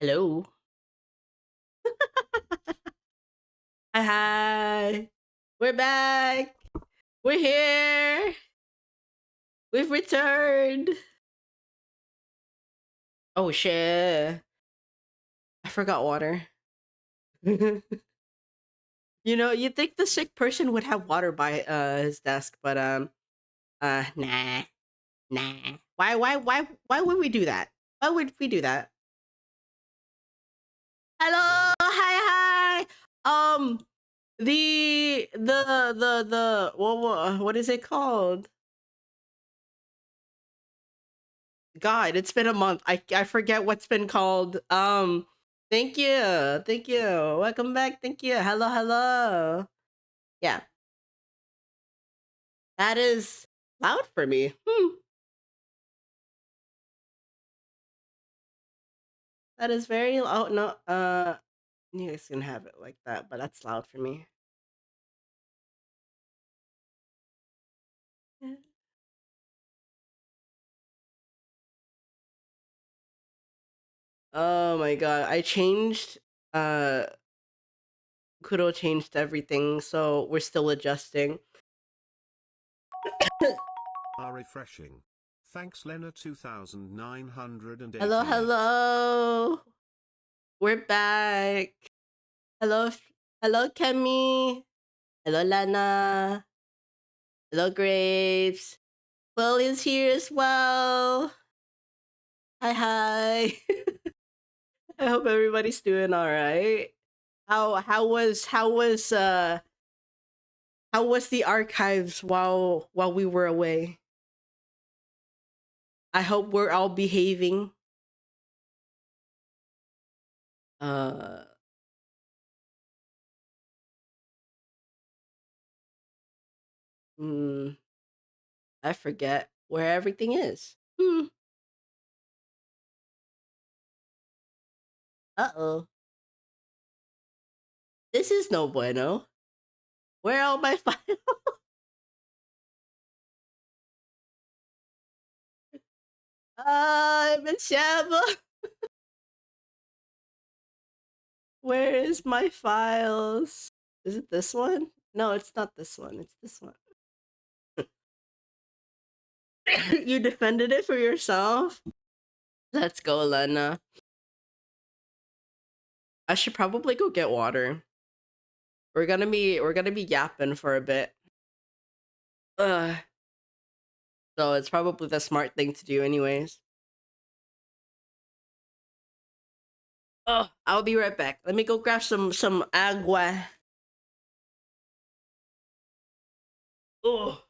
Hello. Hi. We're back. We're here. We've returned. Oh shit. I forgot water. You'd think the sick person would have water by his desk, but nah. Nah. Why would we do that? Why would we do that? Hello. Hi. Um the what is it called? God, it's been a month. I forget what's been called. Thank you. Thank you. Welcome back. Thank you. Hello. Yeah, that is loud for me. That is very loud. No, you guys can have it like that, but that's loud for me. Yeah. Oh my god, I changed. Kudo changed everything, so we're still adjusting. Are refreshing. Thanks, Lena 2988. Hello. We're back. Hello, hello, Kemi. Hello, Lana. Hello, Graves. Will is here as well. Hi. I hope everybody's doing all right. How was the archives while we were away? I hope we're all behaving. Uh, mm, I forget where everything is. Uh-oh. This is no bueno. Where are all my files? I'm in shambles. Where is my files? Is it this one? No, it's not this one. It's this one. You defended it for yourself? Let's go, Lena. I should probably go get water. We're gonna be yapping for a bit. Ugh. So it's probably the smart thing to do anyways. Oh, I'll be right back. Let me go grab some agua. Oh.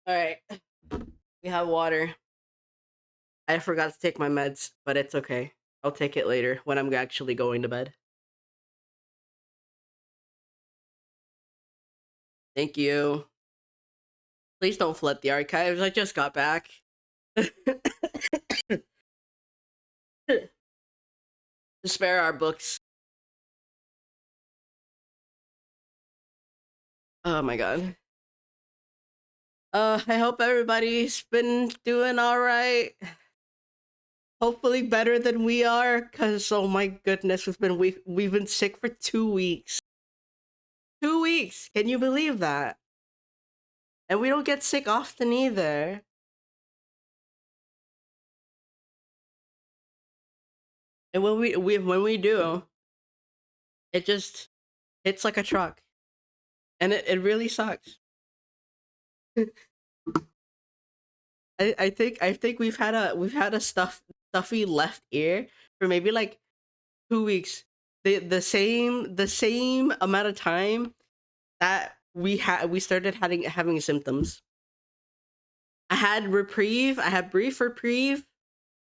All right. We have water. I forgot to take my meds, but it's okay. I'll take it later when I'm actually going to bed. Thank you. Please don't flood the archives. I just got back. To spare our books. Oh my god. I hope everybody's been doing all right. Hopefully better than we are, cause oh my goodness, we've been sick for 2 weeks. 2 weeks. Can you believe that? And we don't get sick often either. And when we do, it just hits like a truck, and it really sucks. I think we've had a stuffy left ear for maybe like 2 weeks. The same amount of time that we started having symptoms. I had brief reprieve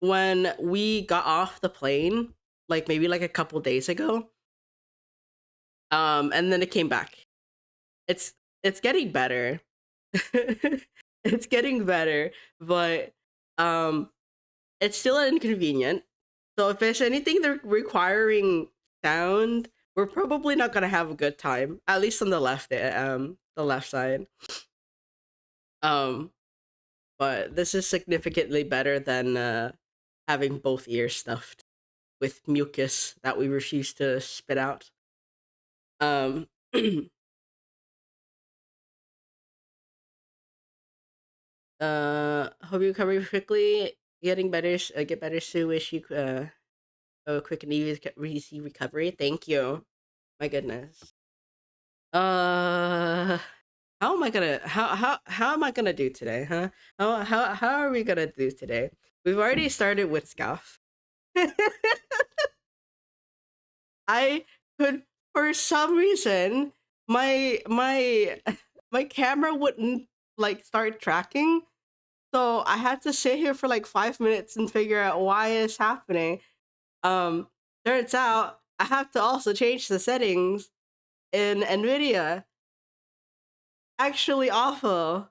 when we got off the plane, like maybe like a couple days ago. And then it came back. It's getting better. It's getting better, but um it's still inconvenient. So if there's anything that requiring sound, we're probably not gonna have a good time. At least on the left side. Um, but this is significantly better than having both ears stuffed with mucus that we refuse to spit out. Um, hope you recover quickly. Getting better. Get better soon. Wish you a quick and easy recovery. Thank you. My goodness. Uh, how am I gonna do today, huh? How are we gonna do today? We've already started with scuff. I could, for some reason, my my camera wouldn't like start tracking, so I had to sit here for like 5 minutes and figure out why it's happening. Turns out I have to also change the settings in NVIDIA. Actually awful.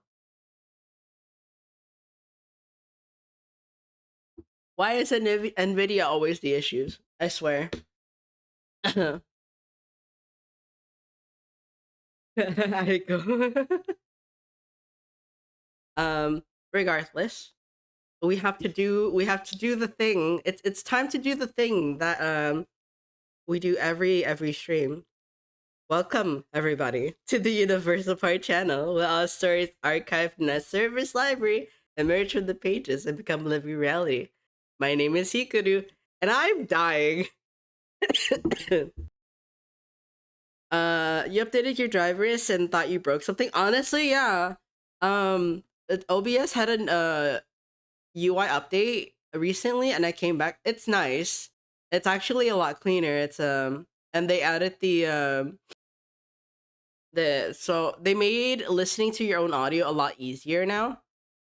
Why is NVIDIA always the issues? I swear. I go. Regardless, we have to do the thing. It's time to do the thing that we do every stream. Welcome everybody to the Universal Part channel, where all stories archived in a service library emerge from the pages and become living reality. My name is Hikaru, and I'm dying. You updated your drivers and thought you broke something? Honestly, yeah. OBS had an UI update recently, and I came back. It's nice. It's actually a lot cleaner. It's and they added so they made listening to your own audio a lot easier now,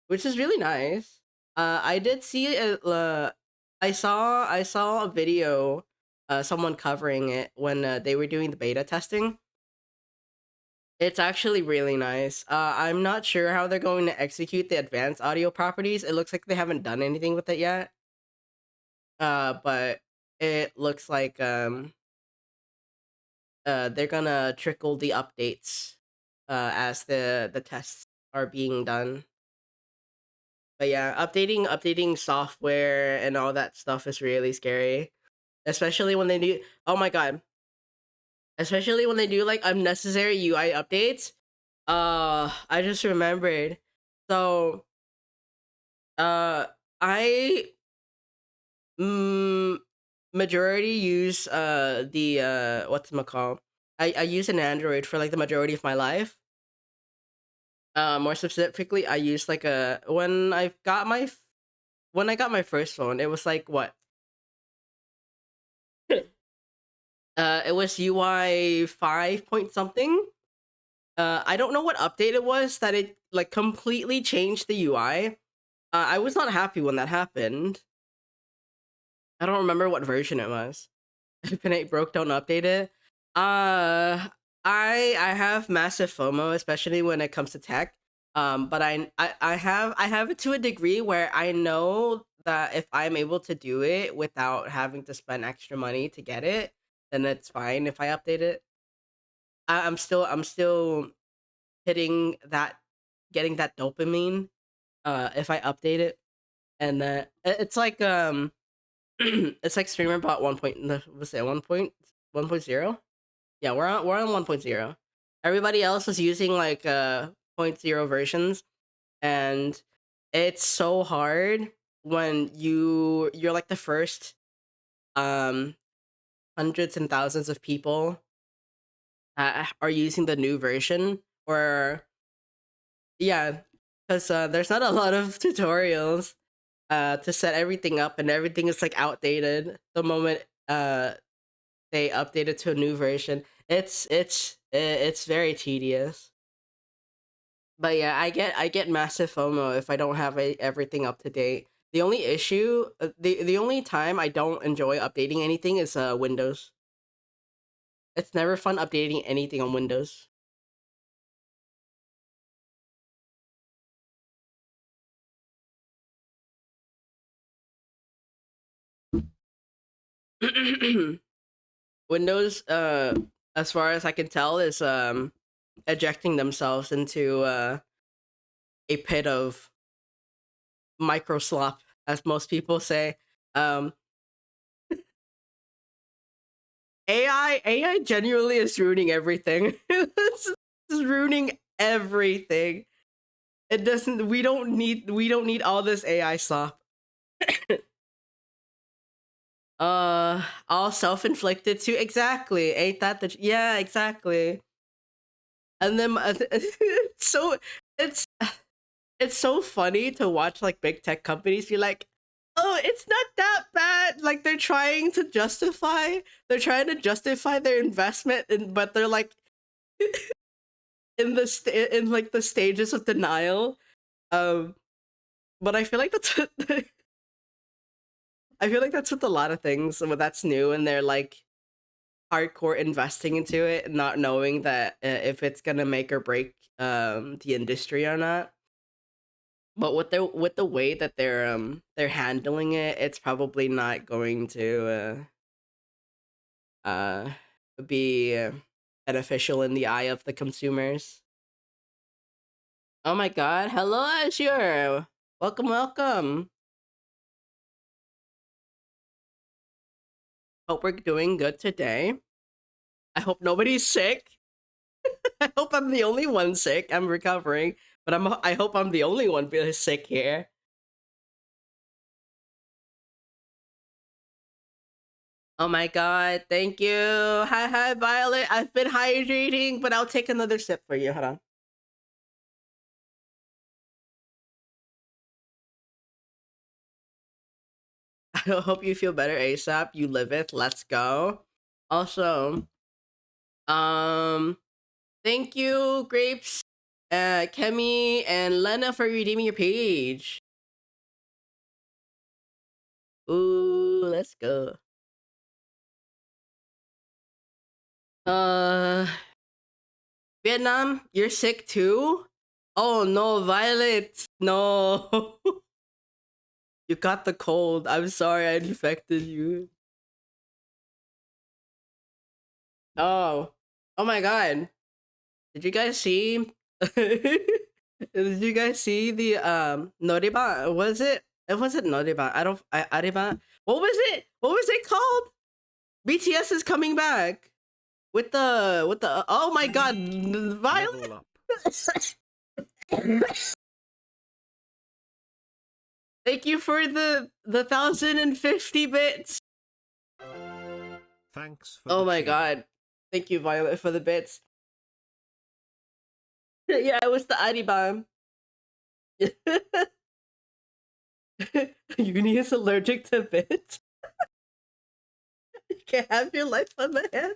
which is really nice. I did see I saw a video, someone covering it when they were doing the beta testing. It's actually really nice. I'm not sure how they're going to execute the advanced audio properties. It looks like they haven't done anything with it yet. But it looks like they're gonna trickle the updates as the tests are being done. But yeah, updating software and all that stuff is really scary, especially when they do. Oh my god, especially when they do like unnecessary UI updates. I just remembered. So, uh, I mm, majority use the what's it called? I use an Android for like the majority of my life. More specifically, I use like a when I got my first phone, it was like what? It was UI 5 point something. I don't know what update it was that it like completely changed the UI. I was not happy when that happened. I don't remember what version it was. If it ain't broke, don't update it. Uh, I have massive FOMO, especially when it comes to tech. But I have it to a degree where I know that if I'm able to do it without having to spend extra money to get it, then it's fine if I update it. I'm still hitting getting that dopamine if I update it, and it's like it's like streamer bot 1 point. What's it 1.0? Yeah, we're on 1.0. Everybody else was using like point 0 versions, and it's so hard when you're like the first um hundreds and thousands of people are using the new version, or yeah, because there's not a lot of tutorials to set everything up, and everything is like outdated the moment they update it to a new version. It's very tedious. But yeah, I get massive FOMO if I don't have everything up to date. The only issue, the only time I don't enjoy updating anything is Windows. It's never fun updating anything on Windows. Windows, as far as I can tell, is ejecting themselves into a pit of micro slop, as most people say. Um, AI genuinely is ruining everything. It's ruining everything. It doesn't. We don't need all this AI slop. All self-inflicted too. Exactly. Ain't that the? Yeah, exactly. And then so it's it's so funny to watch like big tech companies be like, oh, it's not that bad. Like they're trying to justify their investment, but they're like in like the stages of denial. Um, but I feel like that's I feel like that's with a lot of things when that's new and they're like hardcore investing into it, not knowing that if it's gonna make or break the industry or not. But with the way that they're handling it, it's probably not going to be beneficial in the eye of the consumers. Oh my god, hello Azure. Welcome, welcome. Hope we're doing good today. I hope nobody's sick. I hope I'm the only one sick. I'm recovering, but I hope I'm the only one sick here. Oh my god, thank you. Hi, Violet. I've been hydrating, but I'll take another sip for you. Hold on. I hope you feel better ASAP. You live it. Let's go. Also, um, thank you, Grapes, Kemi, and Lena for redeeming your page. Ooh, let's go. Uh, Vietnam, you're sick too? Oh no, Violet. No. You got the cold. I'm sorry I infected you. Oh. Oh my god. Did you guys see Did you guys see the Noriba? Was it? It wasn't Noriba. Ariba. What was it called? BTS is coming back with the oh my god, Violet. Level up. Thank you for the 1,050 bits. Thanks for Oh the my cheer. god. Thank you, Violet, for the bits. Yeah, it was the Aribam. Uni is allergic to bits. You can't have your life on the hand.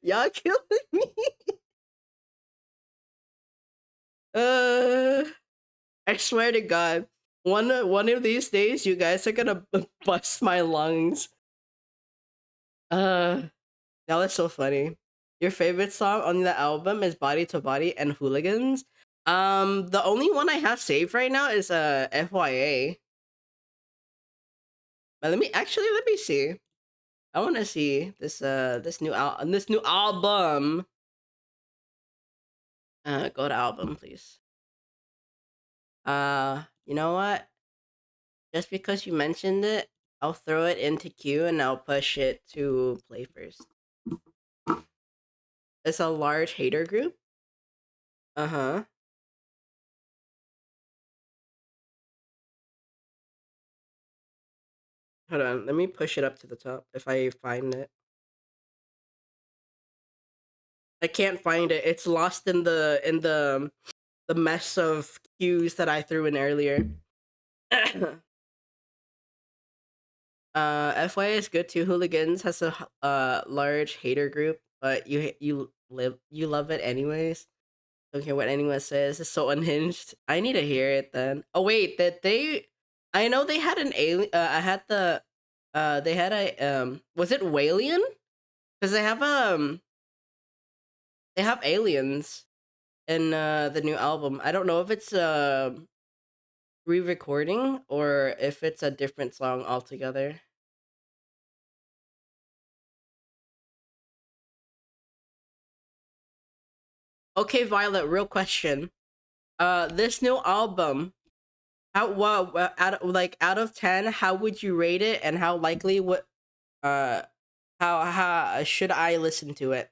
Y'all killing me. Uh, I swear to God, one of these days, you guys are gonna bust my lungs. Uh, that was so funny. Your favorite song on the album is "Body to Body" and "Hooligans." The only one I have saved right now is FYA. But let me see. I want to see this new album. Go to album, please. You know what? Just because you mentioned it, I'll throw it into queue and I'll push it to play first. It's a large hater group. Uh-huh. Hold on, let me push it up to the top if I find it. I can't find it. It's lost in the mess of cues that I threw in earlier. FYI is good too. Hooligans has a large hater group, but you love it anyways. Don't care what anyone says. It's so unhinged. I need to hear it then. Oh wait, that they. I know they had an alien. I had the. They had a Was it Walian? Because they have They have aliens in the new album. I don't know if it's re-recording or if it's a different song altogether. Okay, Violet. Real question. This new album. Out of 10, how would you rate it, and how likely would uh how should I listen to it?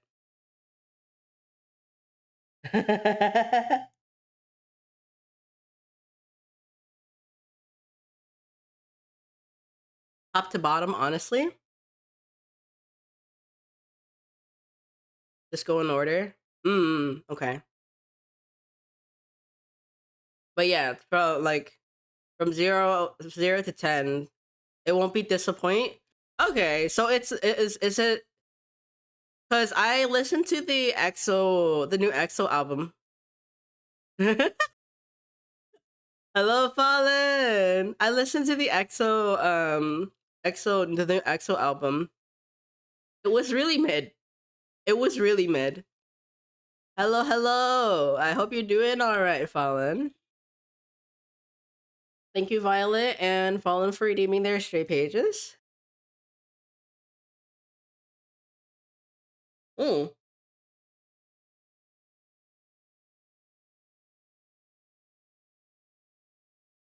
Top to bottom, honestly. Just go in order. Okay. But yeah, from zero to 10, it won't be disappoint. Okay, so is it because I listened to the new EXO album. Hello, Fallen. I listened to the the new EXO album. It was really mid. It was really mid. Hello, hello. I hope you're doing all right, Fallen. Thank you, Violet and Fallen, for redeeming their stray pages. Mm.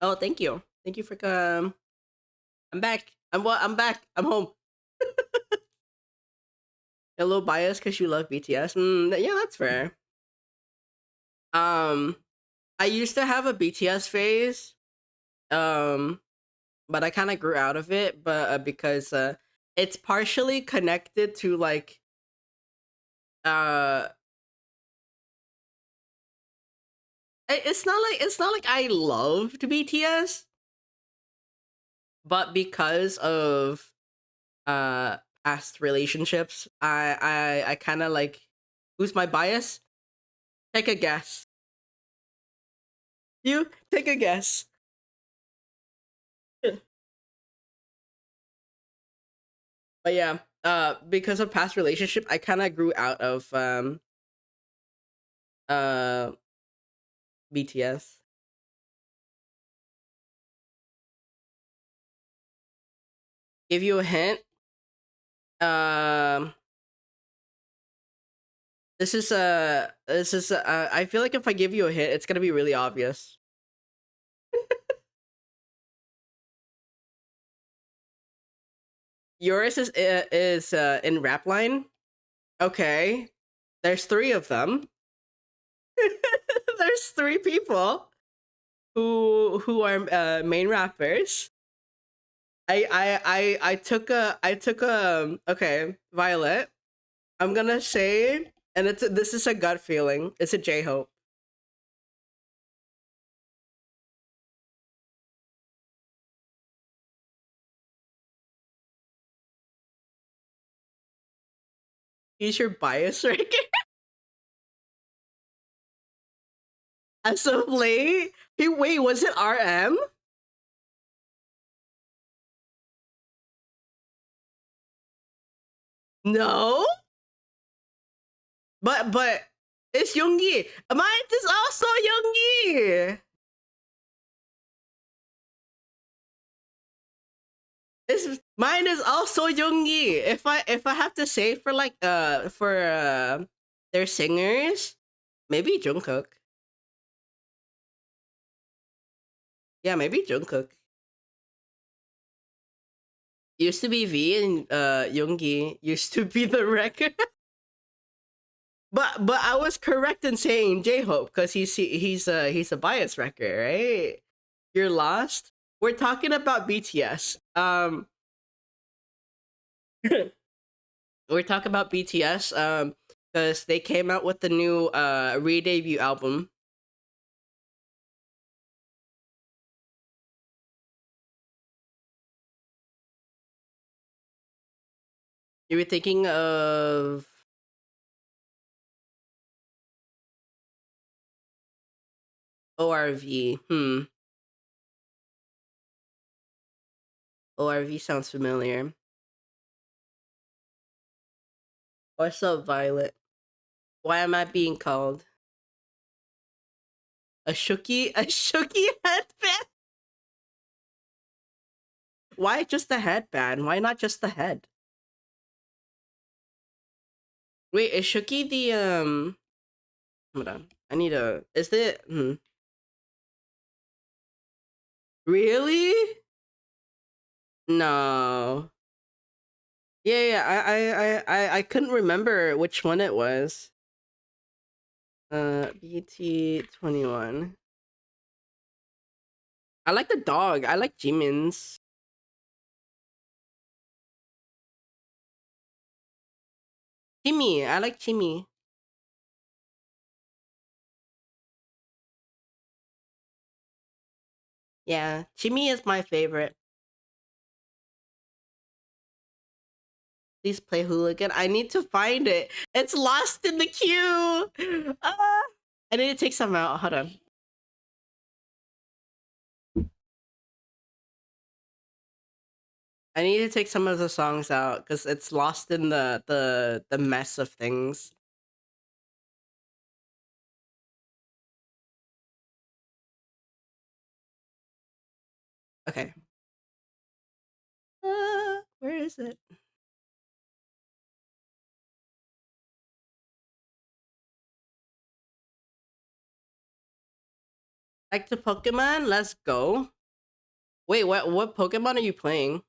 Oh, thank you. Thank you for I'm back. I'm back. I'm home. A little biased because you love BTS. Yeah, that's fair. Um, I used to have a BTS phase. Um, but I kind of grew out of it. But because it's partially connected to like uh, it's not like I loved BTS, but because of uh past relationships, I kind of like, who's my bias? Take a guess. You take a guess. But yeah, because of past relationship, I kind of grew out of uh BTS. Give you a hint. Um, I feel like if I give you a hint, it's gonna be really obvious. Yours is in rap line. Okay, there's three of them. There's three people who are main rappers. I took a okay, Violet. I'm gonna say, and this is a gut feeling. It's a J Hope. He's your bias right here. As of late, wait, was it RM? No, but it's Yoongi. Mine is also Yoongi. Mine is also Yoongi. If I have to say for like for their singers, Maybe Jungkook. Yeah, maybe Jungkook. Used to be V and Yoongi used to be the record. But I was correct in saying J-Hope because he's a bias wrecker, right? You're lost. We're talking about BTS. We're talking about BTS. Because they came out with the new re-debut album. You were thinking of ORV. ORV sounds familiar. What's up, Violet? Why am I being called a Shooky? A Shooky headband? Why just the headband? Why not just the head? Wait, is Shooky the Hold on. I need a. Is it? Really? No. Yeah. I couldn't remember which one it was. BT21. I like the dog. I like Jimin's. Chimmy. I like Chimmy. Yeah, Chimmy is my favorite. Please play Hooligan. I need to find it. It's lost in the queue. I need to take some out. Hold on. I need to take some of the songs out because it's lost in the mess of things. Okay. Where is it? Like the Pokemon? Let's go. Wait, what Pokemon are you playing?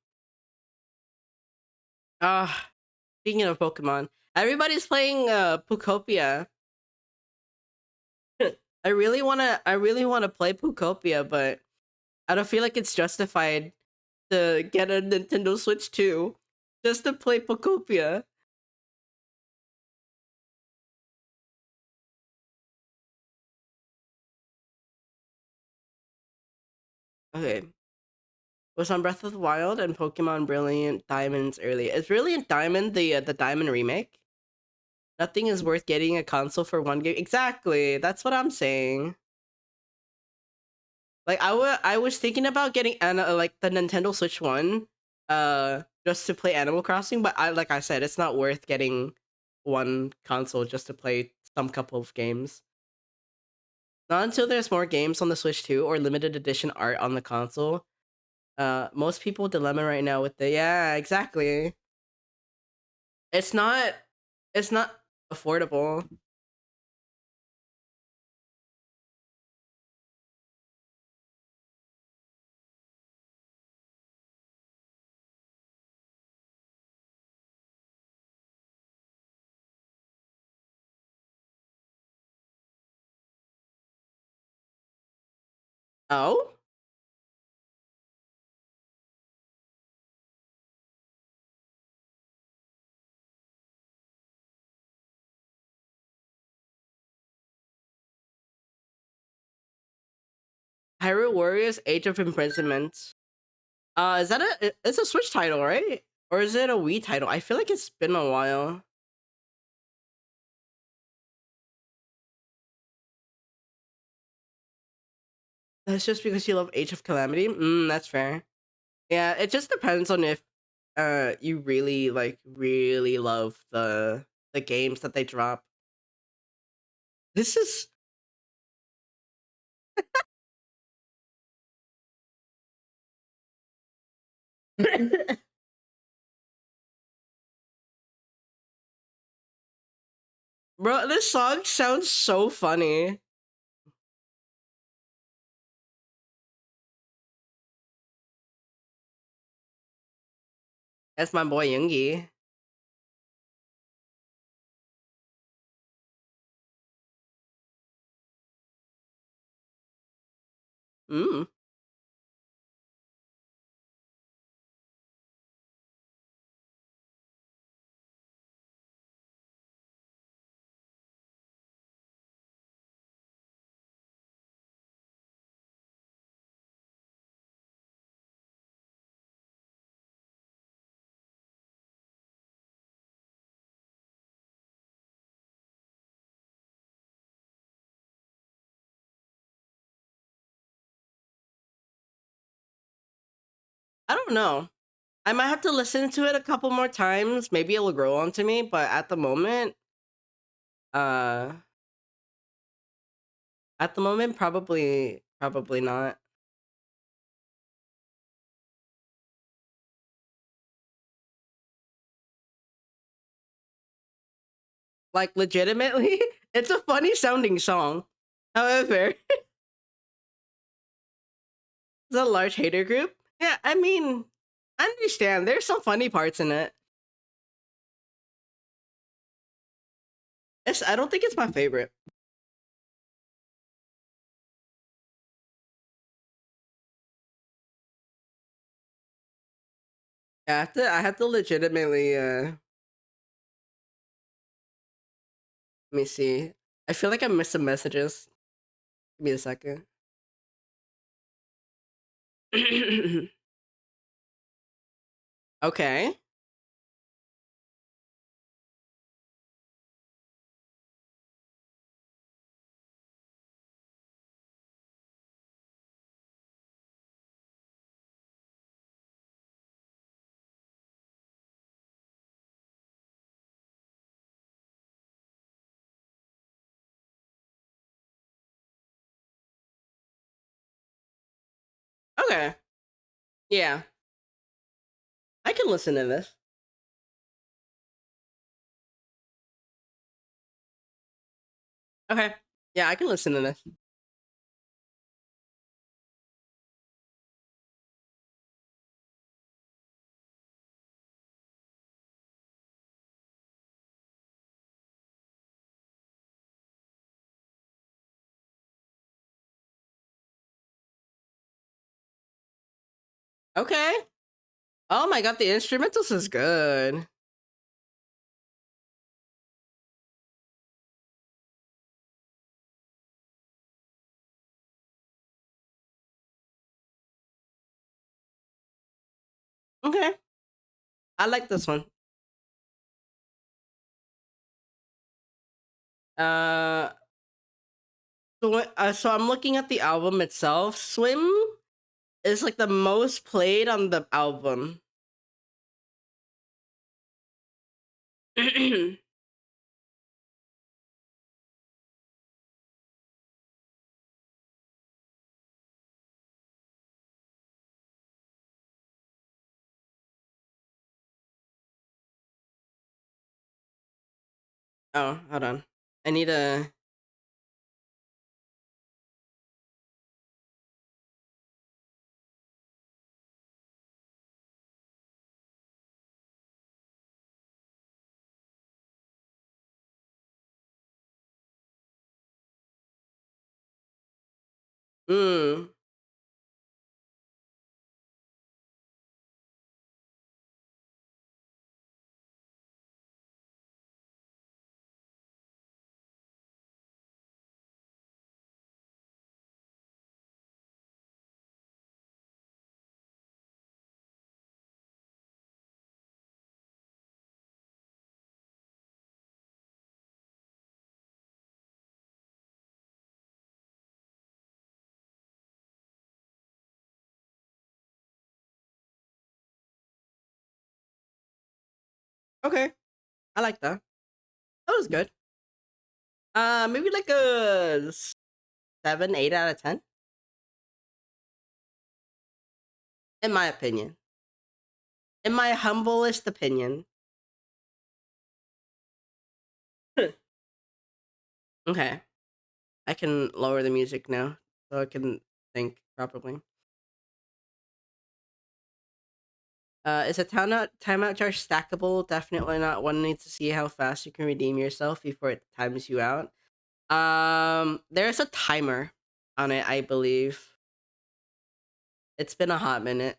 Speaking of Pokemon, everybody's playing Pukopia. I really wanna play Pukopia, but I don't feel like it's justified to get a Nintendo Switch 2 just to play Pokopia. Okay. Was on Breath of the Wild and Pokemon Brilliant Diamond's early. Is Brilliant Diamond the Diamond remake? Nothing is worth getting a console for one game. Exactly. That's what I'm saying. Like I was thinking about getting like the Nintendo Switch 1 just to play Animal Crossing, but like I said, it's not worth getting one console just to play some couple of games. Not until there's more games on the Switch 2 or limited edition art on the console. Most people dilemma right now with the yeah, exactly. It's not affordable. Oh? Hyrule Warriors Age of Imprisonment. Is that it's a Switch title, right? Or is it a Wii title? I feel like it's been a while. That's just because you love Age of Calamity? That's fair. Yeah, it just depends on if you really love the games that they drop. This is Bro, this song sounds so funny. That's my boy Yoongi. Mm. I don't know. I might have to listen to it a couple more times. Maybe it'll grow onto me, but uh at the moment probably not. Like legitimately, it's a funny sounding song. However, it's a large hater group. Yeah, I mean, I understand. There's some funny parts in it. I don't think it's my favorite. I have to legitimately let me see. I feel like I missed some messages. Give me a second. Okay. Okay. Yeah. I can listen to this. Okay. Yeah, I can listen to this. Okay. Oh my god, the instrumentals is good. Okay. I like this one. Uh so I'm looking at the album itself. Swim is like the most played on the album. Oh, hold on. I need a mm. Okay. I like that. That was good. Maybe like a 7, 8 out of 10 in my opinion. In my humblest opinion. Okay. I can lower the music now so I can think properly. Is a timeout charge stackable? Definitely not. One needs to see how fast you can redeem yourself before it times you out. There's a timer on it, I believe. It's been a hot minute.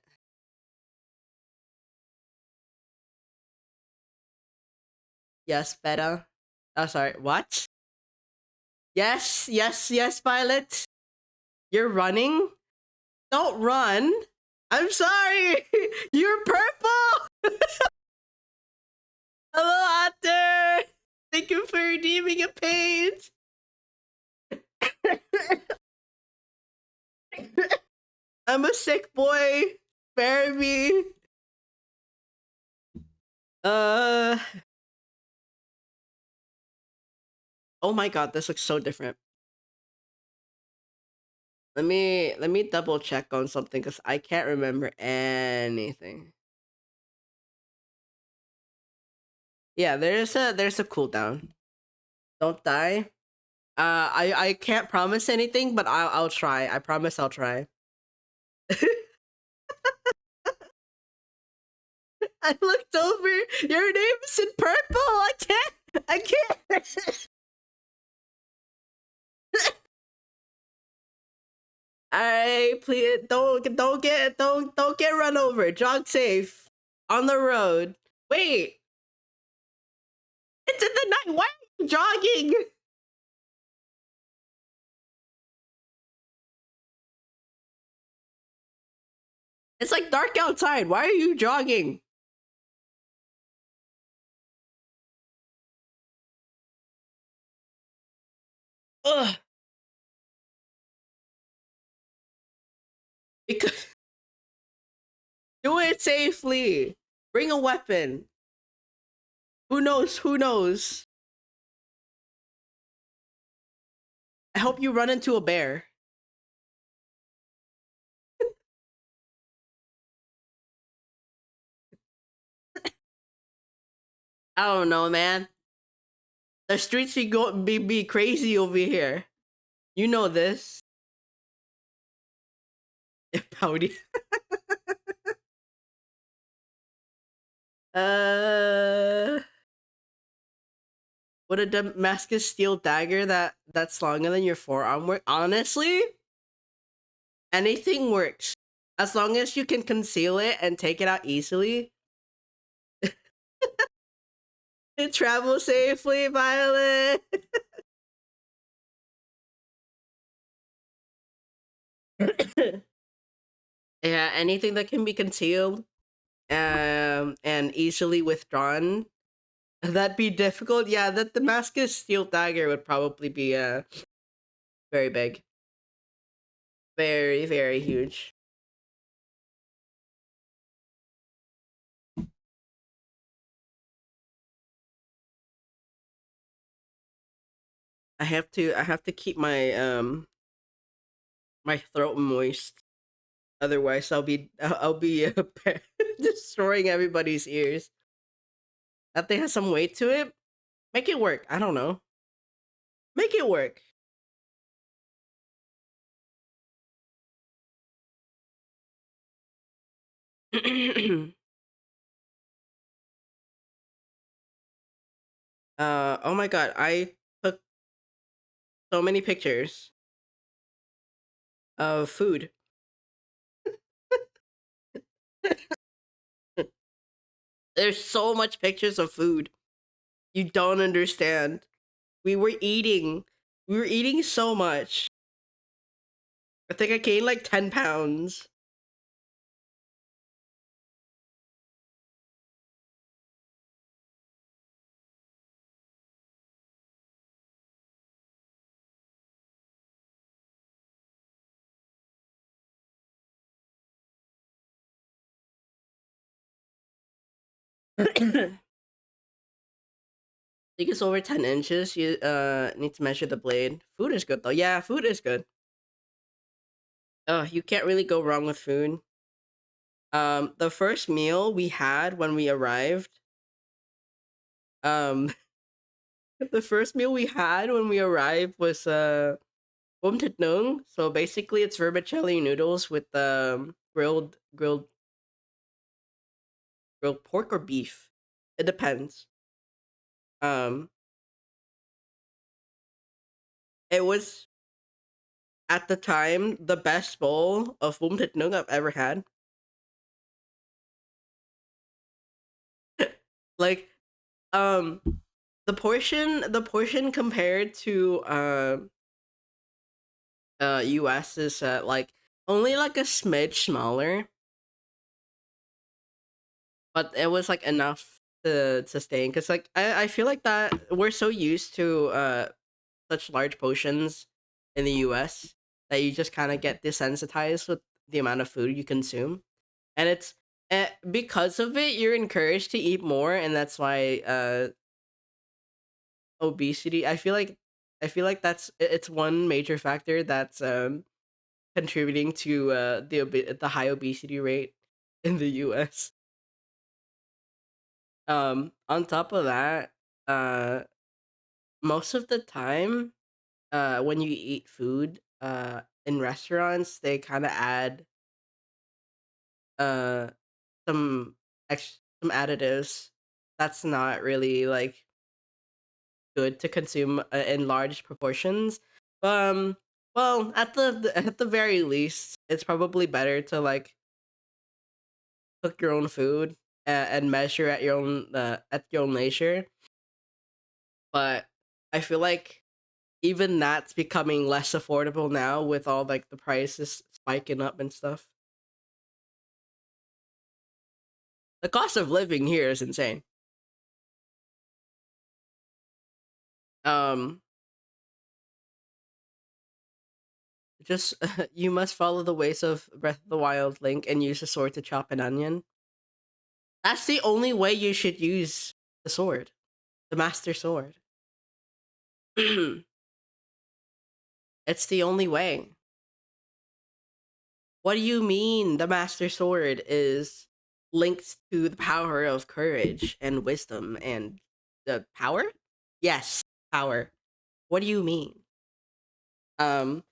Yes, Beta. Oh, sorry. What? Yes, yes, yes, Violet. You're running? Don't run. I'm sorry. You're purple. Hello, Otter. Thank you for redeeming a page. I'm a sick boy. Spare me. Uh. Oh my god, this looks so different. Let me double check on something because I can't remember anything. Yeah, there's a cooldown. Don't die. I can't promise anything, but I'll try. I promise I'll try. I looked over. Your name is in purple. I can't. I can't. Alright, please don't get run over. Jog safe on the road. Wait, it's in the night. Why are you jogging? It's like dark outside. Why are you jogging? Ugh. Because do it safely. Bring a weapon. Who knows? Who knows? I hope you run into a bear. I don't know, man. The streets be crazy over here. You know this. Pouty. Uh, would a Damascus steel dagger that's longer than your forearm work? Honestly, anything works as long as you can conceal it and take it out easily. Travel safely, Violet. Yeah, anything that can be concealed and easily withdrawn. That'd be difficult. Yeah, that Damascus steel dagger would probably be very big. Very, very huge. I have to keep my throat moist. Otherwise I'll be destroying everybody's ears. That thing has some weight to it. Make it work. I don't know. Make it work. Oh my god, I took so many pictures of food. There's so much pictures of food. You don't understand. We were eating. We were eating so much. I think I gained like 10 pounds. I think it's over 10 inches. You need to measure the blade. Food is good though. Yeah, food is good. Oh, you can't really go wrong with food. The first meal we had when we arrived, um, The first meal we had when we arrived was bom thịt nướng. So basically, it's vermicelli noodles with grilled pork or beef. It depends. Um, it was at the time the best bowl of bom thịt nướng I've ever had. Like, um, the portion compared to US is like only like a smidge smaller, but it was like enough to sustain. Because like I feel like that we're so used to such large portions in the US that you just kind of get desensitized with the amount of food you consume, and it's because of it you're encouraged to eat more, and that's why obesity. I feel like it's one major factor that's contributing to the high obesity rate in the US. On top of that, uh, most of the time, when you eat food, in restaurants, they kind of add uh some some additives that's not really like good to consume in large proportions. Well, at the very least, it's probably better to like cook your own food and measure at your own leisure. But I feel like even that's becoming less affordable now with all like the prices spiking up and stuff. The cost of living here is insane. Um, just you must follow the ways of Breath of the Wild Link and use a sword to chop an onion. That's the only way you should use the sword, the Master Sword. It's the only way. What do you mean the Master Sword is linked to the power of courage and wisdom and the power? Yes, power. What do you mean? Um,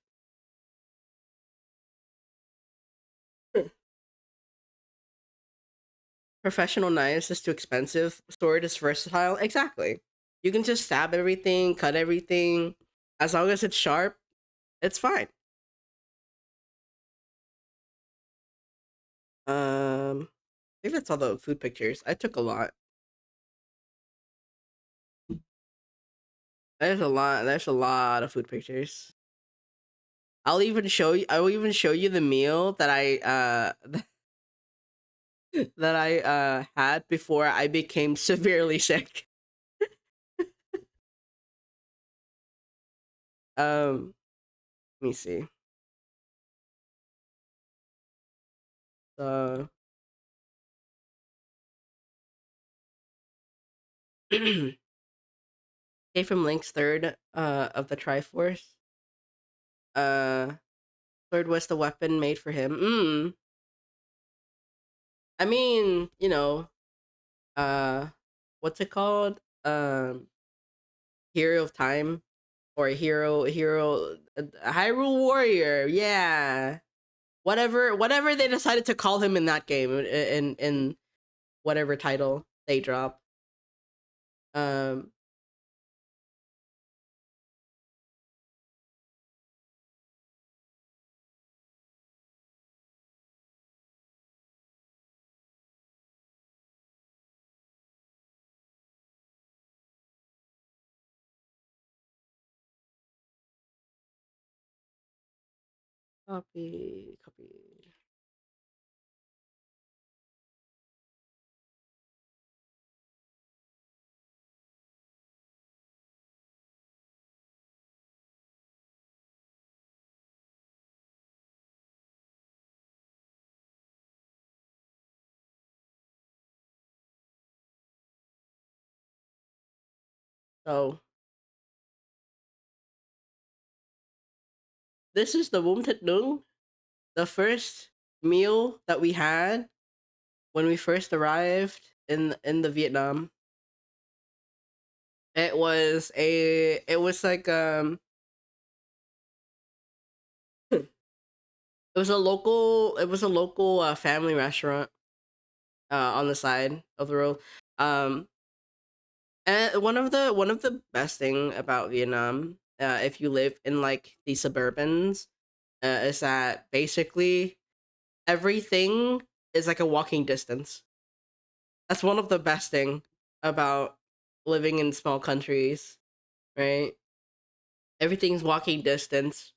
Professional knives is too expensive. Sword is versatile. Exactly. You can just stab everything, cut everything. As long as it's sharp, it's fine. I think that's all the food pictures. I took a lot. There's a lot of food pictures. I will even show you the meal that I had before I became severely sick. Let me see. Uh Came from Link's third of the Triforce. Uh Sword was the weapon made for him. I mean, uh what's it called? Hero of Time or Hyrule Warrior. Yeah. Whatever they decided to call him in that game in whatever title they drop. Um copy. So this is the Wum Tet Nung, the first meal that we had when we first arrived in the Vietnam. It was like it was a local family restaurant on the side of the road. Um and one of the best thing about Vietnam, if you live in like the suburbans, is that basically everything is like a walking distance. That's one of the best thing about living in small countries, right? Everything's walking distance.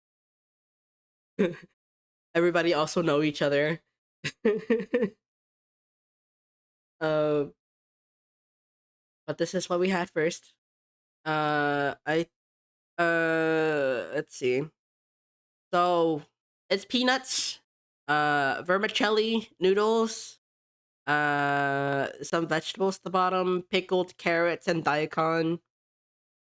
Everybody also know each other. uh, but this is what we had first. I let's see. So it's peanuts, vermicelli noodles, some vegetables at the bottom, pickled carrots and daikon.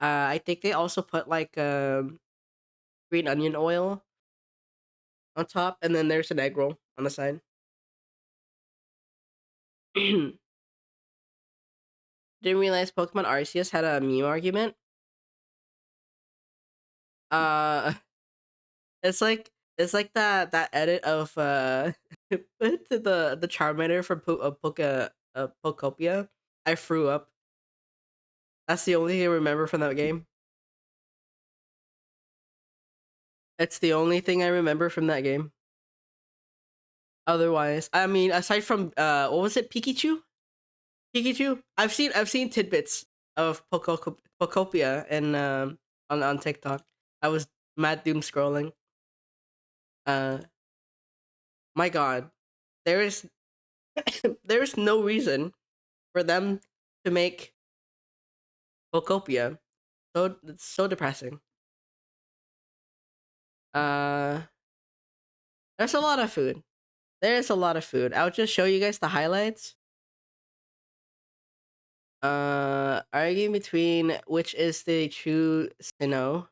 I think they also put like green onion oil on top, and then there's an egg roll on the side. Didn't realize Pokemon Arceus had a meme argument. Uh, it's like that edit of the Charmander from Pokopia. I threw up. That's the only thing I remember from that game. It's the only thing I remember from that game. Otherwise, I mean, aside from what was it, Pikachu? Pikachu. I've seen tidbits of Pokopia and on TikTok. I was mad doom scrolling. Uh, my God, there is there is no reason for them to make Pokopia. So it's so depressing. Uh, there's a lot of food. There's a lot of food. I'll just show you guys the highlights. Arguing between which is the true Sinnoh.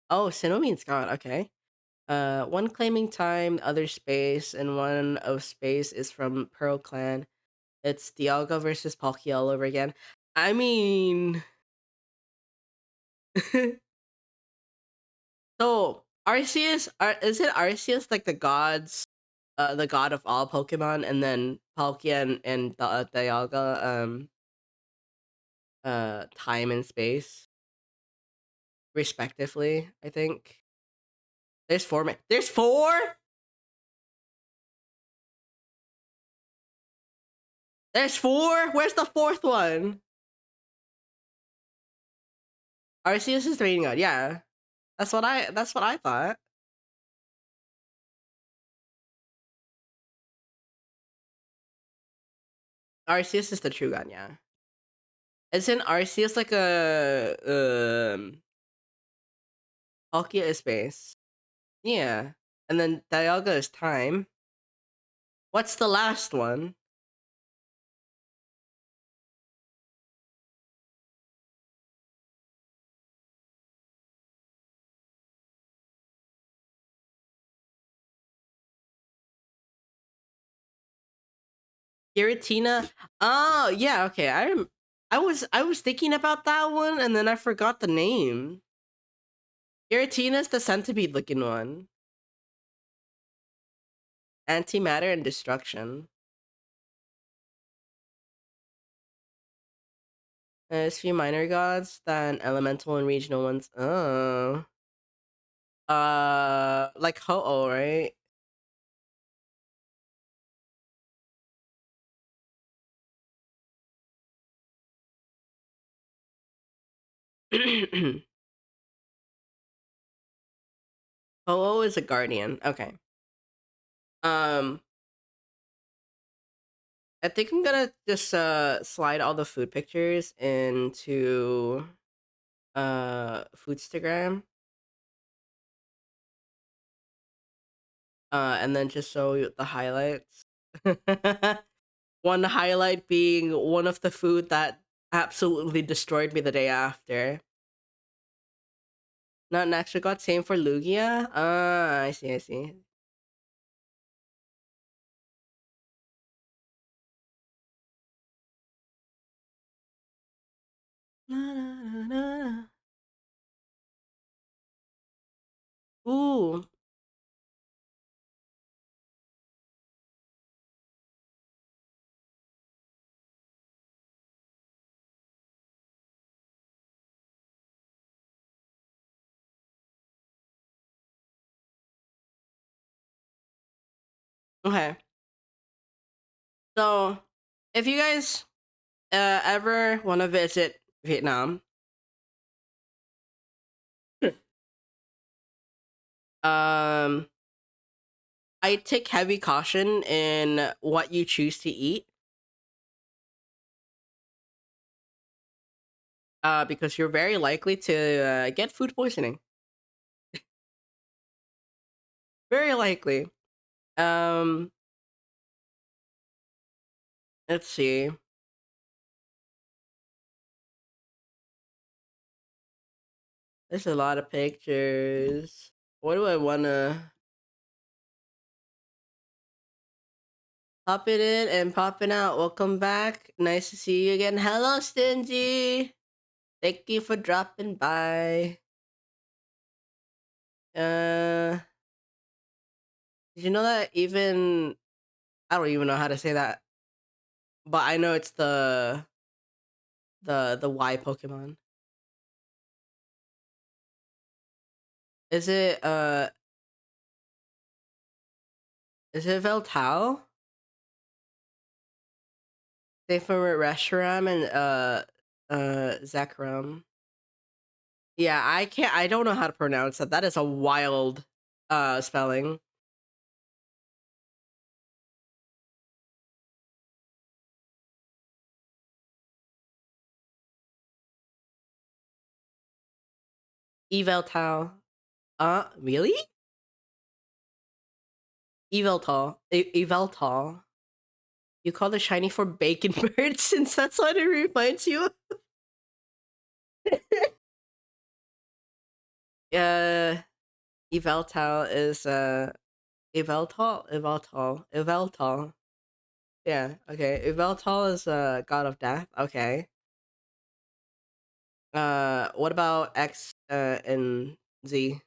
Oh, Sinnoh means God. Okay. One claiming time, other space, and one of space is from Pearl Clan. It's Dialga versus Palkia all over again. I mean, so Arceus, is it Arceus like the god of all Pokemon, and then Palkia and Dialga, time and space, respectively. I think there's four. There's four. There's four. Where's the fourth one? Arceus is the rating god. Yeah, that's what I thought. Arceus is the true god. Yeah, isn't Arceus like a Palkia is space? Yeah, and then Dialga is time. What's the last one? Giratina. Oh yeah, okay. I was thinking about that one, and then I forgot the name. Giratina's the centipede looking one. Antimatter and destruction. There's few minor gods than elemental and regional ones. Oh. Like Ho-Oh, right? Ho-Oh is a guardian. Okay. Um, I think I'm gonna just slide all the food pictures into Foodstagram. And then just show you the highlights. One highlight being one of the food that absolutely destroyed me the day after. Not an extra god, same for Lugia. Ah, I see, I see. Ooh. Okay. So, if you guys ever want to visit Vietnam, um, I take heavy caution in what you choose to eat, because you're very likely to get food poisoning. Very likely. Um, let's see. There's a lot of pictures. What do I wanna pop it in and pop it out? Welcome back. Nice to see you again. Hello, Stingy. Thank you for dropping by. Uh, did you know that even I don't even know how to say that, but I know it's the Y Pokemon. Is it is it Veltal? They from Reshiram and Zekrom. Yeah, I don't know how to pronounce that. That is a wild spelling. Eveltal. Really? Eveltal. You call the shiny for bacon bird since that's what it reminds you of? Uh, Eveltal is Eveltal. Yeah, okay. Eveltal is god of death. Okay. What about X and Z?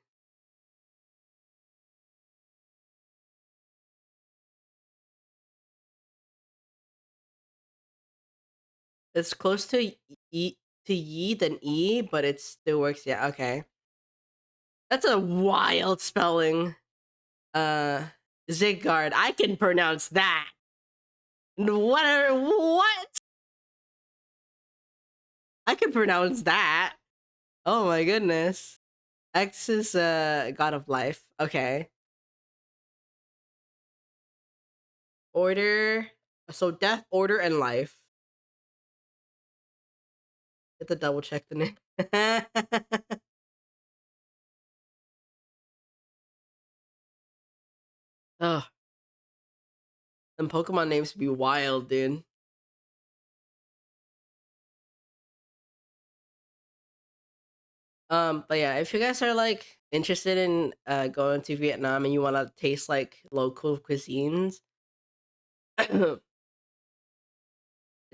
It's close to E to Yi than E, but it still works. Yeah, okay. That's a wild spelling. Uh, Zigguard. I can pronounce that. What? I can pronounce that. Oh my goodness. X is god of life. Okay. Order. So death, order, and life. Get to double check the name. Oh, them Pokemon names be wild, dude. But yeah, if you guys are like interested in going to Vietnam and you want to taste like local cuisines,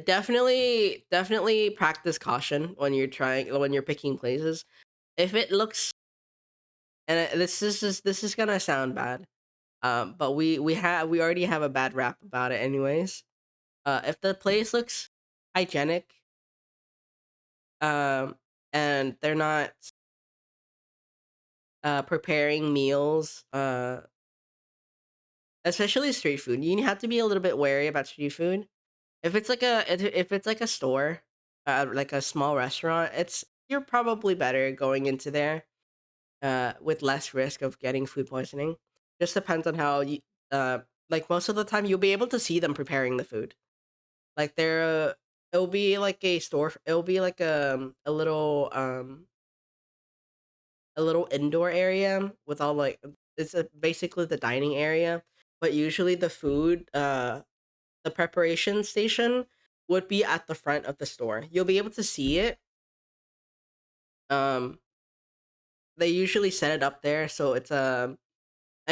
definitely practice caution when you're picking places. If it looks and this is gonna sound bad, but we already have a bad rap about it anyways. If the place looks hygienic, um, and they're not preparing meals, especially street food, you have to be a little bit wary about street food. If it's like a store, like a small restaurant, it's you're probably better going into there with less risk of getting food poisoning. Just depends on how you like most of the time you'll be able to see them preparing the food. Like it'll be like a store. It'll be like a little indoor area with all like basically the dining area, but usually the preparation station would be at the front of the store. You'll be able to see it. Um, they usually set it up there, so it's I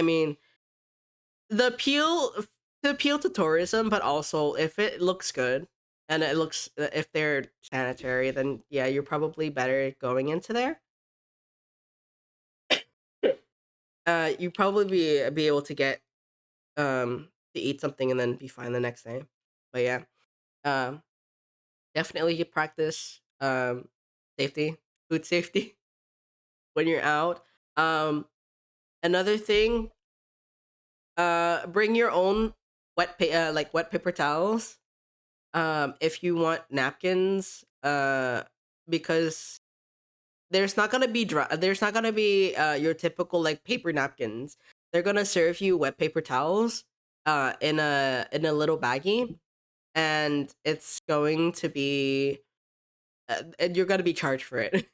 mean, the appeal to tourism, but also if it looks good, and it looks if they're sanitary, then yeah, you're probably better going into there. You probably be able to get to eat something and then be fine the next day. But yeah, um, definitely you practice safety, food safety when you're out. Um, Another thing, bring your own like wet paper towels. If you want napkins, because there's not gonna be your typical like paper napkins. They're gonna serve you wet paper towels in a little baggie, and it's going to be and you're gonna be charged for it.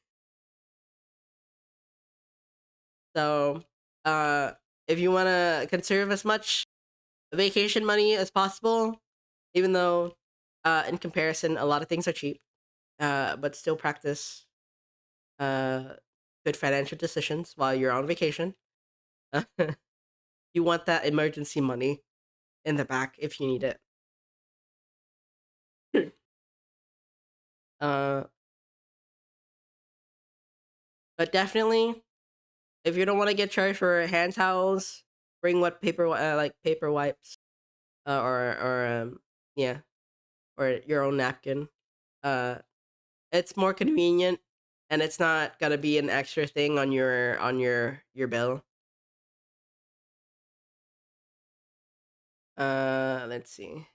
So uh if you wanna conserve as much vacation money as possible, even though in comparison a lot of things are cheap, but still practice uh good financial decisions while you're on vacation. You want that emergency money in the back if you need it. uh but definitely, if you don't want to get charged for hand towels, bring wet paper like paper wipes, or yeah, or your own napkin. uh it's more convenient, and it's not gonna be an extra thing on your bill. Let's see.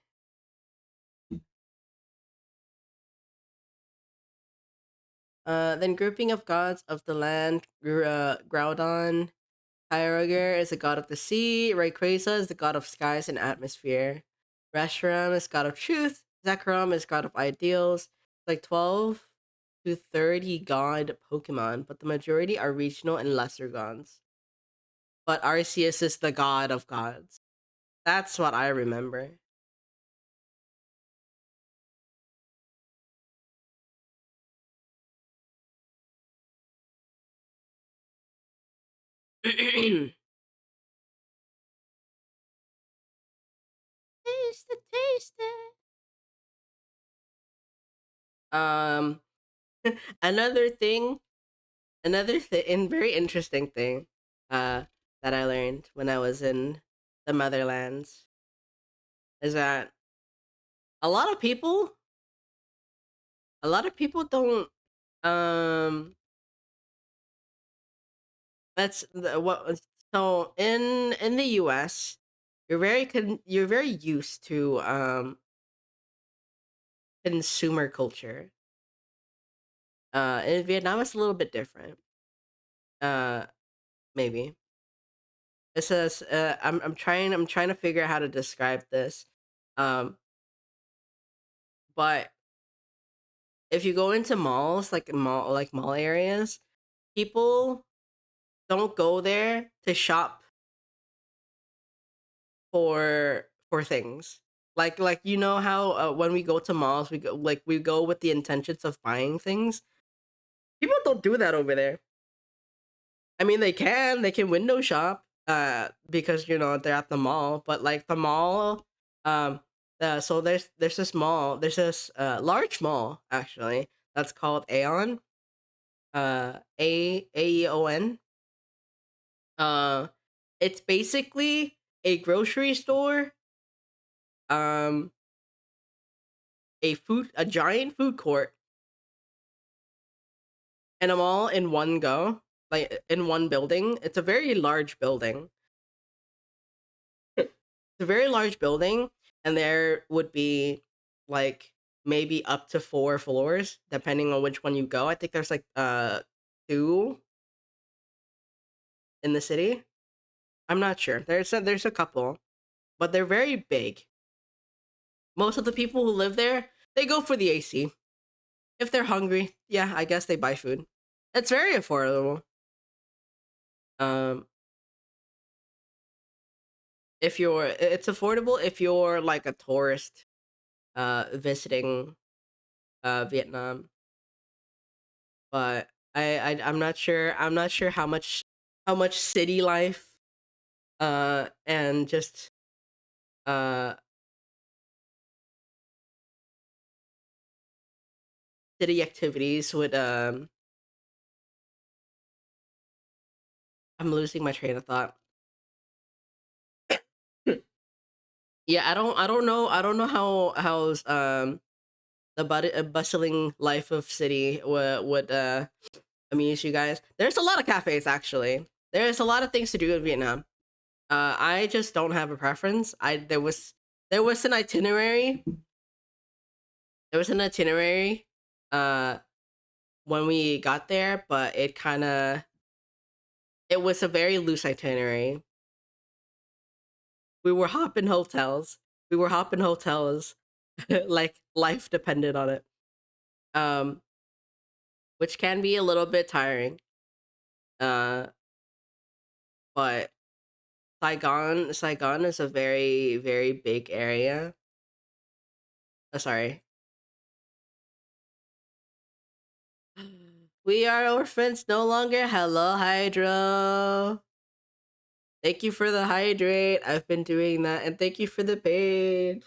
Then grouping of gods of the land: Groudon. Kyogre is the god of the sea. Rayquaza is the god of skies and atmosphere. Reshiram is god of truth. Zekrom is god of ideals. Like 12 to 30 god Pokemon, but the majority are regional and lesser gods. But Arceus is the god of gods. That's what I remember. Taste it, taste it. Um, another thing, and very interesting thing, uh, that I learned when I was in the Motherlands is that a lot of people, don't, um, that's what. So in the U.S., you're very used to consumer culture. In Vietnam, it's a little bit different. Uh, maybe it says I'm trying to figure out how to describe this. Um, but if you go into malls, like mall areas, people don't go there to shop for things. Like you know how when we go to malls, we go with the intentions of buying things. People don't do that over there. I mean, they can window shop, because you know they're at the mall, but like the mall, um, so there's this mall, there's this large mall actually that's called Aeon, Aeon. Uh, it's basically a grocery store, um, a giant food court, and a mall in one go, like in one building. It's a very large building. It's a very large building, and there would be like maybe up to 4 floors, depending on which one you go. I think there's like two in the city. I'm not sure. There's a couple, but they're very big. Most of the people who live there, they go for the AC. If they're hungry, yeah, I guess they buy food. It's very affordable. Um, if it's affordable if you're like a tourist visiting Vietnam, but I'm not sure how much city life and just uh city activities would I'm losing my train of thought. Yeah, I don't know how's the bustling life of city would amuse you guys. There's a lot of cafes actually. There's a lot of things to do in Vietnam. I just don't have a preference. There was an itinerary. There was an itinerary uh when we got there, but it was a very loose itinerary. We were hopping hotels. We were hopping hotels like life depended on it. Um which can be a little bit tiring. Uh but Saigon is a very very big area. Sorry. We are orphans no longer. Hello, Hydro. Thank you for the hydrate. I've been doing that, and thank you for the page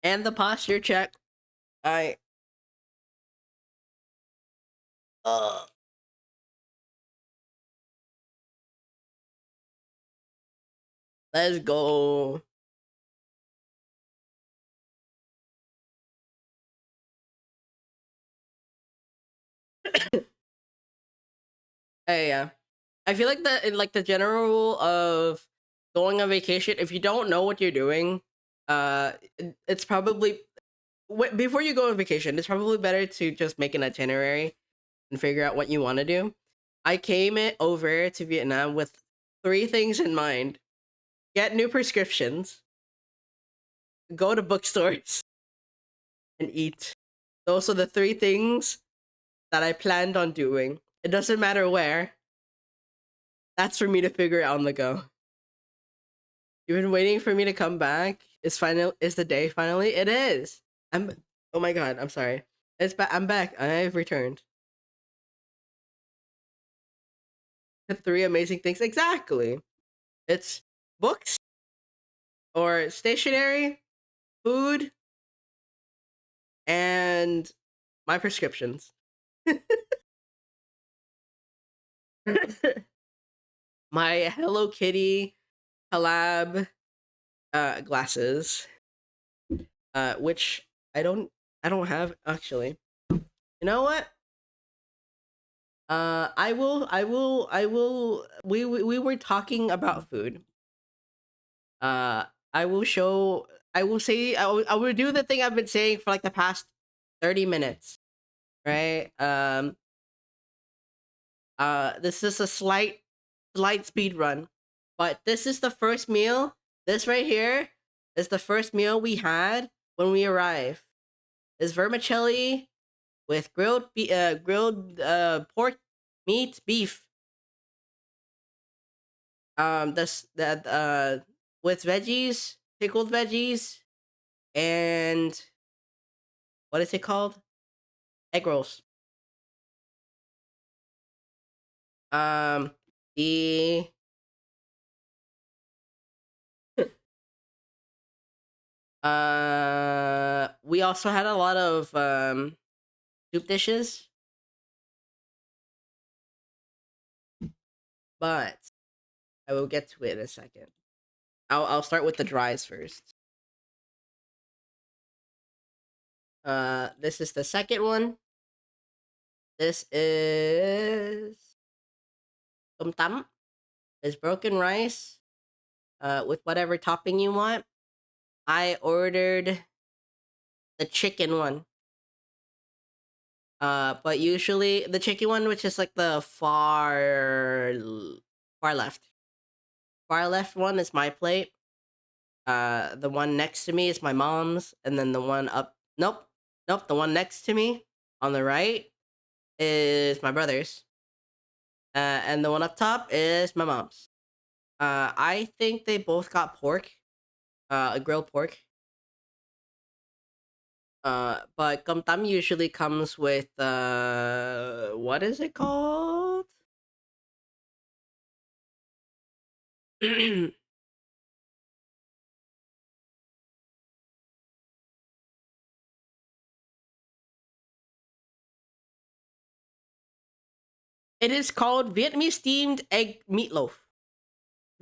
and the posture check. I uh let's go. Hey, yeah. I feel like the general rule of going on vacation, if you don't know what you're doing, it's probably before you go on vacation, it's probably better to just make an itinerary and figure out what you want to do. I came it over to Vietnam with three things in mind: get new prescriptions, go to bookstores, and eat. Those are the three things that I planned on doing. It doesn't matter where. That's for me to figure out on the go. You've been waiting for me to come back. Is the day finally? It is. I'm. Oh my god. I'm sorry. It's back. I'm back. I've returned. The three amazing things. Exactly. It's books or stationery, food, and my prescriptions. My Hello Kitty collab glasses, which I don't have actually. You know what? I will. We were talking about food. Uh, I will show. I will say. I will do the thing I've been saying for like the past 30 minutes. Right. This is a slight speed run, but this is the first meal. This right here is the first meal we had when we arrived. Is vermicelli with grilled pork meat beef. This that with veggies, pickled veggies, and what is it called? Egg rolls. Um, the we also had a lot of soup dishes, but I will get to it in a second. I'll start with the dries first. This is the second one. This is tom tam. It's broken rice. With whatever topping you want. I ordered the chicken one. But usually the chicken one, which is like the far left. Far left one is my plate. The one next to me is my mom's, and then the one up. Nope. The one next to me on the right is my brother's. And the one up top is my mom's. I think they both got pork. A grilled pork. But cơm tấm usually comes with what is it called? It is called Vietnamese steamed egg meatloaf.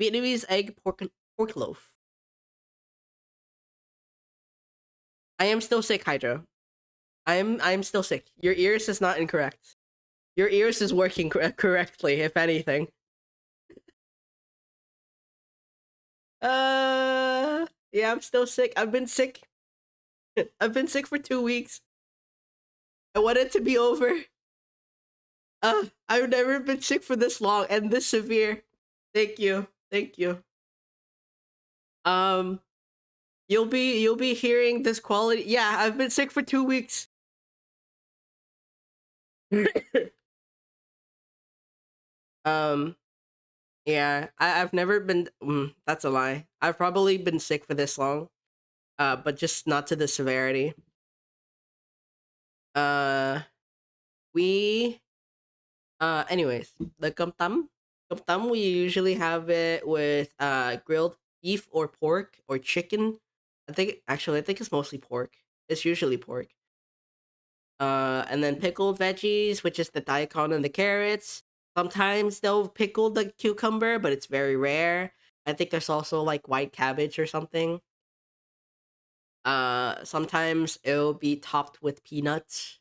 Vietnamese egg pork loaf. I am still sick, Hydra. I'm still sick. Your ears is not incorrect. Your ears is working correctly, if anything. Yeah, I'm still sick. I've been sick. I've been sick for 2 weeks. I want it to be over. I've never been sick for this long and this severe. Thank you. Thank you. Um, you'll be hearing this quality. Yeah, I've been sick for 2 weeks. um, yeah, I've never been. That's a lie. I've probably been sick for this long. But just not to the severity. Uh, we. Anyways, the Kumtam, we usually have it with grilled beef or pork or chicken. I think it's mostly pork. It's usually pork. And then pickled veggies, which is the daikon and the carrots. Sometimes they'll pickle the cucumber, but it's very rare. I think there's also like white cabbage or something. Sometimes it'll be topped with peanuts.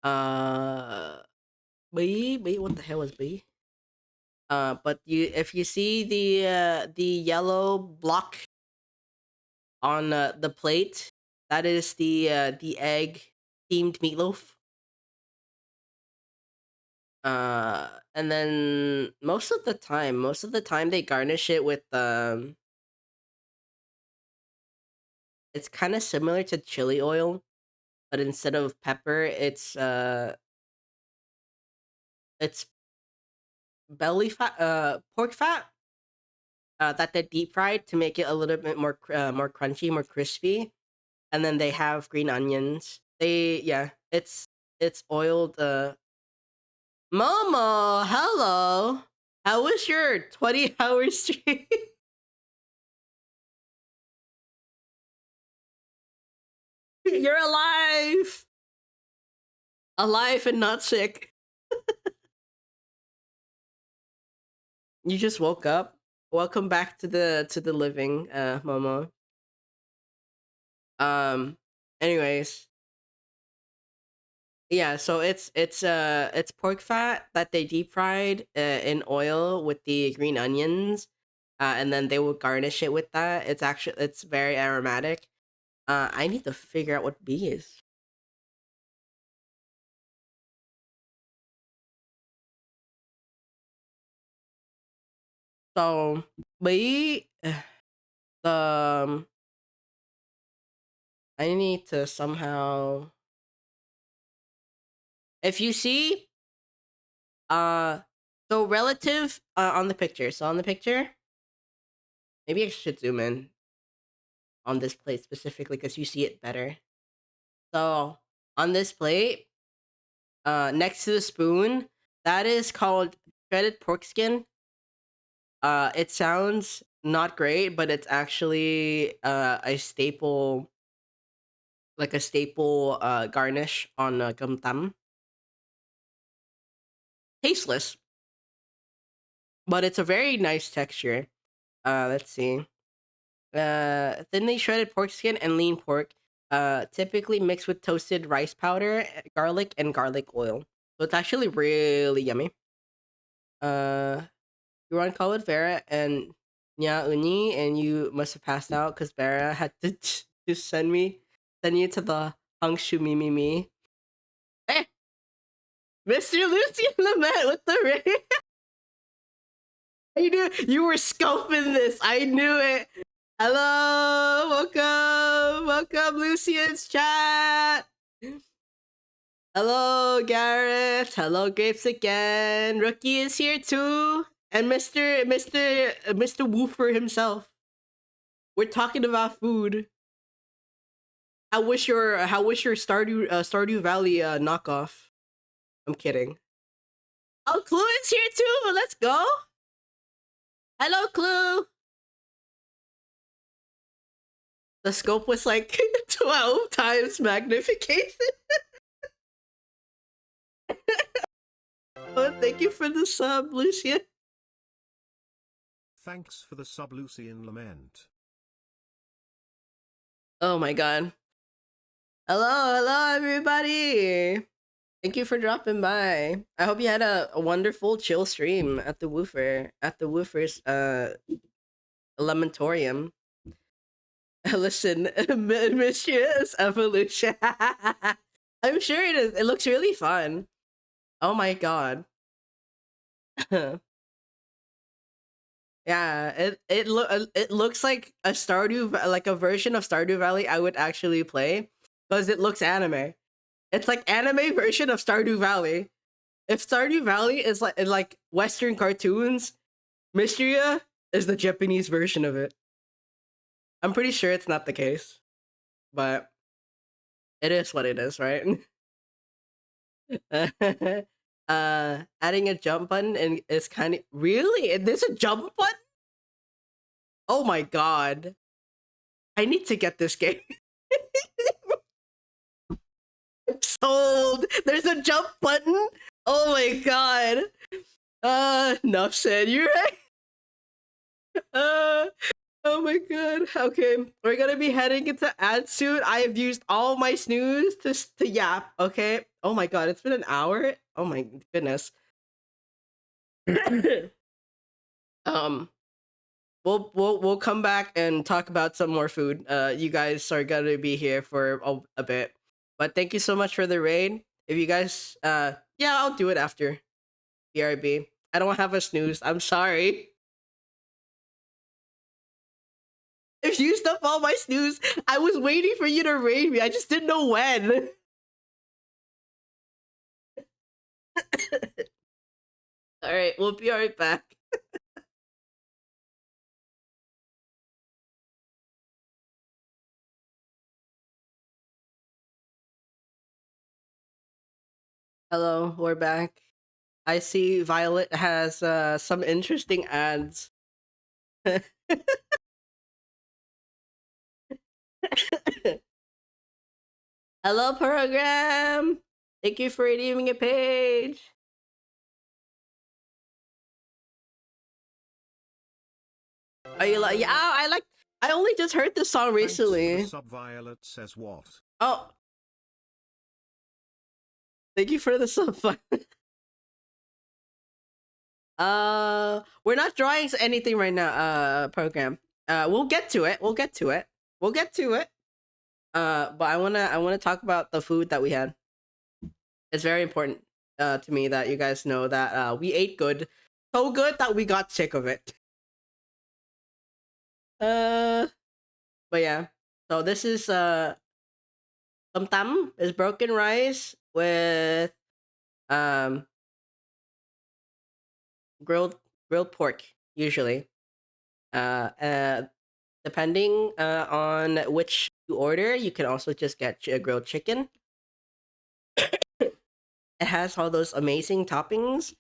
Uh, what the hell is bee? But if you see the yellow block on the plate, that is the egg themed meatloaf. And then most of the time they garnish it with it's kind of similar to chili oil, but instead of pepper, it's belly fat, pork fat, that they deep fried to make it a little bit more crunchy, more crispy. And then they have green onions. It's oiled. Momo, hello. How was your 20-hour stream? You're alive, alive and not sick. You just woke up. Welcome back to the living, Momo. Um. Anyways, yeah. So it's pork fat that they deep fried in oil with the green onions, and then they will garnish it with that. It's very aromatic. I need to figure out what B is. So B, um, I need to somehow. If you see, uh, so relative on the picture. So on the picture, maybe I should zoom in on this plate specifically because you see it better. So on this plate, next to the spoon, that is called shredded pork skin. It sounds not great, but it's actually a staple, like a staple garnish on gam tam. Tasteless, but it's a very nice texture. Let's see. Thinly shredded pork skin and lean pork, typically mixed with toasted rice powder, garlic, and garlic oil. So it's actually really yummy. Uh, you were on call with Vera and Nya Uni, and you must have passed out because Vera had to send you to the Hangshu Mimi. Hey, Mr. Lucian Lament with the ring. I knew you were scoping this. I knew it. Hello, welcome, Lucian's chat. Hello, Gareth. Hello, Grapes again. Rookie is here too, and Mr. Woofer himself. We're talking about food. How was your Stardew Valley knockoff? I'm kidding. Oh, Clue is here too. Let's go. Hello, Clue. The scope was like 12 times magnification. Thank you for the sub, Lucian. Thanks for the sub, Lucian Lament. Oh my god. Hello, everybody. Thank you for dropping by. I hope you had a wonderful chill stream at the Woofer's Elementorium. Listen, Mysterious Evolution. I'm sure it is. It looks really fun. Oh my god. Yeah, it looks like a like a version of Stardew Valley I would actually play because it looks anime. It's like anime version of Stardew Valley. If Stardew Valley is like Western cartoons, Mysteria is the Japanese version of it. I'm pretty sure it's not the case, but it is what it is, right? Adding a jump button and is kind of really. There's a jump button. Oh my god! I need to get this game. I'm sold. There's a jump button. Oh my god. Enough said. You're right. Oh my god. Okay, we're gonna be heading into ad soon. I have used all my snooze to yap. Okay. Oh my god, it's been an hour. Oh my goodness. We'll come back and talk about some more food. You guys are gonna be here for a bit, but thank you so much for the raid. If you guys, yeah, I'll do it after BRB. I don't have a snooze. I'm sorry. If you used up all my snooze, I was waiting for you to raid me. I just didn't know when. All right, we'll be right back. Hello, we're back. I see Violet has some interesting ads. Hello, program. Thank you for redeeming a page. Are you like? Yeah, I like. I only just heard this song recently. Sub Violet says what? Oh, thank you for the sub. We're not drawing anything right now. Program. We'll get to it. But I wanna talk about the food that we had. It's very important to me that you guys know that we ate good, so good that we got sick of it. But yeah. So this is tam is broken rice with grilled pork usually. Depending on which you order, you can also just get grilled chicken. It has all those amazing toppings.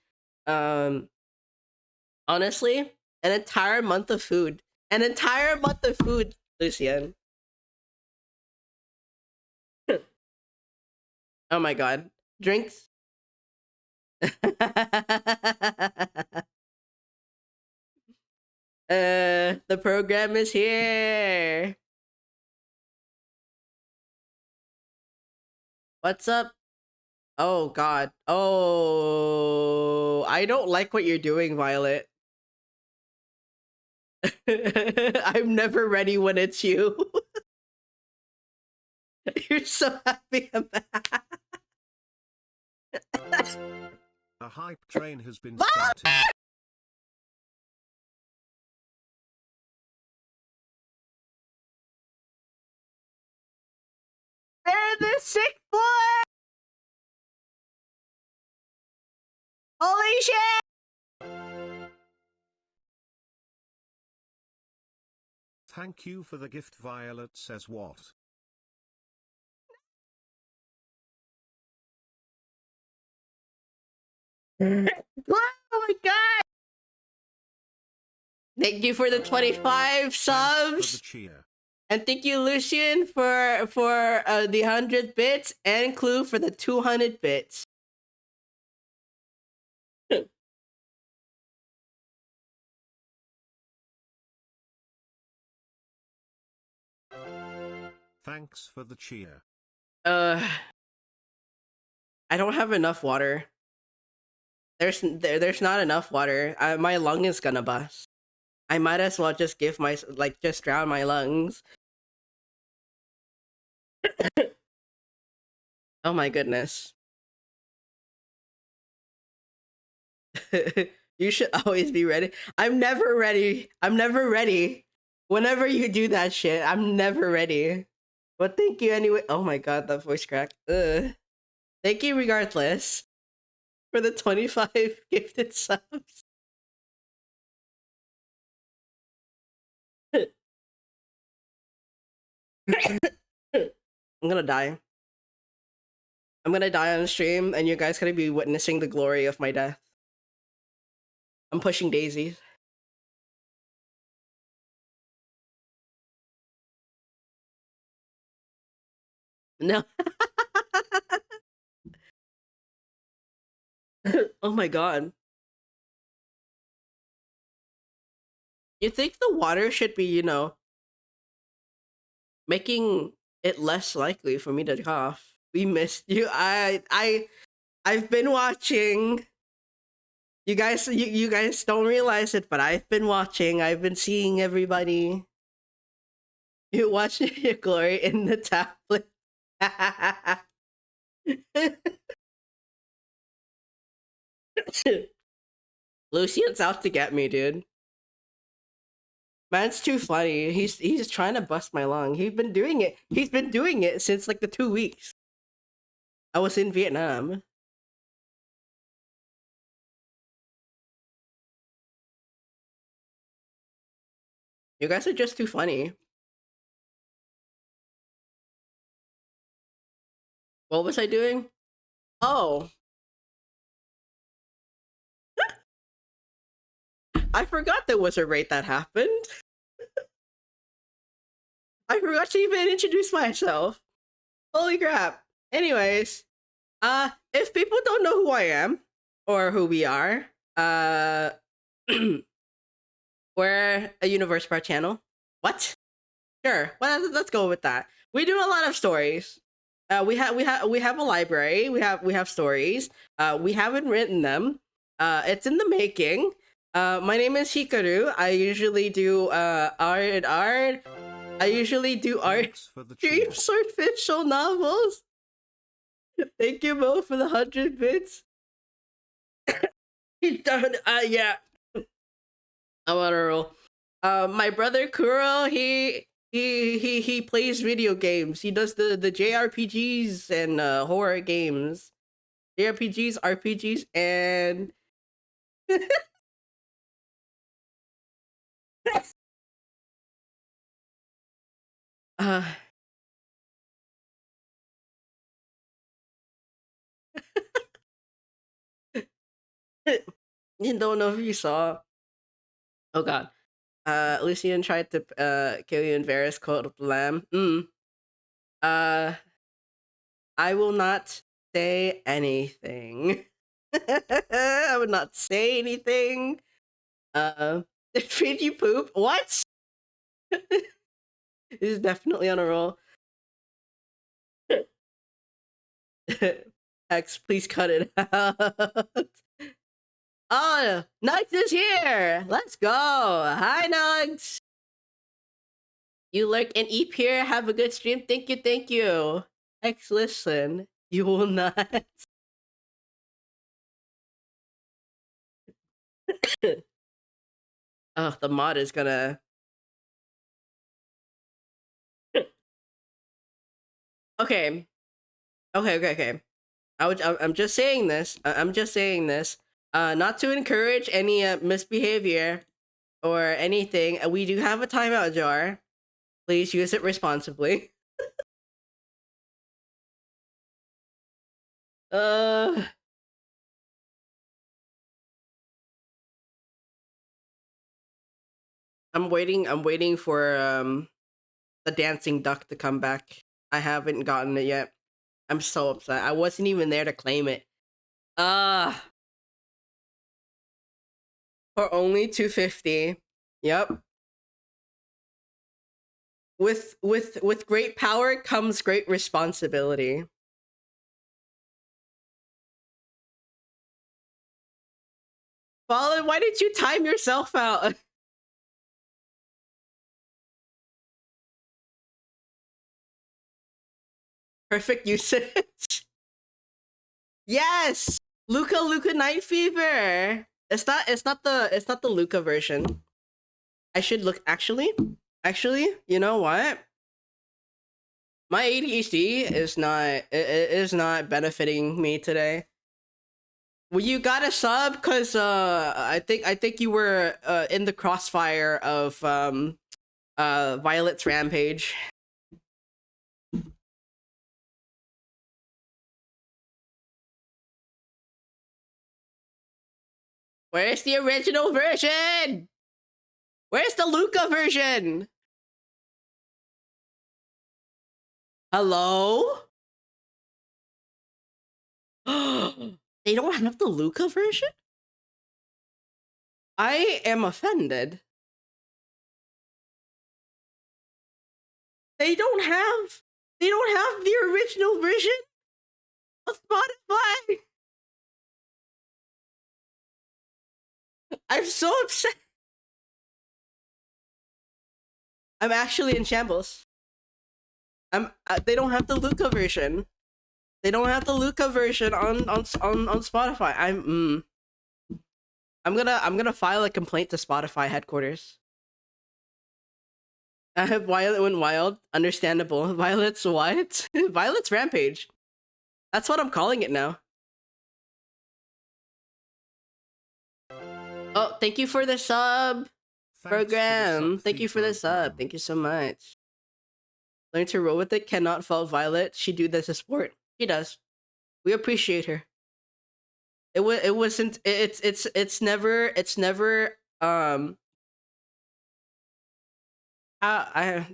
Honestly, an entire month of food. Lucian. Oh my god. Drinks. The program is here. What's up? Oh god. Oh, I don't like what you're doing, Violet. I'm never ready when it's you. You're so happy I'm back. A hype train has been started. They're the sick boy! Holy shit! Thank you for the gift. Violet says what? Oh my god! Thank you for the 25 subs! And thank you, Lucian, for the 100 bits, and Clue for the 200 bits. Thanks for the cheer. I don't have enough water. There's not enough water. My lung is gonna bust. I might as well just just drown my lungs. Oh my goodness. You should always be ready. I'm never ready. I'm never ready. Whenever you do that shit, I'm never ready. But thank you anyway. Oh my god, that voice crack. Ugh. Thank you regardless for the 25 gifted subs. I'm gonna die. I'm gonna die on stream, and you guys gonna be witnessing the glory of my death. I'm pushing daisies. No. Oh my god. You think the water should be, making it less likely for me to cough? We missed you. I've been watching. You guys don't realize it, but I've been watching. I've been seeing everybody. You watching your glory in the tablet. Lucian's out to get me, dude. Man's too funny. He's trying to bust my lung. He's been doing it. He's been doing it since like the 2 weeks I was in Vietnam. You guys are just too funny. What was I doing? Oh, I forgot there was a raid that happened. I forgot to even introduce myself. Holy crap. Anyways, if people don't know who I am or who we are, we're a universe part channel. What? Sure. Well, let's go with that. We do a lot of stories. We have a library. We have stories. We haven't written them. It's in the making. My name is Hikaru. I usually do art. I usually do art stream swordfish novels. Thank you, Mo, for the 100 bits. He's done. Yeah. I'm on a roll. My brother Kuro, he plays video games. He does the JRPGs and horror games. JRPGs, RPGs, and uh, you don't know if you saw. Oh god. Lucian tried to kill you in Vera's Cult of the Lamb. Uh I will not say anything. I would not say anything. Did you poop? What? He's definitely on a roll. X, please cut it out. Oh, Nugs is here. Let's go. Hi, Nugs. You lurk and eep here. Have a good stream. Thank you, thank you. X, listen. You will not. Oh, the mod is gonna. Okay. Okay. I'm just saying this. I'm just saying this. Not to encourage any misbehavior or anything. We do have a timeout jar. Please use it responsibly. Uh. I'm waiting for the dancing duck to come back. I haven't gotten it yet. I'm so upset. I wasn't even there to claim it. For only 250. Yep. with great power comes great responsibility. Fallen, why did you time yourself out? Perfect usage. Yes, Luca Night Fever. It's not the Luca version. I should look actually. You know what? My ADHD is not benefiting me today. Well, you got a sub because I think you were in the crossfire of Violet's rampage. Where's the original version? Where's the Luca version? Hello? They don't have the Luca version? I am offended. They don't have the original version of Spotify. I'm so upset. I'm actually in shambles. They don't have the Luca version. They don't have the Luca version on Spotify. I'm gonna file a complaint to Spotify headquarters. I have Violet went wild. Understandable. Violet's what? Violet's rampage. That's what I'm calling it now. Oh, thank you for the sub program. Thank you for the sub. Thank you so much. Learn to roll with it. Cannot fault Violet. She do this as sport. She does. We appreciate her. It wasn't. It's never. The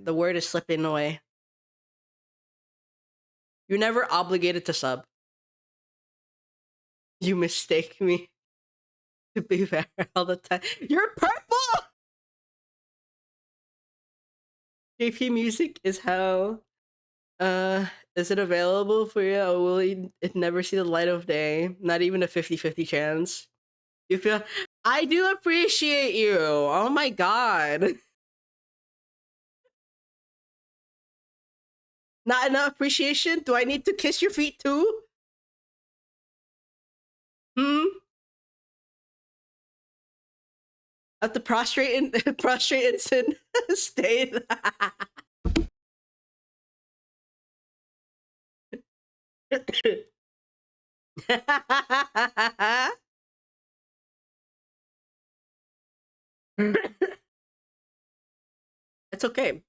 word is slipping away. You're never obligated to sub. You mistake me to be Vera all the time. You're purple! JP music is hell. Is it available for you? Or will it never see the light of day? Not even a 50-50 chance. You feel I do appreciate you. Oh my god. Not enough appreciation? Do I need to kiss your feet too? Hmm? At the prostrate and sin state. It's okay.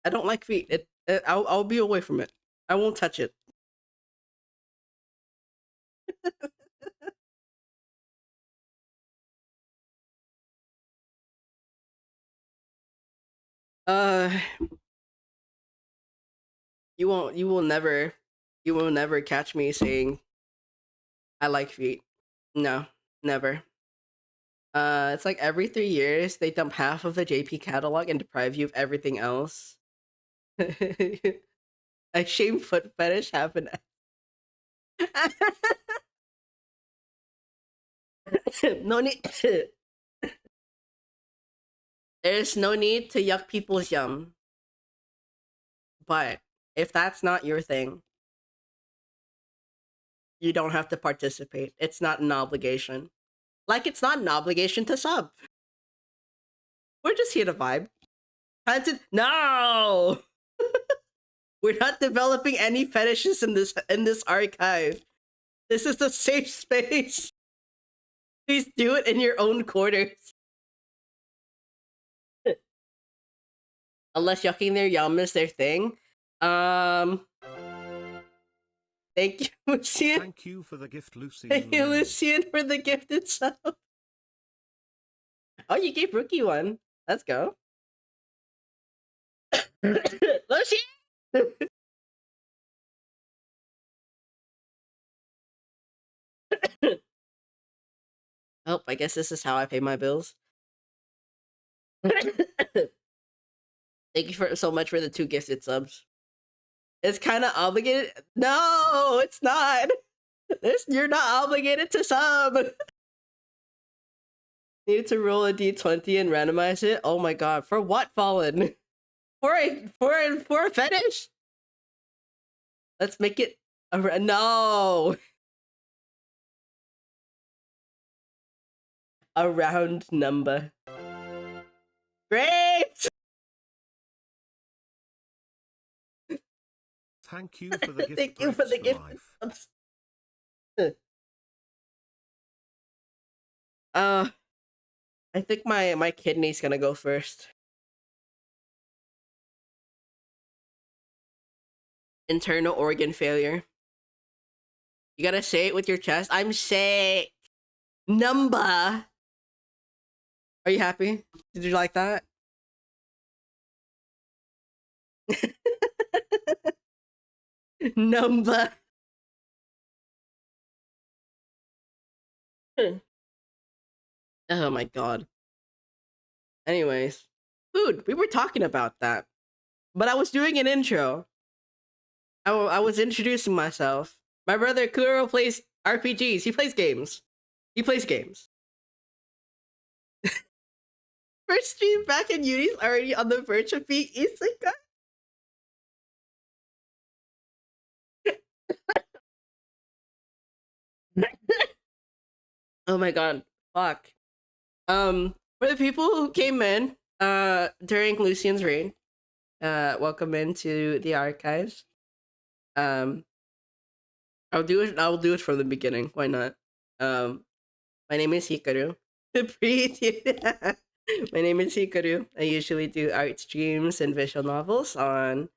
I don't like feet. I'll be away from it. I won't touch it. Uh, you will never catch me saying I like feet. No, never. It's like every 3 years they dump half of the JP catalog and deprive you of everything else. A shame foot fetish happened. No need. There's no need to yuck people's yum. But if that's not your thing, you don't have to participate. It's not an obligation. Like it's not an obligation to sub. We're just here to vibe. No. We're not developing any fetishes in this archive. This is a safe space. Please do it in your own quarters. Unless yucking their yum is their thing. Thank you, Lucian. Thank you for the gift, Lucian. Thank you, Lucian, for the gifted sub. Oh, you gave Rookie one. Let's go. Lucian! Oh, I guess this is how I pay my bills. Thank Thank you so much for the 2 gifted subs. It's kind of obligated. No, it's not. You're not obligated to sub. Need to roll a d20 and randomize it. Oh my god, for what, Fallen? For a fetish? Let's make it a no. A round number. Great. Thank you for the gift. Thank you for the gift. I think my kidney's gonna go first. Internal organ failure. You gotta say it with your chest. I'm sick. Number. Are you happy? Did you like that? Number. Oh my god. Anyways, food. We were talking about that, but I was doing an intro. I was introducing myself. My brother Kuro plays RPGs. He plays games. First stream back in uni, already on the verge of being isekai. Oh my god, fuck. For the people who came in during Lucian's reign, welcome into the archives. I'll do it from the beginning. Why not? My name is Hikaru. My name is Hikaru. I usually do art streams and visual novels on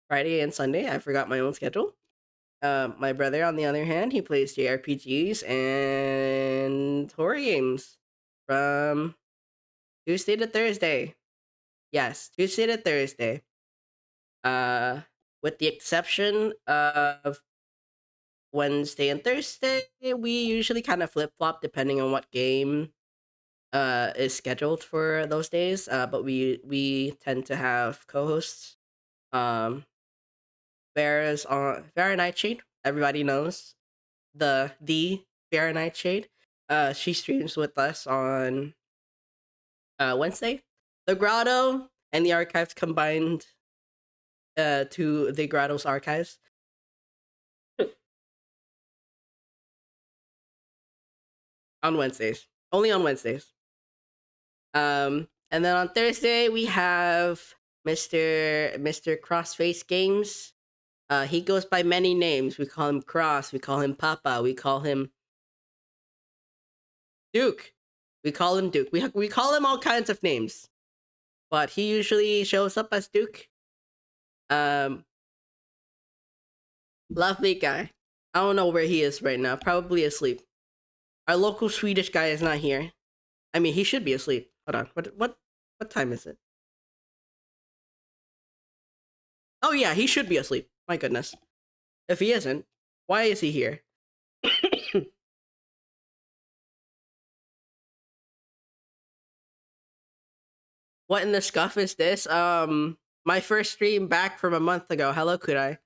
Friday and Sunday. I forgot my own schedule. My brother, on the other hand, he plays JRPGs and horror games from Tuesday to Thursday. Yes, Tuesday to Thursday. With the exception of Wednesday and Thursday, we usually kind of flip flop depending on what game is scheduled for those days. But we tend to have co-hosts. Vera's on Vera Nightshade. Everybody knows the Vera Nightshade. She streams with us on Wednesday. The Grotto and the archives combined to the Grotto's archives. On Wednesdays. Only on Wednesdays. And then on Thursday we have Mr. Crossface Games. He goes by many names. We call him Cross, we call him Papa, we call him Duke. We call him Duke. We call him all kinds of names. But he usually shows up as Duke. Lovely guy. I don't know where he is right now. Probably asleep. Our local Swedish guy is not here. I mean, he should be asleep. Hold on. What time is it? Oh yeah, he should be asleep. My goodness. If he isn't, why is he here? What in the scuff is this? My first stream back from a month ago. Hello, Kurai.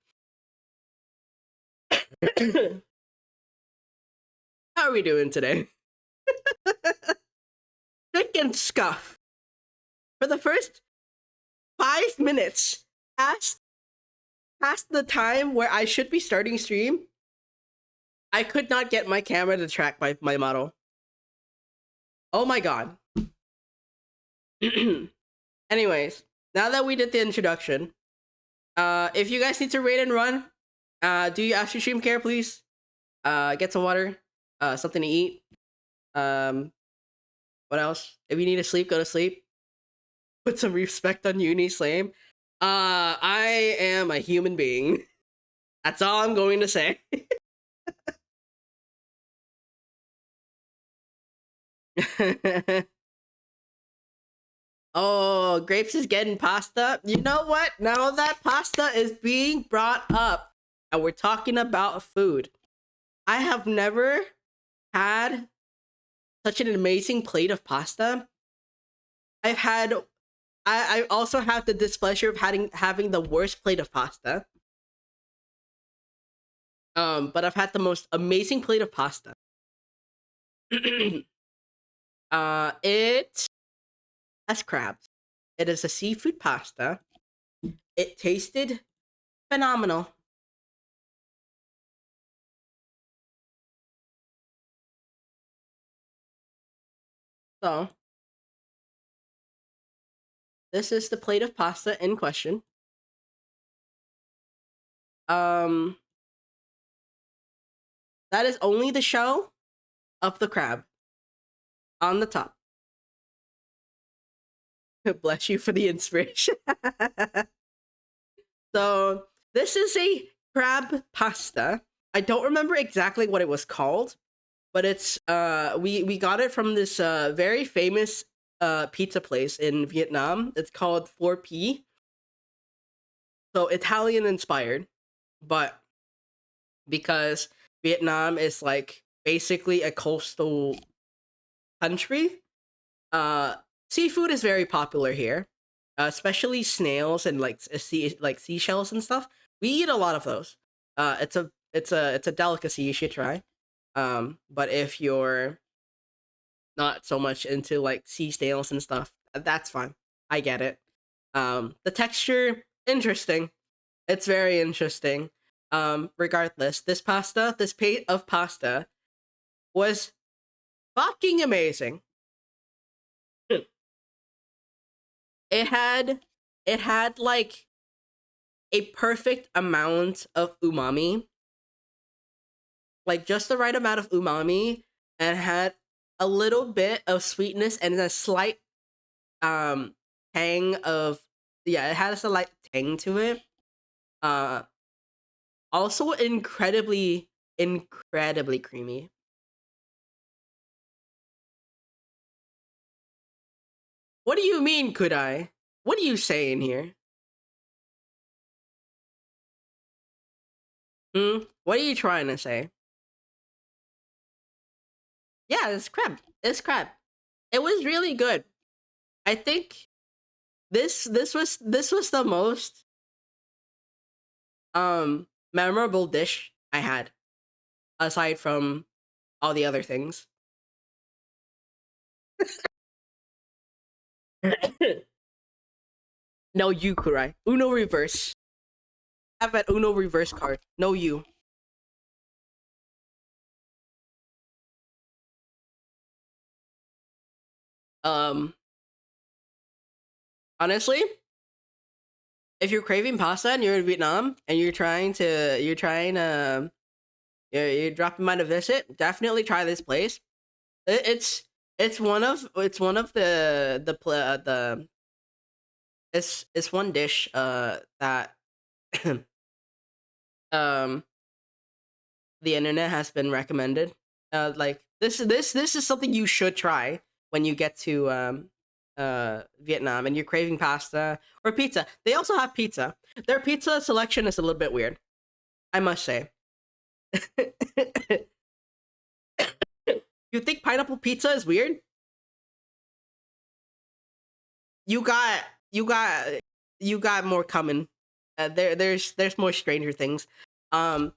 How are we doing today? Freaking scuff. For the first 5 minutes, past the time where I should be starting stream, I could not get my camera to track my model. Oh my god. Anyways, now that we did the introduction, if you guys need to raid and run, do you after stream care, please? Get some water, something to eat. What else? If you need to sleep, go to sleep. Put some respect on Uni Slame. I am a human being. That's all I'm going to say. Oh, Grapes is getting pasta. You know what? Now that pasta is being brought up and we're talking about food, I have never had such an amazing plate of pasta. I've had I also have the displeasure of having the worst plate of pasta. But I've had the most amazing plate of pasta. It has crabs. It is a seafood pasta. It tasted phenomenal. So, this is the plate of pasta in question. Um, that is only the shell of the crab on the top. Bless you for the inspiration. So, this is a crab pasta. I don't remember exactly what it was called, but it's we got it from this very famous pizza place in Vietnam. It's called 4P. So Italian inspired, but because Vietnam is like basically a coastal country, uh seafood is very popular here. Especially snails and like seashells and stuff. We eat a lot of those. It's a delicacy you should try. But if you're not so much into like sea snails and stuff, that's fine. I get it. The texture, interesting. It's very interesting. Regardless, this plate of pasta was fucking amazing. It had it had like a perfect amount of umami, like just the right amount of umami, and had a little bit of sweetness and a slight um tang of, yeah, it has a light tang to it. Uh Also incredibly creamy. What do you mean, could I? What are you saying here? What are you trying to say? Yeah, it's crab. It's crab. It was really good. I think this was the most memorable dish I had, aside from all the other things. No, you, Kurai. Uno reverse. Have that Uno reverse card. No, you. Um, Honestly, if you're craving pasta and you're in Vietnam and you're dropping by to visit, definitely try this place. It's one of the it's one dish that um the internet has been recommended. Like this is something you should try when you get to Vietnam and you're craving pasta or pizza. They also have pizza. Their pizza selection is a little bit weird, I must say. You think pineapple pizza is weird? You got you got you got more coming. There's more Stranger Things. Um,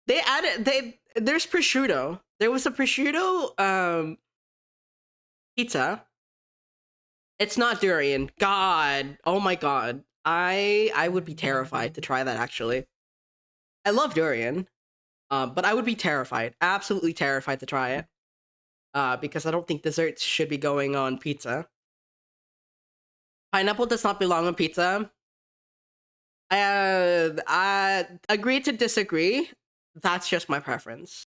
there's prosciutto. There was a prosciutto pizza. It's not durian. God, oh my god. I would be terrified to try that actually. I love durian, but I would be terrified, absolutely terrified to try it. Because I don't think desserts should be going on pizza. Pineapple does not belong on pizza. I agree to disagree. That's just my preference.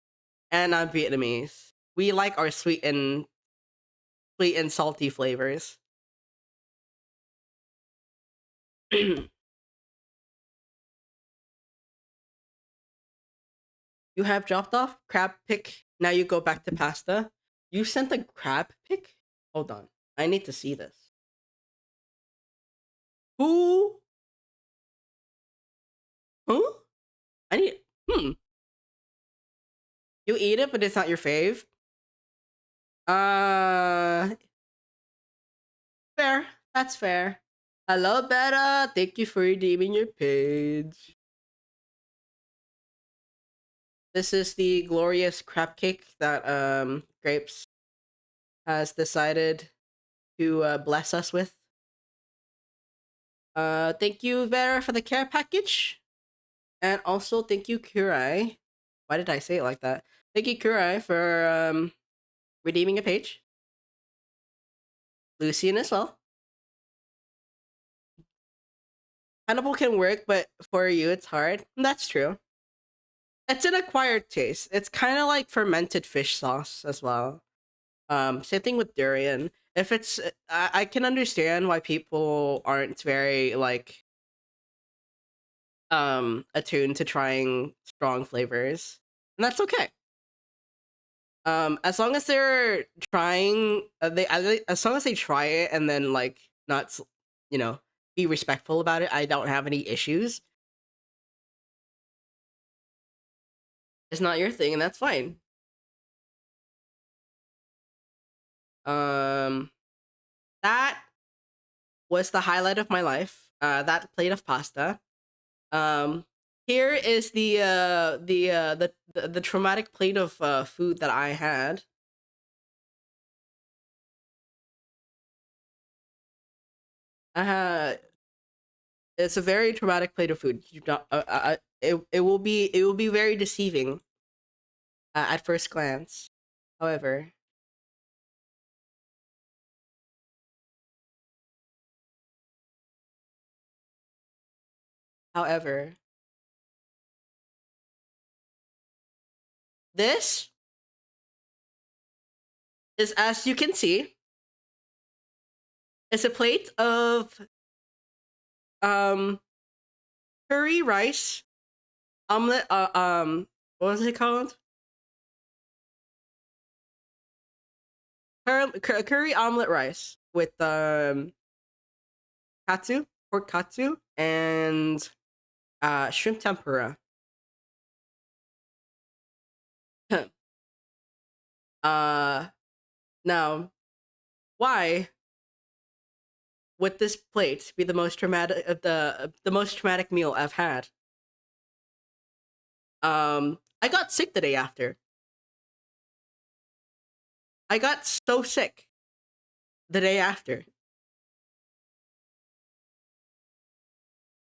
And I'm Vietnamese. We like our sweet and salty flavors. You have dropped off crab pick. Now you go back to pasta. You sent a crab pick? Hold on. I need to see this. Who? Huh? I need. Hmm. You eat it, but it's not your fave. Uh. Fair. That's fair. Hello, Beta. Thank you for redeeming your page. This is the glorious crab cake that Grapes has decided to bless us with. Thank you, Vera, for the care package. And also thank you, Kurai. Why did I say it like that? Thank you, Kurai, for redeeming a page. Lucian as well. Hannibal can work, but for you it's hard. That's true. It's an acquired taste. It's kind of like fermented fish sauce as well. Same thing with durian. If it's, I can understand why people aren't very like attuned to trying strong flavors, and that's okay. As long as they're trying, as long as they try it and then like not, you know, be respectful about it, I don't have any issues. It's not your thing, and that's fine. Um, that was the highlight of my life. That plate of pasta. Um, Here is the traumatic plate of food that I had. Uh, it's a very traumatic plate of food. You don't, it will be very deceiving at first glance. However, however, this is, as you can see, it's a plate of um curry rice omelet. What was it called? Curry omelet rice with katsu, pork katsu, and shrimp tempura. uh, Now, why would this plate be the most traumatic the most traumatic meal I've had? I got sick the day after. I got so sick the day after.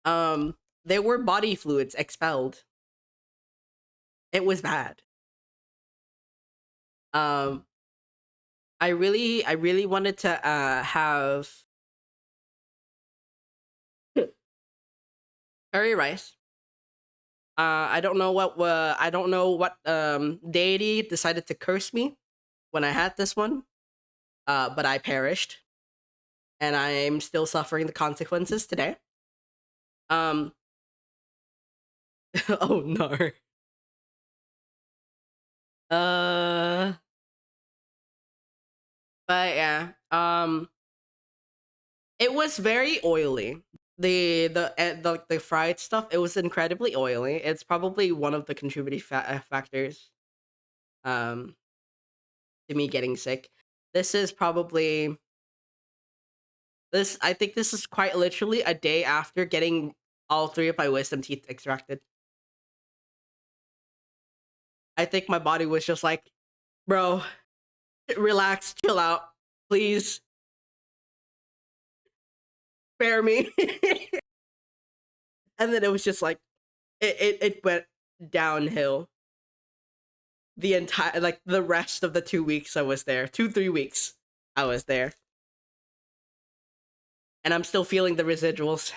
There were body fluids expelled. It was bad. Um, I really wanted to have curry rice. I don't know what deity decided to curse me when I had this one. But I perished, and I'm still suffering the consequences today. Um, oh no. Uh, but yeah. It was very oily. The fried stuff, it was incredibly oily. It's probably one of the contributing factors um to me getting sick. This is probably this I think this is quite literally a day after getting all three of my wisdom teeth extracted. I think my body was just like, bro, relax, chill out, please spare me. And then it was just like it went downhill the entire, like the rest of the 2 weeks I was there. 2-3 weeks I was there. And I'm still feeling the residuals.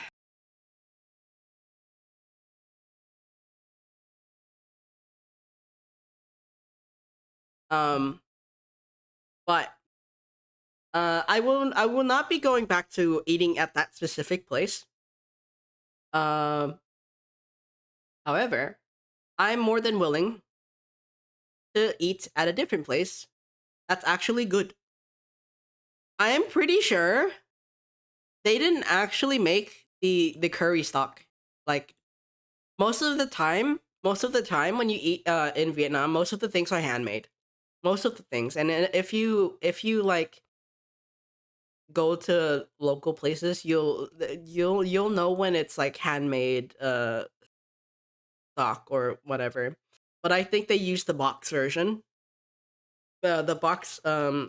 Um but I will not be going back to eating at that specific place. Um However, I'm more than willing to eat at a different place that's actually good. I am pretty sure they didn't actually make the curry stock. Like most of the time when you eat in Vietnam, most of the things are handmade. Most of the things. And then if you like go to local places, you'll know when it's like handmade stock or whatever. But I think they use the box version. The box what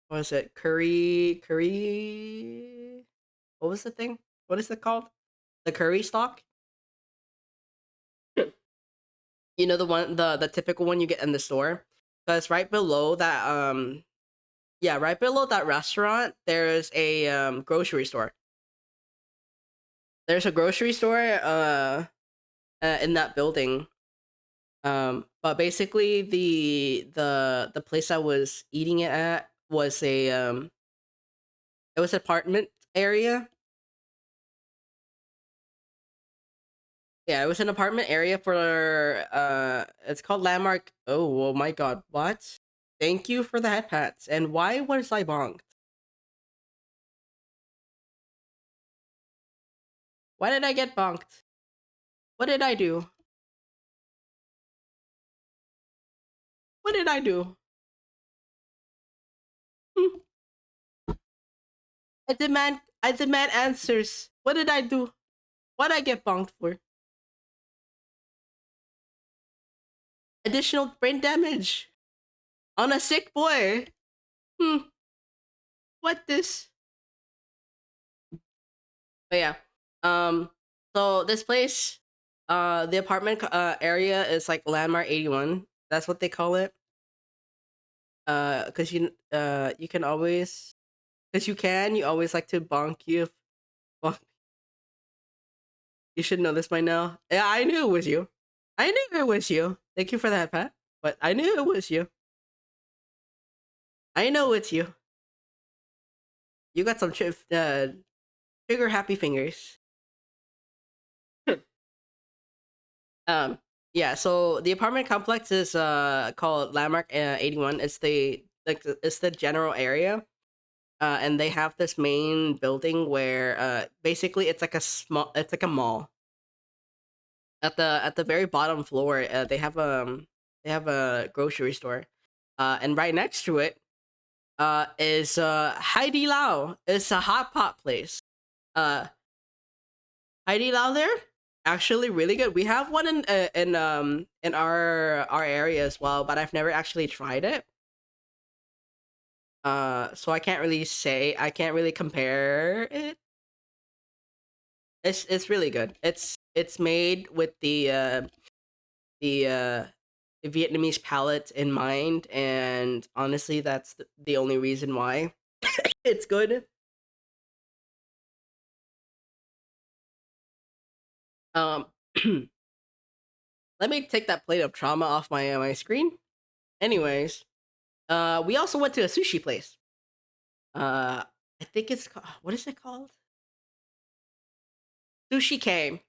was it? Curry what was the thing? What is it called? The curry stock? You know, the one, the typical one you get in the store? Because right below that yeah, right below that restaurant there's a grocery store. There's a grocery store in that building. But basically the place I was eating it at was a it was an apartment area. Yeah, it was an apartment area for it's called Landmark. Oh my god, what? Thank you for the head pats. And why was I bonked? Why did I get bonked? What did I do? What did I do? Hmm. I demand answers. What did I do? What did I get bonked for? Additional brain damage on a sick boy. Hmm. What this? But yeah. Um. So this place, the apartment area is like Landmark 81. That's what they call it. Cause you can always, cause you always like to bonk you. Bonk. You should know this by now. Yeah, I knew it was you. I knew it was you. Thank you for that, Pat. But I knew it was you. I know it's you. You got some trigger happy fingers. Um, yeah. So the apartment complex is called Landmark 81. It's it's the general area. And they have this main building where basically it's like a mall. At the very bottom floor, they have a grocery store. And right next to it is Heidi Lao. It's a hot pot place. Uh, Heidi Lao there, actually really good. We have one in our area as well, but I've never actually tried it. So I can't really compare it. It's really good. It's made with the the Vietnamese palate in mind, and honestly, that's the only reason why it's good. Um, let me take that plate of trauma off my screen. Anyways, we also went to a sushi place. I think what is it called? Sushi K.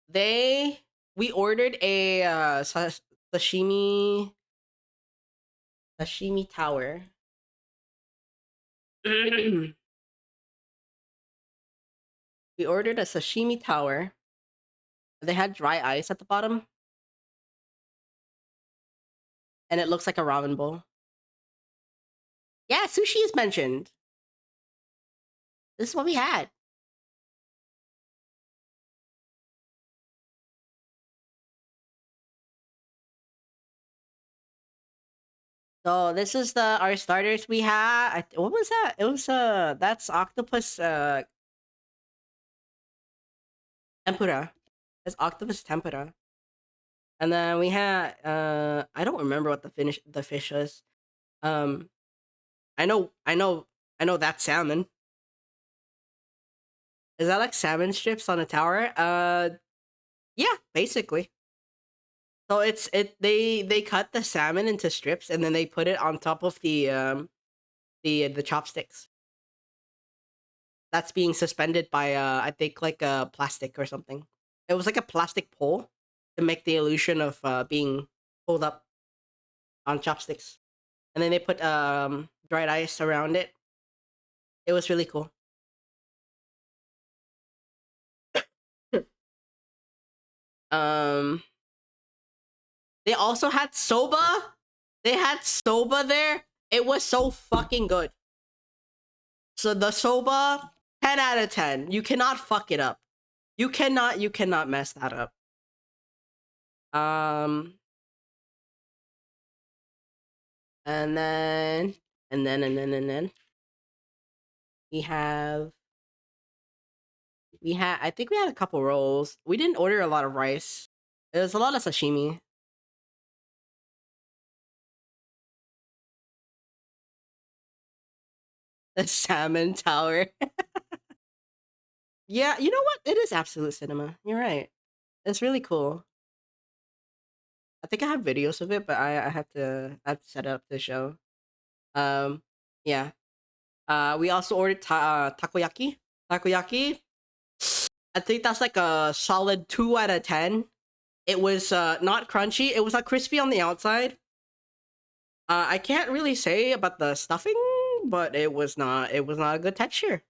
They We ordered a sashimi tower. We ordered a sashimi tower. They had dry ice at the bottom, and it looks like a ramen bowl. Yeah, sushi is mentioned. This is what we had. So this is the our starters we had. What was that? It was that's octopus tempura. It's octopus tempura. And then we had I don't remember what the fish is. Um I know I know I know that's salmon. Is that like salmon strips on a tower? Yeah, basically. So they cut the salmon into strips and then they put it on top of the chopsticks. That's being suspended by I think like a plastic or something. It was like a plastic pole to make the illusion of being pulled up on chopsticks. And then they put dried ice around it. It was really cool. um they also had soba. They had soba there. It was so fucking good. So the soba, 10 out of 10. You cannot fuck it up. You cannot mess that up. Um and then we have I think we had a couple rolls. We didn't order a lot of rice. It was a lot of sashimi. The salmon tower. Yeah, you know what? It is absolute cinema. You're right. It's really cool. I think I have videos of it, but I have to set it up to show. Um, yeah. We also ordered takoyaki. Takoyaki. I think that's like a solid 2 out of 10. It was not crunchy. It was not crispy on the outside. I can't really say about the stuffing, but it was not a good texture.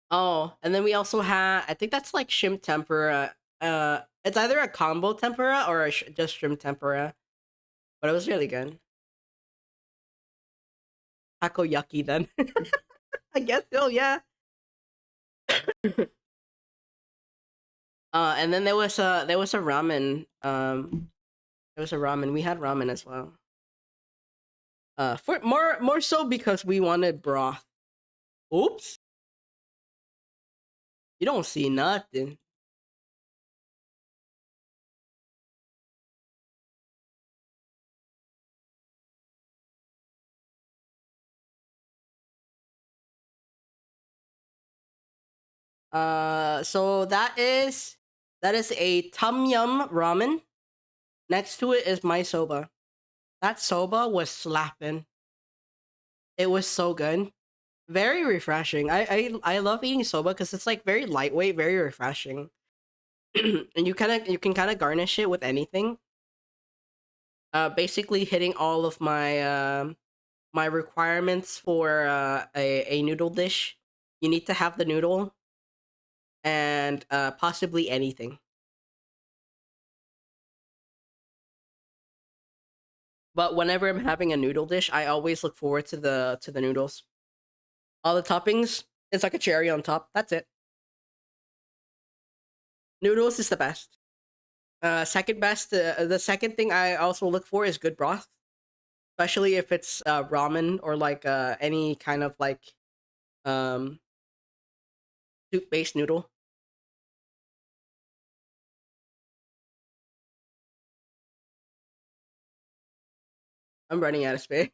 Oh, and then we also had, I think that's like shrimp tempura. It's either a combo tempura or just shrimp tempura, but it was really good. Takoyaki then. I guess so, yeah. And then there was a ramen. There was a ramen. We had ramen as well. For more so because we wanted broth. Oops. You don't see nothing. So that is a tom yum ramen. Next to it is my soba. That soba was slapping. It was so good. Very refreshing. I love eating soba because it's like very lightweight, very refreshing. And you can kind of garnish it with anything. Basically hitting all of my my requirements for a noodle dish. You need to have the noodle and possibly anything. But whenever I'm having a noodle dish, I always look forward to the noodles. All the toppings, it's like a cherry on top. That's it. Noodles is the best. Second best. The second thing I also look for is good broth, especially if it's ramen or like any kind of like um soup based noodle. I'm running out of space.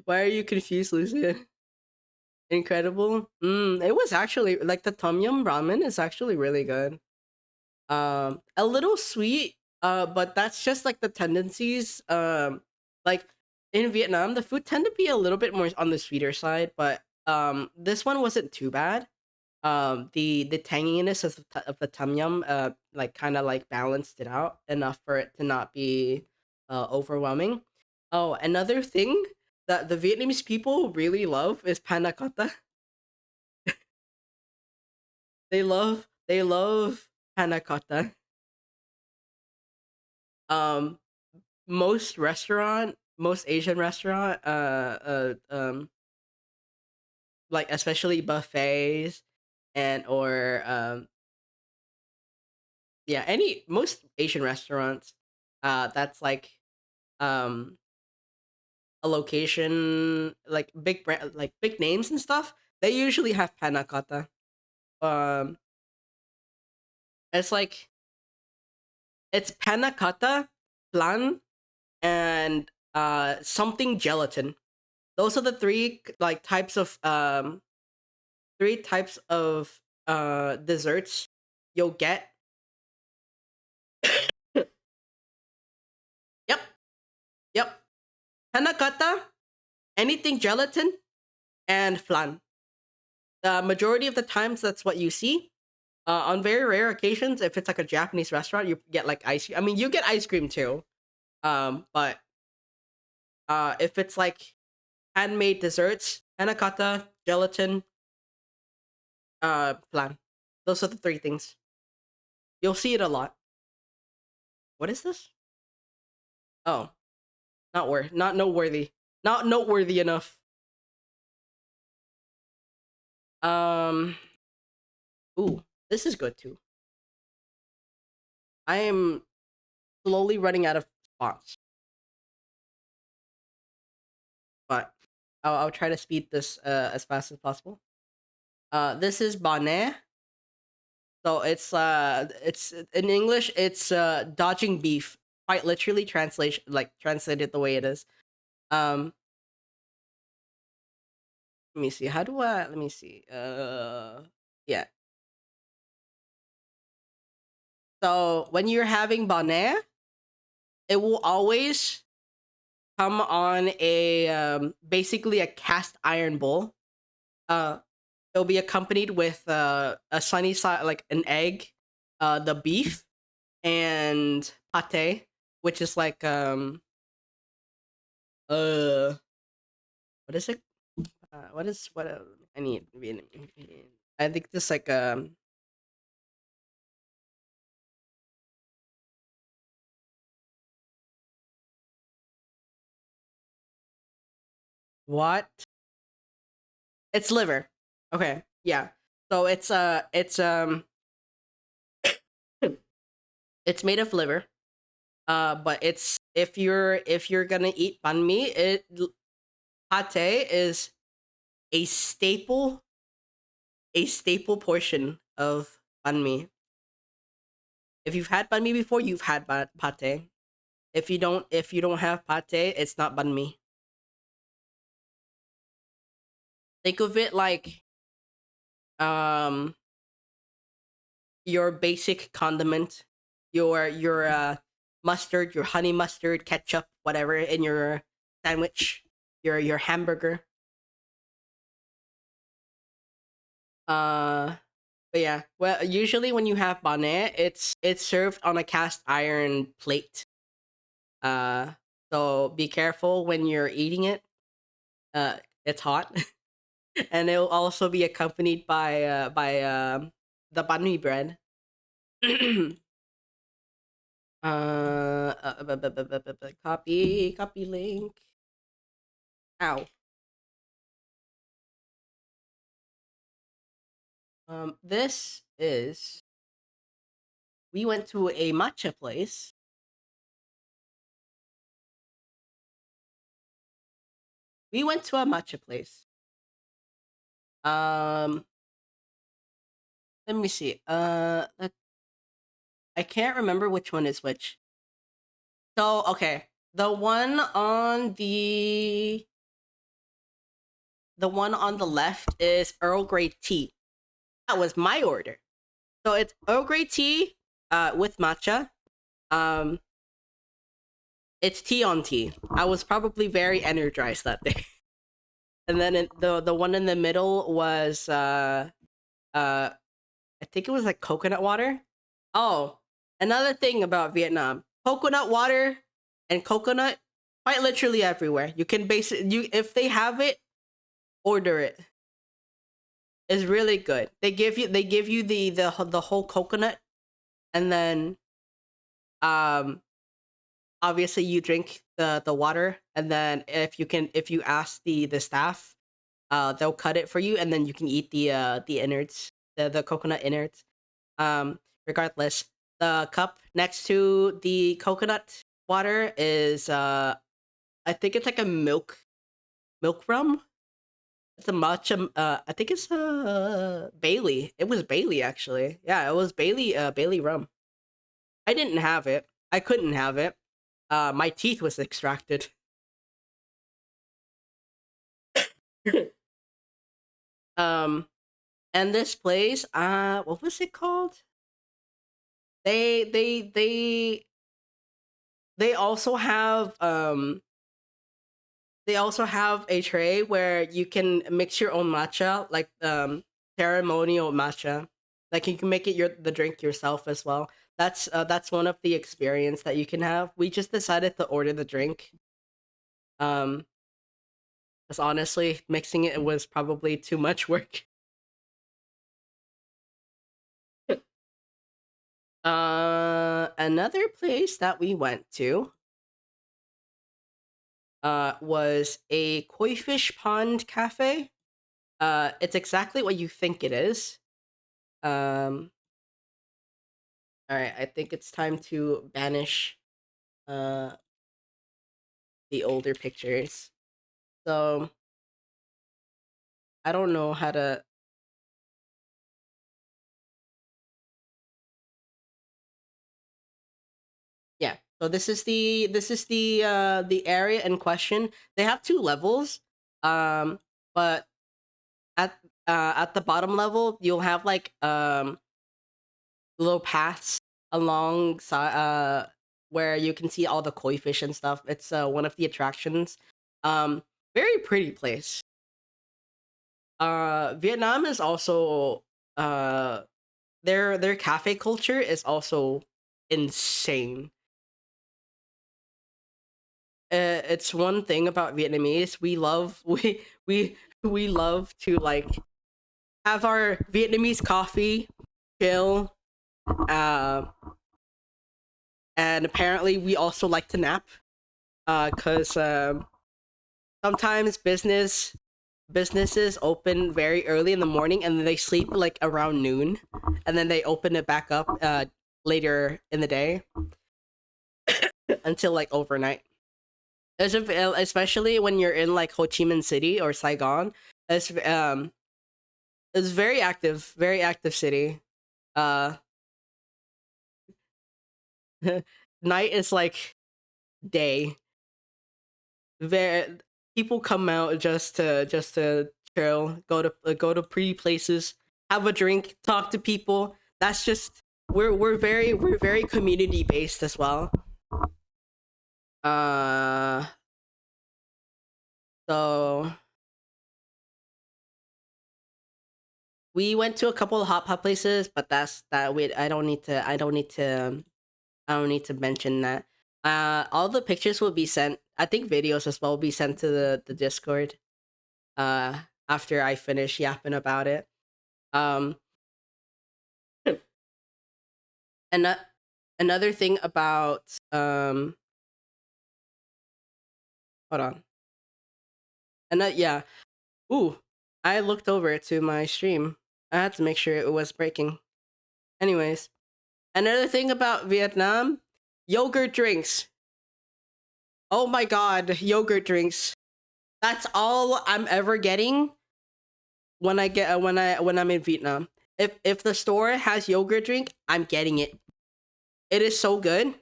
Why are you confused, Lucia? Incredible. It was actually like the tom yum ramen is actually really good. A little sweet, but that's just like the tendencies. Like in Vietnam, the food tend to be a little bit more on the sweeter side, but this one wasn't too bad. The tanginess of the tom yum like kind of like balanced it out enough for it to not be overwhelming. Oh, another thing that the Vietnamese people really love is panna cotta. They love panna cotta. Um, most Asian restaurant, like especially buffets and or yeah, any most Asian restaurants, that's like um a location like big brand like big names and stuff. They usually have panna cotta. Um, it's like it's panna cotta, flan, and something gelatin. Those are the like types of three types of desserts you'll get. Yep, yep. Panna cotta, anything gelatin, and flan. The majority of the times, that's what you see. On very rare occasions, if it's like a Japanese restaurant, you get like ice cream. I mean, you get ice cream too. But if it's like handmade desserts, panna cotta, gelatin, flan. Those are the three things. You'll see it a lot. What is this? Oh, not noteworthy. Not noteworthy enough. Um. Ooh, this is good too. I am slowly running out of spots, but I'll try to speed this as fast as possible. This is bonnet. So it's in English it's dodging beef. Quite literally translation like translated the way it is. Um let me see. How do I let me see. Yeah. So when you're having bonnet, it will always come on a basically a cast iron bowl. Uh it'll be accompanied with a sunny side like an egg, the beef and pate, which is like uh what is it? What is what I need? I think this like what? It's liver. Okay, yeah. So it's made of liver. But it's if you're gonna eat banh mi, pate is a staple portion of banh mi. If you've had banh mi before, you've had pate. If you don't have pate, it's not banh mi. Think of it like um your basic condiment, your mustard, your honey mustard, ketchup, whatever in your sandwich, your hamburger. Uh but yeah, well usually when you have bonnet, it's served on a cast iron plate. Uh so be careful when you're eating it. It's hot. And it'll also be accompanied by the banh mi bread. Copy link. Ow. This is we went to a matcha place. We went to a matcha place. Um, let me see. I can't remember which one is which. So okay, the one on the left is Earl Grey tea. That was my order. So it's Earl Grey tea, with matcha. Um, it's tea on tea. I was probably very energized that day. And then the one in the middle was I think it was like coconut water. Oh, another thing about Vietnam, coconut water and coconut quite literally everywhere. You can base it. You if they have it, order it. It's really good. They give you the whole coconut, and then um obviously you drink the water, and then if you ask the staff, they'll cut it for you, and then you can eat the innards, the coconut innards. Regardless, the cup next to the coconut water is I think it's like a milk rum. It's a matcha. I think it's Bailey. It was Bailey actually. Yeah, it was Bailey. Bailey rum. I didn't have it. I couldn't have it. My teeth was extracted. um, and this place, what was it called? They they they they also have they also have a tray where you can mix your own matcha, like ceremonial matcha. Like you can make it the drink yourself as well. That's one of the experience that you can have. We just decided to order the drink. Um, because honestly, mixing it was probably too much work. Another place that we went to was a koi fish pond cafe. It's exactly what you think it is. Um, all right, I think it's time to banish uh the older pictures. So I don't know how to. Yeah. So this is the area in question. They have two levels. But at at the bottom level, you'll have like little paths alongside where you can see all the koi fish and stuff. It's one of the attractions. Very pretty place. Vietnam is also uh their cafe culture is also insane. It's one thing about Vietnamese. We love we love to like have our Vietnamese coffee, chill, uh, and apparently we also like to nap. Cause sometimes businesses open very early in the morning and then they sleep like around noon, and then they open it back up later in the day until like overnight. Especially when you're in like Ho Chi Minh City or Saigon, it's very active city. Uh, night is like day. Very people come out just to chill, go to pretty places, have a drink, talk to people. That's just we're very community based as well. Uh, so we went to a couple of hot pot places, but that's that. We I don't need to mention that. All the pictures will be sent. I think videos as well will be sent to the Discord. Uh, after I finish yapping about it. Um, and another thing about hold on. And yeah. Ooh, I looked over to my stream. I had to make sure it was breaking. Anyways, another thing about Vietnam, yogurt drinks. Oh my god, yogurt drinks. That's all I'm ever getting when I get when I'm in Vietnam. If the store has yogurt drink, I'm getting it. It is so good.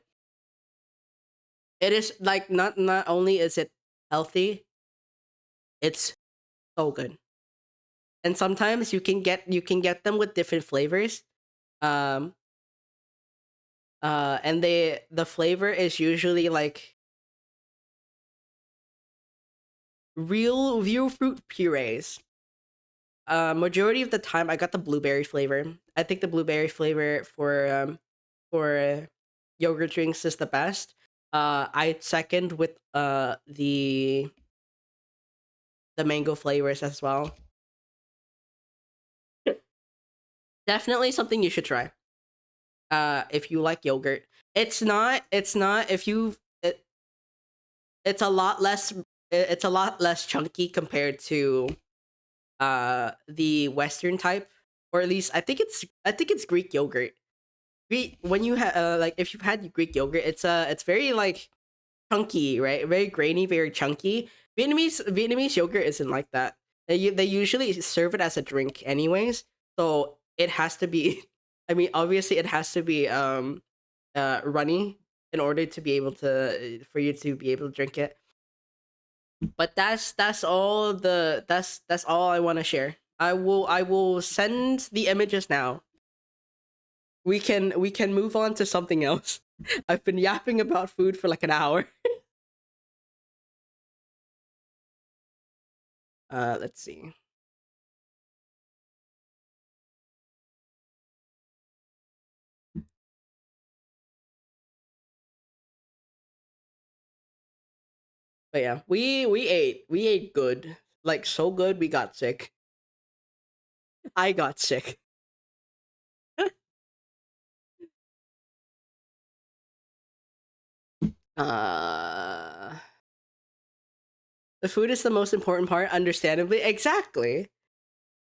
It is like not only is it healthy, it's so good. And sometimes you can get them with different flavors. Um and the flavor is usually like real fruit purees. Majority of the time I got the blueberry flavor. I think the blueberry flavor for yogurt drinks is the best. I second with the mango flavors as well. Definitely something you should try. If you like yogurt. It's not if you it's a lot less it's a lot less chunky compared to the western type, or at least I think it's Greek yogurt. When you have like if you've had Greek yogurt, it's very like chunky, right? Very grainy, very chunky. Vietnamese yogurt isn't like that. They usually serve it as a drink anyways, so it has to be. I mean, obviously, it has to be runny in order to be able to for you to be able to drink it. But that's all I want to share. I will send the images now. We can move on to something else. I've been yapping about food for like an hour. Let's see. But yeah, we ate good, like so good we got sick. I got sick. Uh, the food is the most important part, understandably. Exactly.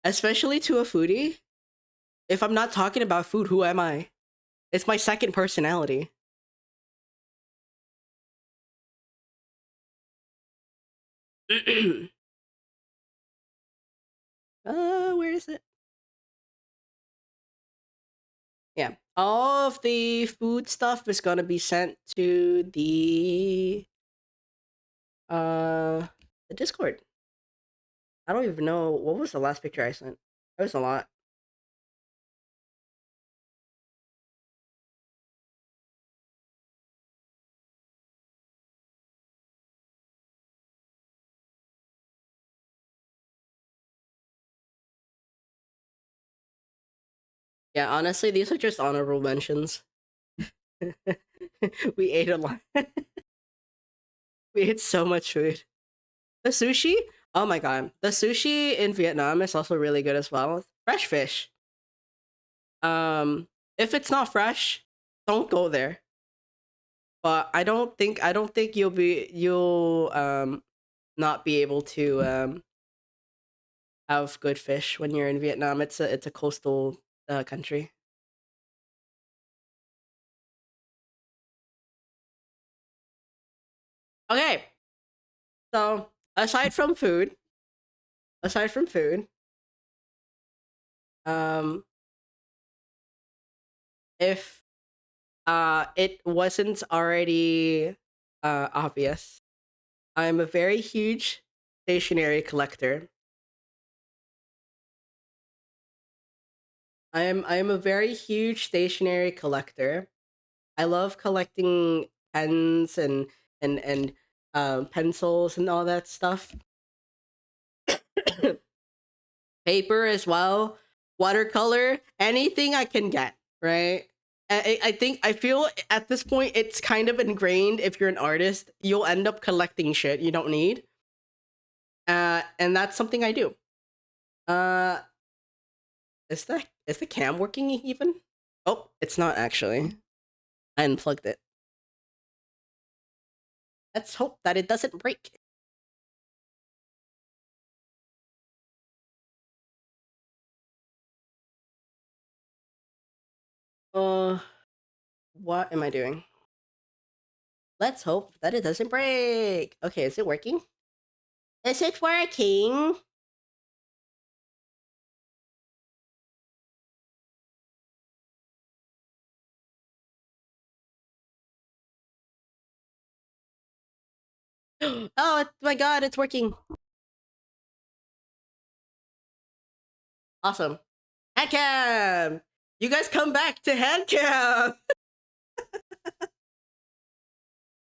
Especially to a foodie. If I'm not talking about food, who am I? It's my second personality. Where is it? Yeah. All of the food stuff is gonna be sent to the Discord. I don't even know what was the last picture I sent. It was a lot. Yeah, honestly, these are just honorable mentions. We ate a lot. We ate so much food. The sushi, oh my god, the sushi in Vietnam is also really good as well. Fresh fish. Um, if it's not fresh, don't go there. But I don't think you'll not be able to have good fish when you're in Vietnam. It's a coastal country. Okay, so aside from food, um, if it wasn't already obvious, I'm a very huge stationery collector. I am a very huge stationery collector. I love collecting pens and pencils and all that stuff. Paper as well, watercolor, anything I can get. Right. I think I feel at this point it's kind of ingrained. If you're an artist, you'll end up collecting shit you don't need. And that's something I do. Uh, is the cam working even? Oh, it's not actually. I unplugged it. Let's hope that it doesn't break. Uh, what am I doing? Let's hope that it doesn't break. Okay, is it working? Is it working? Oh my god, it's working. Awesome. Handcam! You guys come back to handcam!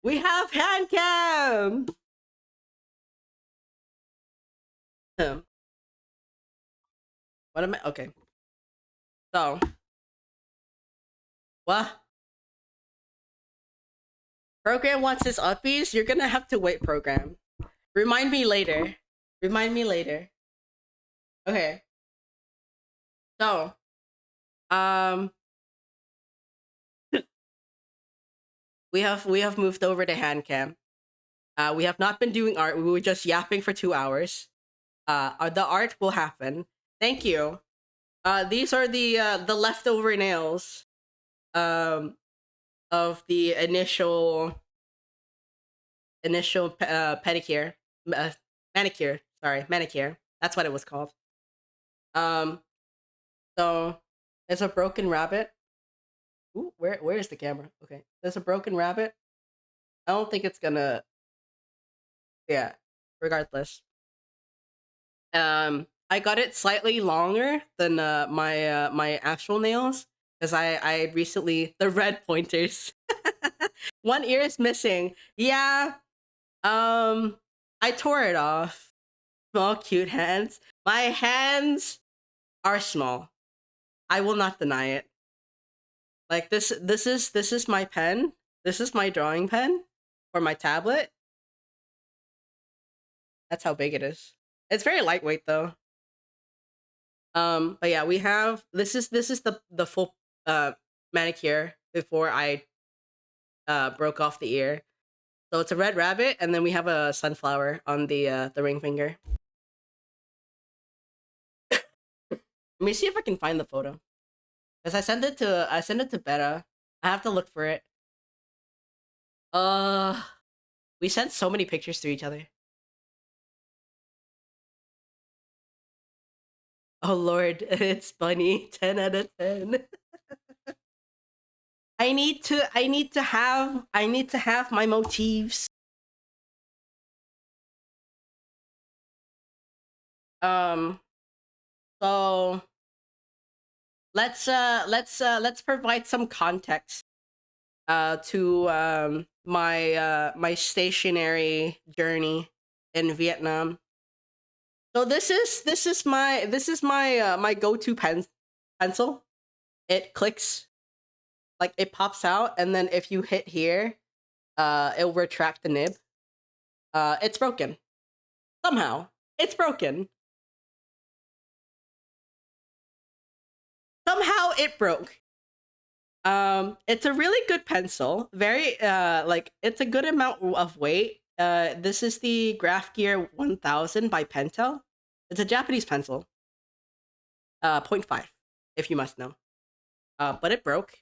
We have handcam! What am I? Okay. So, what? Program wants his uppies? You're gonna have to wait, program. Remind me later. Remind me later. Okay. So, um, we have moved over to handcam. We have not been doing art. We were just yapping for 2 hours. The art will happen. Thank you. These are the leftover nails. Um, of the initial pedicure, uh, manicure. Sorry, manicure. That's what it was called. Um, so there's a broken rabbit. Ooh, where is the camera? Okay, there's a broken rabbit. I don't think it's gonna. Yeah. Regardless, I got it slightly longer than my actual nails because I recently the red pointers. One ear is missing. Yeah. Um, I tore it off. Small, cute hands. My hands are small. I will not deny it. Like this is my pen. This is my drawing pen for my tablet. That's how big it is. It's very lightweight though. But yeah, we have this is the full uh manicure before I broke off the ear. So it's a red rabbit, and then we have a sunflower on the ring finger. Let me see if I can find the photo. Cause I sent it to Beta. I have to look for it. We sent so many pictures to each other. Oh lord, it's funny. 10 out of 10. I need to have my motifs. So let's provide some context to my stationary journey in Vietnam. So this is my go-to pencil. It clicks, like it pops out, and then if you hit here, it'll retract the nib. It's broken. Somehow. It's broken. Somehow it broke. It's a really good pencil. Very like it's a good amount of weight. This is the Graph Gear 1000 by Pentel. It's a Japanese pencil. 0.5, if you must know. But it broke.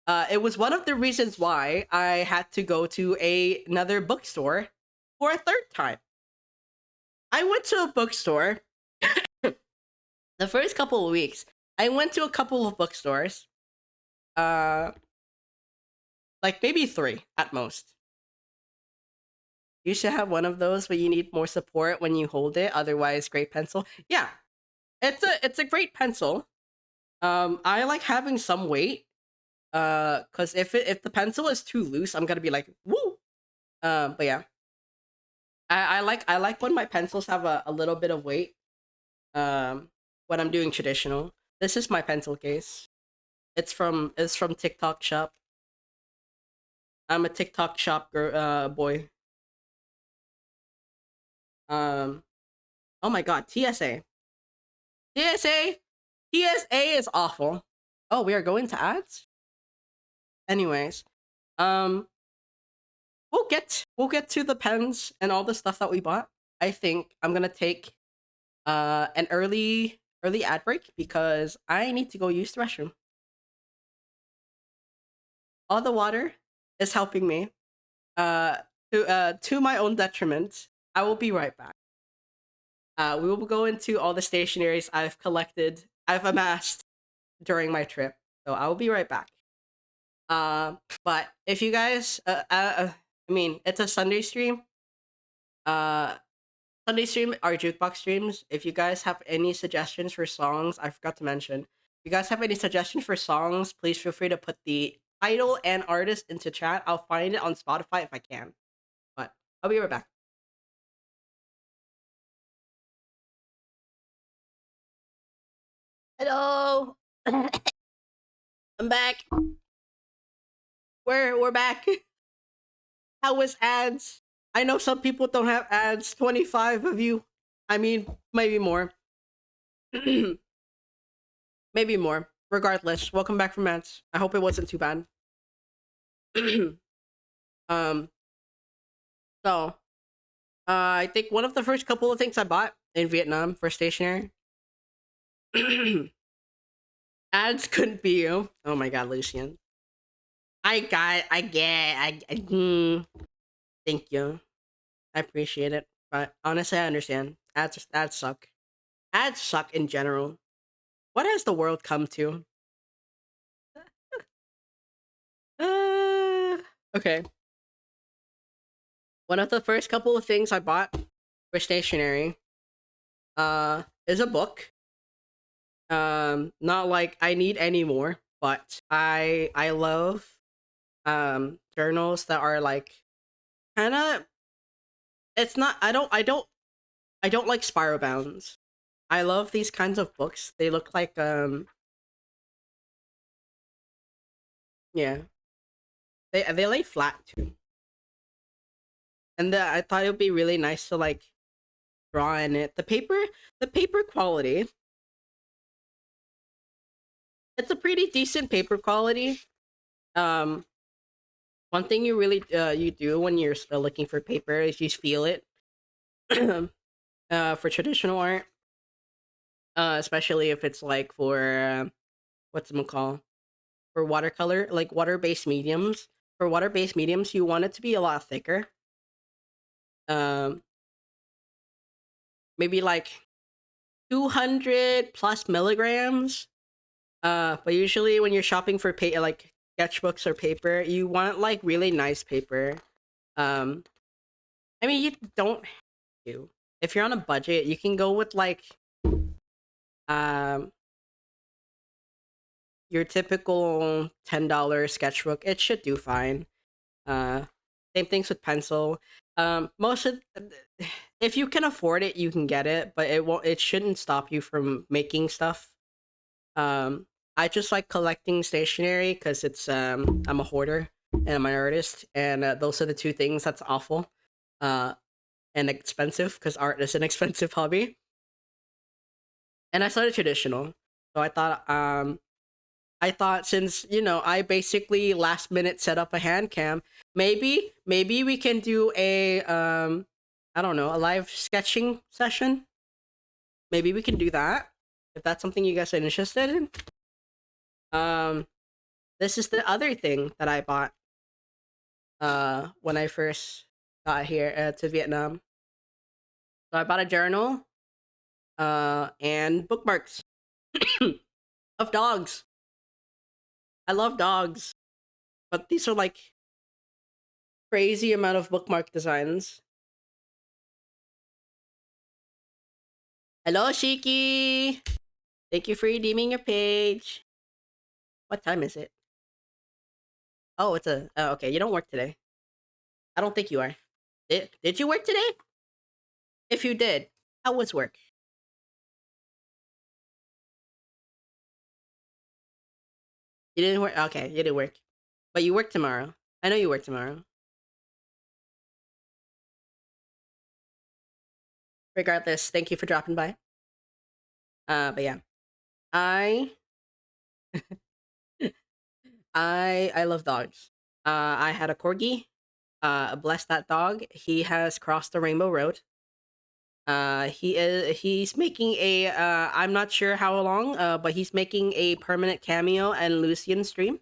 It was one of the reasons why I had to go to another bookstore for a third time. I went to a bookstore the first couple of weeks. I went to a couple of bookstores. Like maybe 3 at most. You should have one of those, but you need more support when you hold it. Otherwise, great pencil. Yeah, it's a great pencil. I like having some weight. Cause if the pencil is too loose, I'm gonna be like woo. But yeah, I like when my pencils have a little bit of weight. When I'm doing traditional. This is my pencil case. It's from TikTok Shop. I'm a TikTok Shop boy. Oh my god, TSA. TSA is awful. Oh, we are going to ads? Anyways, um we'll get to the pens and all the stuff that we bought. I think I'm going to take an early ad break because I need to go use the restroom. All the water is helping me uh to my own detriment. I will be right back. We will go into all the stationaries I've amassed during my trip. So I will be right back. But if you guys, I mean, it's a Sunday stream. Uh, Sunday stream are jukebox streams. If you guys have any suggestions for songs, I forgot to mention. If you guys have any suggestions for songs, please feel free to put the title and artist into chat. I'll find it on Spotify if I can. But I'll be right back. Hello, I'm back. We're back. How was ads? I know some people don't have ads. 25 of you. I mean, maybe more. Maybe more. Regardless, welcome back from ads. I hope it wasn't too bad. um, so, I think one of the first couple of things I bought in Vietnam for stationery. Ads couldn't be you. Oh my god, Lucian. Thank you. I appreciate it. But honestly, I understand. Ads suck. Ads suck in general. What has the world come to? Okay. One of the first couple of things I bought for stationery is a book. Not like I need any more, but I love journals that are like kind of it's not I don't like spiral bounds. I love these kinds of books. They look like yeah. They lay flat too. And I thought it would be really nice to like draw in it. The paper quality, it's a pretty decent paper quality. Um One thing you really you do when you're looking for paper is you feel it. For traditional art, especially if it's like for what's it called, for watercolor, like water-based mediums. For water-based mediums, you want it to be a lot thicker. Um, maybe like 200 plus milligrams. But usually when you're shopping for like sketchbooks or paper, you want like really nice paper. Um, I mean, you don't have to. If you're on a budget, you can go with like um your typical $10 sketchbook. It should do fine. Uh, Same things with pencil. Most of if you can afford it, you can get it, but it won't. It shouldn't stop you from making stuff. Um, I just like collecting stationery because it's I'm a hoarder and I'm an artist, and those are the two things that's awful, uh, and expensive because art is an expensive hobby. And I started traditional, so I thought since I basically last minute set up a hand cam, maybe we can do a I don't know, a live sketching session. Maybe we can do that if that's something you guys are interested in. Um, this is the other thing that I bought when I first got here to Vietnam. So I bought a journal and bookmarks of dogs. I love dogs, but these are like crazy amount of bookmark designs. Hello, Shiki. Thank you for redeeming your page. What time is it? Oh, it's a. Oh, okay, you don't work today. I don't think you are. Did you work today? If you did, how was work? You didn't work. Okay, you didn't work, but you work tomorrow. I know you work tomorrow. Regardless, thank you for dropping by. But yeah, I I love dogs. I had a corgi. Bless that dog. He has crossed the rainbow road. He's making a I'm not sure how long, but he's making a permanent cameo and Lucian stream.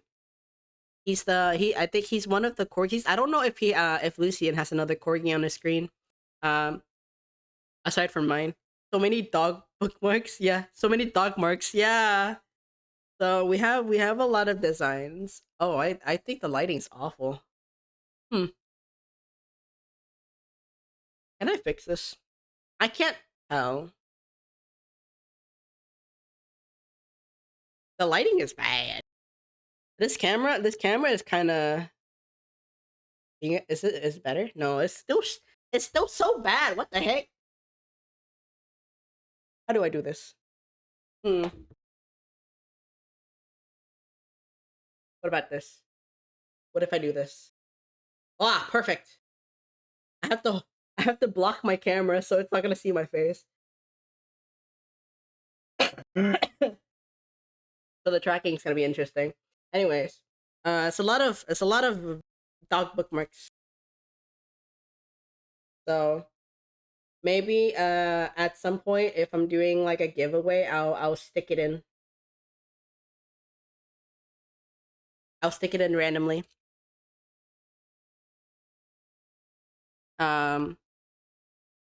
He I think he's one of the corgis. I don't know if Lucian has another corgi on his screen. Um Aside from mine. So many dog bookmarks. Yeah, so many dog marks. Yeah. So we have a lot of designs. Oh, I think the lighting's awful. Hmm. Can I fix this? I can't tell. The lighting is bad. This camera is kind of. Is it better? No, it's still so bad. What the heck? How do I do this? Hmm. What about this? What if I do this? Ah, perfect. I have to I have to block my camera so it's not gonna see my face. So the tracking's gonna be interesting. Anyways, it's a lot of dog bookmarks. So maybe at some point if I'm doing like a giveaway, I'll stick it in. I'll stick it in randomly. Um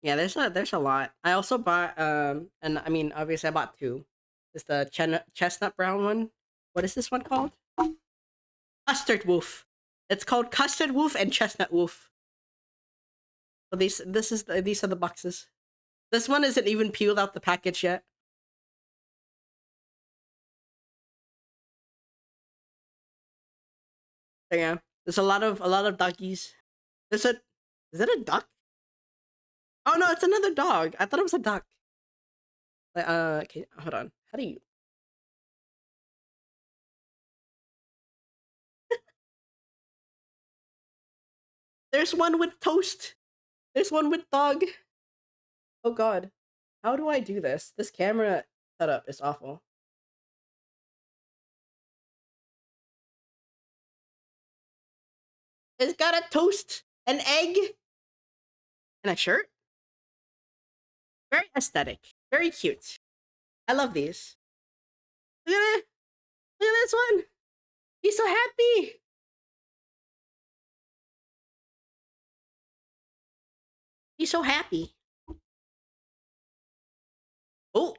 yeah, there's a lot. I also bought and I mean obviously I bought two. It's the chestnut brown one. What is this one called? Custard Wolf. It's called Custard Wolf and Chestnut Wolf. So these are the boxes. This one isn't even peeled out the package yet. So yeah, there's a lot of doggies. There's a is it a duck? Oh no, it's another dog. I thought it was a duck. Okay, hold on. How do you? There's one with toast. There's one with dog. Oh god, how do I do this? This camera setup is awful. It's got a toast, an egg, and a shirt. Very aesthetic. Very cute. I love these. Look at it. Look at this one. He's so happy. He's so happy. Oh.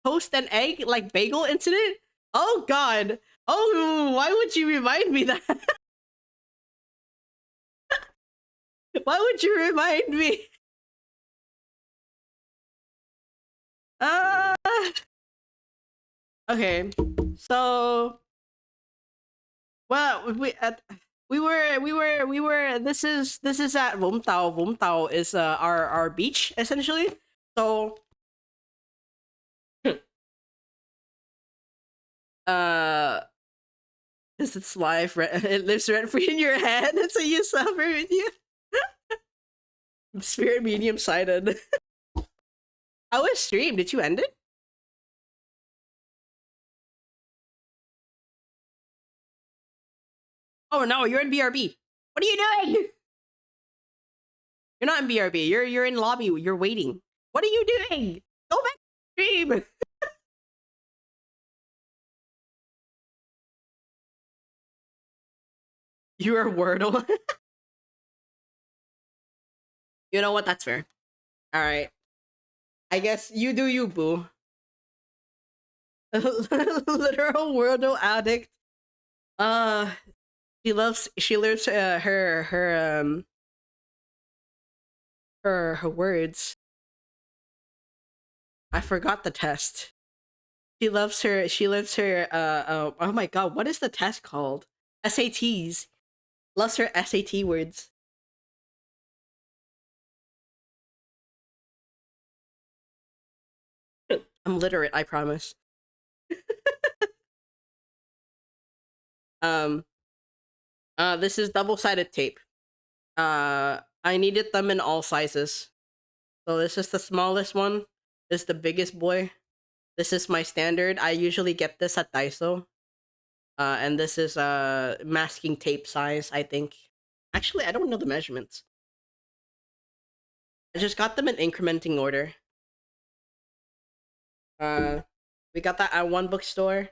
Toast and egg like bagel incident? Oh god. Oh, why would you remind me that? Why would you remind me? Uh okay. So well, we were this is at Vumtao. Vumtao is our beach essentially. So uh is it's live it lives rent free in your head, so you suffer with you. Spirit medium sided. How was stream? Did you end it? Oh no, you're in BRB. What are you doing? You're not in BRB. You're in lobby. You're waiting. What are you doing? Go back to stream. You are Wordle. You know what? That's fair. All right. I guess you do you, boo. Literal Wordle addict. Uh, she lives her words. I forgot the test. She lives her oh my god, what is the test called? SATs. Loves her SAT words. I'm literate, I promise. Um this is double-sided tape. I needed them in all sizes. So this is the smallest one. This is the biggest boy. This is my standard. I usually get this at Daiso. And this is masking tape size, I think. Actually, I don't know the measurements. I just got them in incrementing order. We got that at one bookstore.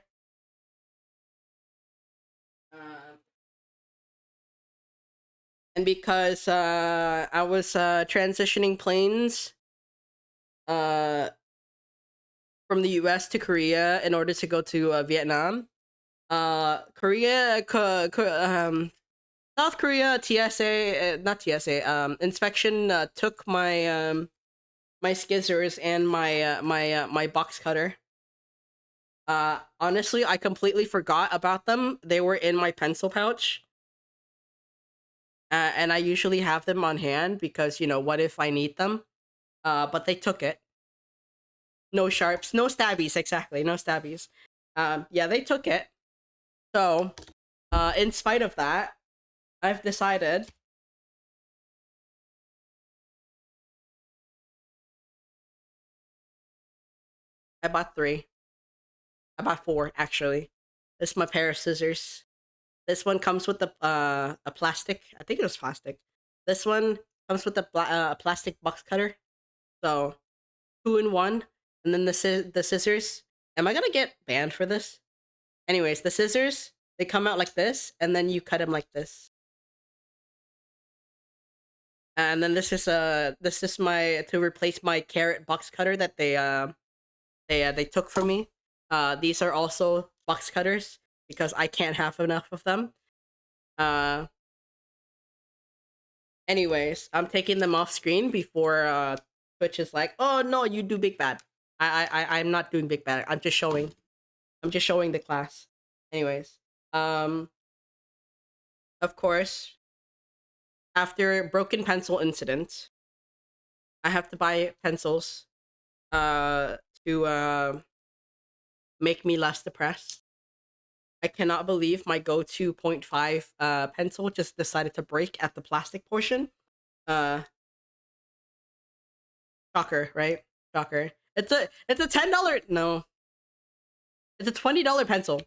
And because I was transitioning planes from the US to Korea in order to go to Vietnam. South Korea TSA, not TSA, inspection took my my skizzers and my box cutter. Honestly, I completely forgot about them. They were in my pencil pouch. And I usually have them on hand because, you know, what if I need them? But they took it. No sharps, no stabbies, exactly, no stabbies. Yeah, they took it. So, in spite of that, I've decided I bought 3. I bought 4 actually. This is my pair of scissors. This one comes with a plastic. I think it was plastic. This one comes with a plastic box cutter. So 2 in 1, and then the scissors. Am I gonna get banned for this? Anyways, the scissors, they come out like this, and then you cut them like this. And then this is my to replace my carrot box cutter that they took from me. These are also box cutters because I can't have enough of them. Uh, Anyways, I'm taking them off screen before Twitch is like, "Oh no, you do big bad." I'm not doing big bad. I'm just showing. I'm just showing the class. Anyways, um, of course, after broken pencil incident, I have to buy pencils to make me less depressed. I cannot believe my go-to 0.5 pencil just decided to break at the plastic portion. Uh Shocker, right? Shocker. It's a $10 no. It's a $20 pencil.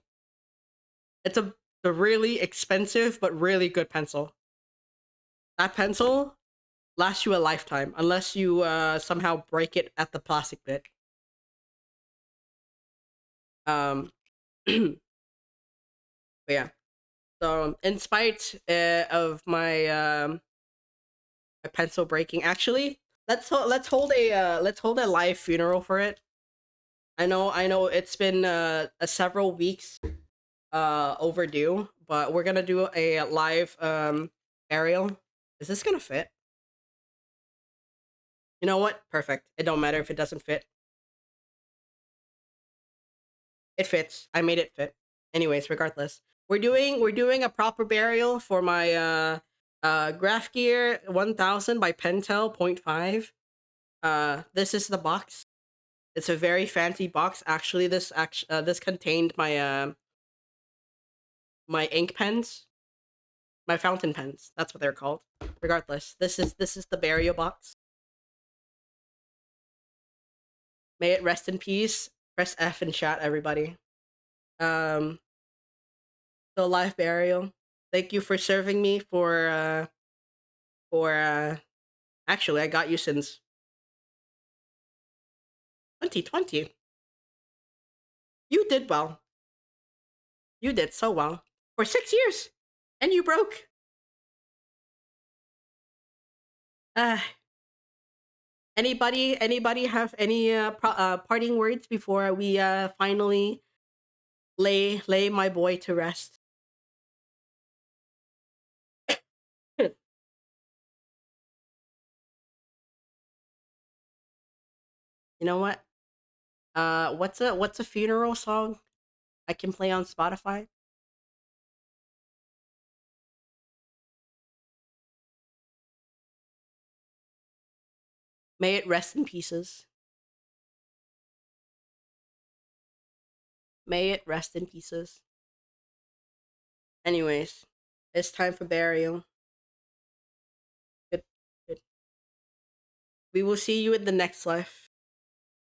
It's a The really expensive but really good pencil. That pencil lasts you a lifetime unless you somehow break it at the plastic bit. But yeah. So in spite of my pencil breaking, actually, let's hold a live funeral for it. I know it's been several weeks overdue, but we're gonna do a live burial. Is this gonna fit? You know what? Perfect. It don't matter if it doesn't fit. It fits. I made it fit. Anyways, regardless, we're doing a proper burial for my Graph Gear 1000 by Pentel .5. This is the box. It's a very fancy box. Actually, this contained my ink pens, my fountain pens. That's what they're called. Regardless, this is the burial box. May it rest in peace. Press F in chat, everybody. So live burial. Thank you for serving me for actually I got you since 2020. You did well. You did so well. For 6 years. And you broke. Uh anybody have any parting words before we finally lay my boy to rest? You know what? What's a funeral song I can play on Spotify? May it rest in pieces. May it rest in pieces. Anyways, it's time for burial. Good, good. We will see you in the next life.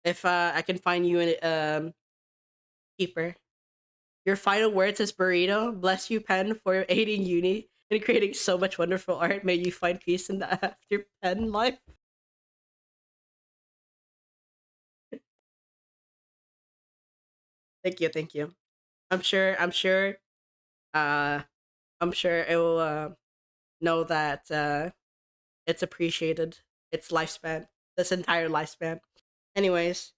If I can find you in keeper. Your final words is burrito. Bless you, pen, for aiding uni and creating so much wonderful art. May you find peace in the after pen life. Thank you, thank you. I'm sure. Uh, I'm sure it will know that it's appreciated. Its lifespan, this entire lifespan. Anyways,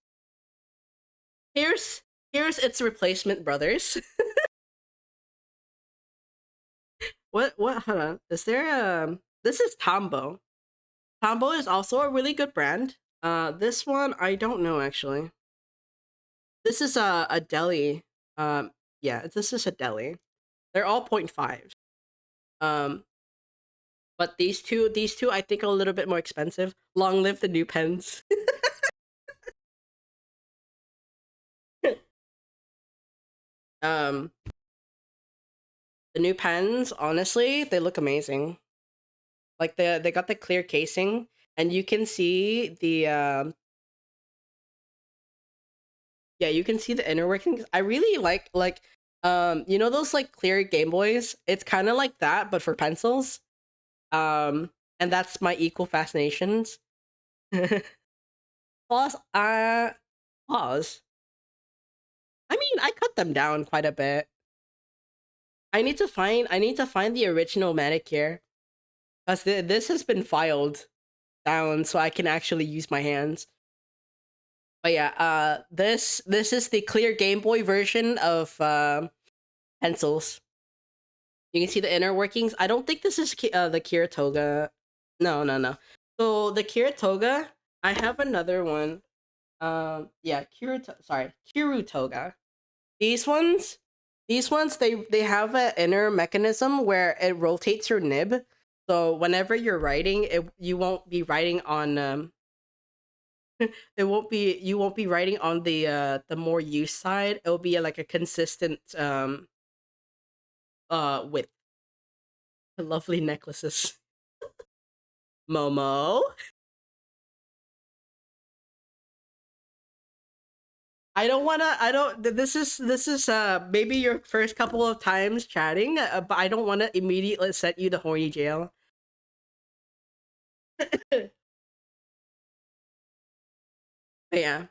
here's its replacement, brothers. What? Hold on. Is there This is Tombow. Tombow is also a really good brand. This one I don't know actually. This is a deli. Yeah, this is a deli. They're all 0.5. Um, but these two I think are a little bit more expensive. Long live the new pens. um, the new pens, honestly, they look amazing. Like they got the clear casing, and you can see the yeah, you can see the inner workings. I really like you know those like clear Game Boys? It's kind of like that, but for pencils. Um, and that's my equal fascinations. Plus, pause. I mean, I cut them down quite a bit. I need to find the original manicure because this has been filed down so I can actually use my hands. But yeah, this is the clear Game Boy version of pencils. You can see the inner workings. I don't think this is the Kiritoga. No, no, no. So the Kiritoga, I have another one. Yeah, Kirutoga. These ones, they have an inner mechanism where it rotates your nib. So whenever you're writing, you won't be writing on you won't be writing on the more used side. It'll be like a consistent width. Lovely necklaces. Momo. I don't wanna. I don't. This is maybe your first couple of times chatting, but I don't want to immediately set you to horny jail. But yeah,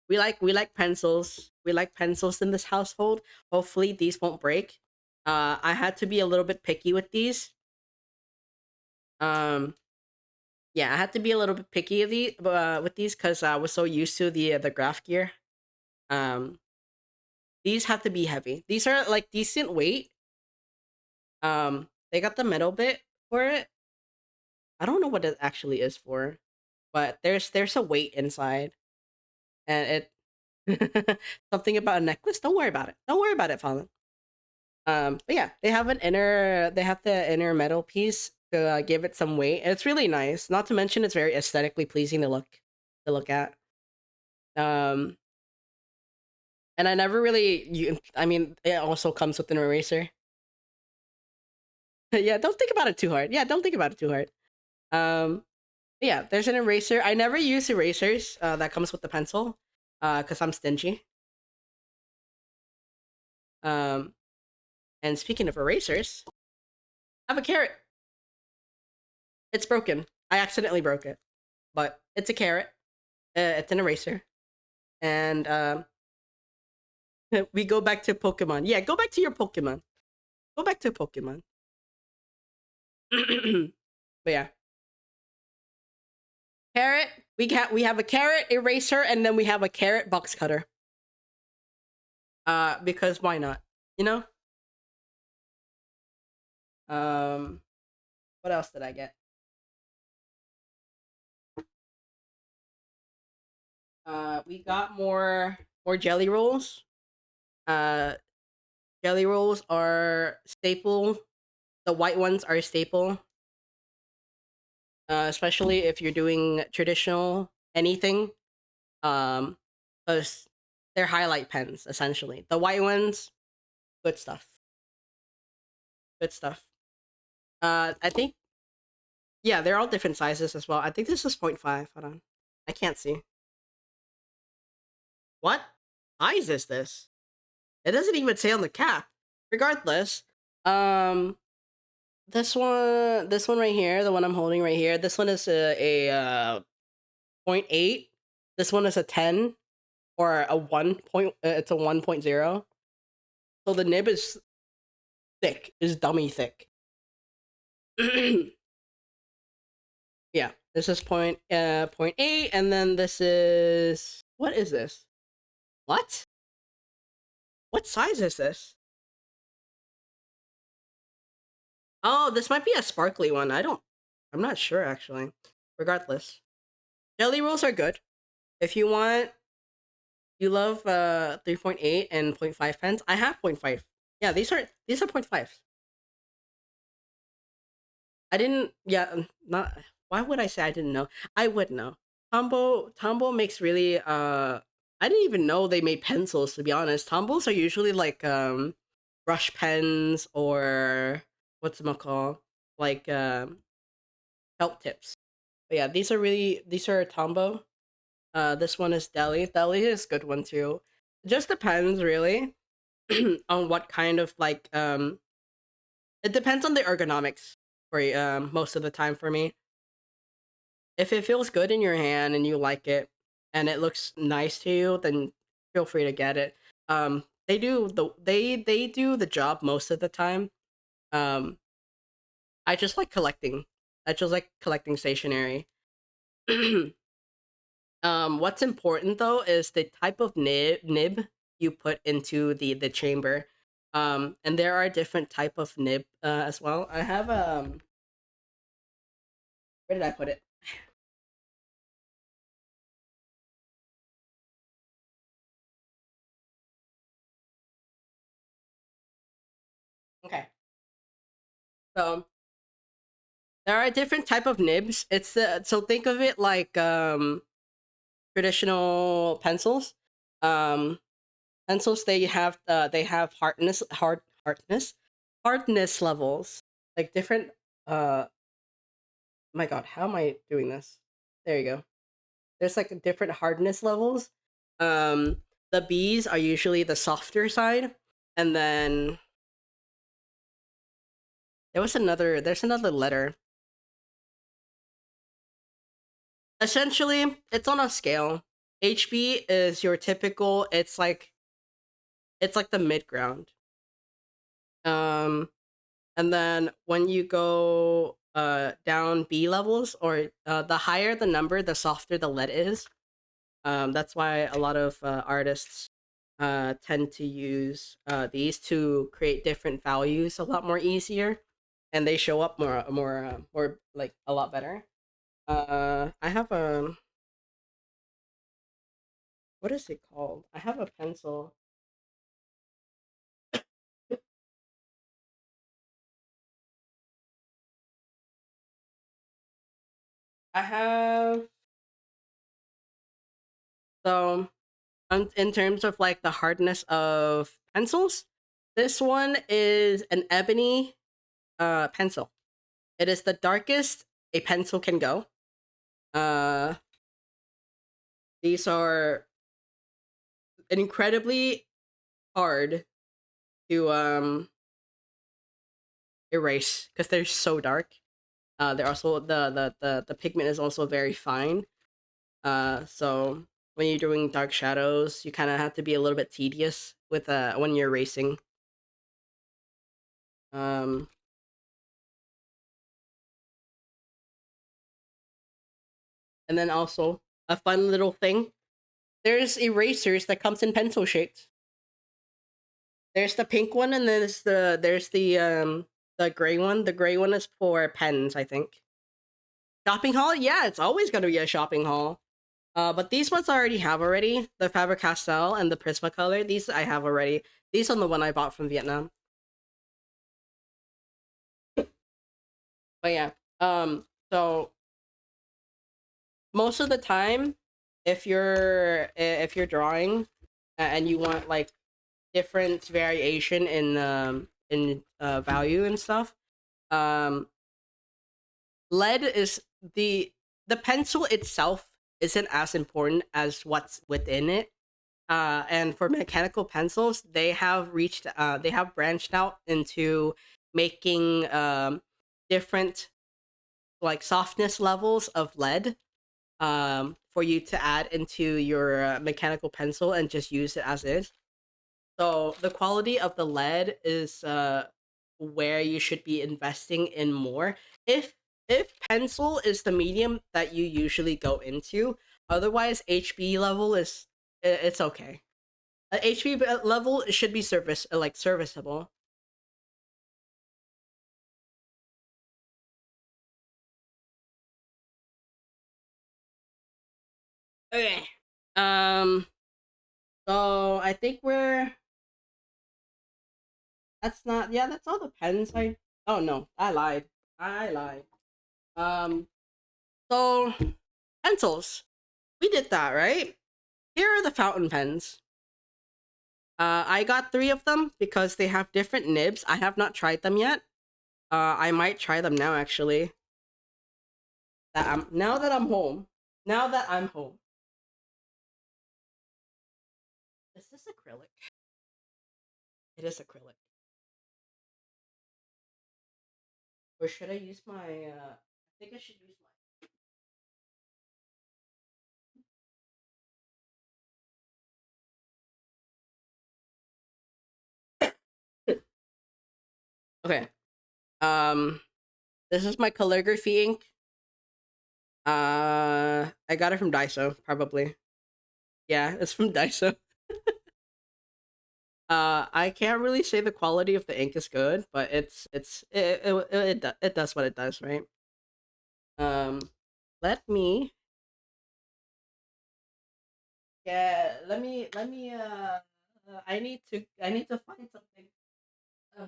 we like pencils. We like pencils in this household. Hopefully these won't break. I had to be a little bit picky with these. Um, yeah, I had to be a little bit picky with these because I was so used to the graph gear. Um, these have to be heavy. These are like decent weight. They got the metal bit for it. I don't know what it actually is for, but there's a weight inside, and it something about a necklace. Don't worry about it. Don't worry about it, Fallen. But yeah, they have the inner metal piece to give it some weight. And it's really nice. Not to mention, it's very aesthetically pleasing to look at. Um, and I never really, I mean, it also comes with an eraser. Yeah, don't think about it too hard. Yeah, don't think about it too hard. Um, yeah, there's an eraser. I never use erasers that comes with the pencil because I'm stingy. Um, and speaking of erasers, I have a carrot. It's broken. I accidentally broke it, but it's a carrot. It's an eraser, and we go back to Pokemon. Yeah, go back to your Pokemon. Go back to Pokemon. But yeah, carrot. We have a carrot eraser, and then we have a carrot box cutter. Because why not? You know. Um, what else did I get? We got more jelly rolls. Uh, jelly rolls are staple. The white ones are staple, especially if you're doing traditional anything. Um, because they're highlight pens essentially. The white ones, good stuff. Good stuff. I think yeah, they're all different sizes as well. I think this is 0.5. Hold on, I can't see. What size is this? It doesn't even say on the cap. Regardless, um, this one right here, the one I'm holding right here, this one is a 0.8. This one is a 10 or a 1 point. It's a 1.0. So the nib is thick, is dummy thick. Yeah, this is 0.8, and then this is what is this? What? What size is this? Oh, this might be a sparkly one. I'm not sure actually. Regardless, jelly rolls are good. If you love 3.8 and 0.5 pens. I have 0.5. Yeah, these are 0.5s. I didn't. Yeah, not. Why would I say I didn't know? I would know. Tombow makes really. I didn't even know they made pencils. To be honest, Tombows are usually like brush pens or what's it called, like felt tips. But yeah, these are Tombow. This one is Deli. Deli is a good one too. It just depends really on what kind of like it depends on the ergonomics for most of the time for me. If it feels good in your hand and you like it and it looks nice to you, then feel free to get it. They do the job most of the time. Um, I just like collecting. I just like collecting stationery. What's important though is the type of nib you put into the chamber. And there are different type of nib as well. I have where did I put it? Okay. So there are different type of nibs. It's so think of it like traditional pencils. Um Pencils they have hardness levels. Like different my god, how am I doing this? There you go. There's like different hardness levels. The B's are usually the softer side, and then there's another letter. Essentially, it's on a scale. HB is your typical. It's like the mid ground. Um, and then when you go down B levels, or the higher the number, the softer the lead is. That's why a lot of artists tend to use these to create different values a lot more easier, and they show up more like a lot better. I have a, what is it called? I have a pencil. I have, so in terms of like the hardness of pencils, this one is an ebony pencil. It is the darkest a pencil can go. Uh, these are incredibly hard to erase because they're so dark. They're also the pigment is also very fine. So when you're doing dark shadows, you kind of have to be a little bit tedious with when you're erasing. Um, and then also a fun little thing. There's erasers that comes in pencil shapes. There's the pink one, and there's the gray one. The gray one is for pens, I think. Shopping haul? Yeah, it's always gonna be a shopping haul. But these ones I already have already. The Faber-Castell and the Prismacolor. These I have already. These are the one I bought from Vietnam. But yeah. So most of the time, if you're drawing and you want like different variation in value and stuff, um, lead is the pencil itself isn't as important as what's within it. And for mechanical pencils, they have branched out into making different like softness levels of lead for you to add into your mechanical pencil and just use it as is. So the quality of the lead is where you should be investing in more. If if pencil is the medium that you usually go into, otherwise HB level is it's okay. HB level should be serviceable. Okay. Um. So I think we're that's not yeah that's all the pens I oh no I lied. Um. So pencils, we did that right. Here are the fountain pens. I got three of them because they have different nibs. I have not tried them yet. I might try them now actually. Now that I'm home. Now that I'm home. Is this acrylic? It is acrylic. Or should I use my? I think I should use my. Okay. Um, this is my calligraphy ink. I got it from Daiso, probably. Yeah, it's from Daiso. I can't really say the quality of the ink is good, but it does what it does, right? Um, let me let me I need to find something. Uh,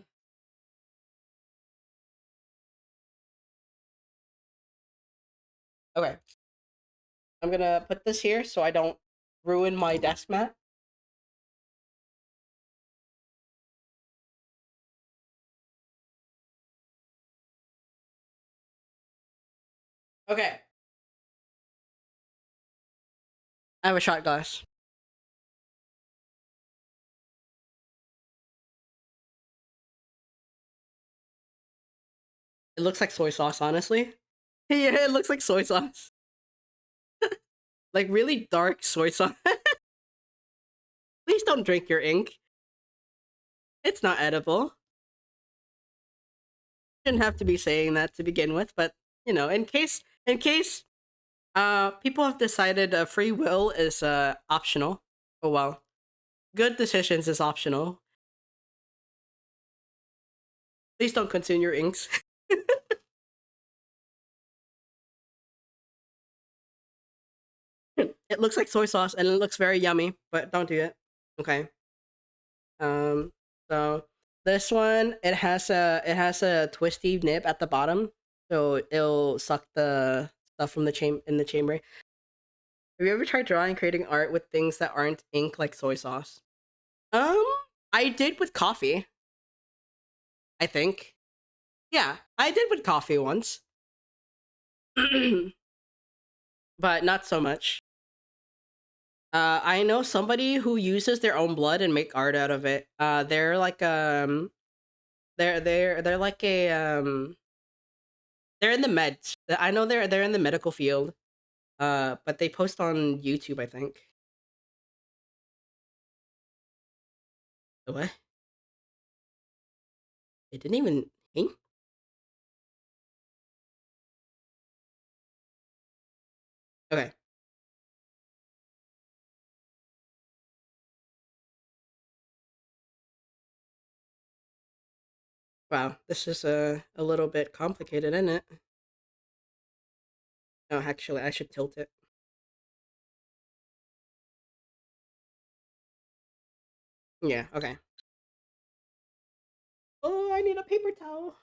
okay, I'm gonna put this here so I don't ruin my desk mat. Okay, I have a shot glass. It looks like soy sauce, honestly. Yeah, it looks like soy sauce. Like really dark soy sauce. Please don't drink your ink. It's not edible. Shouldn't have to be saying that to begin with, but you know, in case people have decided free will is optional. Oh well. Good decisions is optional. Please don't consume your inks. It looks like soy sauce and it looks very yummy, but don't do it. Okay. Um so this one it has a twisty nib at the bottom, so it'll suck the stuff from the in the chamber. Have you ever tried drawing creating art with things that aren't ink like soy sauce? Um I did with coffee, I think. Yeah, I did with coffee once. But not so much. I know somebody who uses their own blood and make art out of it. They're like they're like a they're in the meds. I know they're in the medical field. But they post on YouTube, I think. What? It didn't even ink. Okay. Wow, this is a little bit complicated, isn't it? No, actually, I should tilt it. Yeah. Okay. Oh, I need a paper towel.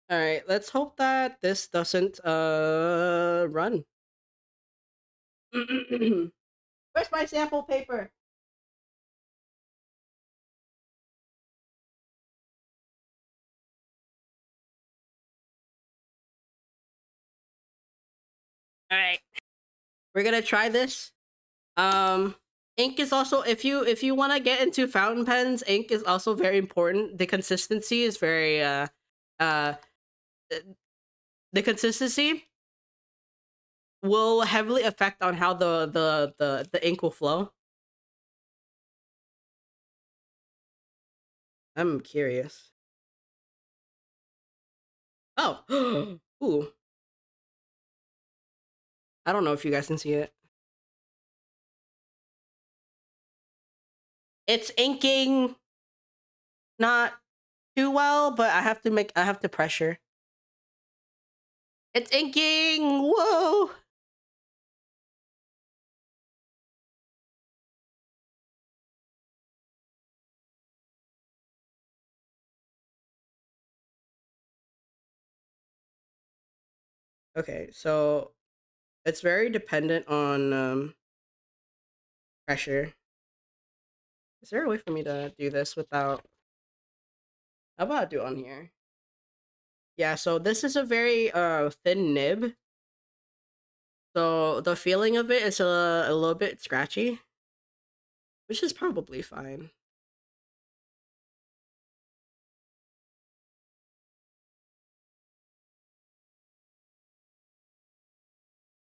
All right, let's hope that this doesn't run. Where's my sample paper? All right, we're gonna try this. Um, ink is also if you want to get into fountain pens, ink is also very important. The consistency is very uh the consistency will heavily affect on how the ink will flow. I'm curious. Oh, ooh. I don't know if you guys can see it. It's inking not too well, but I have to pressure. It's inking. Whoa. Okay, so it's very dependent on pressure. Is there a way for me to do this without? How about I do it on here? Yeah, so this is a very thin nib. So the feeling of it is a little bit scratchy, which is probably fine.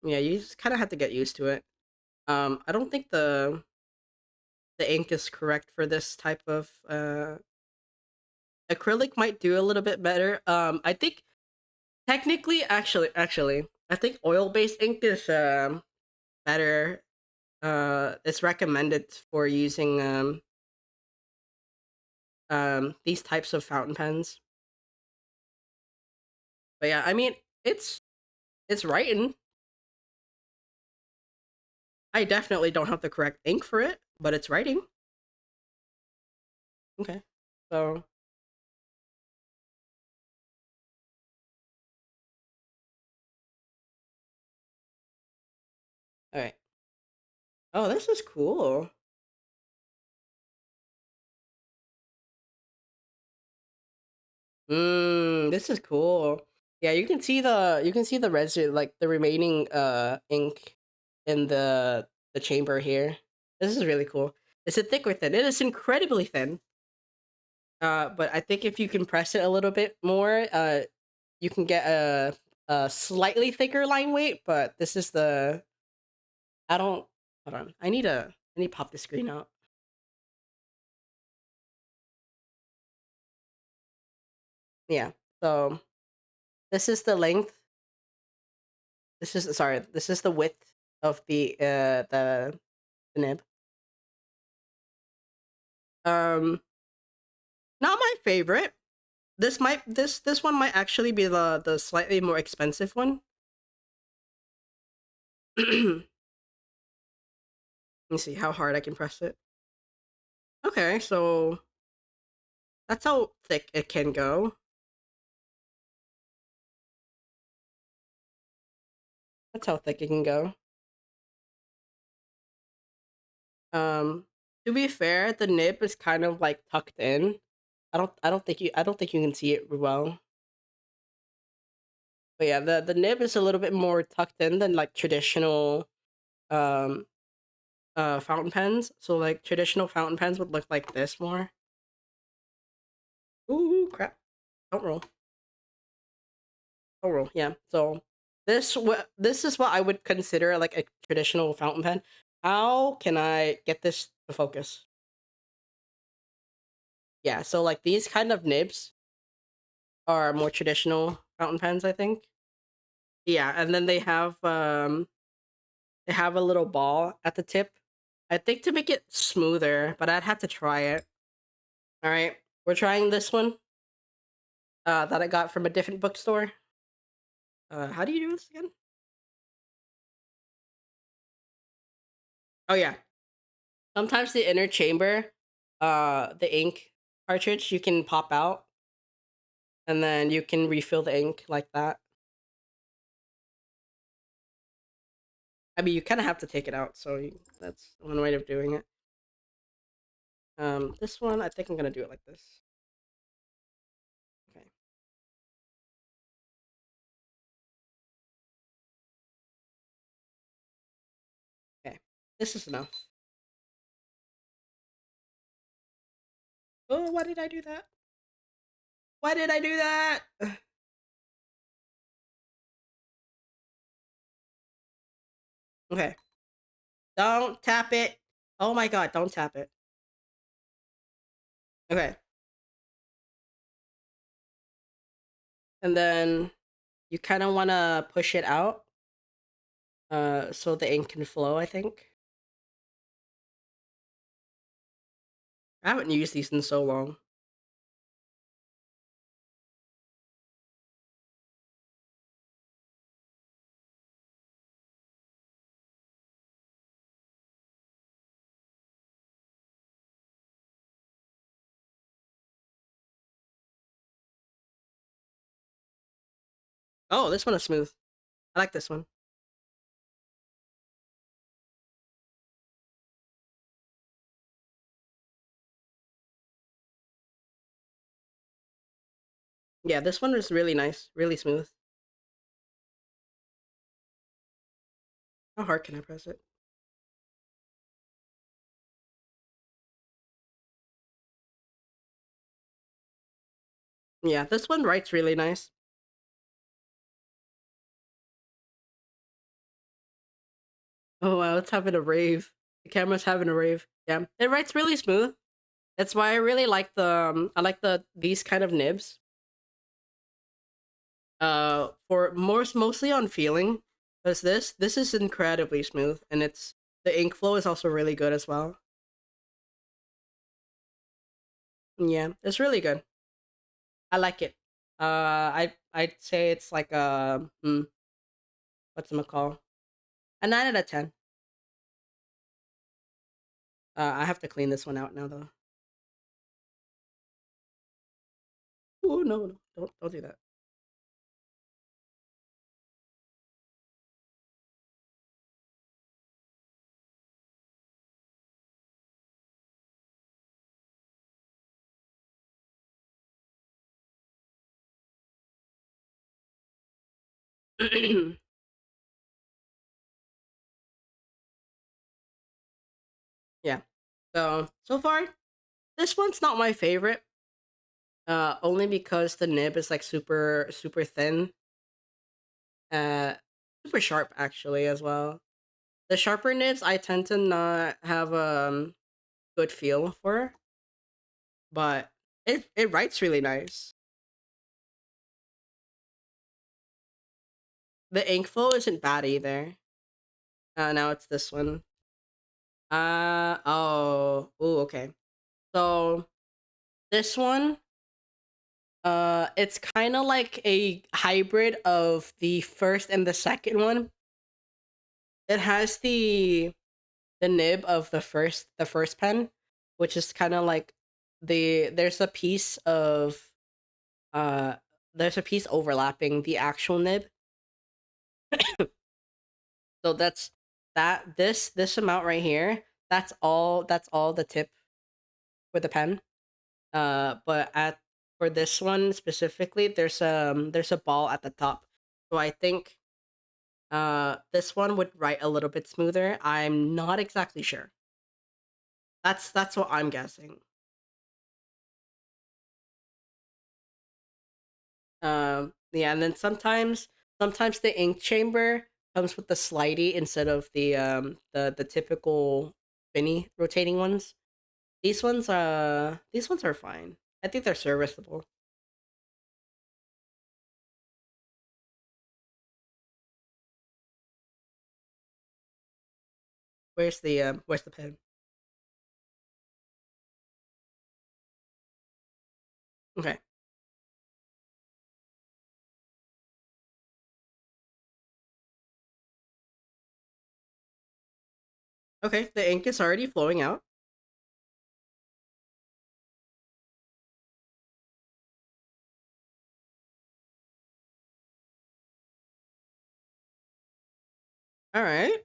Yeah, you just kind of have to get used to it. I don't think the ink is correct for this type of acrylic might do a little bit better. I think technically actually I think oil-based ink is better. It's recommended for using these types of fountain pens. But yeah, I mean, it's writing. I definitely don't have the correct ink for it, but it's writing. Okay. So, all right. Oh, this is cool. This is cool. Yeah, you can see the residue, like the remaining ink in the chamber here. This is really cool. Is it thick or thin? It is incredibly thin. But I think if you compress it a little bit more, you can get a slightly thicker line weight. But this is the I don't hold on. I need to pop the screen out. Yeah. So this is the length. This is sorry. This is the width of the nib. Um, Not my favorite. This one might actually be the slightly more expensive one. Let me see how hard I can press it. Okay, so that's how thick it can go. That's how thick it can go. Um, to be fair, the nib is kind of like tucked in. I don't think you can see it well. But yeah, the nib is a little bit more tucked in than like traditional um fountain pens. So like traditional fountain pens would look like this more. Ooh, crap. Don't roll. Don't roll. Yeah. So this is what I would consider like a traditional fountain pen. How can I get this to focus? Yeah, so like these kind of nibs are more traditional fountain pens, I think. Yeah, and then they have a little ball at the tip. I think to make it smoother, but I'd have to try it. All right, we're trying this one that I got from a different bookstore. How do you do this again? Oh yeah, sometimes the inner chamber, the ink cartridge, you can pop out, and then you can refill the ink like that. I mean, you kind of have to take it out, so that's one way of doing it. This one, I think I'm gonna do it like this. Okay. Okay. This is enough. Oh, why did I do that? Why did I do that? Okay. Don't tap it. Oh my god, don't tap it. Okay. And then you kind of want to push it out so the ink can flow, I think. I haven't used these in so long. Oh, this one is smooth. I like this one. Yeah, this one is really nice, really smooth. How hard can I press it? Yeah, this one writes really nice. Oh wow, it's having a rave. The camera's having a rave. Yeah, it writes really smooth. That's why I really like I like these kind of nibs. For mostly on feeling, because this is incredibly smooth, and the ink flow is also really good as well. Yeah, it's really good. I like it. I'd say it's like what's it called? A 9 out of 10. I have to clean this one out now though. Oh no, no, don't do that. Yeah. So far, this one's not my favorite. Only because the nib is like super thin, uh, super sharp actually as well. The sharper nibs I tend to not have good feel for, but it writes really nice. The ink flow isn't bad either. Now it's this one. Oh, okay. So this one, it's kind of like a hybrid of the first and the second one. It has the nib of the first pen, which is kind of like there's a piece of uh there's a piece overlapping the actual nib. So this amount right here. That's all the tip for the pen. But at for this one specifically, there's a ball at the top. So I think this one would write a little bit smoother. I'm not exactly sure. That's what I'm guessing. Yeah, and then sometimes the ink chamber comes with the slidey instead of the typical spinny rotating ones. These ones are fine. I think they're serviceable. Where's the pen? Okay. Okay, the ink is already flowing out. All right.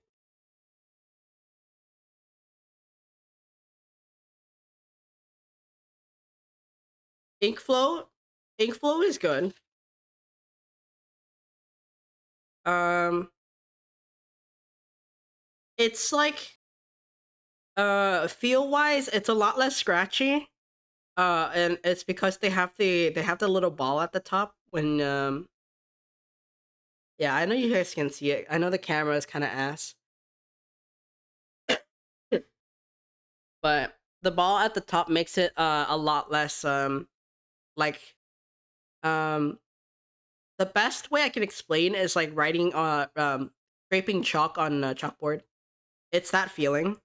Ink flow ink flow is good. Um it's like feel wise it's a lot less scratchy. And it's because they have the little ball at the top when yeah, I know you guys can see it. I know the camera is kind of ass. But the ball at the top makes it a lot less like um the best way I can explain is like writing scraping chalk on a chalkboard. It's that feeling.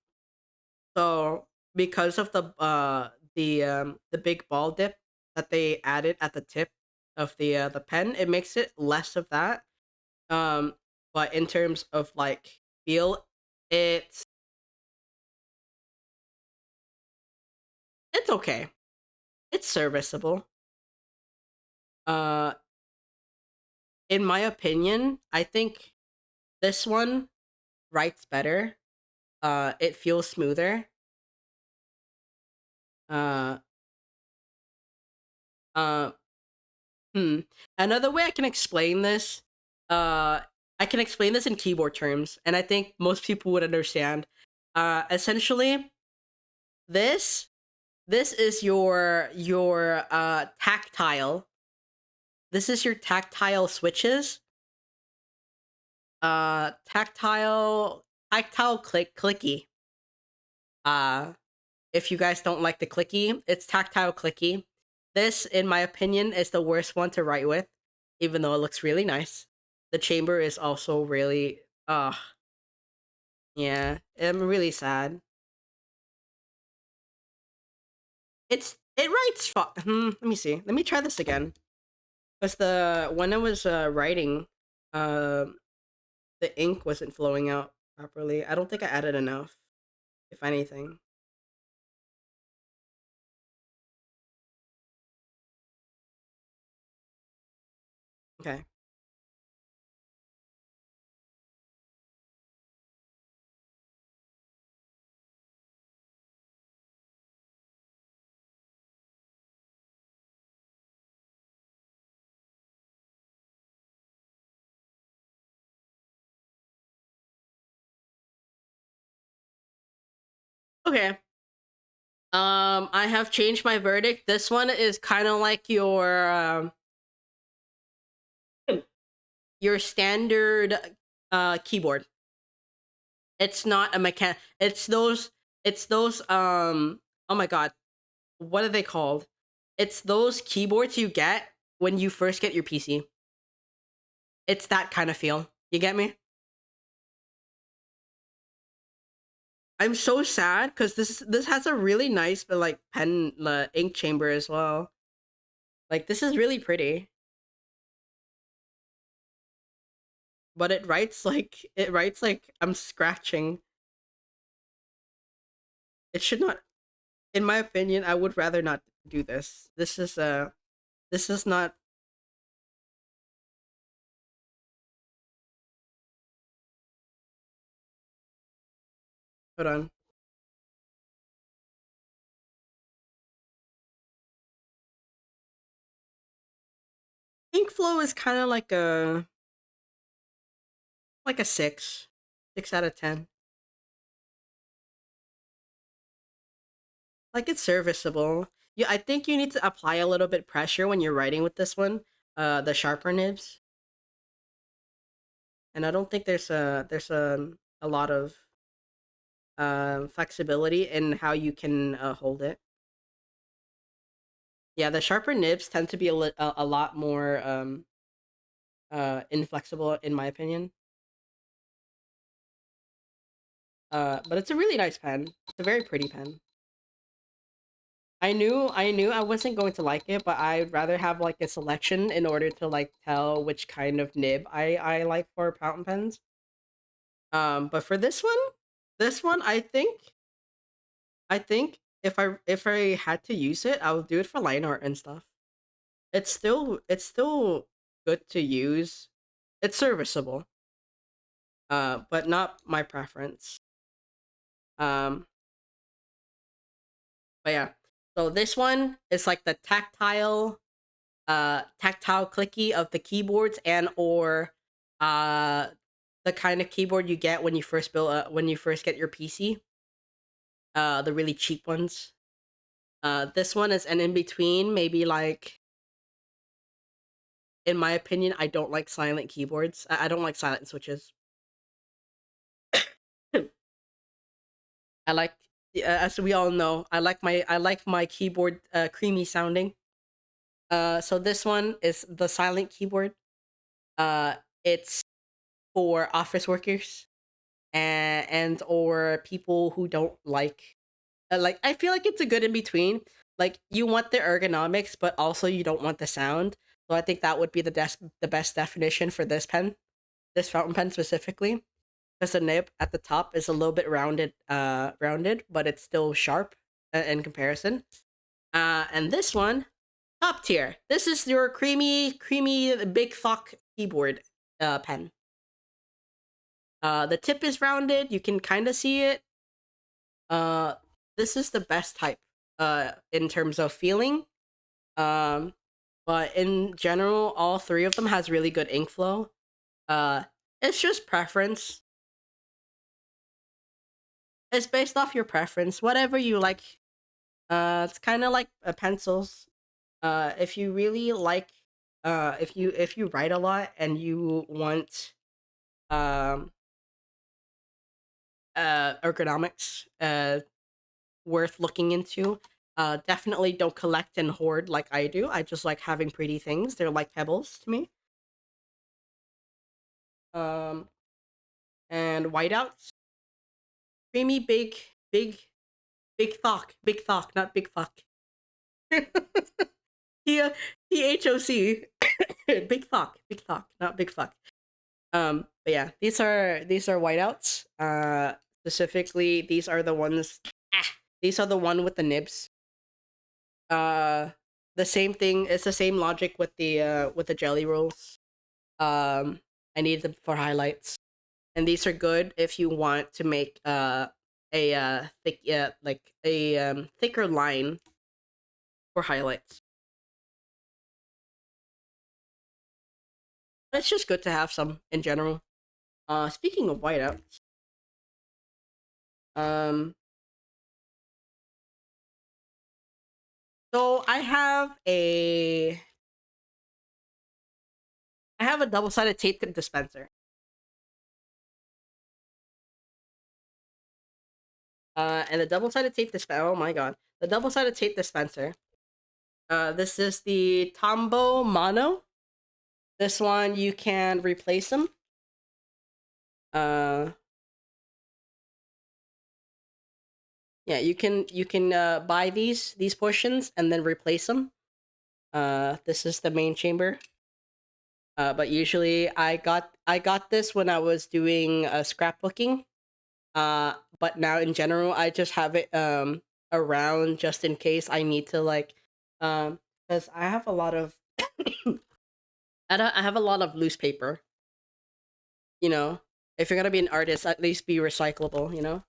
So because of the big ball dip that they added at the tip of the pen, it makes it less of that. Um, but in terms of like feel, it's it's okay. It's serviceable. Uh, in my opinion, I think this one writes better. It feels smoother. Uh, uh, Hmm. Another way I can explain this, uh, I can explain this in keyboard terms, and I think most people would understand. Essentially, this this is your tactile. This is your tactile switches. Tactile clicky. Uh, if you guys don't like the clicky, it's tactile clicky. This, in my opinion, is the worst one to write with, even though it looks really nice. The chamber is also really, yeah, I'm really sad. It writes. Let me see. Let me try this again. Because when I was writing, um, the ink wasn't flowing out properly. I don't think I added enough, if anything. Okay. Okay. I have changed my verdict. This one is kind of like your standard keyboard. It's not a mechan. It's those. Oh my god, what are they called? It's those keyboards you get when you first get your PC. It's that kind of feel. You get me? I'm so sad because this has a really nice but like pen ink chamber as well. Like this is really pretty, but it writes like I'm scratching. It should not, in my opinion. I would rather not do this. This is not. Hold on. Ink flow is kind of like a 6 out of 10. Like it's serviceable. Yeah, I think you need to apply a little bit pressure when you're writing with this one. The sharper nibs, and I don't think there's a lot of flexibility in how you can hold it. Yeah, the sharper nibs tend to be a lot more inflexible in my opinion. But it's a really nice pen. It's a very pretty pen. I knew I wasn't going to like it, but I'd rather have like a selection in order to like tell which kind of nib I like for fountain pens. But for this one, I think if I had to use it, I would do it for line art and stuff. It's still good to use. It's serviceable, but not my preference. Um, but yeah. So this one is like the tactile clicky of the keyboards and or uh the kind of keyboard you get when you first get your PC. The really cheap ones. This one is an in between, maybe like, in my opinion, I don't like silent keyboards. I don't like silent switches. I like, as we all know, I like my keyboard creamy sounding. So this one is the silent keyboard. It's for office workers and or people who don't like. I feel like it's a good in between. Like you want the ergonomics, but also you don't want the sound. So I think that would be the best definition for this fountain pen specifically. Because the nib at the top is a little bit rounded, but it's still sharp in comparison. And this one, top tier. This is your creamy big fuck keyboard pen. The tip is rounded. You can kind of see it. Uh, this is the best type. In terms of feeling. Um, but in general, all three of them has really good ink flow. Uh, it's just preference. It's based off your preference, whatever you like. It's kind of like pencils. If you really like, if you write a lot and you want um ergonomics worth looking into, definitely don't collect and hoard like I do. I just like having pretty things. They're like pebbles to me. Um, and whiteouts, creamy big thock, not big fuck. T THOC, big thock, not big fuck. But yeah, these are whiteouts. Specifically, these are the ones. These are the one with the nibs. Uh, the same thing. It's the same logic with the jelly rolls. I need them for highlights, and these are good if you want to make a thick like a thicker line for highlights. It's just good to have some in general. Speaking of whiteouts, um, So I have a double-sided tape dispenser. And the double-sided tape dispenser. Oh my god, the double-sided tape dispenser. This is the Tombow Mono. This one you can replace them. Yeah, you can buy these portions and then replace them. This is the main chamber. But usually I got this when I was doing scrapbooking. But now in general I just have it around just in case I need to like because I have a lot of I have a lot of loose paper. You know, if you're gonna be an artist, at least be recyclable. You know.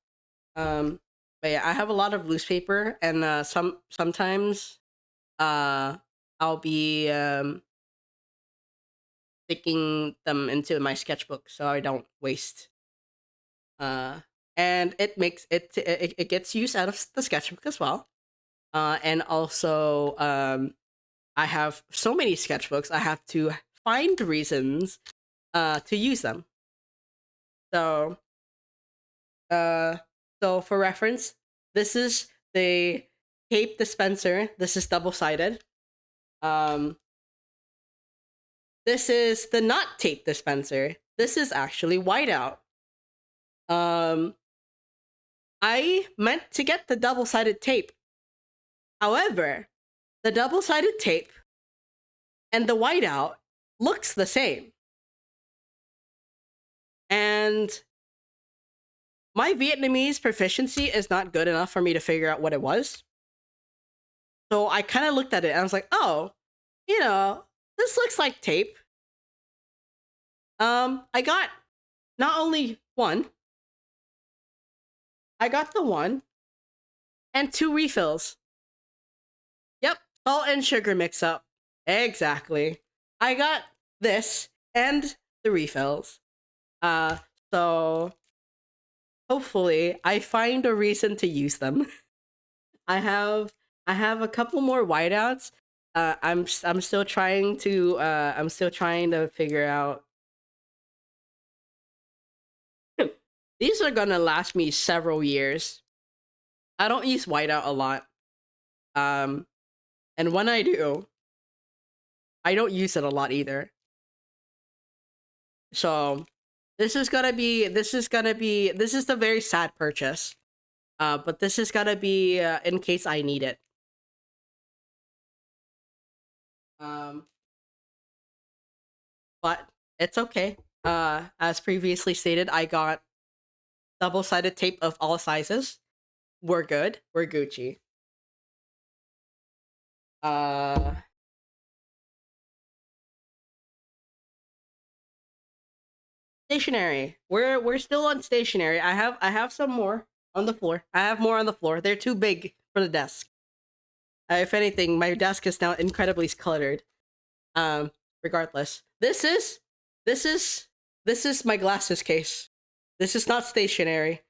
But yeah, I have a lot of loose paper, and sometimes I'll be sticking them into my sketchbook so I don't waste. Uh, and it makes it gets use out of the sketchbook as well. And also, I have so many sketchbooks, I have to find reasons to use them. So, uh, so for reference, this is the tape dispenser. This is double sided. This is the not tape dispenser. This is actually whiteout. I meant to get the double-sided tape. However, the double-sided tape and the whiteout looks the same. And my Vietnamese proficiency is not good enough for me to figure out what it was. So I kind of looked at it and I was like, oh, this looks like tape. I got not only one, I got the one and 2 refills. Yep, salt and sugar mix up. Exactly. I got this and the refills. So hopefully I find a reason to use them. I have a couple more whiteouts. I'm still trying to figure out. These are gonna last me several years. I don't use whiteout a lot. And when I do, I don't use it a lot either. So this is the very sad purchase. But this is gonna be in case I need it. Um, but it's okay. As previously stated, I got double-sided tape of all sizes. We're good. We're Gucci. Stationery. We're still on stationery. I have some more on the floor. I have more on the floor. They're too big for the desk. If anything, my desk is now incredibly cluttered. Regardless, this is my glasses case. This is not stationary,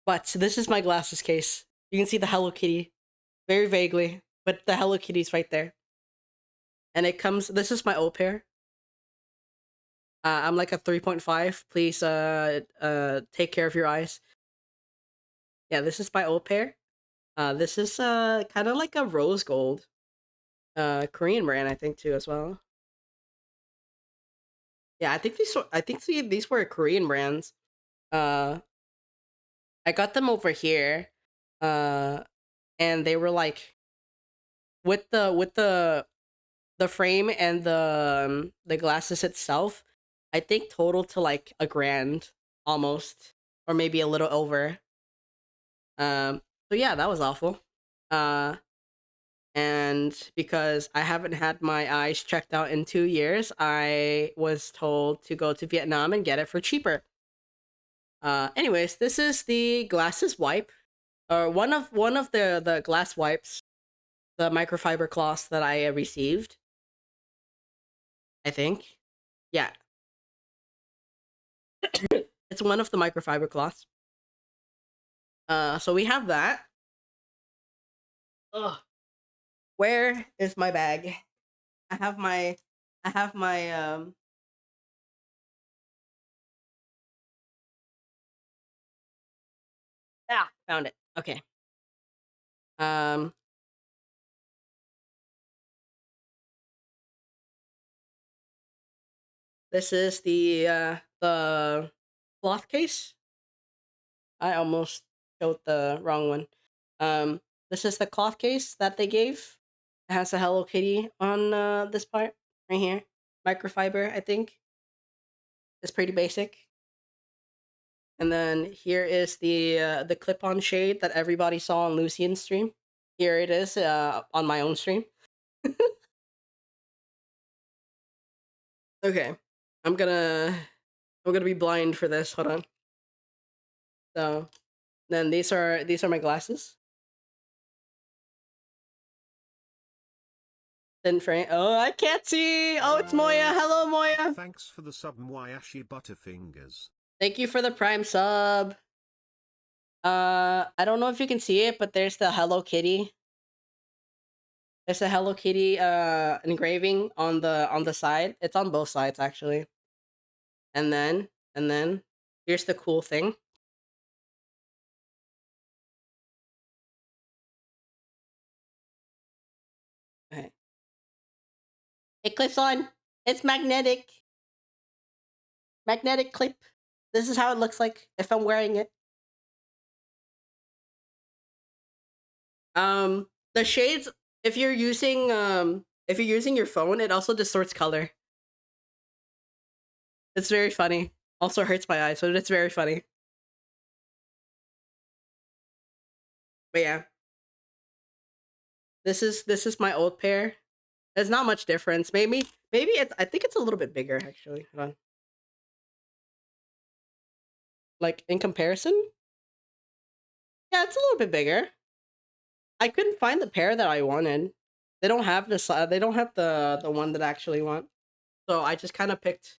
but this is my glasses case. You can see the Hello Kitty very vaguely, but the Hello Kitty's right there. And it comes. This is my old pair. I'm like a 3.5. Please, take care of your eyes. Yeah, this is my old pair. This is kind of like a rose gold, Korean brand, I think too as well. Yeah, I think these were Korean brands. I got them over here, uh, and they were like with the frame and the glasses itself. I think total to like a grand almost, or maybe a little over. So yeah, that was awful. Uh, and because I haven't had my eyes checked out in 2 years, I was told to go to Vietnam and get it for cheaper. Anyways, this is the glasses wipe, or one of the glass wipes, the microfiber cloths that I received. I think, yeah, it's one of the microfiber cloths. So we have that. Ugh. Where is my bag? I have my found it. Okay. Um this is the cloth case. I almost showed the wrong one. This is the cloth case that they gave. It has a Hello Kitty on this part right here. Microfiber, I think. It's pretty basic. And then here is the clip-on shade that everybody saw on Lucian's stream. Here it is on my own stream. Okay, I'm gonna be blind for this. Hold on. So then these are my glasses. Thin frame. Oh, I can't see. Oh, it's Moya. Hello, Moya. Thanks for the sub, Mwayashi Butterfingers. Thank you for the Prime sub. I don't know if you can see it, but there's the Hello Kitty. There's a Hello Kitty engraving on the side. It's on both sides actually. And then here's the cool thing. Okay. It clips on. It's magnetic. Magnetic clip. This is how it looks like if I'm wearing it. The shades, if you're using your phone, it also distorts color. It's very funny. Also hurts my eyes, but it's very funny. But yeah. This is my old pair. There's not much difference. Maybe it's, I think it's a little bit bigger actually. Hold on. Like in comparison? Yeah, it's a little bit bigger. I couldn't find the pair that I wanted. They don't have this. They don't have the one that I actually want. So I just kind of picked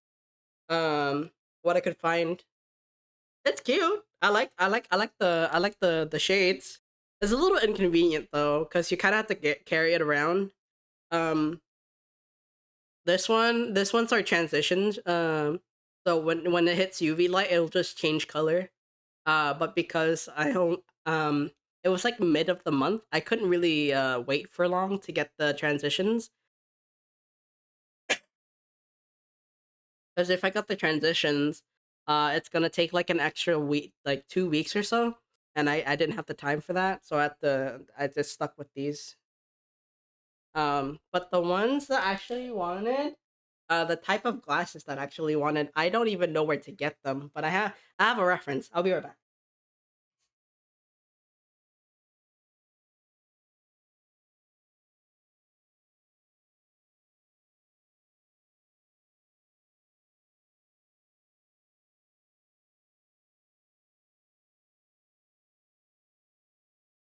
what I could find. It's cute. I like the shades. It's a little inconvenient though, because you kind of have to carry it around. This one's our transitions. So when it hits UV light, it'll just change color. But because I don't it was like mid of the month, I couldn't really wait for long to get the transitions. Because if I got the transitions, it's gonna take like an extra week, like 2 weeks or so, and I didn't have the time for that, so I just stuck with these. But the ones that I actually wanted, the type of glasses that I actually wanted, I don't even know where to get them, but I have a reference. I'll be right back.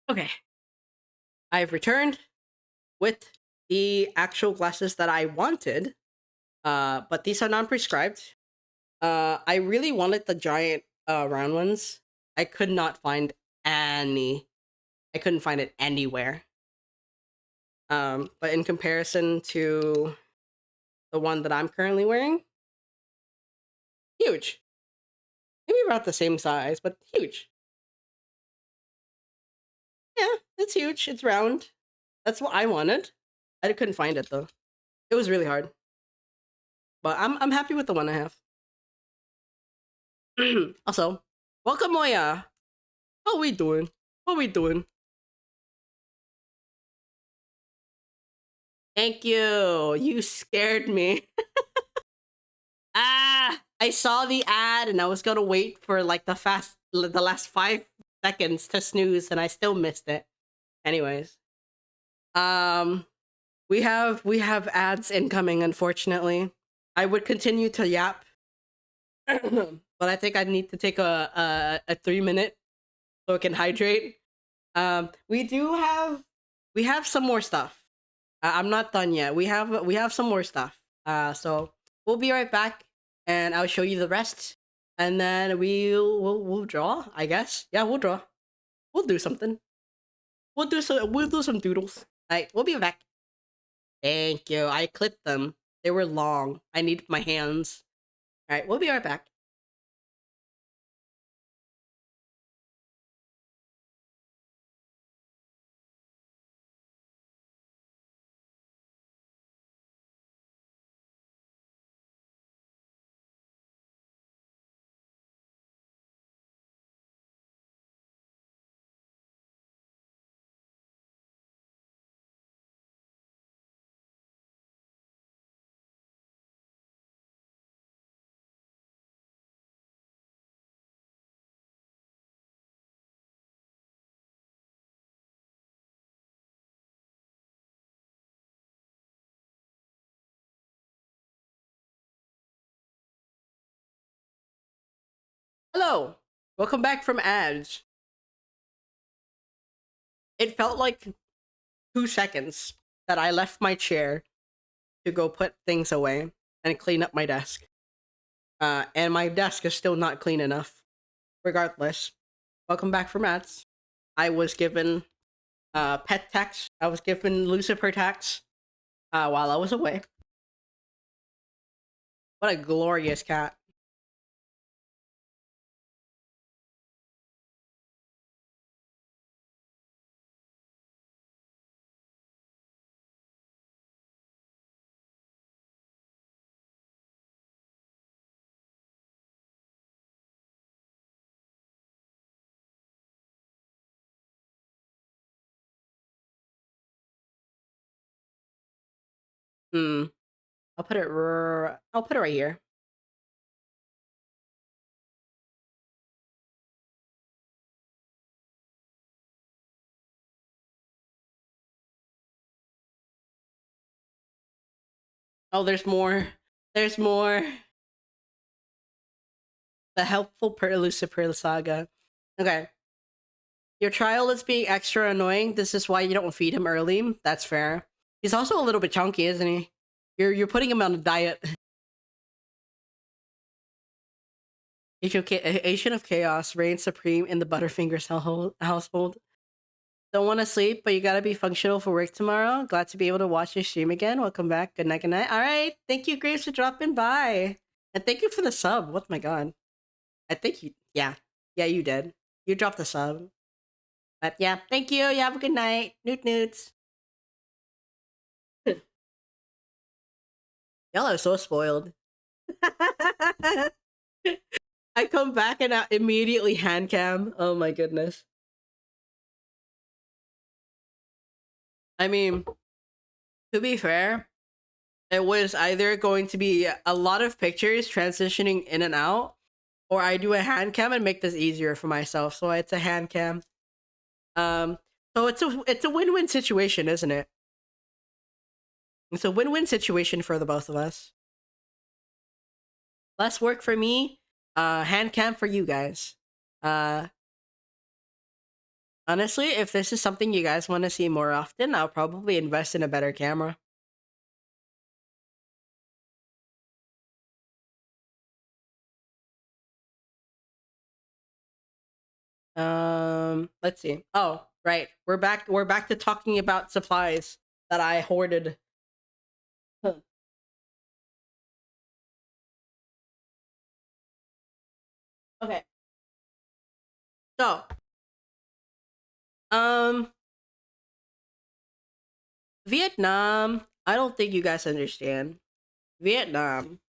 Okay, I've returned with the actual glasses that I wanted, but these are non-prescribed. I really wanted the giant round ones. I could not find any. I couldn't find it anywhere. But in comparison to the one that I'm currently wearing, huge. Maybe about the same size, but huge. Yeah, it's huge. It's round. That's what I wanted. I couldn't find it though. It was really hard. But I'm happy with the one I have. Also, welcome Moya. How we doing? What we doing? Thank you. You scared me. I saw the ad and I was gonna wait for like the last 5 seconds to snooze and I still missed it. Anyways, we have ads incoming. Unfortunately, I would continue to yap, but I think I need to take a 3 minute so I can hydrate. We have some more stuff. I'm not done yet. We have some more stuff. So we'll be right back, and I'll show you the rest, and then we'll draw. I guess. Yeah, we'll draw. We'll do something. We'll do some doodles. Alright, we'll be back. Thank you. I clipped them. They were long. I need my hands. Alright, we'll be right back. Hello! Welcome back from ads. It felt like 2 seconds that I left my chair to go put things away and clean up my desk. And my desk is still not clean enough. Regardless, welcome back from ads. I was given pet tax. I was given Lucifer tax while I was away. What a glorious cat. I'll put it. I'll put it right here. Oh, there's more. There's more. The helpful Lucifer saga. Okay. Your trial is being extra annoying. This is why you don't feed him early. That's fair. He's also a little bit chunky, isn't he? You're putting him on a diet. Agent of Chaos reigns supreme in the Butterfingers household. Don't want to sleep, but you gotta be functional for work tomorrow. Glad to be able to watch your stream again. Welcome back. Good night, good night. All right. Thank you, Graves, for dropping by. And thank you for the sub. Oh my god. I think you, yeah. Yeah, you did. You dropped the sub. But yeah, thank you. You have a good night. Newt newts. Y'all are so spoiled. I come back and I immediately hand cam. Oh my goodness. I mean, to be fair, it was either going to be a lot of pictures transitioning in and out, or I do a hand cam and make this easier for myself. So it's a hand cam. So it's a win-win situation, isn't it? It's a win-win situation for the both of us. Less work for me, hand cam for you guys. Honestly, if this is something you guys want to see more often, I'll probably invest in a better camera. Let's see. Oh, right. We're back to talking about supplies that I hoarded. Huh. Okay. So, um Vietnam, I don't think you guys understand. Vietnam.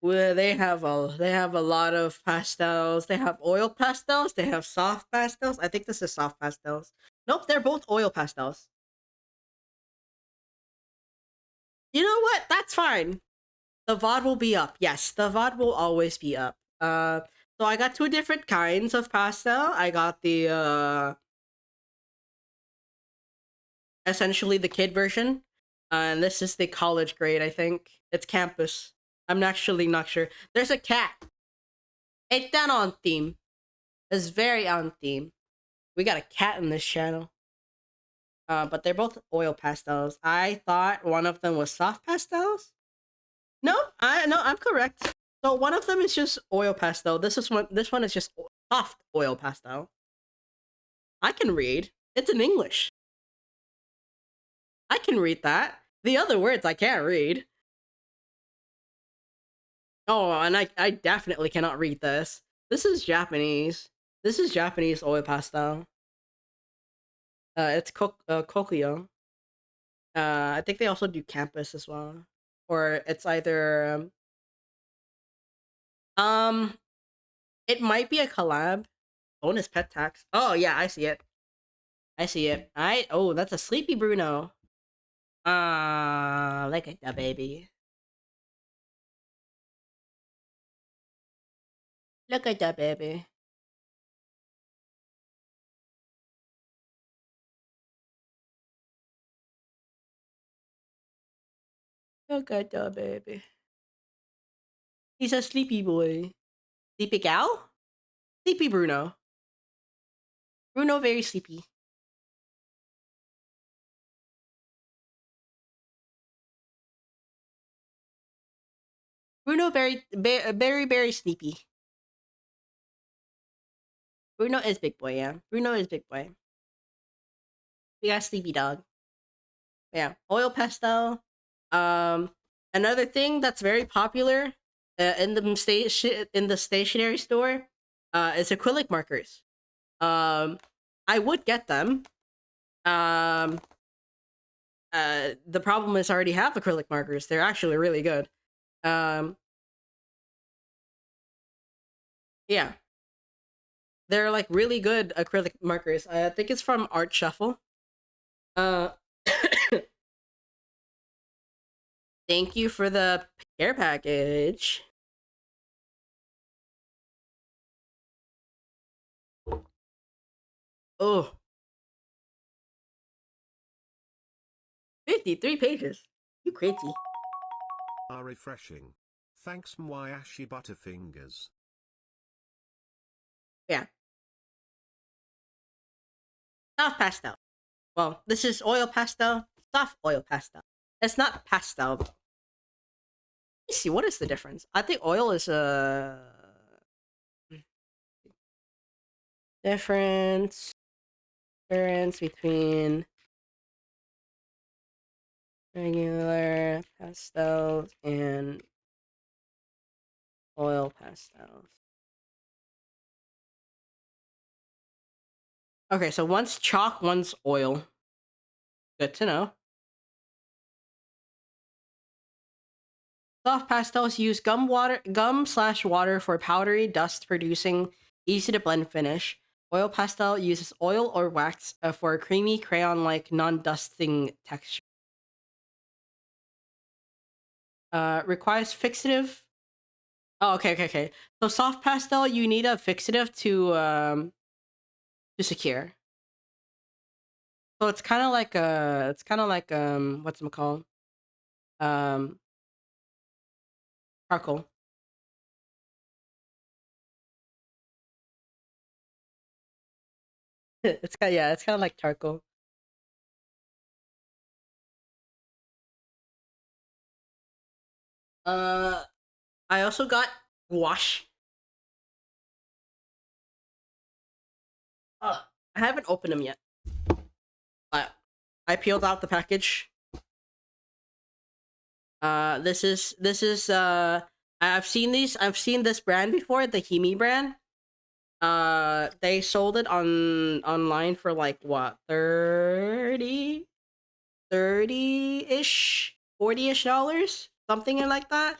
Well, they have a lot of pastels. They have oil pastels. They have soft pastels. I think this is soft pastels. Nope, they're both oil pastels. You know what? That's fine. The VOD will be up. Yes, the VOD will always be up. So I got 2 different kinds of pastel. I got the essentially the kid version, and this is the college grade. I think it's campus. I'm actually not sure. There's a cat. It's done on theme. It's very on theme. We got a cat in this channel. But they're both oil pastels. I thought one of them was soft pastels. No, I'm correct. So one of them is just oil pastel. This one is just soft oil pastel. I can read. It's in English. I can read that. The other words I can't read. Oh, and I definitely cannot read this. This is Japanese. This is Japanese oil pastel. It's Kokyo. I think they also do campus as well. Or it's either um it might be a collab. Bonus pet tax. Oh yeah, I see it. I see it. Oh, that's a sleepy Bruno. Look at that baby. Look at that baby. Look at that baby. He's a sleepy boy. Sleepy gal? Sleepy Bruno. Bruno very sleepy. Bruno very sleepy. Bruno is big boy, yeah. Bruno is big boy. We got sleepy dog. Yeah. Oil pastel. Um Another thing that's very popular in the stationery store is acrylic markers. I would get them. Um the problem is I already have acrylic markers. They're actually really good. Um yeah. They're like really good acrylic markers. I think it's from Art Shuffle. Uh Thank you for the care package. Oh, 53 pages. You crazy. Are refreshing. Thanks Mwayashi Butterfingers. Yeah. Soft pastel. Well, this is oil pastel. Soft oil pastel. It's not pastel. Let me see. What is the difference? I think oil is a difference between regular pastels and oil pastels. Okay, so one's chalk, one's oil. Good to know. Soft pastels use gum/water for powdery, dust-producing, easy-to-blend finish. Oil pastel uses oil or wax for a creamy, crayon-like, non-dusting texture. Requires fixative. Oh, okay. So soft pastel, you need a fixative to secure. So it's kind of like what's it called? Um, Charcoal. It's kind of like charcoal. Uh, I also got gouache. I haven't opened them yet, but I peeled out the package. This is I've seen these. I've seen this brand before, the Himi brand. They sold it online for like what 30-ish, 40-ish dollars, something like that.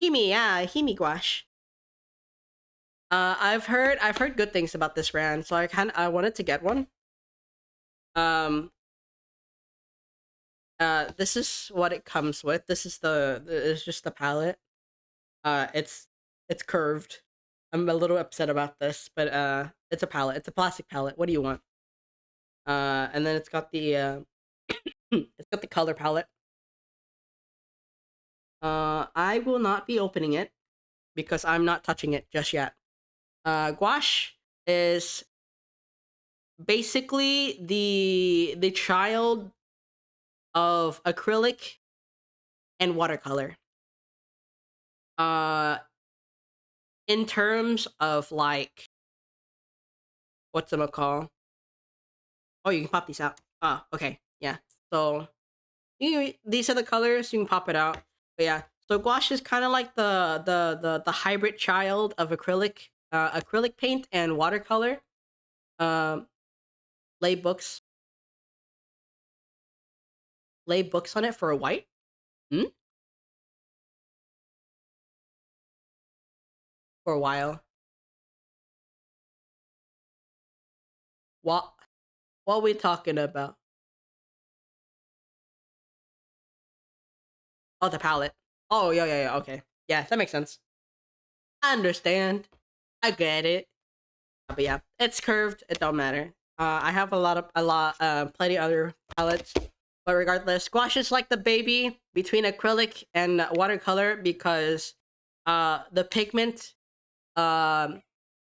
Himi, yeah, Himi gouache. I've heard good things about this brand, so I wanted to get one. Um, this is what it comes with. This is it's just the palette. It's curved. I'm a little upset about this, but it's a palette. It's a plastic palette. What do you want? And then it's got the it's got the color palette. I will not be opening it because I'm not touching it just yet. Gouache is basically the child of acrylic and watercolor. Uh, in terms of like whatchamacall. Oh, you can pop these out. Ah, okay, yeah. So these are the colors. You can pop it out. But yeah, so gouache is kind of like the hybrid child of acrylic paint and watercolor. Um, lay books lay books on it for a white. Hmm? For a while. What what are we talking about? Oh, the palette. Oh, yeah, yeah, yeah. Okay, yeah, that makes sense. I understand. I get it. But yeah, it's curved. It don't matter. I have plenty other palettes, but regardless, gouache is like the baby between acrylic and watercolor because the pigment um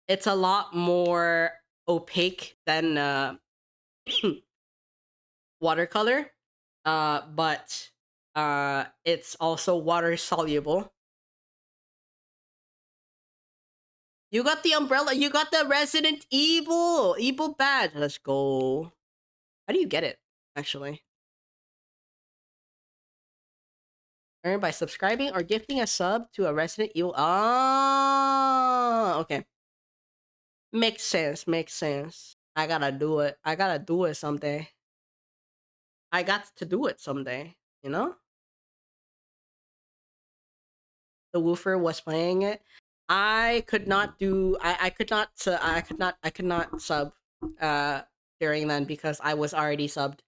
it's a lot more opaque than watercolor, but it's also water soluble. You got the umbrella. You got the Resident Evil badge. Let's go. How do you get it? Actually, earn by subscribing or gifting a sub to a Resident Evil. Ah, okay. Makes sense. Makes sense. I gotta do it. I gotta do it someday. I got to do it someday. You know, the woofer was playing it. I could not do. I could not. I could not. I could not sub. Uh, during then because I was already subbed.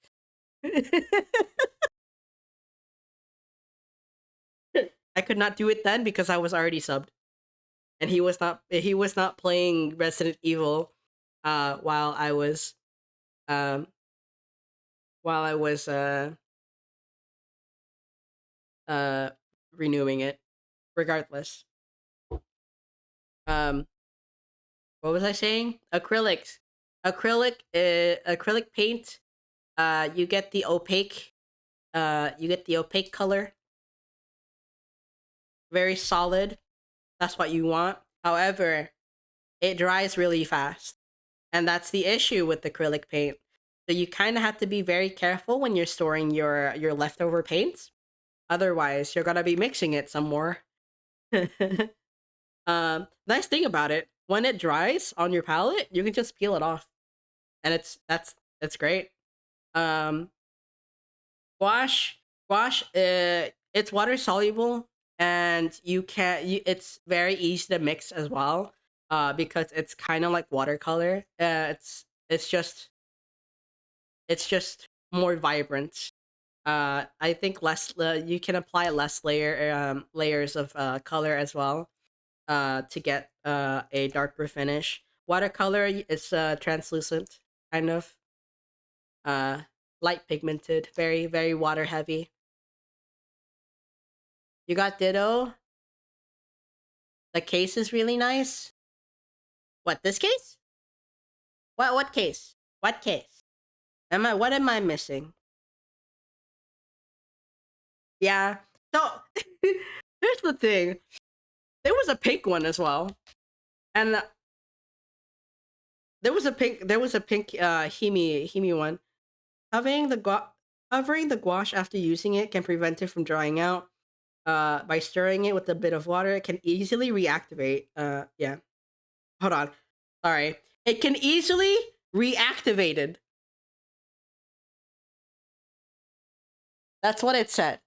I could not do it then because I was already subbed, and he was not playing Resident Evil, while I was um while I was uh renewing it. Regardless, um, what was I saying? Acrylics, acrylic paint. You get the opaque. You get the opaque color. Very solid. That's what you want. However, it dries really fast. And that's the issue with acrylic paint. So you kind of have to be very careful when you're storing your leftover paints. Otherwise, you're gonna be mixing it some more. Nice thing about it, when it dries on your palette, you can just peel it off, and that's great. Um, Gouache, gouache, it's water soluble, and it's very easy to mix as well. Because it's kind of like watercolor. It's just more vibrant. I think less. You can apply less layers of color as well. To get a darker finish. Watercolor is translucent, kind of. Uh, light pigmented, very water heavy. You got Ditto. The case is really nice. What, this case? What case? What case? What am I missing? Yeah. So here's the thing. There was a pink one as well. And there was a pink Himi one. Covering the gouache after using it can prevent it from drying out. By stirring it with a bit of water, it can easily reactivate. Yeah. Hold on. Sorry. It can easily reactivated. That's what it said.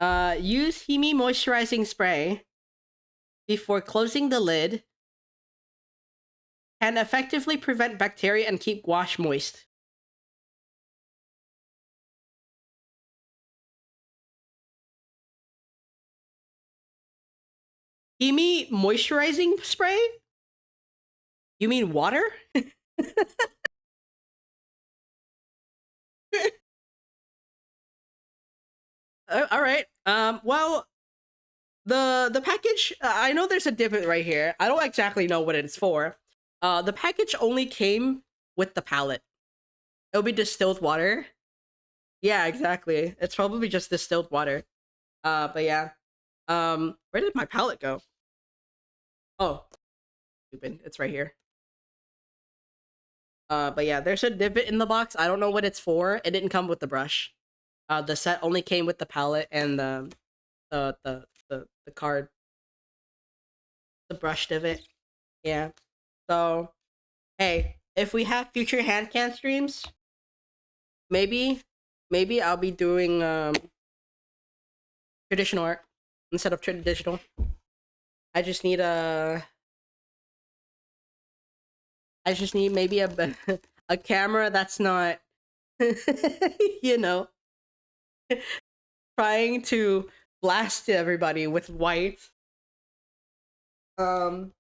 Use Himi moisturizing spray before closing the lid. Can effectively prevent bacteria and keep gouache moist. Himi moisturizing spray? You mean water? All right. Well, the package. I know there's a divot right here. I don't exactly know what it's for. The package only came with the palette. It'll be distilled water. Yeah, exactly. It's probably just distilled water. But yeah. Where did my palette go? Oh, stupid. It's right here. But yeah, there's a divot in the box. I don't know what it's for. It didn't come with the brush. The set only came with the palette and the card, the brush divot. Yeah. So hey, if we have future hand can streams, maybe I'll be doing traditional art instead of traditional. I just need maybe a a camera that's not you know, trying to blast everybody with white. Um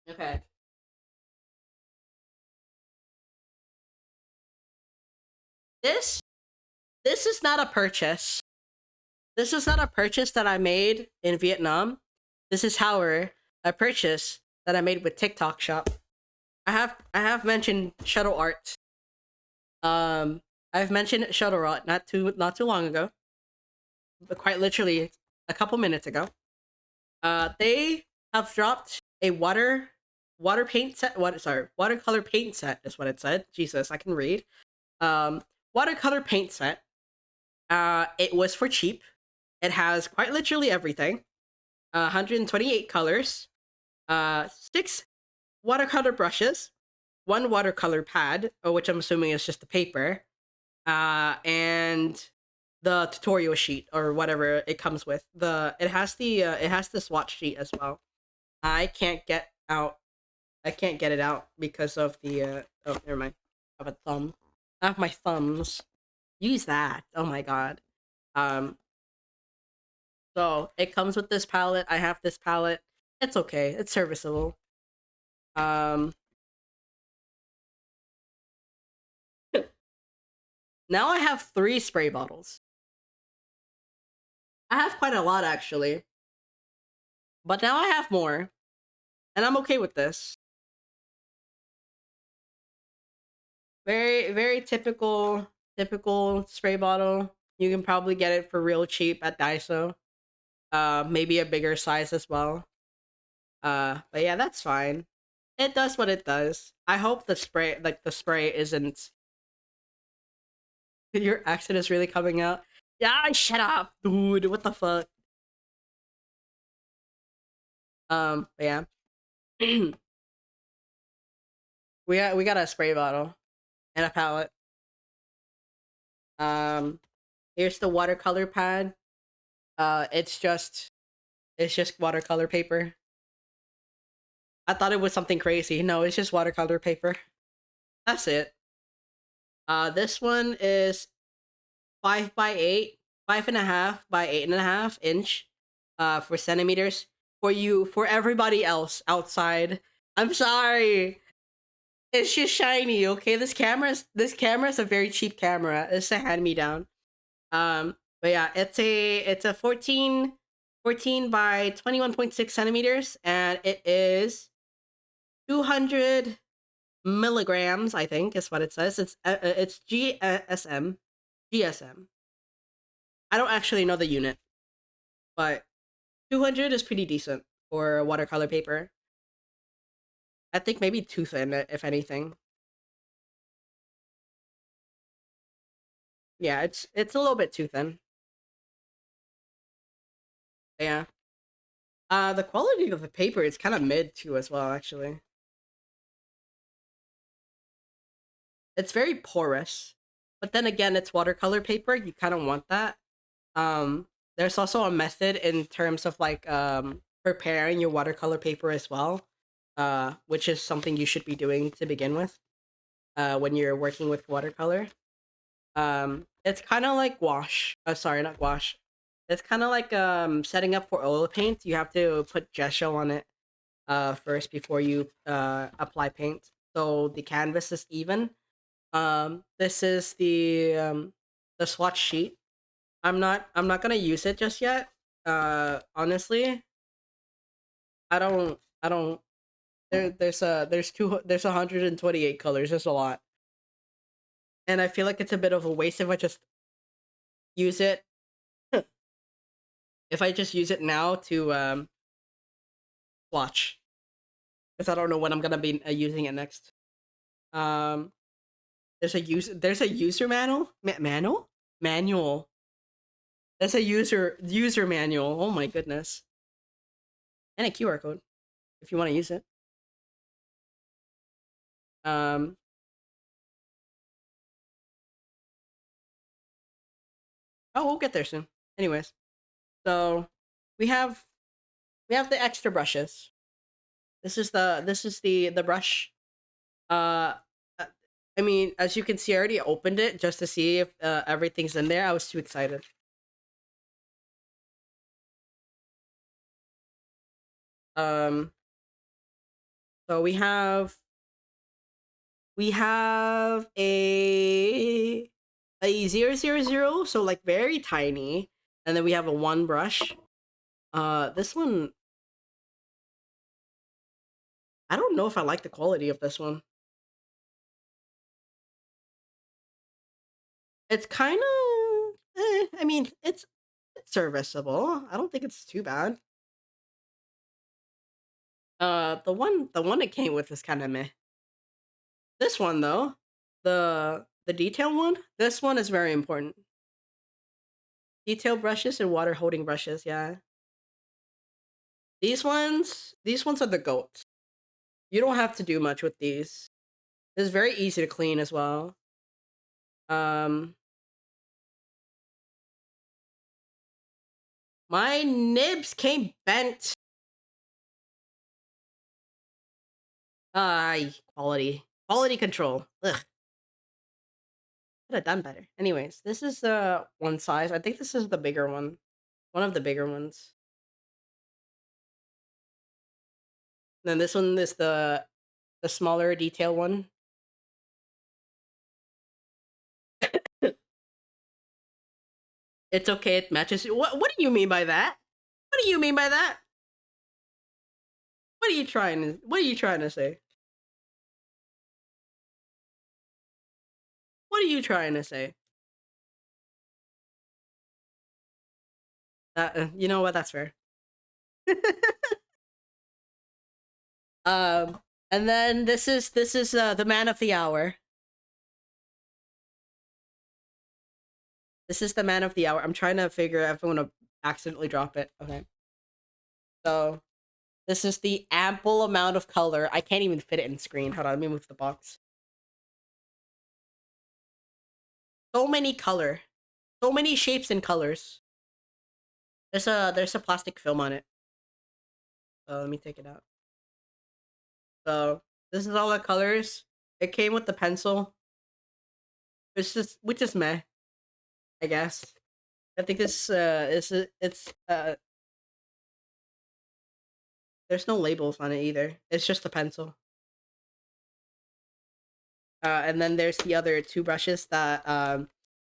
okay. This this is not a purchase. This is not a purchase that I made in Vietnam. This is, however, a purchase that I made with TikTok Shop. I have mentioned shuttle art. Um, I've mentioned shuttle art not too long ago, but quite literally a couple minutes ago. They have dropped a water paint set. Watercolor paint set is what it said. Jesus, I can read. Um, Watercolor paint set. It was for cheap. It has quite literally everything. 128 colors. 6 watercolor brushes, 1 watercolor pad, which I'm assuming is just the paper, and the tutorial sheet or whatever it comes with. It has the swatch sheet as well. I can't get out. I can't get it out because of the oh, never mind. I have a thumb. I have my thumbs. Use that. Oh my god. Um. So it comes with this palette. I have this palette. It's okay. It's serviceable. Um. Now I have 3 spray bottles. I have quite a lot actually, but now I have more, and I'm okay with this. Very typical spray bottle. You can probably get it for real cheap at Daiso. Maybe a bigger size as well. But yeah, that's fine. It does what it does. I hope the spray isn't. Your accent is really coming out. Yeah, shut up, dude. What the fuck? But yeah. we got a spray bottle and a palette. Um, Here's the watercolor pad. It's just watercolor paper. I thought it was something crazy. No, it's just watercolor paper. That's it. This one is 5 by 8, 5.5 by 8.5 inch. For centimeters. For everybody else outside. I'm sorry. It's just shiny. Okay, this camera's a very cheap camera. It's a hand me down. But yeah, it's a 14 by 21.6 centimeters, and it is 200 milligrams. I think is what it says. It's GSM. I don't actually know the unit, but 200 is pretty decent for watercolor paper. I think maybe too thin, if anything. Yeah, it's a little bit too thin. Yeah. The quality of the paper is kind of mid too, as well. Actually, it's very porous, but then again, it's watercolor paper. You kind of want that. Um, there's also a method in terms of like preparing your watercolor paper as well, which is something you should be doing to begin with. When you're working with watercolor, it's kind of like wash. Sorry, not wash. It's kind of like setting up for oil paint. You have to put gesso on it first before you apply paint, so the canvas is even. This is the swatch sheet. I'm not gonna use it just yet. Honestly, I don't. There's 128 colors. There's a lot, and I feel like it's a bit of a waste if I just use it. If I just use it now to swatch, because I don't know when I'm gonna be using it next. There's a user manual. Manual. That's a user manual. Oh my goodness. And a QR code if you want to use it. Um. Oh, we'll get there soon. Anyways, so we have the extra brushes. This is the brush. Uh, uh, I mean, as you can see, I already opened it just to see if everything's in there. I was too excited. Um, so we have a 000, so like very tiny, and then we have a 1 brush. This one, I don't know if I like the quality of this one. It's kind of, I mean, it's serviceable. I don't think it's too bad. The one it came with is kind of meh. This one though, the detail one, this one is very important. Detail brushes and water holding brushes, yeah. These ones are the goat. You don't have to do much with these. It's very easy to clean as well. Um, my nibs came bent. Quality control. Ugh, could have done better. Anyways, this is the one size. I think this is the bigger one. One of the bigger ones. Then this one is the smaller detail one. It's okay. It matches. What do you mean by that? What do you mean by that? What are you trying to say? What are you trying to say? You know what? That's fair. Um, and then this is the man of the hour. This is the man of the hour. I'm trying to figure out if I'm gonna accidentally drop it. Okay. So this is the ample amount of color. I can't even fit it in screen. Hold on, let me move the box. So many color. So many shapes and colors. There's a plastic film on it. So let me take it out. So this is all the colors. It came with the pencil. Which is meh, I guess. I think this it's there's no labels on it either. It's just a pencil. And then there's the other 2 brushes that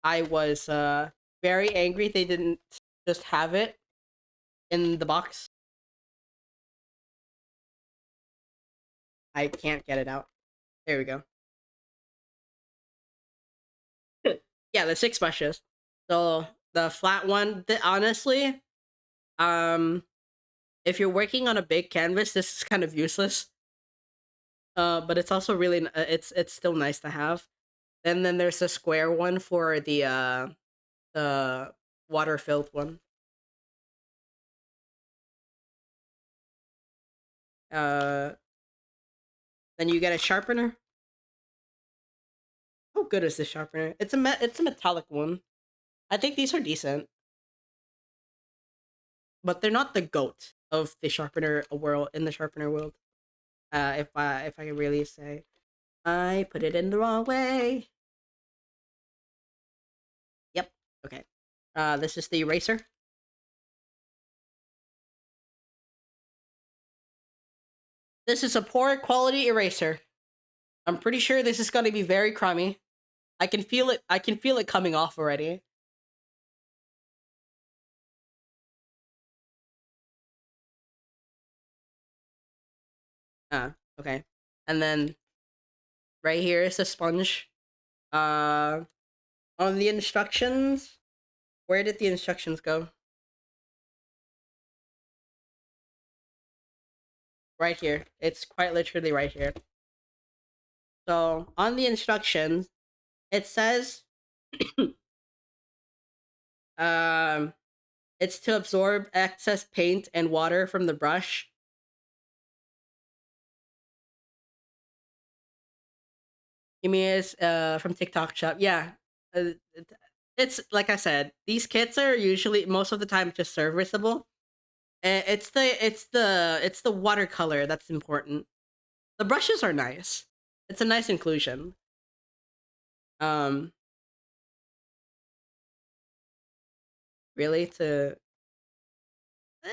I was very angry they didn't just have it in the box. I can't get it out. There we go. Yeah, the 6 brushes. So the flat one, honestly, um, if you're working on a big canvas, this is kind of useless. But it's also really it's still nice to have. And then there's a square one for the water filled one. Uh, then you get a sharpener. How good is this sharpener? It's a metallic one. I think these are decent, but they're not the goat of the sharpener world in the sharpener world. If I can really say, I put it in the wrong way. Yep. Okay. This is the eraser. This is a poor quality eraser. I'm pretty sure this is gonna be very crummy. I can feel it. I can feel it coming off already. Okay. And then right here is a sponge. Uh, on the instructions, where did the instructions go? Right here. It's quite literally right here. So on the instructions, it says um it's to absorb excess paint and water from the brush. You mean it's from TikTok shop? Yeah. It's like I said, these kits are usually most of the time just serviceable. It's the watercolor that's important. The brushes are nice. It's a nice inclusion. Um, really to eh,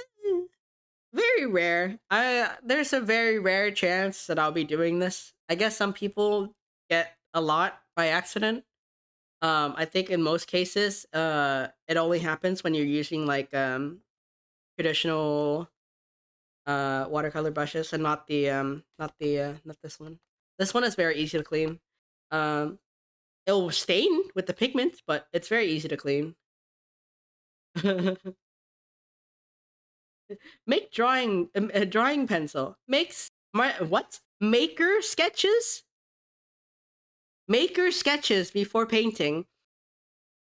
very rare. I There's a very rare chance that I'll be doing this. I guess some people get a lot by accident. I think in most cases, it only happens when you're using like traditional watercolor brushes and not this one. This one is very easy to clean. Um, it'll stain with the pigment, but it's very easy to clean. Make a drawing pencil. Makes my what? Maker sketches before painting.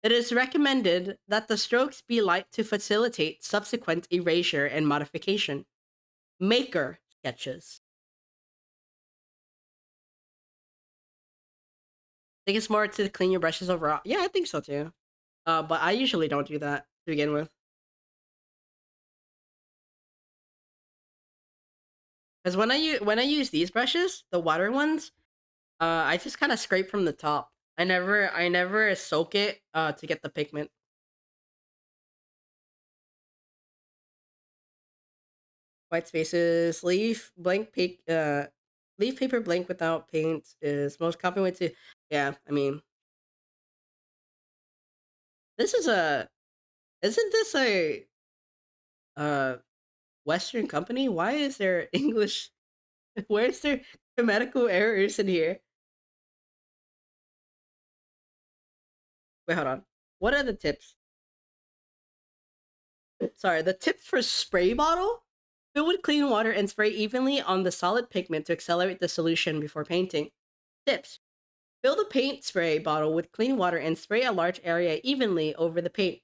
It is recommended that the strokes be light to facilitate subsequent erasure and modification. Maker sketches. I think it's more to clean your brushes overall. Yeah, I think so too. But I usually don't do that to begin with. Because when I use these brushes, the water ones, I just kind of scrape from the top. I never soak it to get the pigment. White spaces, leave paper blank without paint is most common way to. Yeah, I mean, this is a isn't this a uh Western company? Why is there English? Where's there grammatical errors in here? Wait, hold on. What are the tips? Sorry, the tips for spray bottle? Fill with clean water and spray evenly on the solid pigment to accelerate the solution before painting. Tips. Fill the paint spray bottle with clean water and spray a large area evenly over the paint.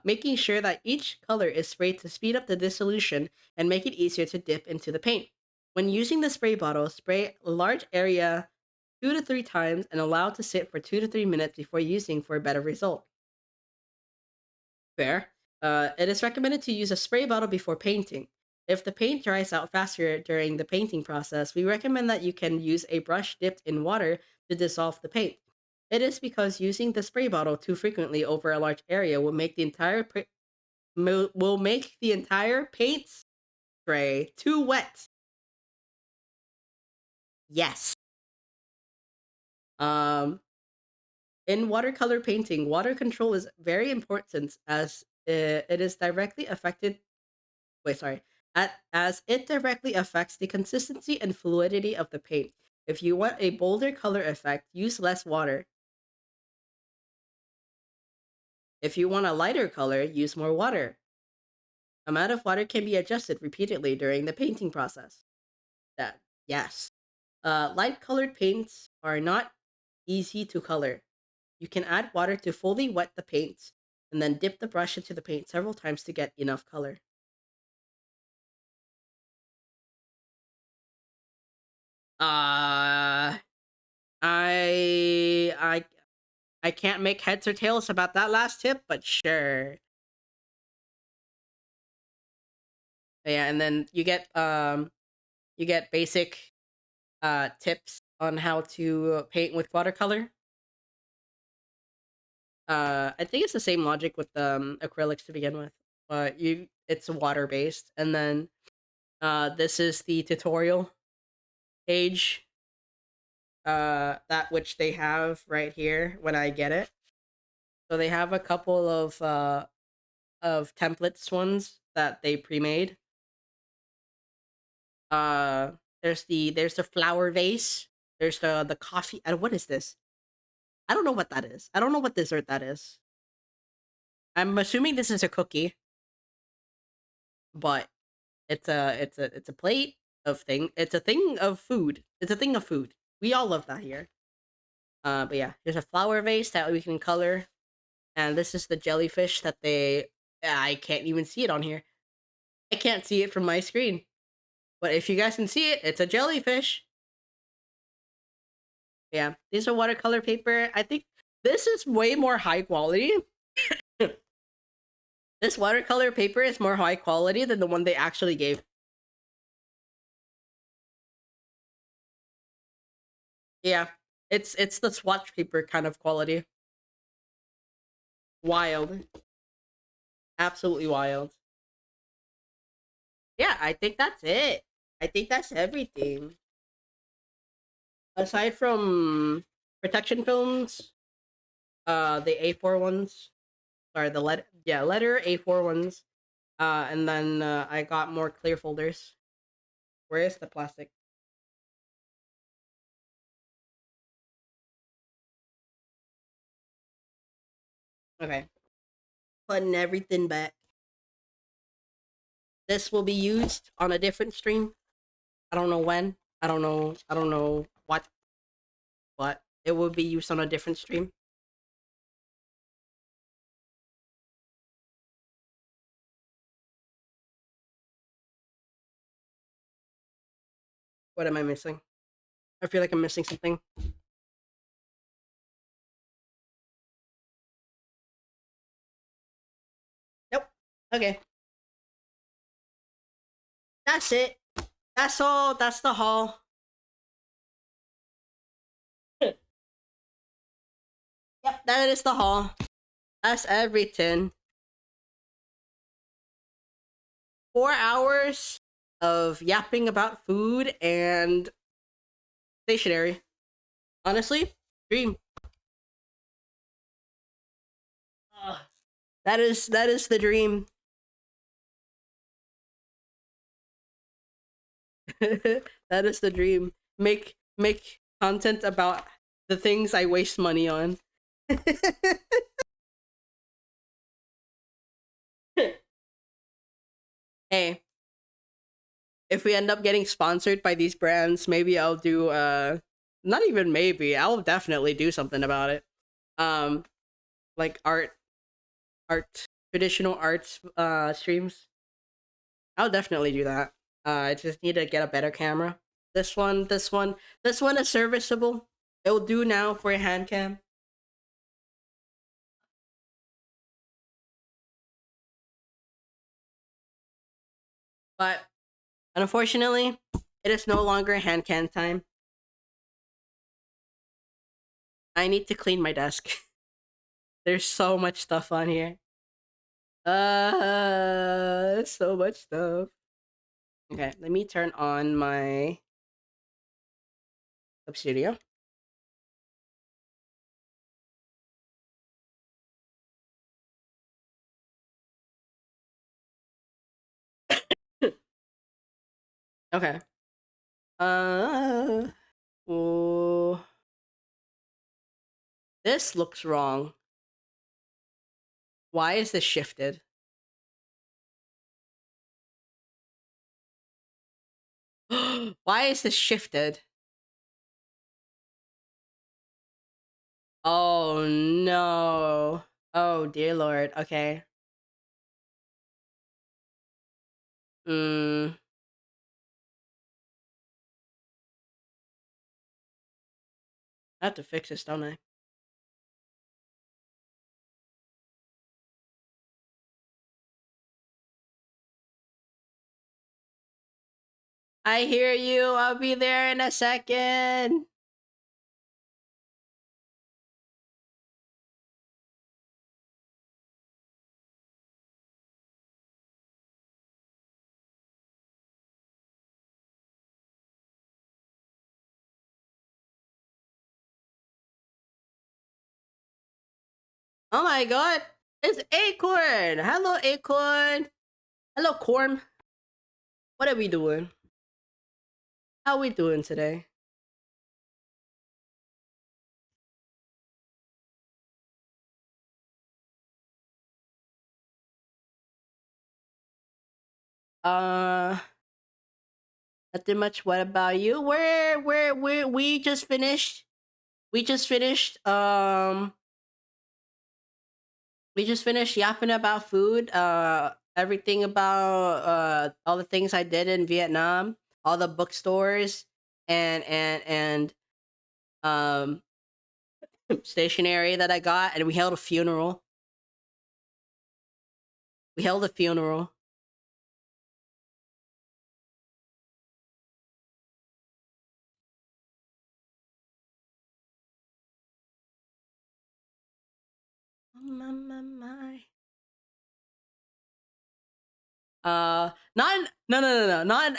Making sure that each color is sprayed to speed up the dissolution and make it easier to dip into the paint. When using the spray bottle, spray a large area 2 to 3 times and allow to sit for 2 to 3 minutes before using for a better result. Fair. It is recommended to use a spray bottle before painting. If the paint dries out faster during the painting process, we recommend that you can use a brush dipped in water to dissolve the paint. It is because using the spray bottle too frequently over a large area will make the entire paint spray too wet. Yes. Um, in watercolor painting, water control is very important as it is directly affected. Wait, sorry. As it directly affects the consistency and fluidity of the paint. If you want a bolder color effect, use less water. If you want a lighter color, use more water. Amount of water can be adjusted repeatedly during the painting process. That yes. Light colored paints are not easy to color. You can add water to fully wet the paints and then dip the brush into the paint several times to get enough color. Uh I I I can't make heads or tails about that last tip, but sure. Yeah, and then you get basic tips on how to paint with watercolor. I think it's the same logic with acrylics to begin with, but you it's water based, and then this is the tutorial page that which they have right here when I get it. So they have a couple of templates ones that they pre-made. Uh, there's the flower vase. There's the coffee. And what is this? I don't know what that is. I don't know what dessert that is. I'm assuming this is a cookie, but it's a plate. of thing. It's a thing of food. It's a thing of food. We all love that here. But yeah, there's a flower vase that we can color, and this is the jellyfish that they. I can't even see it on here. I can't see it from my screen. But if you guys can see it, it's a jellyfish. Yeah, these are watercolor paper. I think this is way more high quality. This watercolor paper is more high quality than the one they actually gave. Yeah, it's the swatch paper kind of quality. Wild, absolutely wild. Yeah, I think that's it. I think that's everything. Aside from protection films, the A4 ones, sorry, the letter A4 ones, and then I got more clear folders. Where is the plastic? Okay, putting everything back. This will be used on a different stream. I don't know when. I don't know. I don't know what. But it will be used on a different stream. What am I missing? I feel like I'm missing something. Nope. Okay. That's it. That's all. That's the haul. Yep, that is the haul. That's everything. 4 hours of yapping about food and stationery. Honestly, dream. Ugh. That is the dream. That is the dream. Make content about the things I waste money on. Hey, if we end up getting sponsored by these brands, maybe I'll do not even maybe, I'll definitely do something about it. Um like art traditional arts streams. I'll definitely do that. I just need to get a better camera. This one is serviceable. It'll do now for a hand cam. But unfortunately, it is no longer hand cam time. I need to clean my desk. There's so much stuff on here. So much stuff. Okay, let me turn on my Studio. Okay. Uh, oh, this looks wrong. Why is this shifted? Why is this shifted? Oh no. Oh dear lord. Okay. Mm, I have to fix this, don't I? I hear you. I'll be there in a second. Oh my god. It's Acorn. Hello, Acorn. Hello, Corm. What are we doing? How we doing today? Uh, Nothing much. What about you? We just finished. We just finished. We just finished yapping about food. Everything about all the things I did in Vietnam, all the bookstores, and um stationery that I got, and we held a funeral. We held a funeral. Oh, my. Not no, not an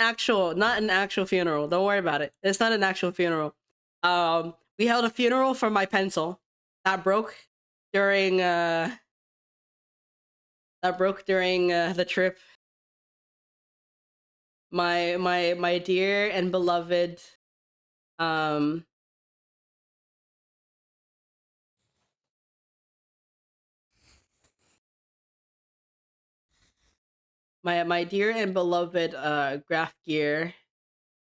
actual funeral. Don't worry about it. It's not an actual funeral. We held a funeral for my pencil that broke during the trip. My dear and beloved um my dear and beloved graph gear,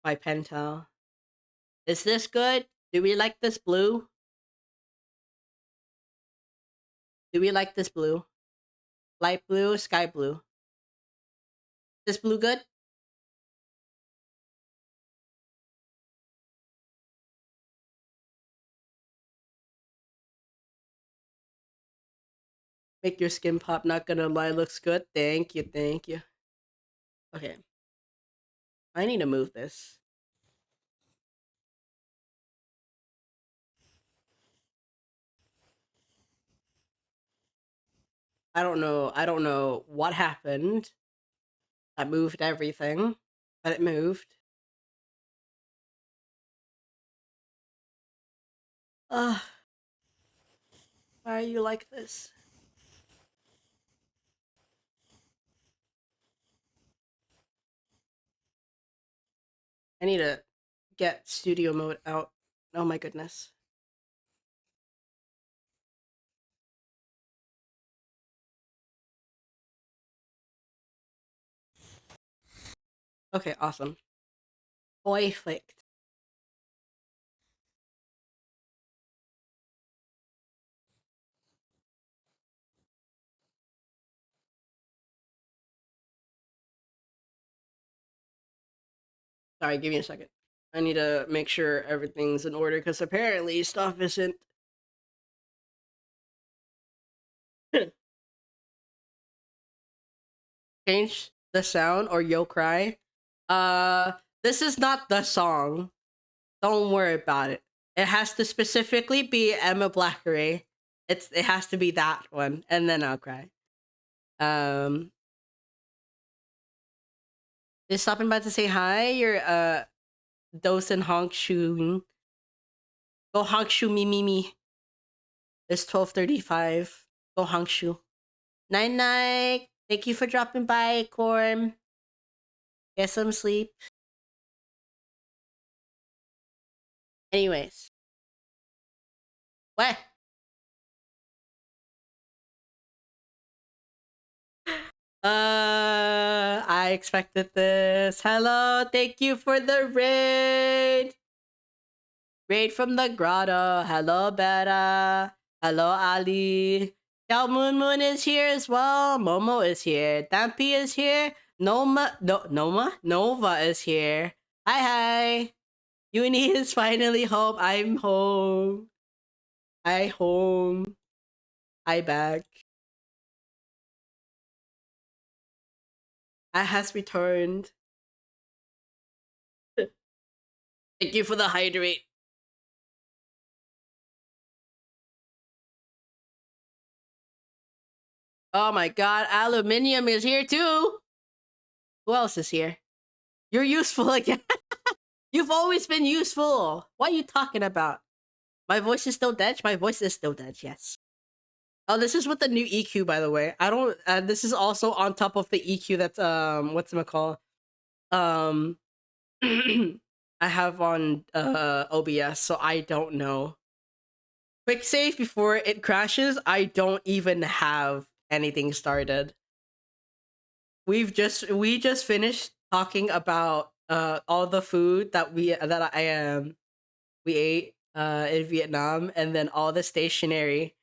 my pentel. Is this good? Do we like this blue? Do we like this blue? Light blue, sky blue. This blue good? Make your skin pop, not gonna lie, looks good. Thank you, thank you. Okay. I need to move this. I don't know what happened. I moved everything, but it moved. Ugh. Why are you like this? I need to get studio mode out. Oh my goodness. Okay, awesome. Perfect. Sorry, give me a second. I need to make sure everything's in order because apparently stuff isn't. Change the sound or yo cry. Uh, this is not the song. Don't worry about it. It has to specifically be Emma Blackery. It has to be that one, and then I'll cry. Just stopping by to say hi. You're Dosen Honk Shoo. Go Honk Shoo me. It's 12:35. Go Honk Shoo. Night. Thank you for dropping by, Corm. Get some sleep. Anyways. What? I expected this. Hello, thank you for the raid. Raid from the grotto. Hello, Beta. Hello, Ali. Yao Moon is here as well. Momo is here. Dampy is here. Nova is here. Hi. Uni is finally home. I'm home. I home. I back. I has returned. Thank you for the hydrate. Oh my god, aluminium is here too. Who else is here? You're useful again. You've always been useful. What are you talking about? My voice is still dead. My voice is still dead. Yes. Oh, this is with the new EQ, by the way. I don't. This is also on top of the EQ that's what's it called? I have on OBS, so I don't know. Quick save before it crashes. I don't even have anything started. We just finished talking about all the food that we ate in Vietnam, and then all the stationery.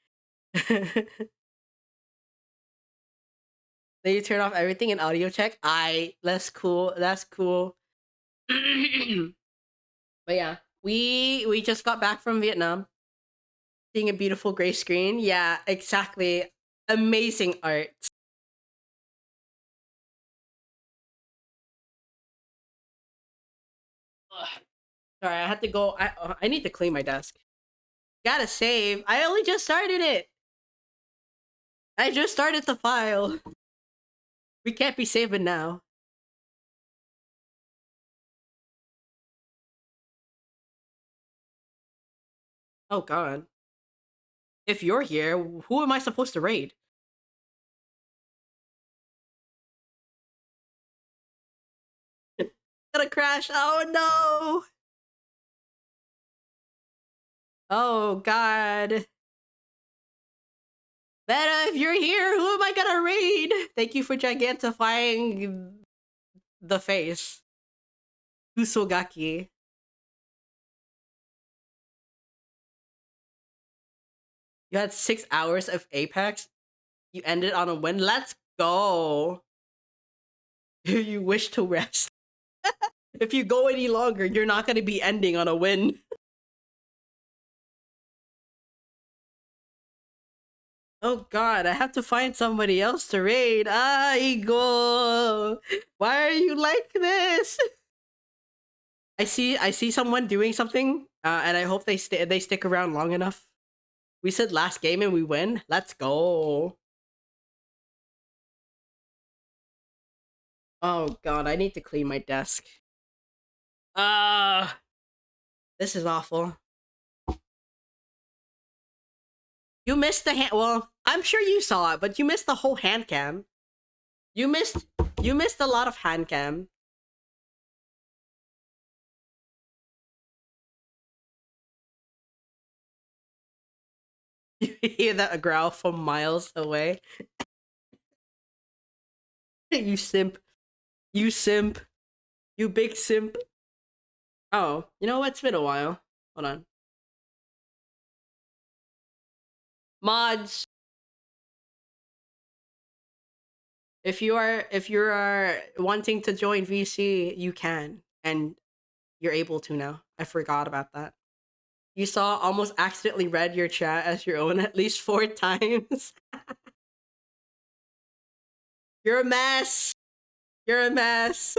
Then you turn off everything in audio check. That's cool. That's cool. But yeah, we just got back from Vietnam, seeing a beautiful gray screen. Yeah, exactly. Amazing art. Ugh. Sorry, I had to go. I need to clean my desk. Gotta save. I only just started it. I just started the file. We can't be saving now. Oh god. If you're here, who am I supposed to raid? Gonna crash. Oh no. Oh god. Vera, if you're here, who am I gonna raid? Thank you for gigantifying the face. Kusogaki. You had 6 hours of Apex. You ended on a win. Let's go. You wish to rest. If you go any longer, you're not gonna be ending on a win. Oh god, I have to find somebody else to raid. Igor, why are you like this? I see someone doing something, and I hope they stick around long enough. We said last game and we win. Let's go. Oh god, I need to clean my desk. This is awful. You missed the hand. Well, I'm sure you saw it, but you missed the whole hand cam. You missed a lot of hand cam. You hear that growl from miles away. You simp. You simp. You big simp. Oh, you know what? It's been a while. Hold on. Mods. If you are wanting to join VC, you can, and you're able to now. I forgot about that. You saw almost accidentally read your chat as your own at least 4 times. You're a mess. You're a mess.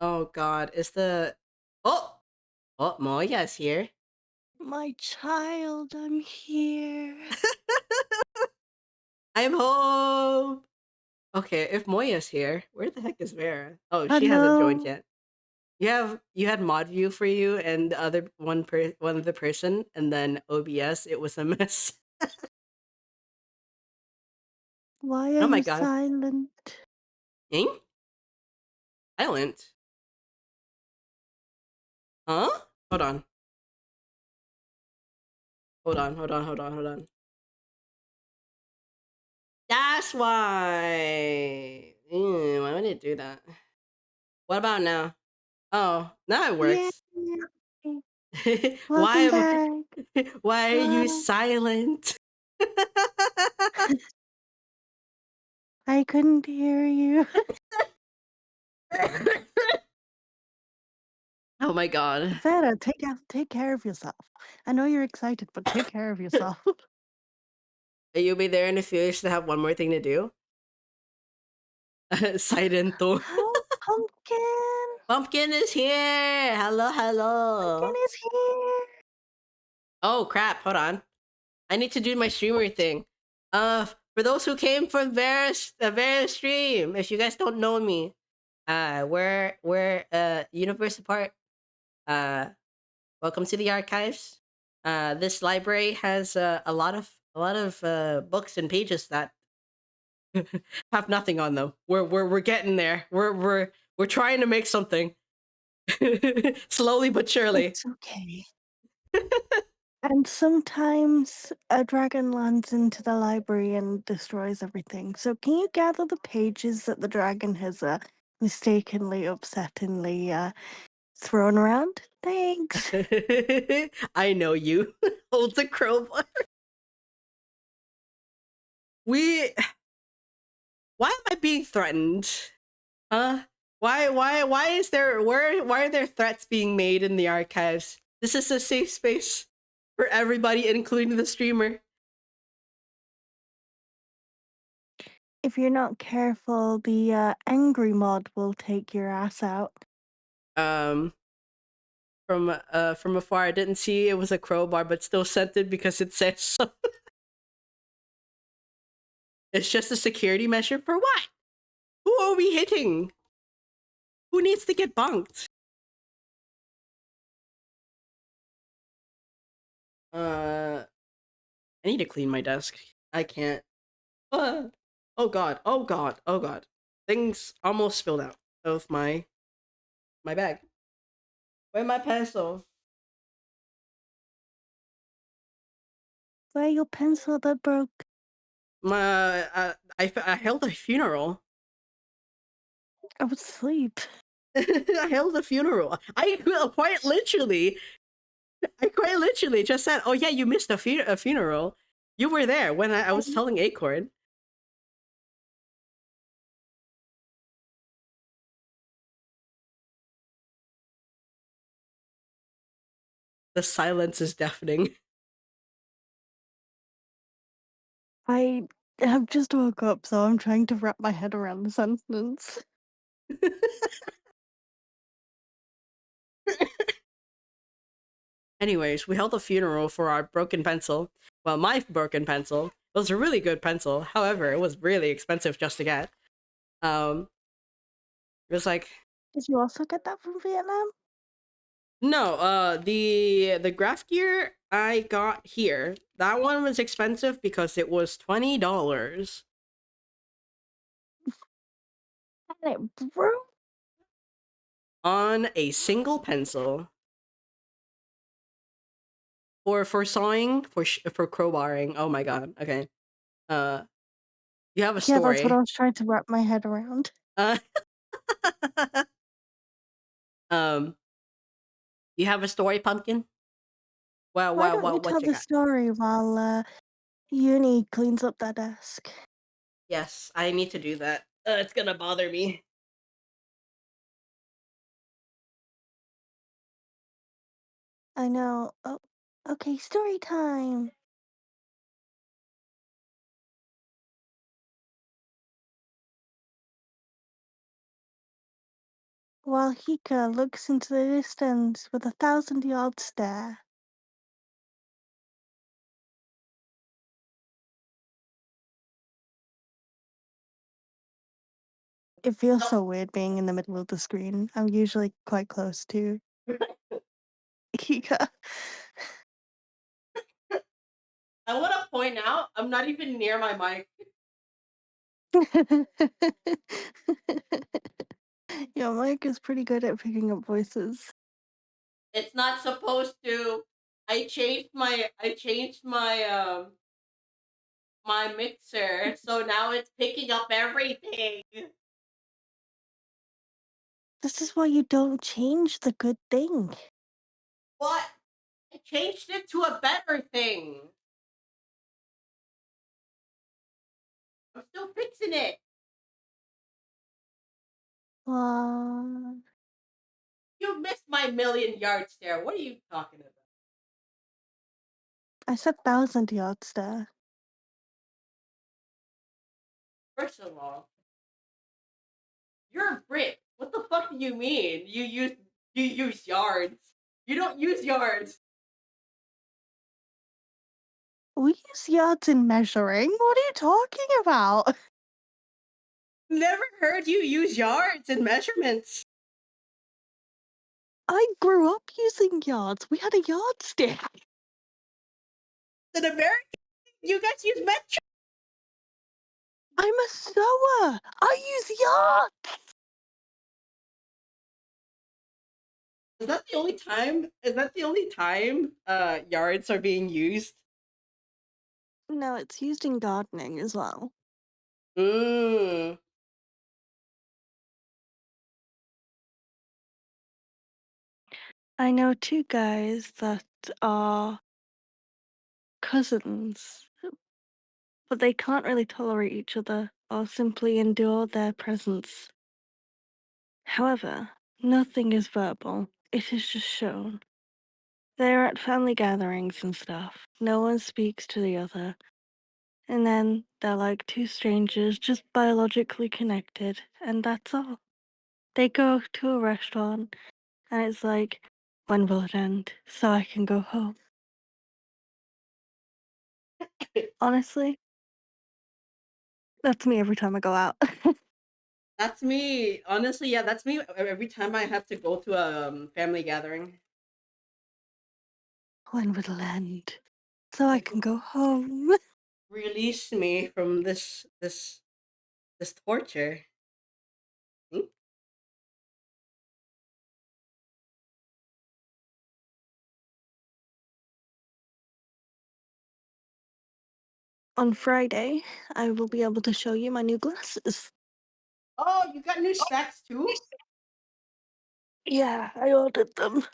Oh god, is the oh Moya's here. My child, I'm here. I'm home. Okay, if Moya's here, where the heck is Vera? Oh, she hasn't joined Hello. yet. You had mod view for you and the other one other person, and then OBS. It was a mess. Why are Oh my you god. silent? Ing? Silent? Huh? Hold on. Hold on. That's why. Why would it do that? What about now? Oh, now it Yeah. works. Welcome back. Why are you Hi. silent? I couldn't hear you. Oh my god. Vera, take care of yourself. I know you're excited, but take care of yourself. You'll be there in a few years to have one more thing to do. Silent though. Oh, Pumpkin! Pumpkin is here. Hello, Pumpkin hello. is here. Oh crap! Hold on. I need to do my streamer thing. For those who came from Vera stream, if you guys don't know me, we're universe apart. Uh, welcome to the archives. This library has a lot of books and pages that have nothing on them. We're getting there. We're trying to make something. Slowly but surely. It's okay. And sometimes a dragon lands into the library and destroys everything. So can you gather the pages that the dragon has mistakenly, upsettingly thrown around? Thanks. I know you. Holds a crowbar. We. Why am I being threatened? Huh? Why is there why are there threats being made in the archives? This is a safe space for everybody, including the streamer. If you're not careful, the angry mod will take your ass out. Um, from afar, I didn't see it was a crowbar, but still sent it because it says so. It's just a security measure for what? Who are we hitting? Who needs to get bunked? I need to clean my desk. I can't. Oh god. Oh god. Oh god. Things almost spilled out of my bag. Where's my pencil? Where your pencil that broke? I held a funeral. I was asleep. I held a funeral. I quite literally just said, "Oh yeah, you missed a funeral. You were there when I was Um, telling Acorn." The silence is deafening. I have just woke up, so I'm trying to wrap my head around the sentence. Anyways, we held a funeral for our broken pencil. Well, my broken pencil. It was a really good pencil. However, it was really expensive just to get. Um, it was like Did you also get that from Vietnam? no, the graph gear I got here. That one was expensive because it was $20 And it broke. on a single pencil. For sawing, for crowbarring. Oh my god. Okay. Uh, you have a Yeah, that's what I story. was trying to wrap my head around. Uh, um, you have a story, pumpkin. Well, Why don't you what tell you the got? story while Uni cleans up that desk? Yes, I need to do that. It's gonna bother me. I know. Oh, okay, story time. While Hika looks into the distance with a 1,000-yard stare. It feels so weird being in the middle of the screen. I'm usually quite close to Hika. I want to point out I'm not even near my mic. Your mic is pretty good at picking up voices. It's not supposed to. I changed my mixer, so now it's picking up everything. This is why you don't change the good thing. What? I changed it to a better thing. I'm still fixing it. Uh, You missed my million-yard stare. What are you talking about? I said 1,000-yard stare. First of all, you're a Brit. What the fuck do you mean? You use yards. You don't use yards. We use yards in measuring. What are you talking about? Never heard you use yards in measurements. I grew up using yards. We had a yardstick. In America, you guys use metric. I'm a sewer. I use yards. Is that the only time? Is that the only time yards are being used? No, it's used in gardening as well. Mm. I know two guys that are cousins, but they can't really tolerate each other or simply endure their presence. However, nothing is verbal, it is just shown. They're at family gatherings and stuff. No one speaks to the other. And then they're like two strangers just biologically connected, and that's all. They go to a restaurant, and it's like, when will it end? So I can go home. Honestly, that's me every time I go out. That's me. Honestly, yeah, that's me every time I have to go to a family gathering. When will it end? So I Like, can go home. release me from this torture. Hmm? On Friday, I will be able to show you my new glasses. Oh, you got new specs too? Yeah, I ordered them.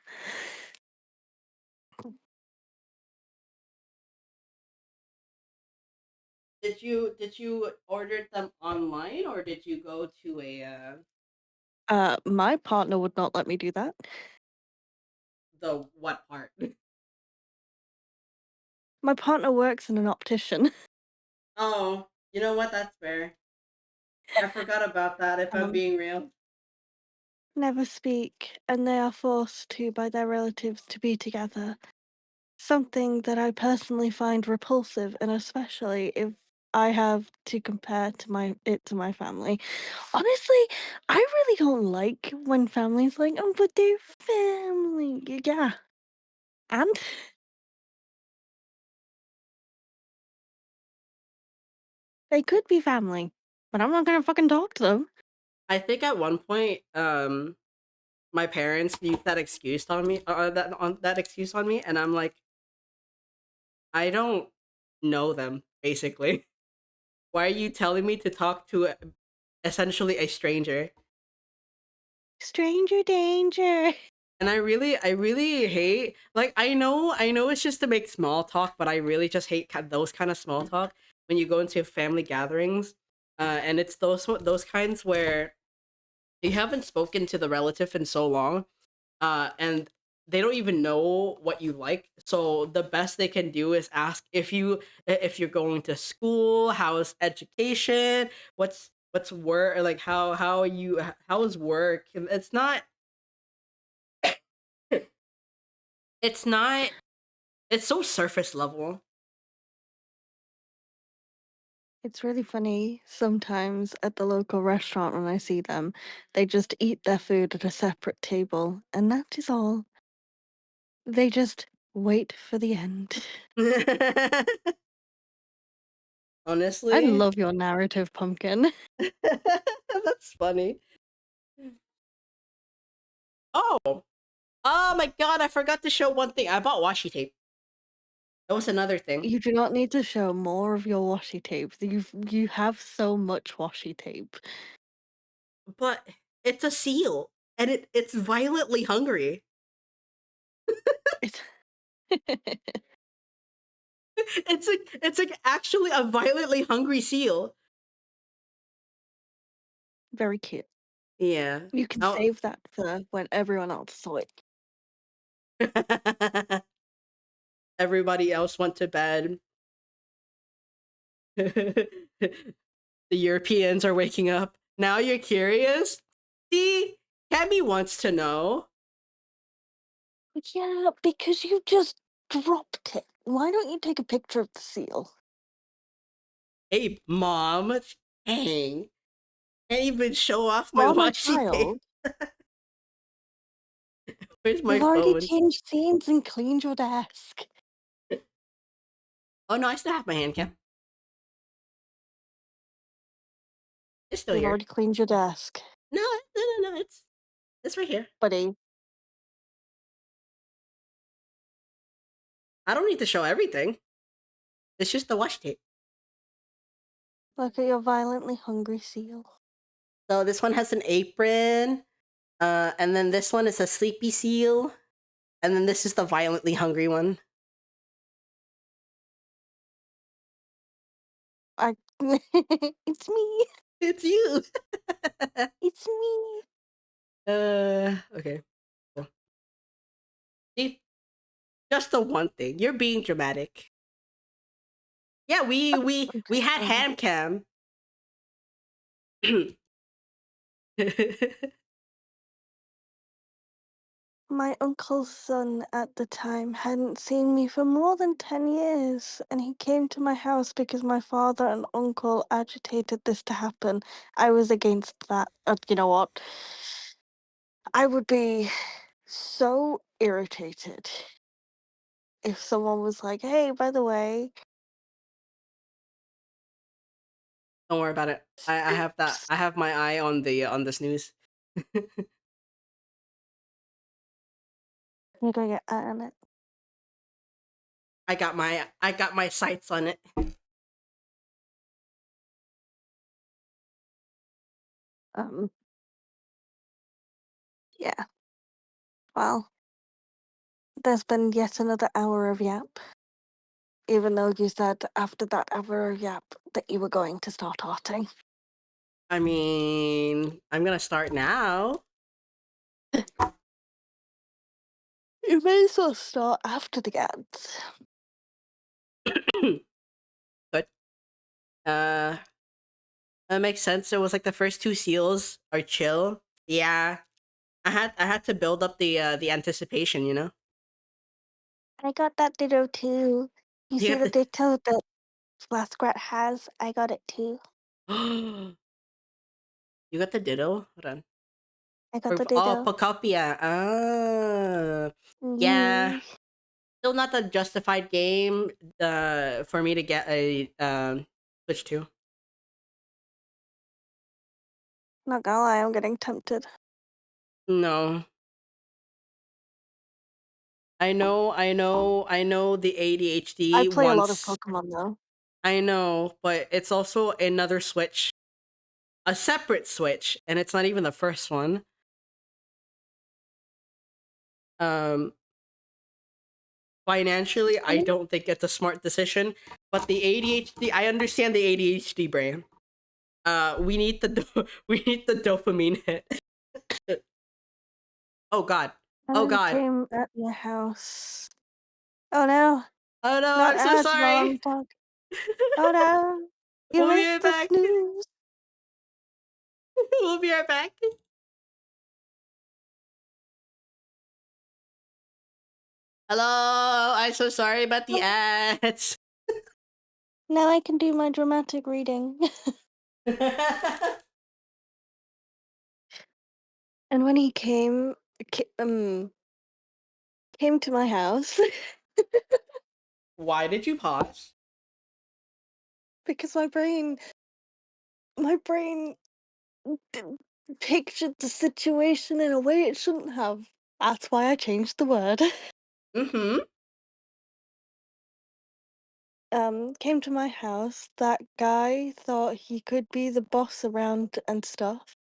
Did you order them online or did you go to a My partner would not let me do that. the what part? My partner works in an optician. Oh, you know what? That's fair. I forgot about that. If I'm Um, being real. never speak, and they are forced to by their relatives to be together. Something that I personally find repulsive, and especially if I have to compare to my family. Honestly, I really don't like when families like, oh, but they're family. Yeah, and they could be family, but I'm not gonna fucking talk to them. I think at one point, my parents used that excuse on me, that excuse on me, and I'm like, I don't know them. Basically, why are you telling me to talk to essentially a stranger? Stranger danger. And I really hate, like, I know it's just to make small talk, but I really just hate those kind of small talk when you go into family gatherings, and it's those kinds where you haven't spoken to the relative in so long, and they don't even know what you like. So the best they can do is ask if you're going to school, how's education, what's work, like how are you, how is work. And it's not it's so surface level. It's really funny sometimes at the local restaurant when I see them. They just eat their food at a separate table, and that is all. They just wait for the end. I Honestly. love your narrative, Pumpkin. That's funny. Oh, oh my god, I forgot to show one thing. I bought washi tape. That was another thing. You do not need to show more of your washi tape. You have so much washi tape. But it's a seal, and it's violently hungry. It's It's like actually a violently hungry seal. very cute. Yeah. You can Oh. save that for when everyone else saw it. Everybody else went to bed. The Europeans are waking up. Now you're curious? See, Kemi wants to know. Yeah, because you just dropped it. Why don't you take a picture of the seal? Hey, mom. Dang. Can't even show off my Mom or washi tape. child? Where's my You've already phone? changed scenes and cleaned your desk. Oh no, I still have my hand cam. It's still You've here. already cleaned your desk, No, no, no, no. It's right here. buddy. I don't need to show everything. It's just the washi tape. Look at your violently hungry seal. So this one has an apron, and then this one is a sleepy seal, and then this is the violently hungry one. It's me. It's you. It's me. Okay. Cool. See, just the one thing. You're being dramatic. Yeah, we had ham cam. My uncle's son at the time hadn't seen me for more than 10 years, and he came to my house because my father and uncle agitated this to happen. I was against that. You know what? I would be so irritated if someone was like, hey, by the way, Don't worry about it. I have that. I have my eye on the snooze. you gotta get on it. I got my sights on it. Um, yeah. Well, there's been yet another hour of yap, even though you said after that hour of yap that you were going to start arting. I mean, I'm gonna start now. You may as well start after the ads. Good. Uh, that makes sense. It was like the first two seals are chill. Yeah, I had to build up the anticipation. You know. I got that ditto too. You You see got the ditto that Flaskrat has? I got it too. the you got the ditto. Hold on. I got the Oh, ditto. Pocopia. Yeah. Yee. Still not the justified game. For me to get a Switch 2. Not gonna lie, I'm getting tempted. No. I know the I ADHD play a lot of wants. Pokemon though. I know, but it's also another Switch, a separate Switch, and it's not even the first one. Um, Financially, I don't think it's a smart decision. But the ADHD, I understand the ADHD brain. We need the we need the dopamine hit. Oh God. Oh I God. came at my house. Oh no, Oh no, not I'm so ads while sorry. I'm talking. Oh no, you We'll be missed right the back. snooze. We'll be right back. Hello, I'm so sorry about the Oh, ads. now I can do my dramatic reading. And when he came to my house Why did you pause? because my brain d- pictured the situation in a way it shouldn't have. That's why I changed the word. Mm-hmm. Came to my house. That guy thought he could be the boss around and stuff,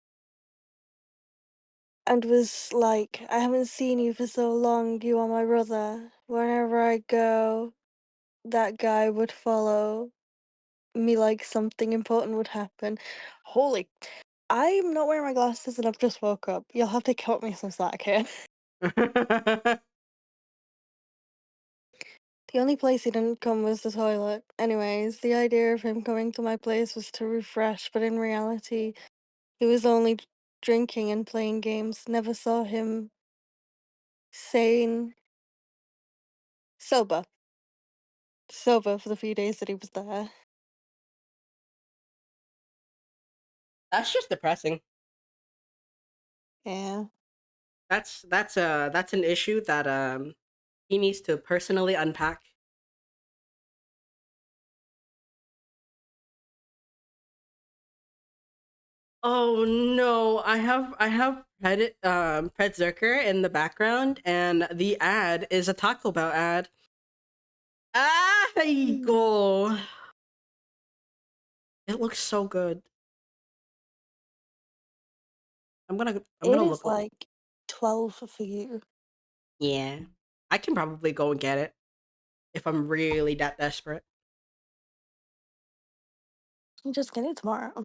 and was like, I haven't seen you for so long, you are my brother. Wherever I go, that guy would follow me like something important would happen. Holy, I'm not wearing my glasses and I've just woke up. You'll have to cut me some slack here. The only place he didn't come was the toilet. Anyways, the idea of him coming to my place was to refresh, but in reality, he was only drinking and playing games. Never saw him sane, sober. Sober for the few days that he was there. That's just depressing. Yeah. That's an issue that he needs to personally unpack. Oh no, I have Pred Zerker in the background, and the ad is a Taco Bell ad. Ah, there you go. It looks so good. I'm It gonna is look up. like 12 for you. Yeah. I can probably go and get it if I'm really that desperate. You just get it tomorrow.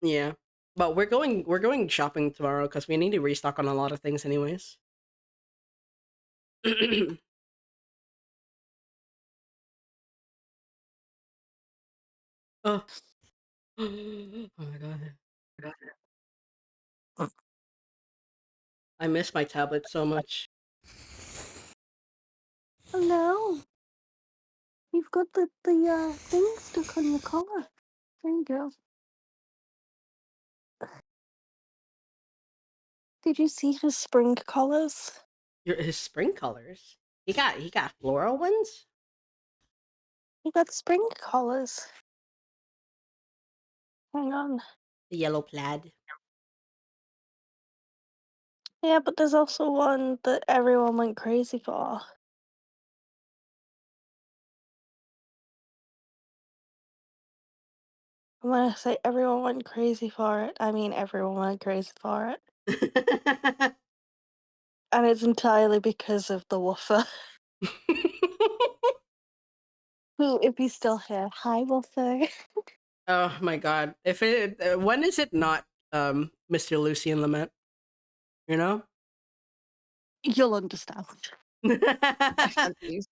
Yeah. But we're going shopping tomorrow because we need to restock on a lot of things anyways. Oh. Oh my god. I miss my tablet so much. Oh no, you've got the thing stuck on your collar. There you go. Did you see his spring collars? His spring colors. He got floral ones? He got spring collars. Hang on. The yellow plaid. Yeah, but there's also one that everyone went crazy for. And when I say everyone went crazy for it, I mean everyone went crazy for it. And it's entirely because of the woofer. Who, if he's still here, hi woofer. Oh my god. If it when is it not Mr. Lucian Lament? You know? You'll understand. I I can't use.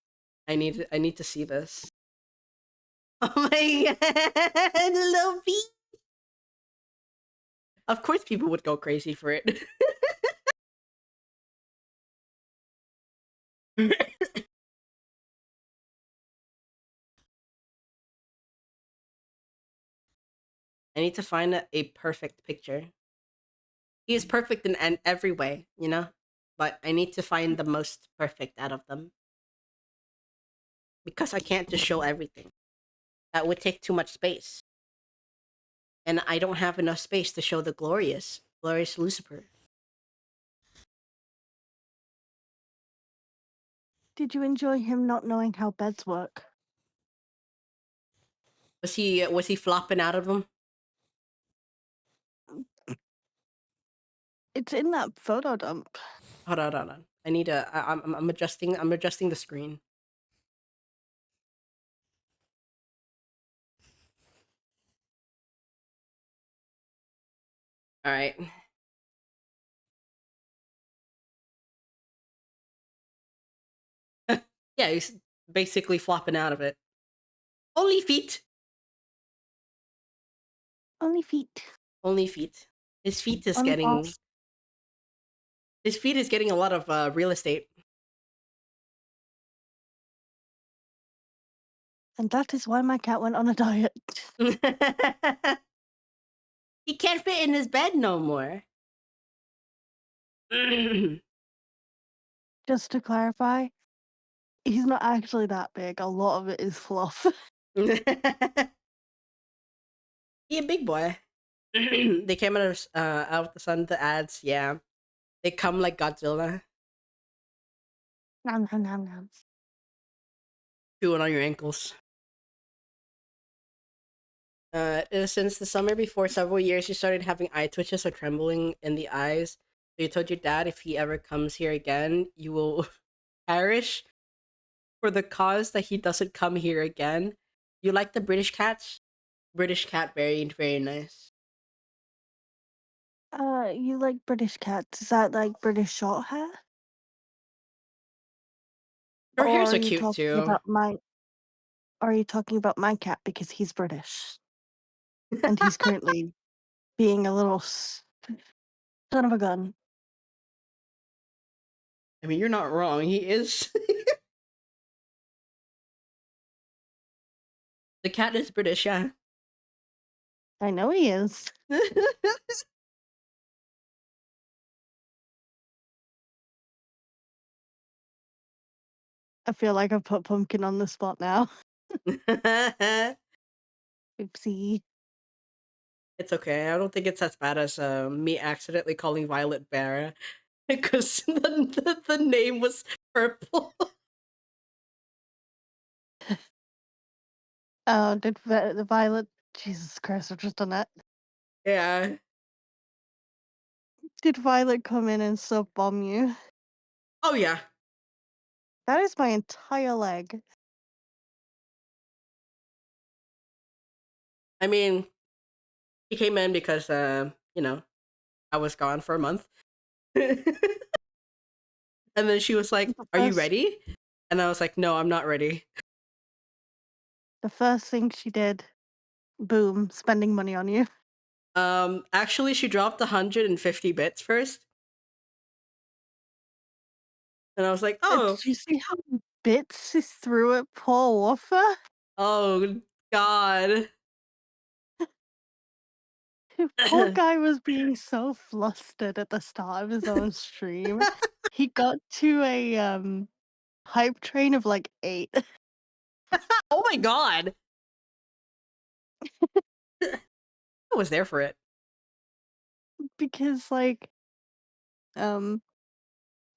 need to see this. Oh my god, little bee. Of course people would go crazy for it. I need to find a perfect picture. He is perfect in every way, you know? But I need to find the most perfect out of them. Because I can't just show everything. That would take too much space. And I don't have enough space to show the glorious Lucifer. Did you enjoy him not knowing how beds work? Was he flopping out of them? It's in that photo dump. Hold on. I need to. I'm adjusting. I'm adjusting the screen. All right. Yeah, he's basically flopping out of it. Only feet. Only feet. Only feet. His feet is Only getting. balls. His feet is getting a lot of real estate. And that is why my cat went on a diet. He can't fit in his bed no more. Just to clarify, he's not actually that big. A lot of it is fluff. He a big boy. They came out of the sun. The ads, yeah, they come like Godzilla, Nom, nom, nom, nom. chewing on your ankles. Since the summer before, several years, you started having eye twitches or trembling in the eyes. So you told your dad if he ever comes here again, you will perish for the cause that he doesn't come here again. You like the British cats? British cat, very very nice. You like British cats? Is that like British short hair? Her Or hairs are are you cute talking too. about my are you talking about my cat because he's British and he's currently being a little son of a gun? I mean, you're not wrong. He is. The cat is British, yeah. I know he is. I feel like I've put Pumpkin on the spot now. Oopsie. It's okay. I don't think it's as bad as me accidentally calling Violet Vera because the name was purple. Oh, did the Violet? Jesus Christ, I've just done that. Yeah. Did Violet come in and sub bomb you? Oh yeah. That is my entire leg. I mean, he came in because you know, I was gone for a month. And then she was like, The "Are you first, ready?" And I was like, "No, I'm not ready." the first thing she did, boom, spending money on you. Actually, she dropped 150 bits first, and I was like, Did "Oh, you see how many bits she threw at poor Warfer? oh God." Poor guy was being so flustered at the start of his own stream. He got to a hype train of like 8 Oh my God, I was there for it. because like um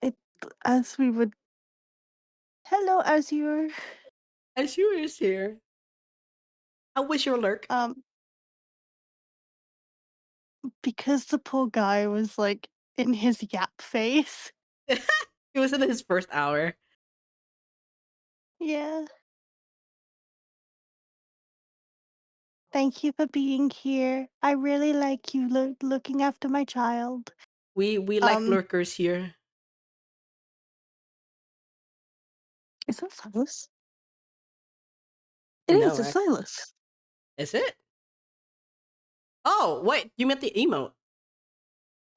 it as we would hello Azure And she was here. How was your lurk? um because the poor guy was like in his yap face. It was in his first hour. Yeah. Thank you for being here. I really like you looking after my child. We like Um, lurkers here. is that Silas? It is, No, it's Silas. is it? Oh wait, you meant the emote.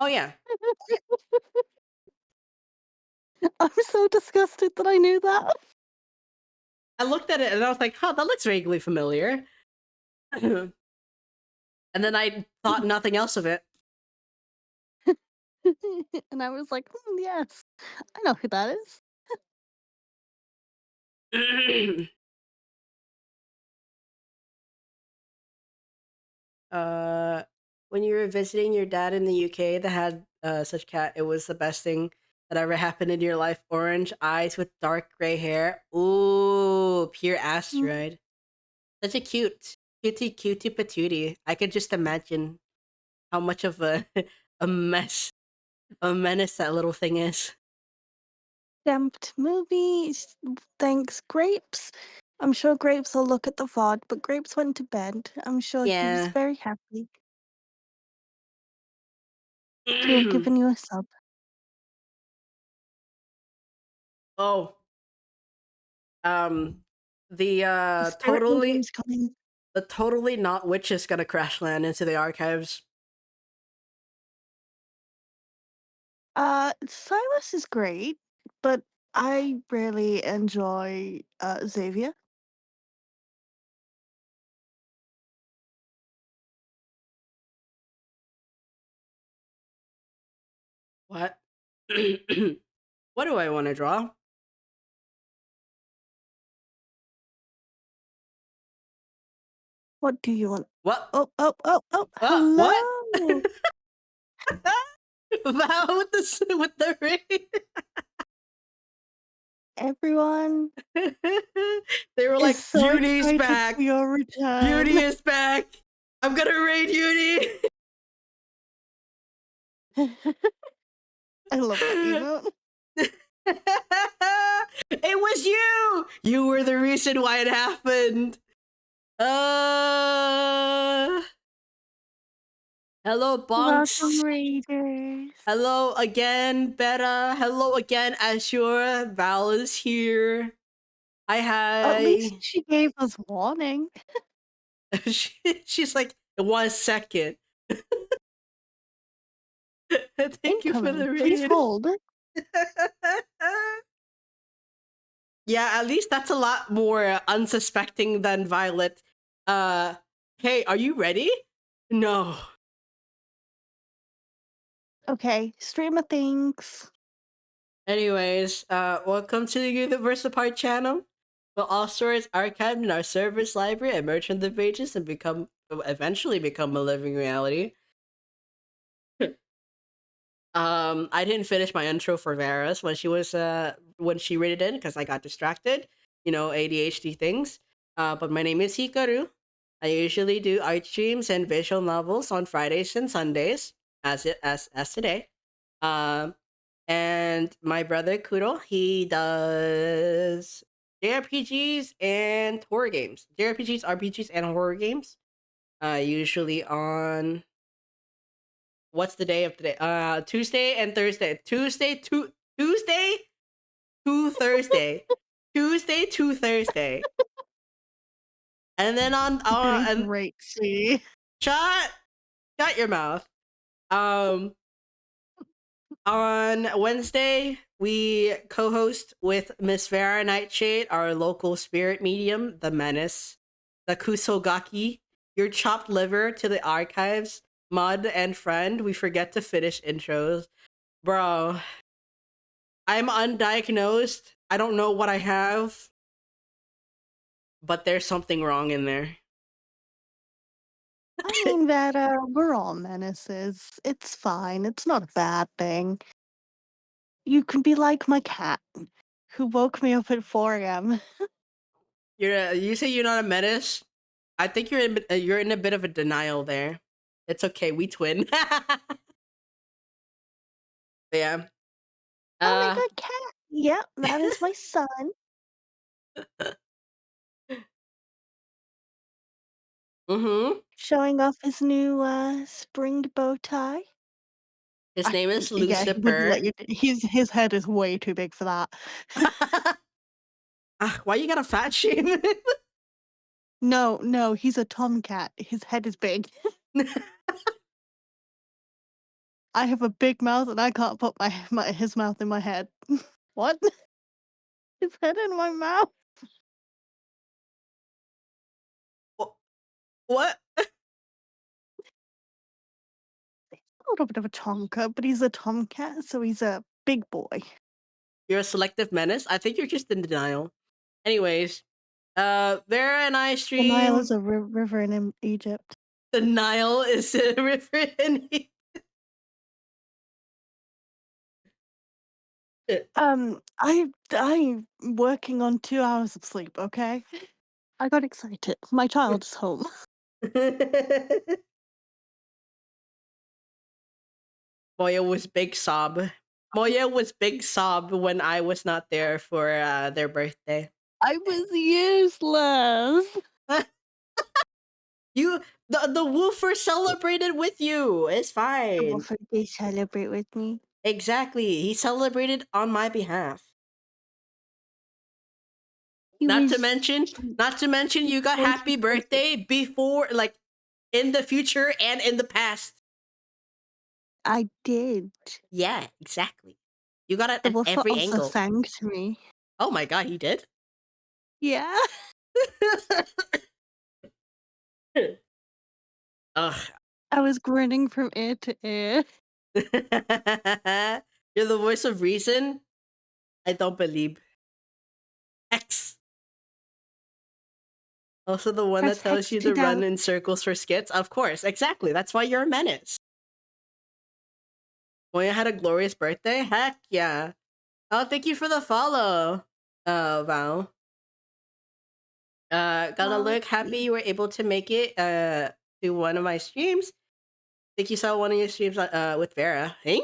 Oh yeah, I'm so disgusted that I knew that. I looked at it and I was like, "Huh, that looks vaguely familiar." And then I thought nothing else of it. And I was like, yes, I know who that is. uh, when you were visiting your dad in the UK that had such cat, it was the best thing that ever happened in your life. Orange eyes with dark gray hair. Ooh, pure Mm, asteroid. Such a cutie patootie. I could just imagine how much of a a mess, a menace that little thing is. Stamped movies. Thanks, Grapes. I'm sure Grapes will look at the VOD, but Grapes went to bed. I'm sure he was Yeah. very happy to have given you a sub. Oh, um, the The spirit medium's coming. totally not witch is gonna crash land into the archives. Silas is great, but I really enjoy Xavier. What? What do I want to draw? What do you want? What? Oh, oh, oh, oh, What? hello, Val with with the ring. everyone. They were Is like, so "Uni's excited for back. your Uni return. is back. I'm gonna raid Uni." I love that emote. It was you. You were the reason why it happened. Uh, hello, Welcome, Bonks. Raiders. Hello again, Beta. Hello again, Azure. Val is here. Hi, At least hi. she gave us warning. She's like, 1 second. Thank you for Incoming. the Please raid. hold. Yeah, at least that's a lot more unsuspecting than Violet. Uh, hey, are you ready? No. Okay, streamer things. Anyways, welcome to the VODs channel. Well, all stories archived in our service library and merge on the pages and eventually become a living reality. I didn't finish my intro for Vera's when she was when she rated in because I got distracted. ADHD things. But my name is Hikaru. I usually do art streams and visual novels on Fridays and Sundays, as today. Um, and my brother Kuro, he does JRPGs and horror games. JRPGs, RPGs, and horror games. Usually on what's the day of today? Tuesday and Thursday. Tuesday to Thursday. Tuesday to Thursday. And then You're doing and great, see. shut your mouth. Um on Wednesday, we co-host with Miss Vera Nightshade, our local spirit medium, the Menace, the Kusogaki, your chopped liver to the archives, Mud and friend. We forget to finish intros. Bro, I'm undiagnosed. I don't know what I have, but there's something wrong in there. I mean that we're all menaces. It's fine. It's not a bad thing. You can be like my cat, who woke me up at 4 a.m. You say you're not a menace. I think you're in a bit of a denial there. It's okay, we twin. But yeah. Oh my Uh god, cat! Yep, that is my son, mm-hmm. showing off his new springed bow tie. His name is Yeah, he wouldn't let Lucifer. you. His head is way too big for that. Why you got a fat shame? No, he's a tomcat. His head is big. I have a big mouth and I can't put his mouth in my head. What? His head in my mouth? What? A little bit of a tomcat, but he's a tomcat, so he's a big boy. You're a selective menace? I think you're just in denial. Anyways, Vera and I The Nile is stream. a river in Egypt. The Nile is a river in I'm working on 2 hours of sleep, okay? I got excited. My child is home. Moya was big sob. Moya was big sob when I was not there for their birthday. I was useless. The woofer celebrated with you. It's fine. What they celebrate with me? Exactly. He celebrated on my behalf. He Not to was mention, you got way happy too crazy. birthday before, like, in the future and in the past. I did. Yeah, exactly. You got it The at woofer every also angle. thanked me. Oh my god, he did? Yeah. Ugh. I was grinning from ear to ear. You're the voice of reason? I don't believe. X. Also the one that Press tells X you to to run doubt. in circles for skits? Of course, exactly. That's why you're a menace. Moya had a glorious birthday? Heck yeah. Oh, thank you for the follow, Val. Gotta look happy you were able to make it to one of my streams. Think you saw one of your streams with Vera. Hey?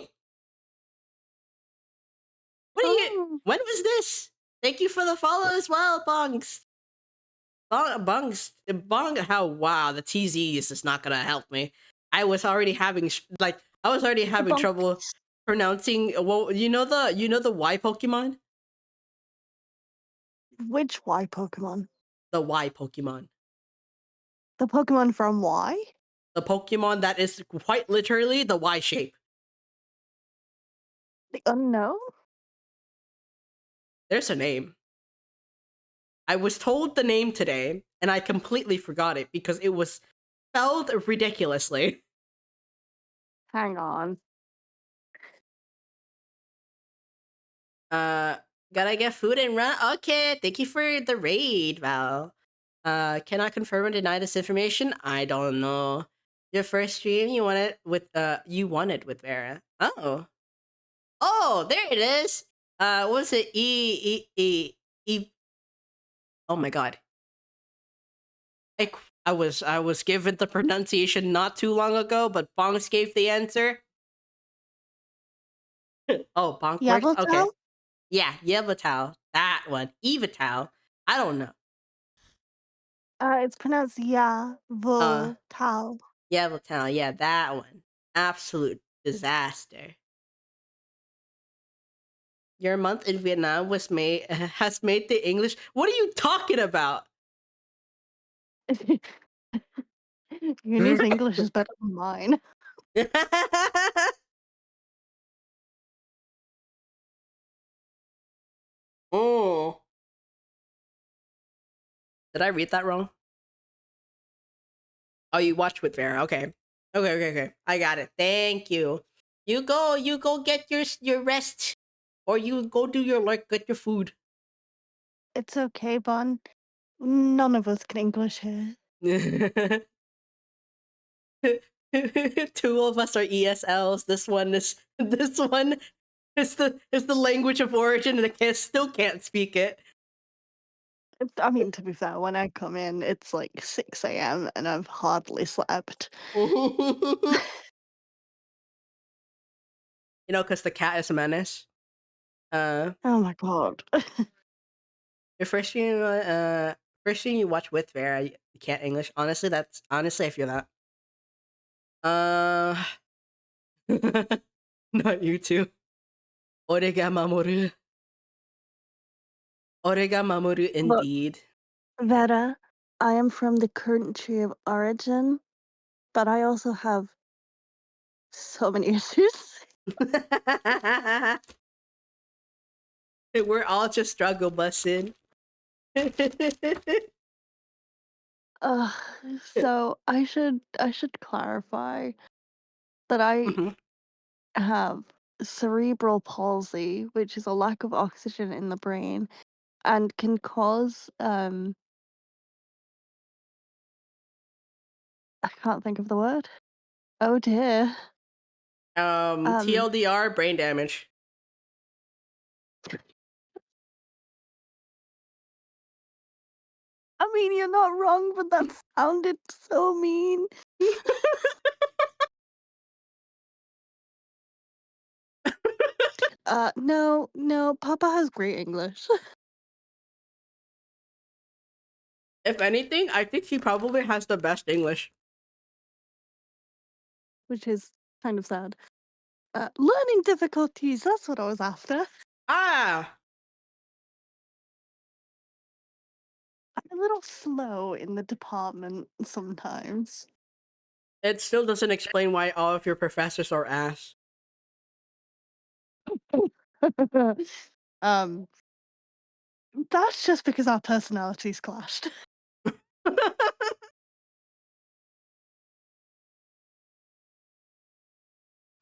What are you? Oh, When was this? Thank you for the follow as well, Bongs. Bong. How wow, the TZs is not gonna help me. I was already having the bonk. trouble pronouncing. Well, you know the Y Pokemon, Which Y Pokemon? the Y Pokemon, The Pokemon from Y? the Pokemon that is quite literally the Y shape. The unknown? There's a name. I was told the name today, and I completely forgot it because it was spelled ridiculously. Hang on. Uh, Gotta get food and run. Okay, thank you for the raid, Val. Cannot confirm or deny this information. I don't know. Your first stream, you won it with Vera. Oh, there it is. Was it Oh my god. I, I was given the pronunciation not too long ago, but Bongs gave the answer. Oh, Bonk works? Okay. Yabbletown? Yeah, Yevatow. That one. Evatow. I don't know. It's pronounced Uh, Yabbletown. Yevatow. Yeah, that one. Absolute disaster. Your month in Vietnam was made has made the English. What are you talking about? Uni's English is better than mine. Oh, did I read that wrong? Oh, you watched with Vera. Okay. Okay. I got it. Thank you. You go get your rest. Or you go do your like get your food. It's okay, Bon. None of us can English here. Two of us are ESLs. This one is the language of origin and still can't speak it. I mean, to be fair, when I come in, it's like 6 a.m. and I've hardly slept. Because the cat is a menace. Uh, Oh my god. the first thing you watch with Vera, you can't English. Honestly I feel that. Uh, not you two. Orega Mamoru. Orega Mamoru Look, indeed. Vera, I am from the country of origin, but I also have so many issues. We're all just struggle busing. Uh, so I should clarify that I Mhm. have cerebral palsy, which is a lack of oxygen in the brain, and can cause I can't think of the word. Oh dear. Um, TLDR, brain damage. I mean you're not wrong, but that sounded so mean. No, Papa has great English, If anything, I think he probably has the best English. which is kind of sad. Learning difficulties, that's what I was after. Ah, I'm a little slow in the department sometimes. it still doesn't explain why all of your professors are ass. um, that's just because our personalities clashed.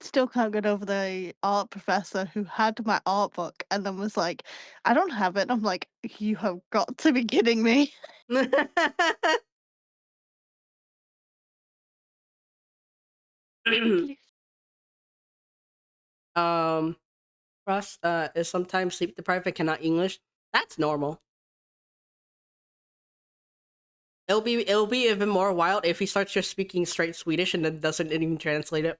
Still can't get over the art professor who had my art book and then was like, I don't have it. I'm like, you have got to be kidding me. um, Russ is sometimes sleep deprived and cannot English. That's normal. It'll be even more wild if he starts just speaking straight Swedish and then doesn't even translate it.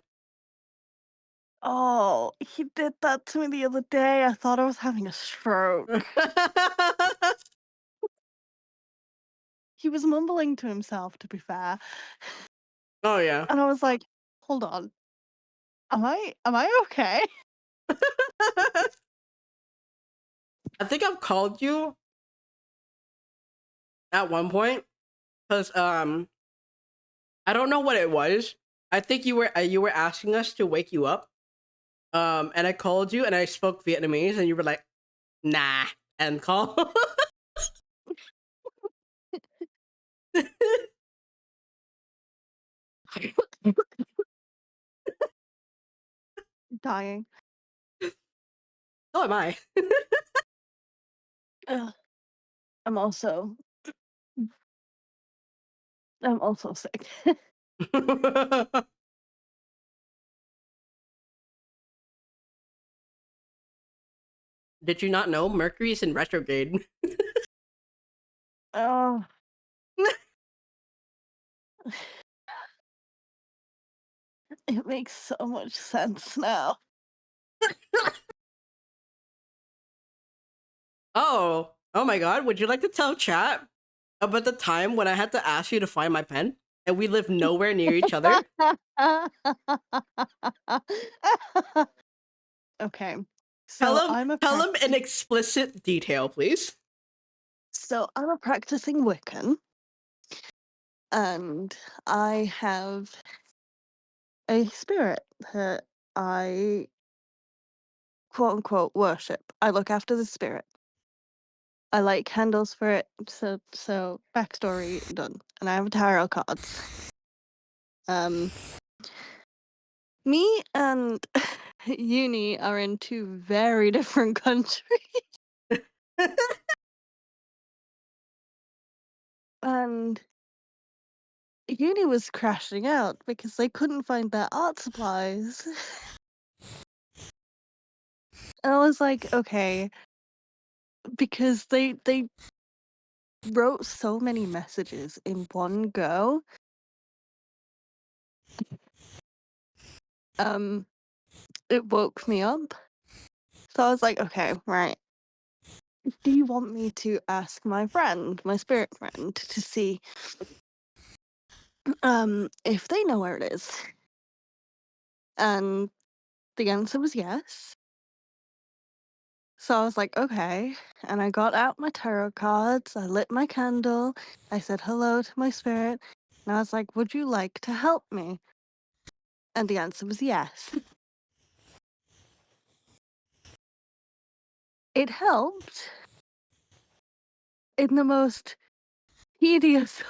Oh, he did that to me the other day. I thought I was having a stroke. He was mumbling to himself, to be fair. Oh yeah. And I was like, hold on. Am I okay? I think I've called you at one point because I don't know what it was. I think you were asking us to wake you up. And I called you and I spoke Vietnamese and you were like, nah, and call. Dying. So am I. Ugh. I'm also I'm also sick. Did you not know Mercury's in retrograde? Oh. It makes so much sense now. Oh my god, would you like to tell chat about the time when I had to ask you to find my pen and we live nowhere near each other? Okay. Tell So him I'm a tell him in practicing explicit detail, please. Wiccan, and I have a spirit that I quote unquote worship. I look after the spirit. I light candles for it. So backstory done. And I have tarot cards. Um Me and Uni are in two very different countries. And Uni was crashing out because they couldn't find their art supplies. And I was like, okay, because they wrote so many messages in one go. Um, it woke me up. So I was like, okay, right. Do you want me to ask my friend, my spirit friend, to see if they know where it is? And the answer was yes. So I was like, okay. And I got out my tarot cards, I lit my candle, I said hello to my spirit, and I was like, would you like to help me? And the answer was yes. It helped in the most tedious.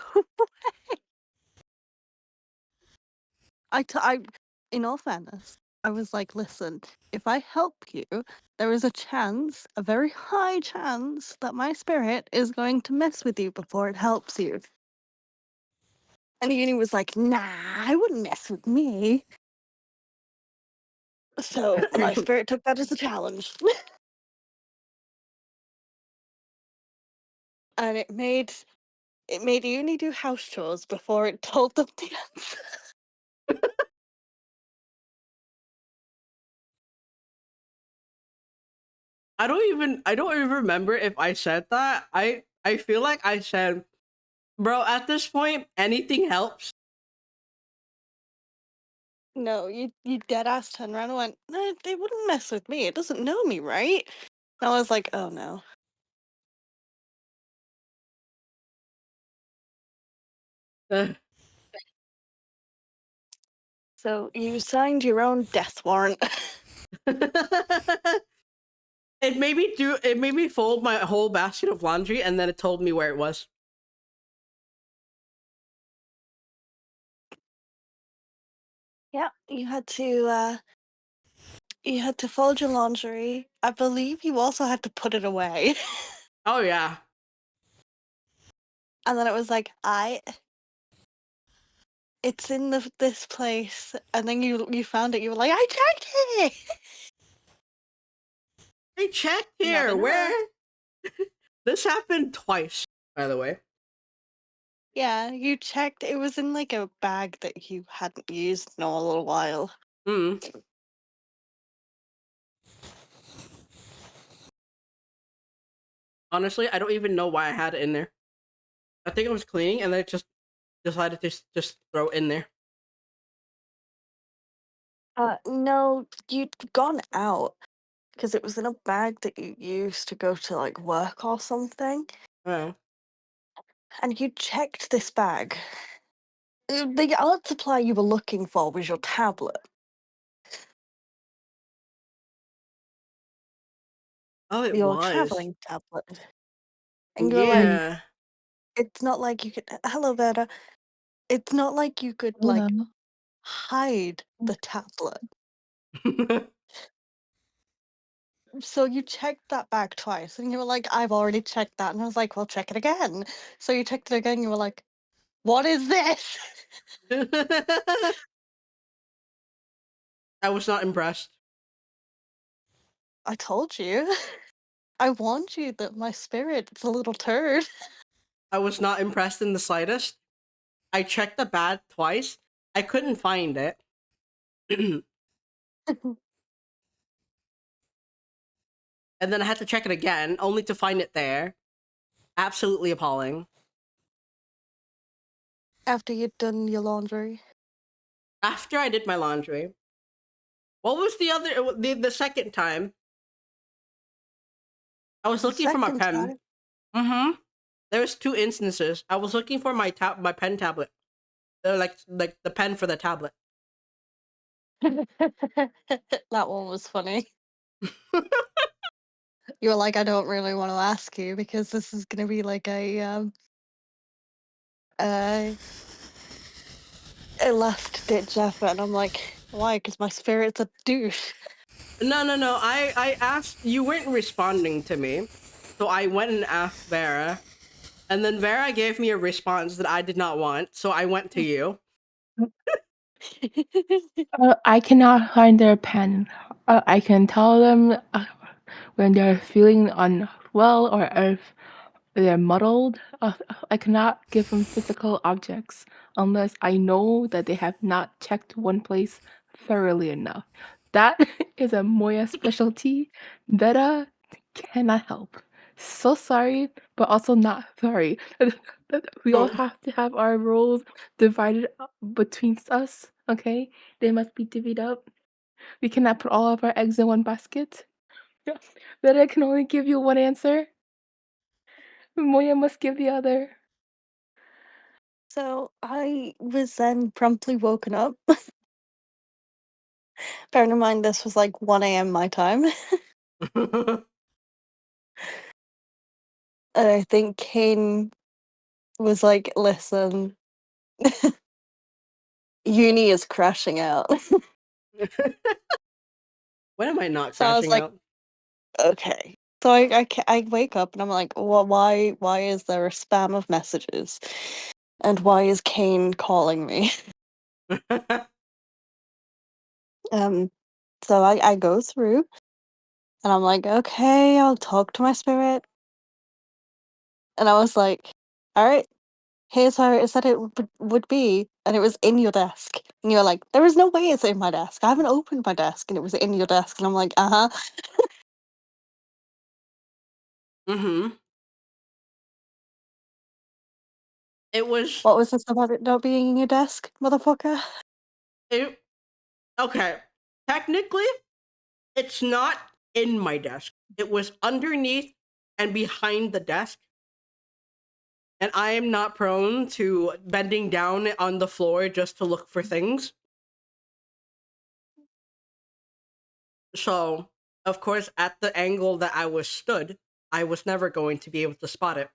I, in all fairness, I was like, listen, if I help you, there is a chance, a very high chance, that my spirit is going to mess with you before it helps you. And Uni was like, nah, I wouldn't mess with me. So my spirit took that as a challenge. And it made Uni do house chores before it told them the answer. I don't even remember if I said that. I feel like I said, bro, at this point, anything helps. No, you dead ass turned around and went, no, they wouldn't mess with me. It doesn't know me, right? And I was like, oh no. So you signed your own death warrant. It made me fold my whole basket of laundry and then it told me where it was. Yeah, you had to fold your laundry. I believe you also had to put it away. Oh yeah. And then it was like, it's in this place. And then you found it. You were like, I checked it. I checked Not here. in her. Where? This happened twice, by the way. Yeah, you checked. It was in like a bag that you hadn't used in a little while. Hmm. Honestly, I don't even know why I had it in there. I think I was cleaning and then it just decided to just throw it in there. No, you'd gone out because it was in a bag that you used to go to like work or something. Oh. And you checked this bag. The art supply you were looking for was your tablet. Oh, it Your was. traveling tablet. And you're like, Yeah. it's not like you could. Hello, Vera. It's not like you could Hello. like hide the tablet. So you checked that bag twice, and you were like, I've already checked that. And I was like, well, check it again. So you checked it again, and you were like, what is this? I was not impressed. I told you. I warned you that my spirit's a little turd. I was not impressed in the slightest. I checked the bat twice. I couldn't find it. And then I had to check it again, only to find it there. Absolutely appalling. After you'd done your laundry. After I did my laundry. What was the other the second time? I was The looking for my second pen. time. Mm-hmm. There was two instances. I was looking for my pen tablet. Like the pen for the tablet. That one was funny. You were like, I don't really want to ask you because this is gonna be like uh, a last ditch effort, and I'm like, why? Because my spirit's a douche. No. I asked, you weren't responding to me. So I went and asked Vera. And then Vera gave me a response that I did not want. So I went to you. I cannot find their pen. I can tell them when they're feeling unwell or if they're muddled. I cannot give them physical objects unless I know that they have not checked one place thoroughly enough. That is a Moya specialty. Beta cannot help. So sorry, but also not sorry. We all No. have to have our roles divided up between us, okay? They must be divvied up. We cannot put all of our eggs in one basket. Beta can only give you one answer. Moya must give the other. So I was then promptly woken up. Bearing in mind this was like 1 a.m. my time. And I think Kane was like, listen, uni is crashing out. When am I not So I was crashing like, out? okay. So I wake up and I'm like, well, why is there a spam of messages? And why is Kane calling me? Um, so I go through and I'm like, okay, I'll talk to my spirit. And I was like, all right, here's how it said it would be. And it was in your desk. And you're like, there is no way it's in my desk. I haven't opened my desk and it was in your desk. And I'm like, uh-huh. Mm-hmm. It was What was this about it not being in your desk, motherfucker? it, okay. Technically, it's not in my desk. It was underneath and behind the desk. And I am not prone to bending down on the floor just to look for things. So, of course, at the angle that I was stood, I was never going to be able to spot it.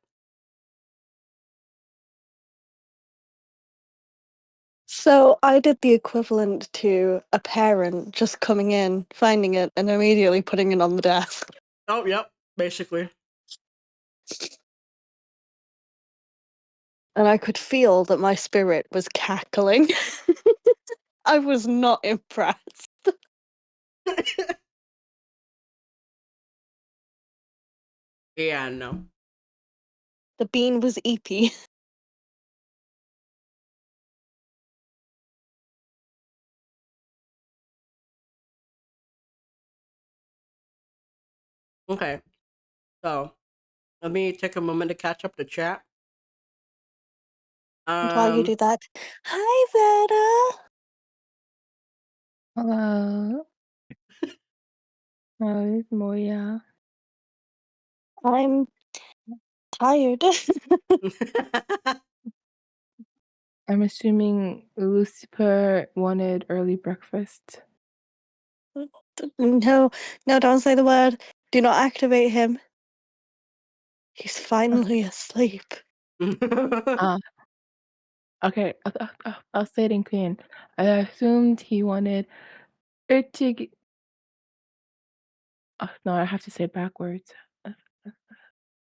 So I did the equivalent to a parent just coming in, finding it, and immediately putting it on the desk. Oh, yep, basically. And I could feel that my spirit was cackling. I was not impressed. Yeah, no. The bean was eepy. Okay, so let me take a moment to catch up the chat. And while you Um, do that, hi Vera! Hello. How is Moya? I'm tired. I'm assuming Lucifer wanted early breakfast. No, no, don't say the word. Do not activate him. He's Uh, finally asleep. uh, okay, I'll say it in Korean. I assumed he wanted 일찍. No, I have to say it backwards. Uh,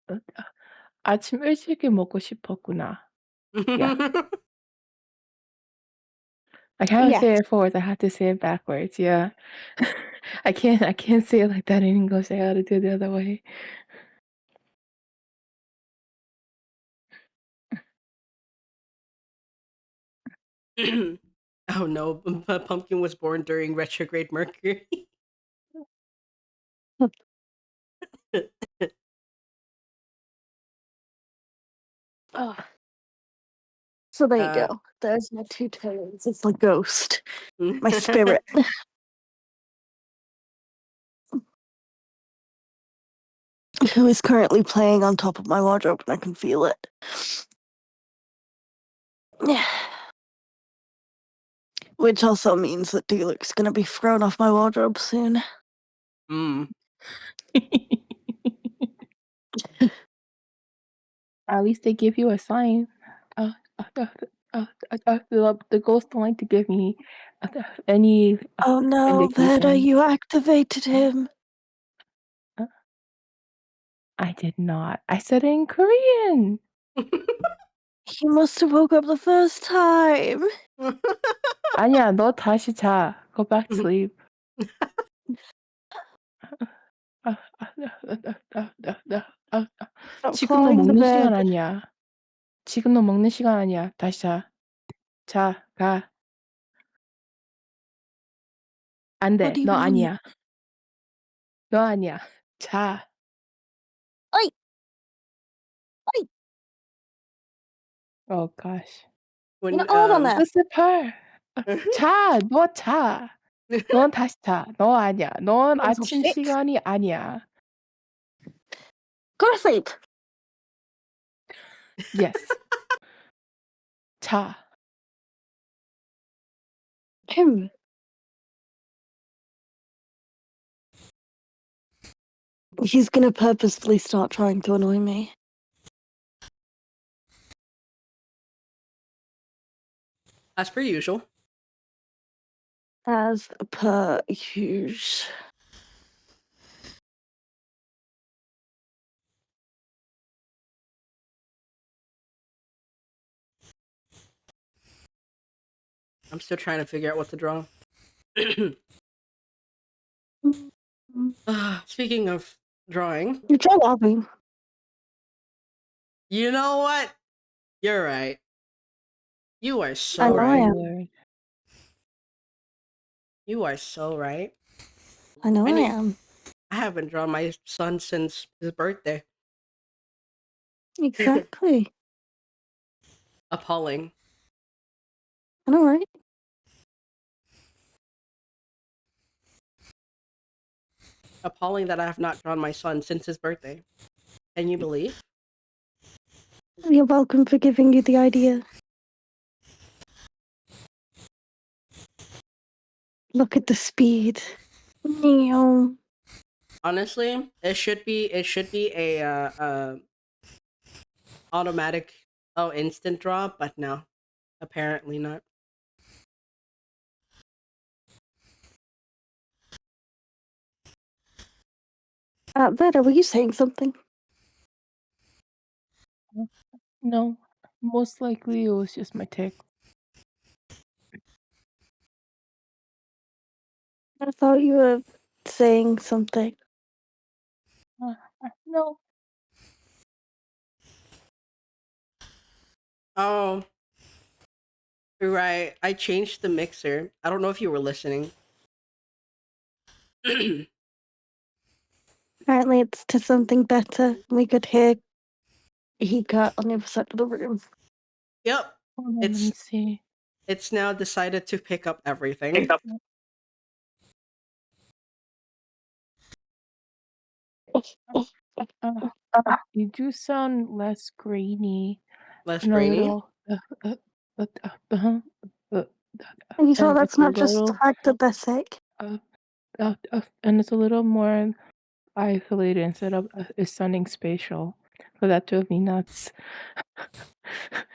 uh, uh, 아침 일찍이 먹고 싶었구나. Yeah, I can't Yes. say it forwards. I have to say it backwards. Yeah, I can't say it like that in English. I gotta do it the other way. Oh no, Pumpkin was born during retrograde Mercury. Oh. So there you Uh, go. There's my two toes. It's a ghost. My spirit. Who is currently playing on top of my wardrobe and I can feel it. Which also means that Deluxe's gonna be thrown off my wardrobe soon. At least they give you a sign. The ghost don't like to give me any Oh no, Vera, indication. you activated him. I did not. I said it in Korean. He must have woke up the first time. 아니야, 너 다시 자. Go back to sleep. Stop 지금 너 clawing the 먹는 bed. 시간 아니야. 지금 너 먹는 시간 아니야. 다시 자. 자, 가. 안 What 돼. do you 너 mean? 아니야. 너 아니야. 자. Oi! Oi! Oh gosh. You know, when hold on there. 스팔. 자, 너 자. 넌 다시 자. 너 아니야. 넌 Mental 아침 shit. 시간이 아니야. Go to sleep. Yes. 자. Him. He's gonna purposefully start trying to annoy me. as per usual. As per usual. I'm still trying to figure out what to draw. Speaking of drawing, You try laughing. you know what? You're right. You are I so know I right. am. Lord. You are so right. I know I need- am. I haven't drawn my son since his birthday. Exactly. Appalling. I know, right? Appalling that I have not drawn my son since his birthday. Can you believe? You're welcome for giving you the idea. Look at the speed. Meow. Honestly, it should be a automatic instant draw, but no. Apparently not. Vera, were you saying something? No. Most likely it was just my tick. I thought you were saying something. No. Oh. You're right. I changed the mixer. I don't know if you were listening. Apparently it's to something better. We could hear Hika on the other side of the room. Yep. Hold on, let me see. It's now decided to pick up everything. You do sound less grainy. Less And a grainy. little. And you saw that's it's a not just the little, fact that they're sick. and it's a little more isolated instead of it's sounding spatial. So that drove me nuts.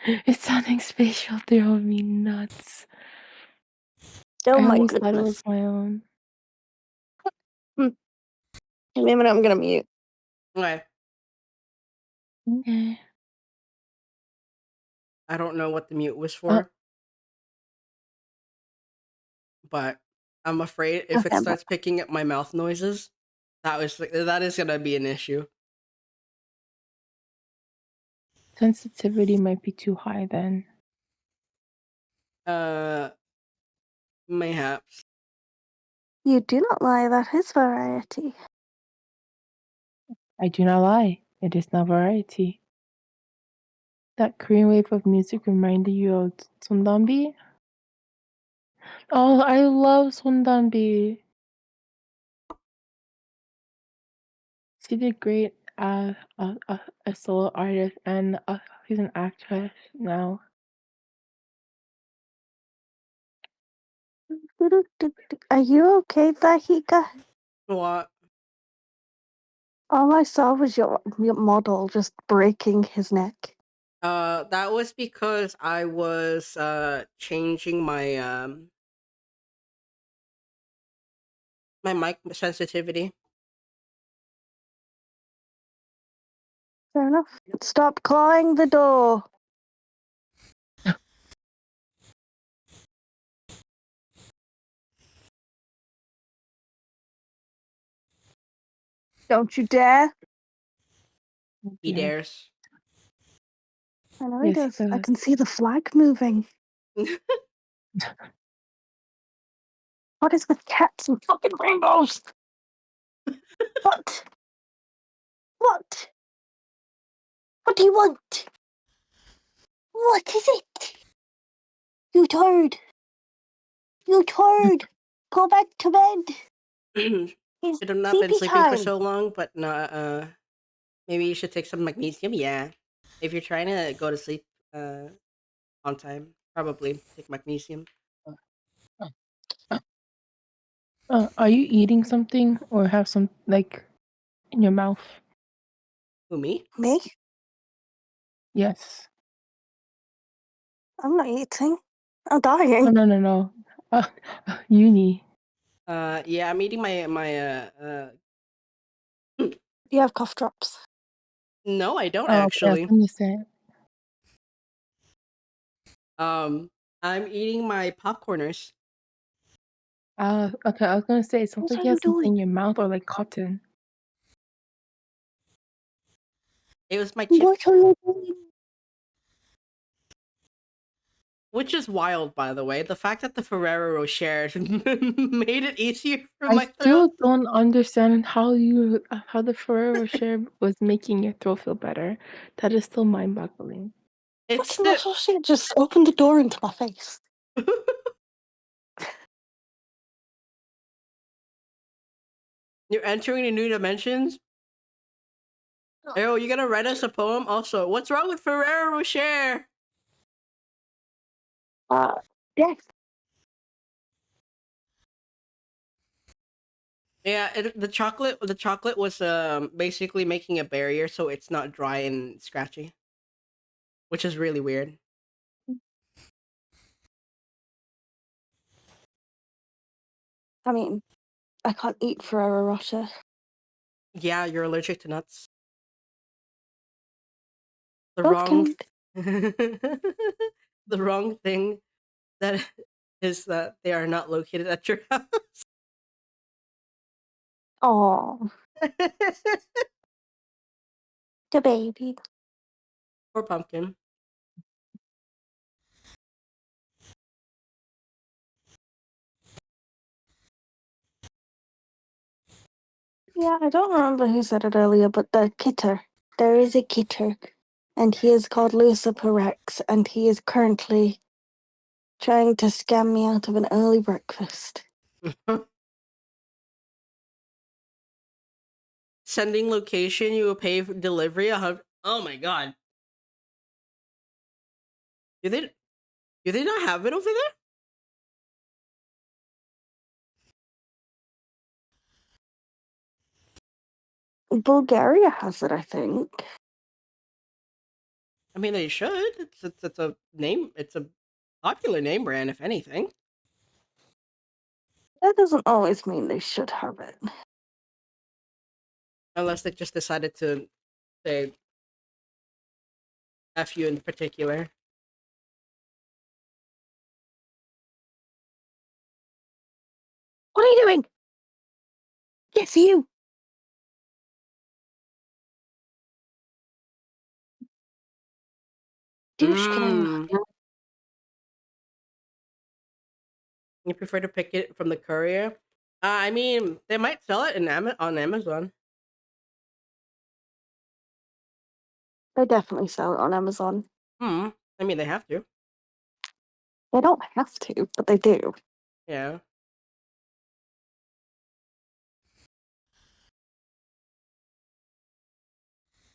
It's sounding spatial drove me nuts. Oh I my always thought it goodness. was my own. Give me a minute, I'm gonna mute. Okay. Okay. I don't know what the mute was for. But I'm afraid if it Okay, starts picking up my mouth noises, that is gonna be an issue. Sensitivity might be too high then. Uh, mayhaps. You do not lie, that is variety. I do not lie. It is not variety. That Korean wave of music reminded you of Sondambi? Oh, I love Sondambi. She did great as a solo artist, and she's an actress now. Are you okay there, Hika? What? All I saw was your model just breaking his neck. That was because I was changing my my mic sensitivity. Fair enough. Stop clawing the door. Don't you dare. He Yeah. dares. I know he Yes, he does. I does. can see the flag moving. What is with cats and fucking rainbows? What? What? What do you want? What is it? You turd. You turd. Go back to bed. It's Should have not been sleepy sleeping for time. so long, but no, maybe you should take some magnesium. Yeah, if you're trying to go to sleep on time, probably take magnesium. Are you eating something or have some like in your mouth? Who, me? Me? Yes. I'm not eating. I'm Oh, dying. no. Uh, uni. Yeah, I'm eating my You have cough drops. No, I don't Oh, okay, I was actually. gonna say. I'm eating my popcorners. Okay, I was gonna say it sounds What like are you you have something doing? in your mouth or like cotton. It was my chip, What are you doing? which is wild, by the way. The fact that the Ferrero Rocher made it easier for I my throat. still don't understand how the Ferrero Rocher was making your throat feel better. That is still mind-boggling. It's What the muscle shit just opened the door into my face? you're entering the new dimensions. Oh, you gonna write us a poem? Also, what's wrong with Ferrero Rocher? Yes. Yeah, the chocolate was basically making a barrier so it's not dry and scratchy, which is really weird. I mean, I can't eat Ferrero Rocher. Yeah, you're allergic to nuts. The Both wrong, kind. the wrong thing that is that they are not located at your house. Oh, the baby. Or pumpkin. Yeah, I don't remember who said it earlier, but the kitter. There is a kitter, and he is called Lucifer Rex, and he is currently trying to scam me out of an early breakfast. Sending location, you will pay for delivery. Oh my god, do they do they not have it over there? Bulgaria has it, I think. I mean, they should. It's a name. It's a popular name brand, if anything. That doesn't always mean they should have it. Unless they just decided to say F you in particular. What are you doing? Yes, you. Douche canoe. Mmm. You prefer to pick it from the courier? I mean, they might sell it on Amazon. They definitely sell it on Amazon. I mean, they have to. They don't have to, but they do. Yeah.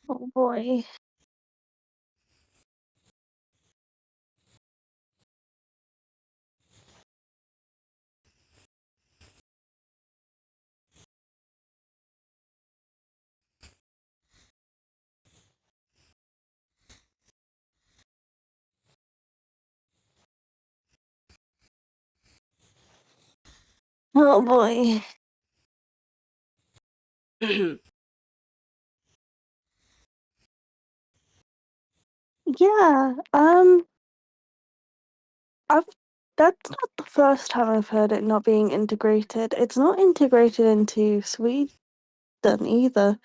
Oh boy. Oh boy. Yeah. I've that's not the first time I've heard it not being integrated. It's not integrated into Sweden either.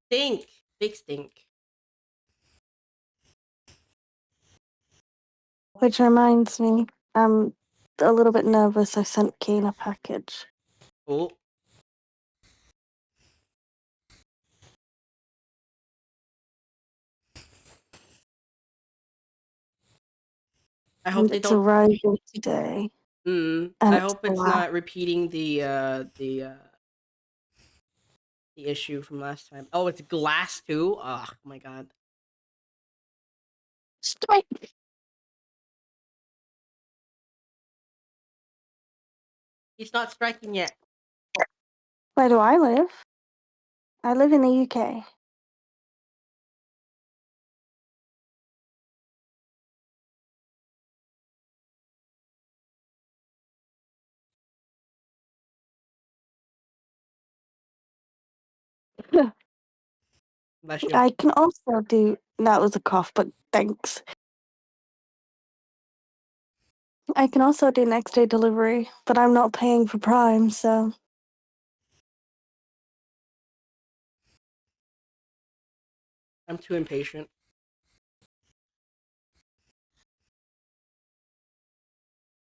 Stink. Big stink. Which reminds me, I'm a little bit nervous. I sent Kane a package. Oh. I hope And they it's don't. arriving today. And I it's hope it's black. not repeating the issue from last time. Oh, it's glass too. Oh my god. Strike! He's not striking yet. Where do I live? I live in the UK. Bless you. I can also do. That was a cough, but thanks. I can also do next day delivery, but I'm not paying for Prime, so. I'm too impatient.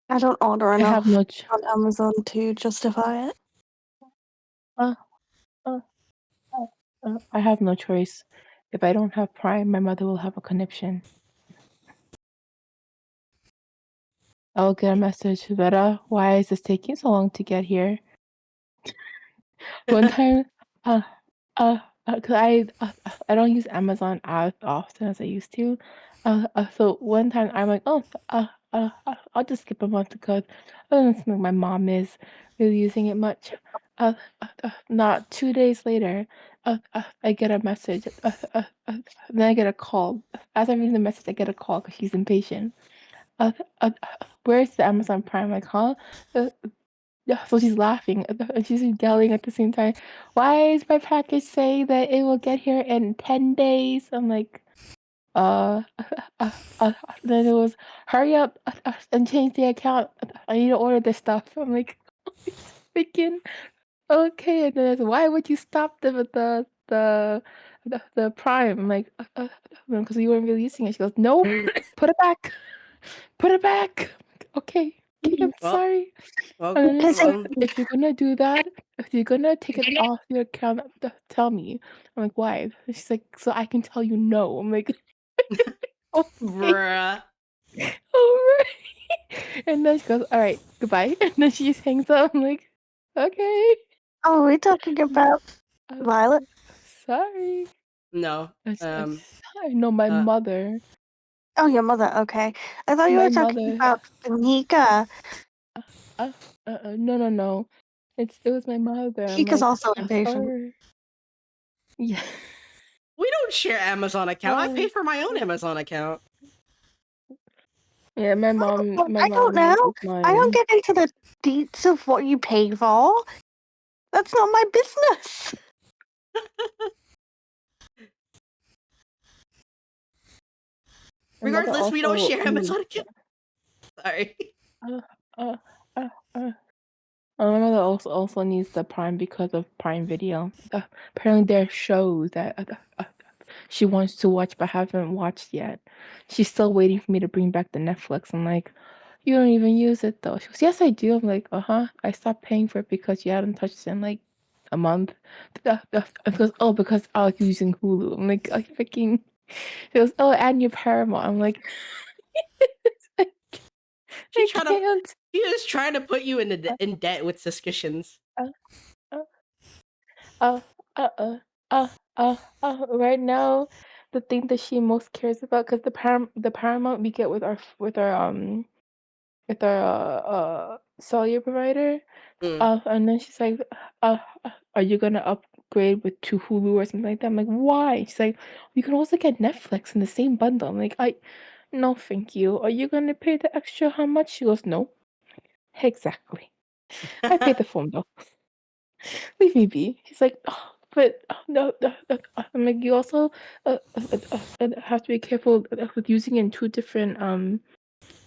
I don't order I have enough no on Amazon to justify it. uh, uh, I have no choice. If I don't have Prime, my mother will have a conniption. I will get a message, Vera, why is this taking so long to get here? One time, cause I don't use Amazon as often as I used to. So one time I'm like, oh, I'll just skip a month because I don't think my mom is really using it much. Not 2 days later, I get a message. Then I get a call. As I'm reading the message, I get a call because she's impatient. Where's the Amazon Prime? Like, huh? Yeah, so she's laughing and she's yelling at the same time. Why is my package saying that it will get here in 10 days? I'm like, uh, then it was, hurry up and change the account. I need to order this stuff. I'm like, freaking okay. And then it's, why would you stop the Prime? I'm like, because you weren't releasing it. She goes, no, put it back, put it back. Okay, I'm Well, sorry. well, And then it's like, well. if you're gonna do that, if you're gonna take it off your account, tell me. I'm like, why? And she's like, so I can tell you no. I'm like, okay, Bruh. alright. And then she goes, all right, goodbye. And then she just hangs up. I'm like, okay. Oh, we're talking about Violet? Sorry. No. Sorry. No, my Uh, mother. Oh, your mother. Okay. I thought you My were talking mother. about Hika. No. It was my mother. I'm Hika's like, also impatient. her. Yeah. we don't share Amazon account. I pay Oh. for my own Amazon account. Yeah, my mom I don't know. uses I don't mine. get into the deets of what you pay for. That's not my business. My mother Regardless, we don't also share needs. Amazon account. Sorry. Uh, uh, uh, uh. My mother also needs the Prime because of Prime Video. Apparently, there are shows that she wants to watch but haven't watched yet. She's still waiting for me to bring back the Netflix. I'm like, You don't even use it though. She goes, yes, I do. I'm like, I stopped paying for it because you hadn't touched it in like a month. She goes, oh, because I was using Hulu. I'm like, I freaking. She goes, oh, and your Paramount. I'm like, She I trying to. can't. She is trying to put you in debt with suspicions. Uh, uh, uh, uh, uh, right now, the thing that she most cares about, because the Paramount we get with our cellular provider. Mm. And then she's like, are you gonna upgrade to Hulu or something like that? I'm like, why? She's like, you can also get Netflix in the same bundle. I'm like, no, thank you. Are you gonna pay the extra? How much? She goes, no. Exactly. I pay the phone bill. Leave me be. She's like, oh, but no, I'm like, you also have to be careful with using it in two different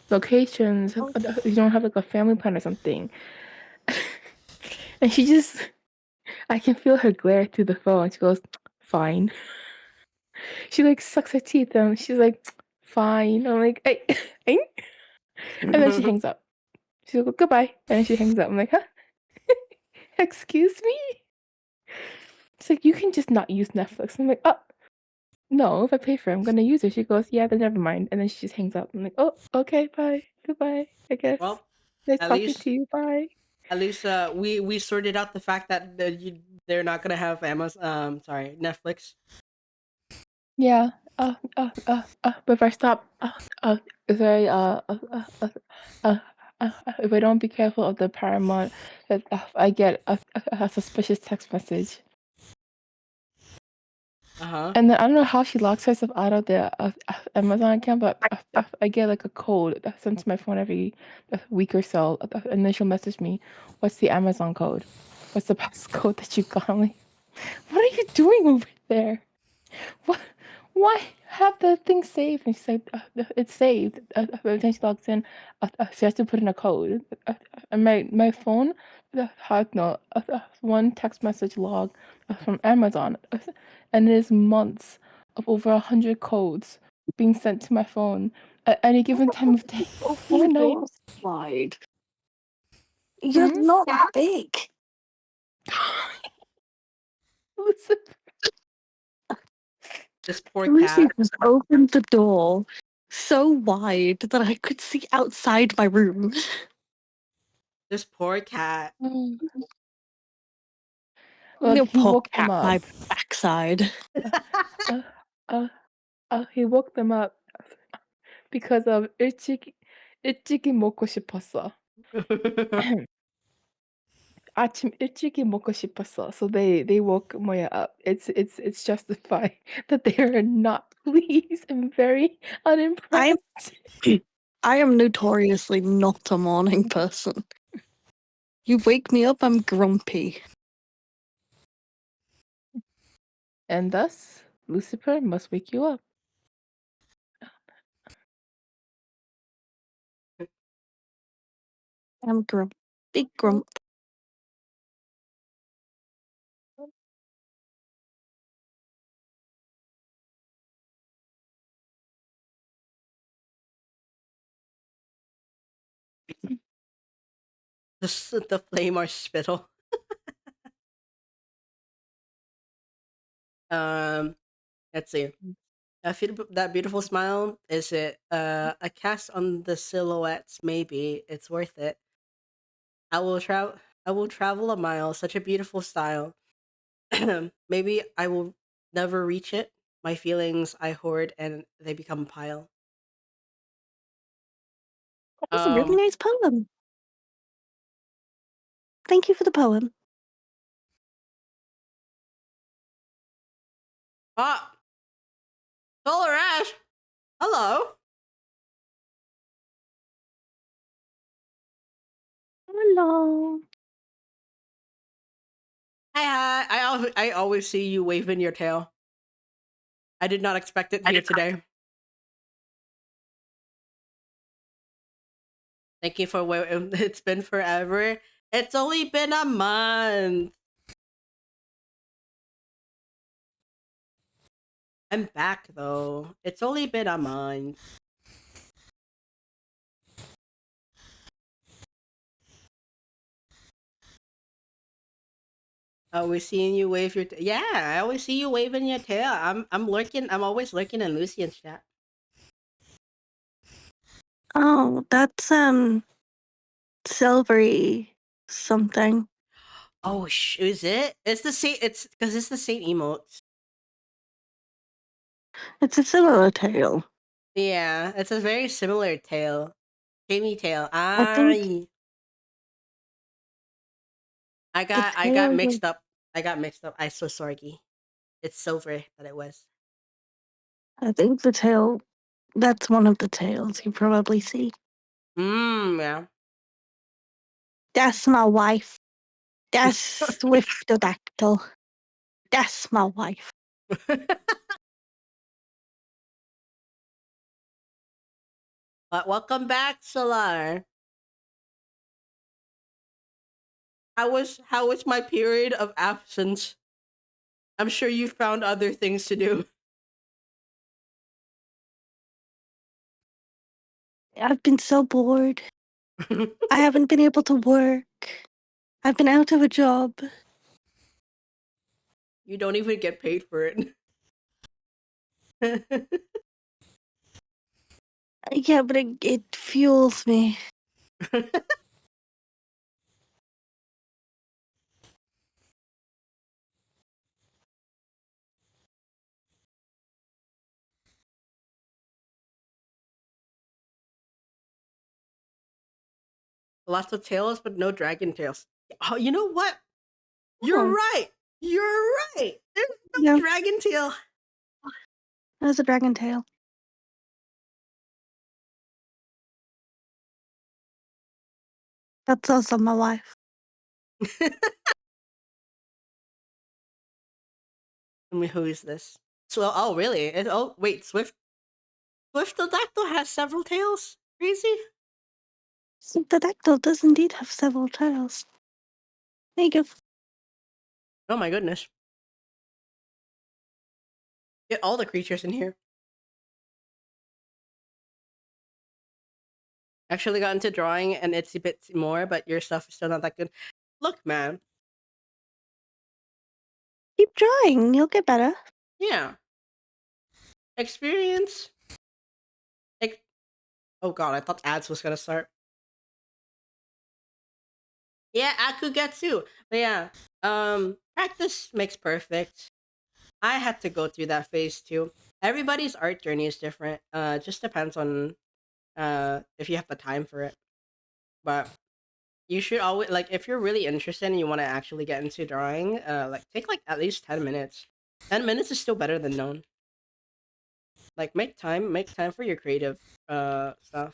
locations. You don't have like a family plan or something. And she just, I can feel her glare through the phone. She goes, fine. She like sucks her teeth and she's like, fine. I'm like, hey, hey. And then she hangs up. She's like, goodbye. And then she hangs up. I'm like, huh? Excuse me? She's like, you can just not use Netflix. I'm like, oh, no, if I pay for it, I'm gonna use it. She goes, yeah, then never mind. And then she just hangs up. I'm like, oh, okay, bye. Goodbye, I guess. Well, Nice at talking to least you. Bye. we sorted out the fact that they're not gonna have Netflix. Yeah. But if I stop, if I if I don't be careful of the Paramount, that I get a suspicious text message, and then I don't know how she locks herself out of the Amazon account, but I get like a code sent to my phone every week or so, and then she'll message me, "What's the Amazon code? What's the passcode that you got?" I'm like, "What are you doing over there? What? Why have the thing saved?" And she's like, "It's saved." Every time she logs in, she has to put in a code. And my phone had no one text message log from Amazon, and it is months of over 100 codes being sent to my phone at any given time of day or night. Slide. You're not big. Listen, This poor Lucy cat. just opened the door so wide that I could see outside my room. This poor cat. well, No he poor woke them cat, up. my backside. Uh, uh, he woke them up because of 일찍이 먹고 싶었어. 아침 일찍이 먹고 싶었어. So they woke Moya up. It's justified that they are not pleased and very unimpressed. I am notoriously not a morning person. You wake me up, I'm grumpy. And thus, Lucifer must wake you up. I'm grump. Big grump. The flame or spittle. Let's see. That beautiful smile. Is it a cast on the silhouettes? Maybe it's worth it. I will travel. I will travel a mile. Such a beautiful style. Maybe I will never reach it. My feelings I hoard and they become pile. That was a really nice poem. Thank you for the poem. Ah, Solar Ash. Hello. Hello. Hi. I always see you waving your tail. I did not expect it here today. Thank you for it's been forever. It's only been a month. I'm back though. It's only been a month. Always seeing you wave your yeah. I always see you waving your tail. I'm lurking. I'm always lurking in Lucian's chat. Oh, that's silvery something. Oh, is it? It's the same. It's because it's the same emotes. It's a similar tail. Yeah, it's a very similar tail. Jamie tail. I think I the got tail. mixed up. I got mixed up. I so sorry. It's silver that it was. I think the tail. That's one of the tails you probably see. Yeah. That's my wife. That's Swiftodactyl. That's my wife. But welcome back, Solar. How was my period of absence? I'm sure you found other things to do. I've been so bored. I haven't been able to work. I've been out of a job. You don't even get paid for it. Yeah, but it fuels me. Lots of tails, but no dragon tails. Oh, you know what? You're Oh, right. You're right. There's no yeah, dragon tail. there's a dragon tail. That's also my wife. I mean, who is this? So, oh, really? Oh, wait, Swiftodactyl has several tails? Crazy? Swiftodactyl does indeed have several tails. There you go. Oh my goodness. Get all the creatures in here. Actually got into drawing and it's a bit more, but your stuff is still not that good. Look, man. Keep drawing, you'll get better. Yeah. Experience. Oh god, I thought ads was gonna start. Yeah, Akugetsu. But yeah, practice makes perfect. I had to go through that phase too. Everybody's art journey is different. It just depends on if you have the time for it. But you should always like if you're really interested and you want to actually get into drawing, like take like at least 10 minutes. 10 minutes is still better than none. Like make time for your creative stuff.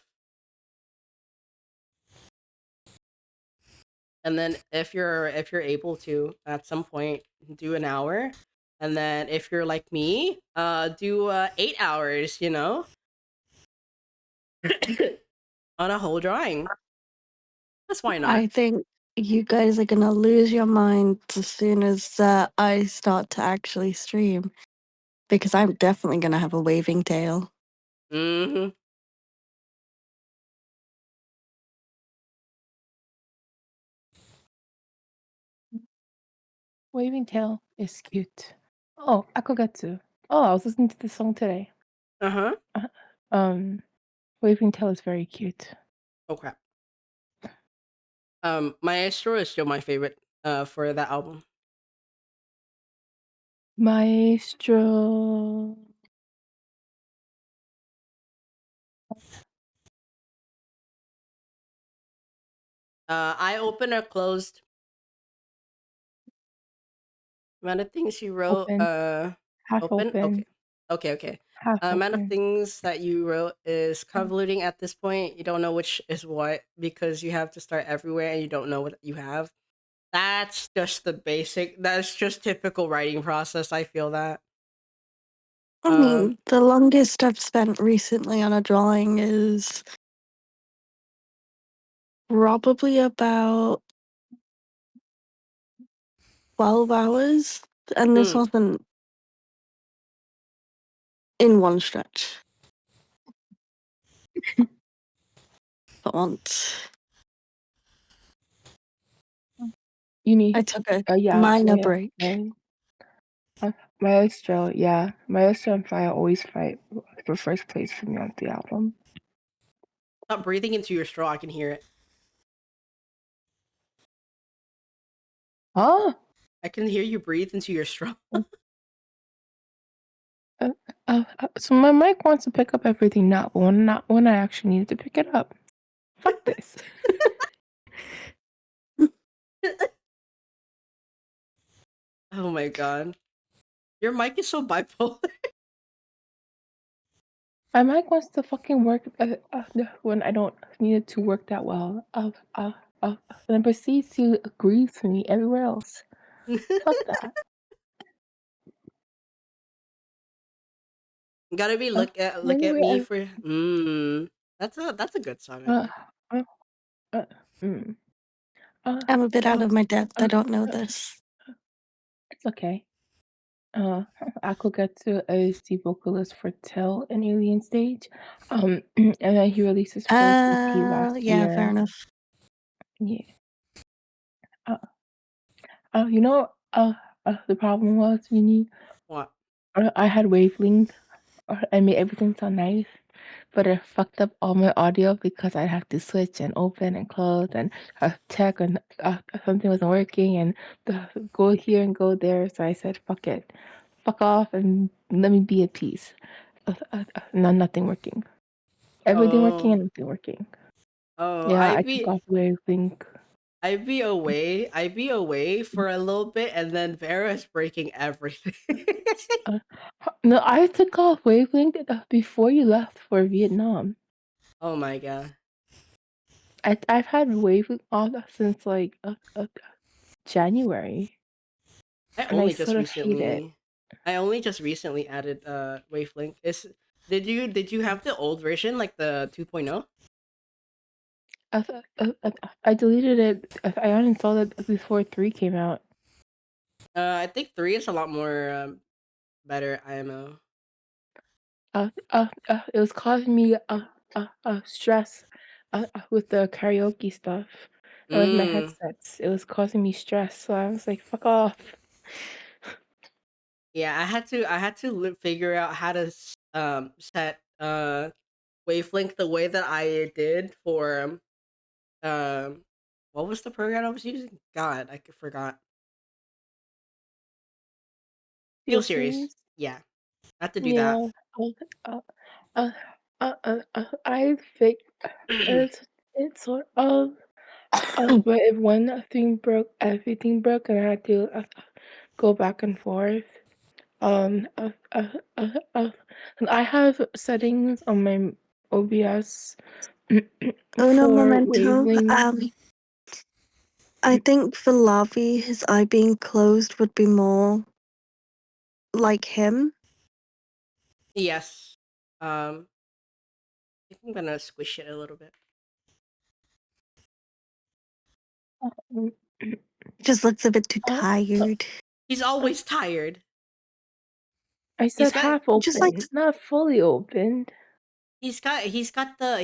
And then if you're able to at some point do an hour, and then if you're like me, do 8 hours, on a whole drawing. That's why not. I think you guys are gonna lose your minds as soon as I start to actually stream. Because I'm definitely gonna have a waving tail. Mm-hmm. Waving tail is cute. Oh, Akugetsu. Oh, I was listening to this song today. Uh-huh. Waving tail is very cute. Oh crap. Maestro is still my favorite for that album. Maestro. I open or closed. Amount of things you wrote. Open. Half Open. open. Okay. Half Amount of open. things that you wrote is convoluting at this point. You don't know which is what because you have to start everywhere and you don't know what you have. That's just the basic. That's just typical writing process. I feel that. I mean, the longest I've spent recently on a drawing is probably about 12 hours, and this Hmm. wasn't in one stretch. But once. You need I took a yeah, minor break. Maestro, yeah. Maestro and Fire always fight for first place for me on the album. Stop breathing into your straw. I can hear it. Huh? I can hear you breathe into your straw. So my mic wants to pick up everything now, but not when I actually needed to pick it up. Fuck this. Oh my god. Your mic is so bipolar. My mic wants to fucking work when I don't need it to work that well. And it proceeds to agree with me everywhere else. Fuck that. Gotta be look at Anyway, me for that's a good song, I uh, think. uh, uh, mm, I'm a bit out of my depth. I don't know uh, this. it's okay. Akugatu is the vocalist for Tell and Alien Stage. And then he released his first EP last Yeah, fair year. enough. Yeah. You know, the problem was, What? I had wavelength. I made everything sound nice, but it fucked up all my audio because I had to switch and open and close and check and something wasn't working and go here and go there. So I said, "Fuck it, fuck off, and let me be at peace." Nothing working. Everything working Oh. and nothing working. Oh, Yeah, I took off wavelength. I'd be away for a little bit, and then Vera's breaking everything. No, I took off wavelength before you left for Vietnam. Oh my god. I've had wavelength off since like January, I and I only just sort of hate it. recently I only just recently added Wavelink. Did you have the old version, like the 2.0? I deleted it. I uninstalled it before 3 came out. I think 3 is a lot more better IMO. It was causing me stress with the karaoke stuff and with my Mm. headsets. It was causing me stress, so I was like, "Fuck off." Yeah, I had to figure out how to set Wavelink the way that I did for um what was the program I was using? God, forgot. Feel Feel Series. serious? Yeah, I had to do that. Yeah. Uh, uh, I think it's sort of but if one thing broke, everything broke, and I had to go back and forth. Um, uh, uh, uh, uh, and I have settings on my OBS Uno for momento. wavelength. I think for Lavi, his eye being closed would be more like him. Yes. I think I'm gonna squish it a little bit. Um, Just looks a bit too uh, tired. He's uh, always tired. I He's said got half Just like open, not fully opened. he's got the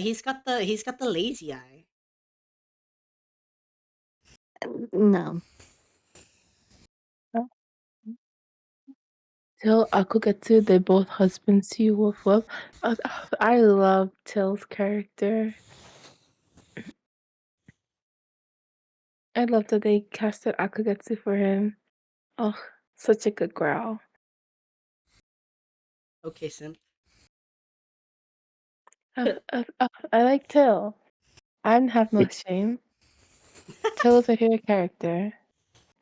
lazy eye. no. Uh, Till Akugatu, they both husbands to you, woof woof. I love Till's character. I love that they casted Akugatu for him. Oh, such a good growl. Okay, simp. I like Till. I have no shame. Till is a favorite character.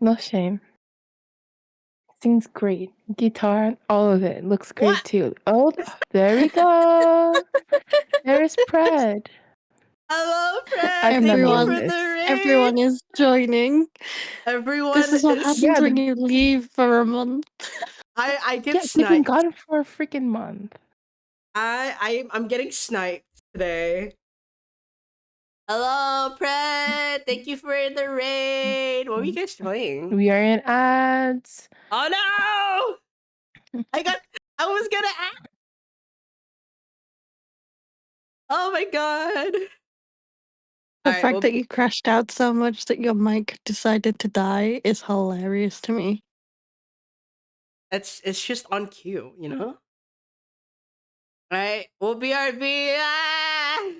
No shame. Sings great. Guitar, all of it. Looks What? great too. Oh, there we go. There's Pred. Hello, I Fred. cannot Thank you believe for Everyone, the this. everyone raid. is joining. This Everyone is what is. happens Yeah, when you leave for a month. I get yeah, they've been sniped. gone for a freaking month. I'm getting sniped today. Hello, Pred. Thank you for the raid. What were you guys playing? We are in ads. Oh no! I was gonna ask. Oh my god. The All right, fact well, that you crashed out so much that your mic decided to die is hilarious to me. it's just on cue, you know. All right, we'll BRB. Ah!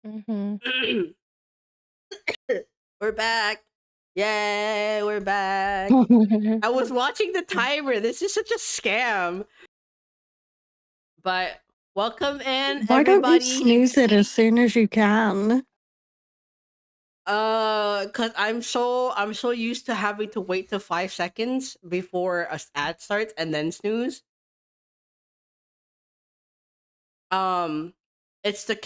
Mhm. We're back. Yay, we're back. I was watching the timer. This is such a scam. But welcome in, Why don't you everybody. snooze it as soon as you can? Cause I'm so used to having to wait till 5 seconds before a ad starts and then snooze. Um, it's That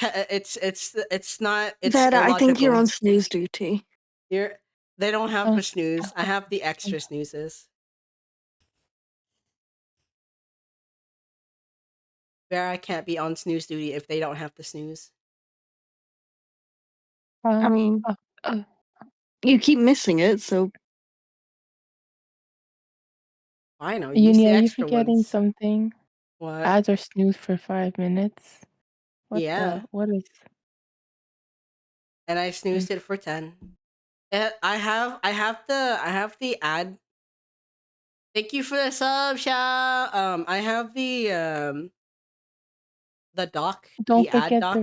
I think you're illogical. on snooze duty. You're They don't have Uh, the snooze. I have the extra snoozes. Vera can't be on snooze duty if they don't have the snooze. I uh, mean, uh, uh, you keep missing it, so I know. Use Uni, the are you extra forgetting ones. something? What? Ads are snooze for 5 minutes. Yeah. What is? And I Mm. snoozed it for 10. I have the ad. Thank you for the sub, Sha. I have the doc, Don't the ad forget doc.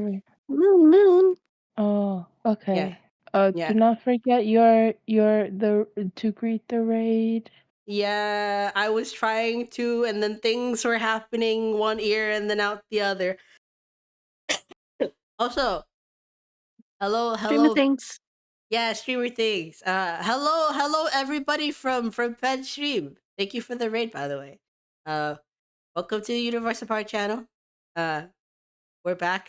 moon. Oh, Yeah, okay. Do yeah, not forget your the to greet the raid. yeah. I was trying to, and then things were happening one ear and then out the other. Also, hello, Streamer hello. things. Yeah, streamer things. Hello, everybody from Fed Stream. Thank you for the raid, by the way. Uh, welcome to the Universe Apart channel. Uh, we're back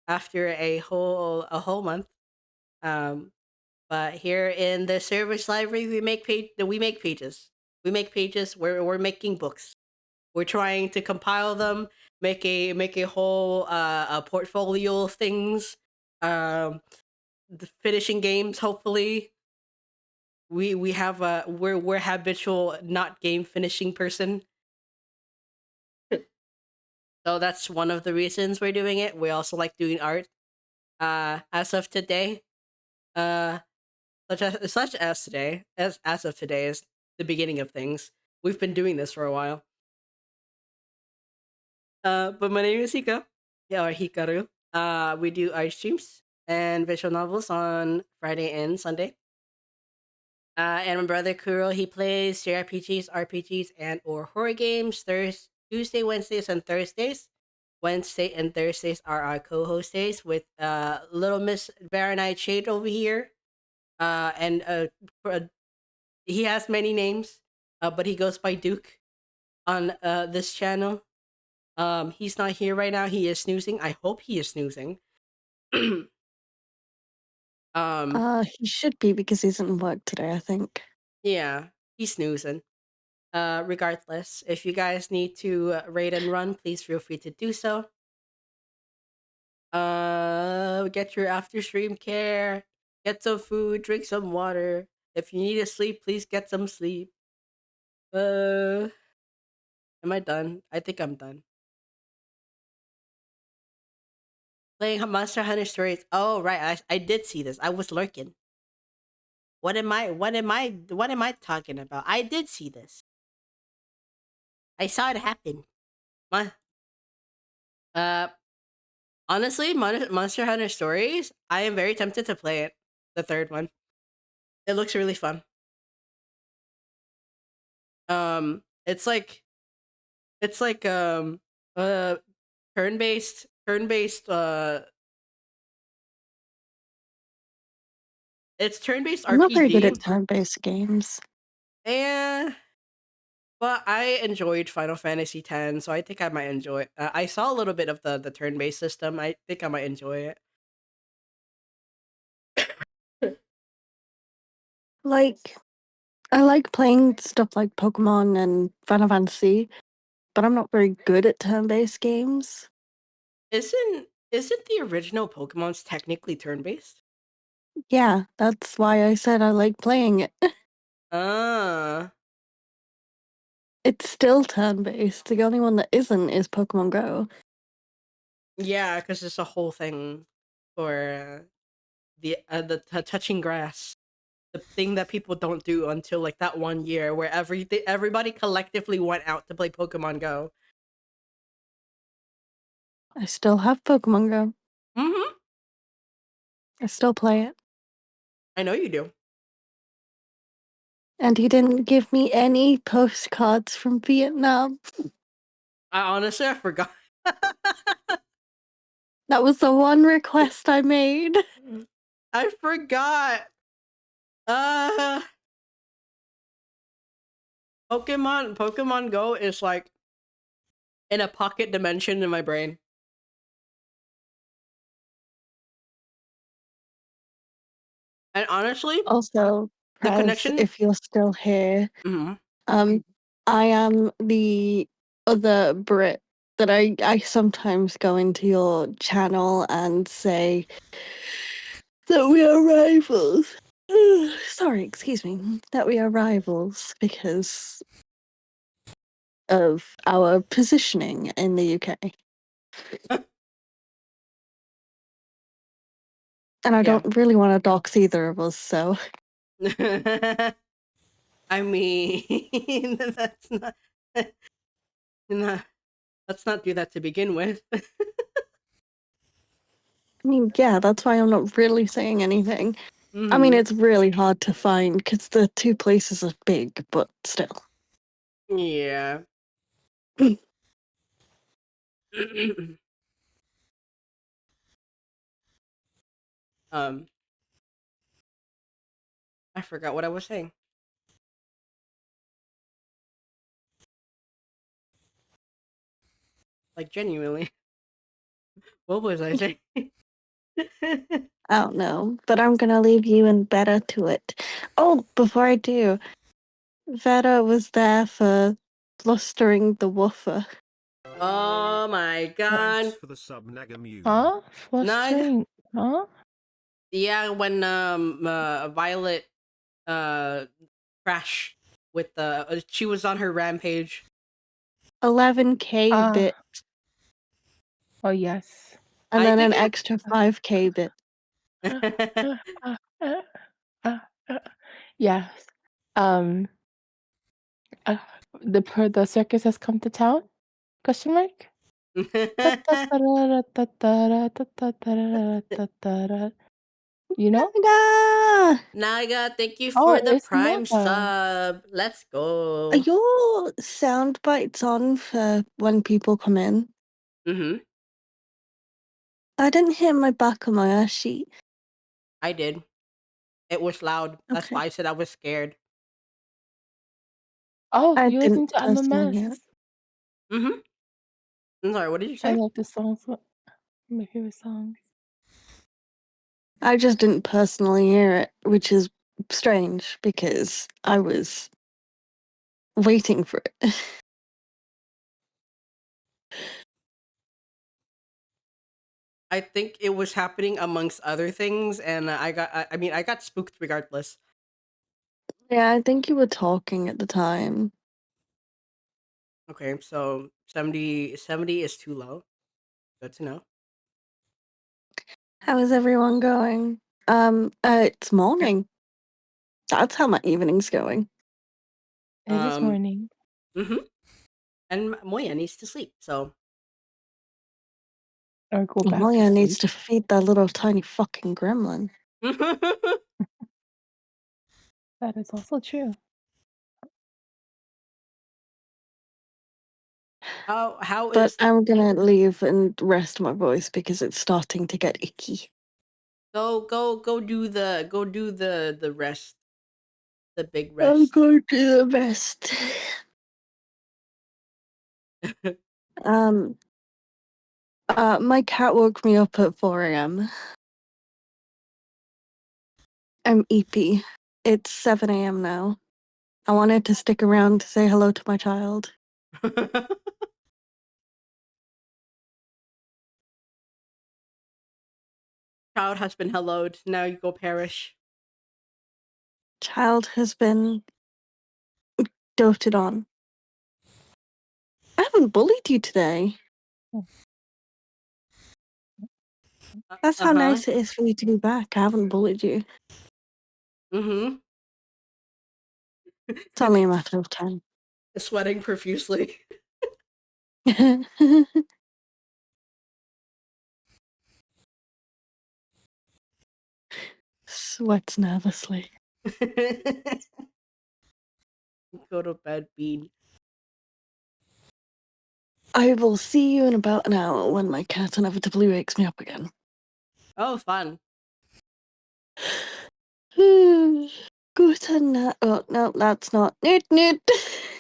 after a whole month. Um, but here in the service library, we make pages. We make pages. We're making books. We're trying to compile them, make a whole a portfolio of things. Um, finishing games. Hopefully, we have a we're habitual not game finishing person. So that's one of the reasons we're doing it. We also like doing art. As of today, uh, such as today, as of today is the beginning of things. We've been doing this for a while. But my name is Hika. Yeah, or Hikaru. We do art streams and visual novels on Friday and Sunday. And my brother Kuro, he plays JRPGs, RPGs, and or horror games. Tuesday, Wednesdays, and Thursdays. Wednesday and Thursdays are our co-host days with little Miss Baronite Shade over here. And for- he has many names, but he goes by Duke on this channel. He's not here right now. He is snoozing. I hope he is snoozing. um, He should be because he's in work today, I think. yeah, he's snoozing. Regardless, if you guys need to raid and run, please feel free to do so. Get your after stream care. Get some food. Drink some water. If you need to sleep, please get some sleep. Am I done? I think I'm done. Playing Monster Hunter Stories. Oh right, I did see this. I was lurking. What am I talking about? I did see this. I saw it happen. My uh honestly, Monster Hunter Stories, I am very tempted to play it. The third one. It looks really fun. It's like uh turn-based it's turn-based I'm not very good at RPG. turn-based games. And but I enjoyed Final Fantasy X, so I think I might enjoy it. I saw a little bit of the turn-based system. I think I might enjoy it. Like, I like playing stuff like Pokemon and Final Fantasy, but I'm not very good at turn-based games. Isn't the original Pokemon's technically turn-based? Yeah, that's why I said I like playing it. Ah, It's still turn-based. The only one that isn't is Pokemon Go. yeah, because it's a whole thing for the touching grass. The thing that people don't do until like that 1 year where everybody collectively went out to play Pokemon Go. I still have Pokemon Go. Mm-hmm. I still play it. I know you do. And he didn't give me any postcards from Vietnam. I forgot. That was the one request I made. I forgot. Uh, Pokemon Go is like in a pocket dimension in my brain. And honestly, Also, the Prez, connection. if you're still here, Mhm. I am the other Brit that I sometimes go into your channel and say that we are rivals. Sorry, excuse me. That we are rivals because of our positioning in the UK. And I Yeah. don't really want to dox either of us, so. I mean, nah, let's not do that to begin with. I mean, yeah, that's why I'm not really saying anything. I mean, Mhm. it's really hard to find because the two places are big, but still. Yeah. um, I forgot what I was saying. Like genuinely, what was I saying? I don't know, but I'm gonna leave you and Beta to it. Oh, before I do, Vera was there for flustering the woofer. Oh my Thanks god. for the sub Nagamu. Huh? No, Flustering? Huh? yeah, when Violet uh crashed with the she was on her rampage. 11k bit, Oh yes. and I then an think extra 5k bit. it Uh, uh, uh, uh, uh, yes. Um. Uh, the circus has come to town? Question mark. You know? Naga! Naga, thank you Oh, for the it's prime Naga. sub. Let's Are go. your sound bites on for when people come in? Mm-hmm. I didn't hear my back on my ass sheet. I did. It was loud. That's Okay. why I said I was scared. Oh, I you didn't listen to personally hear it. MMS. Mm-hmm. I'm sorry, what did you I say? love the songs. My favorite songs. I just didn't personally hear it, which is strange because I was waiting for it. I think it was happening amongst other things, and I mean, I got spooked regardless. Yeah, I think you were talking at the time. Okay, so 70 is too low. Good to know. How is everyone going? It's morning. That's how my evening's going. It is Um, morning. mm-hmm. And Moya needs to sleep, so. Or go back to Moya needs sleep. to feed that little tiny fucking gremlin. That is also true. How But is I'm gonna leave and rest my voice because it's starting to get icky. go do the rest, the big I'm rest. going to the best. Um, my cat woke me up at 4 a.m. I'm eepy. It's 7 a.m. now. I wanted to stick around to say hello to my child. Child has been helloed. Now you go perish. Child has been doted on. I haven't bullied you today. That's how nice it is for you to be back. I haven't bullied you. Mm-hmm. It's only a matter of time. Sweating profusely. Sweats nervously. Go to bed, Bean. I will see you in about an hour when my cat inevitably wakes me up again. Oh, fun. Gute Nacht. Oh, no, that's not. Newt, newt.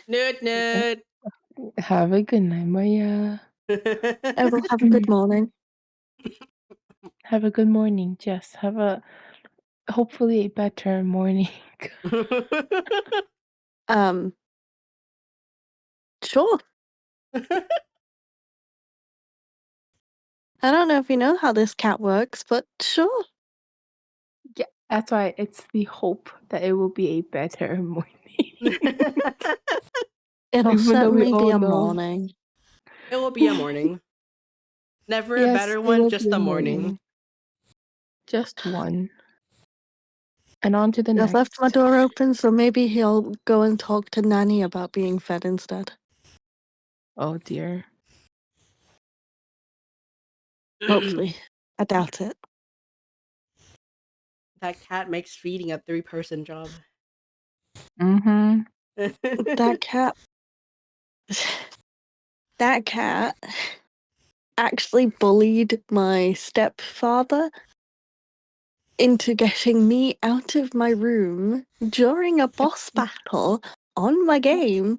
Nerd, nerd. Have a good night, Maya. I will have a good morning. Have a good morning, Jess. Have a hopefully a better morning. Sure. I don't know if you know how this cat works, but sure. Yeah, that's why it's the hope that it will be a better morning. It'll Even though we certainly be all a know. morning. It will be a morning. Never a Yes, better it one, will just be a morning. Just one. And on to the I've next. left my door open, so maybe he'll go and talk to Nanny about being fed instead. Oh dear. Hopefully. I doubt it. That cat makes feeding a 3-person job. Mm-hmm. That cat. That cat actually bullied my stepfather into getting me out of my room during a boss battle on my game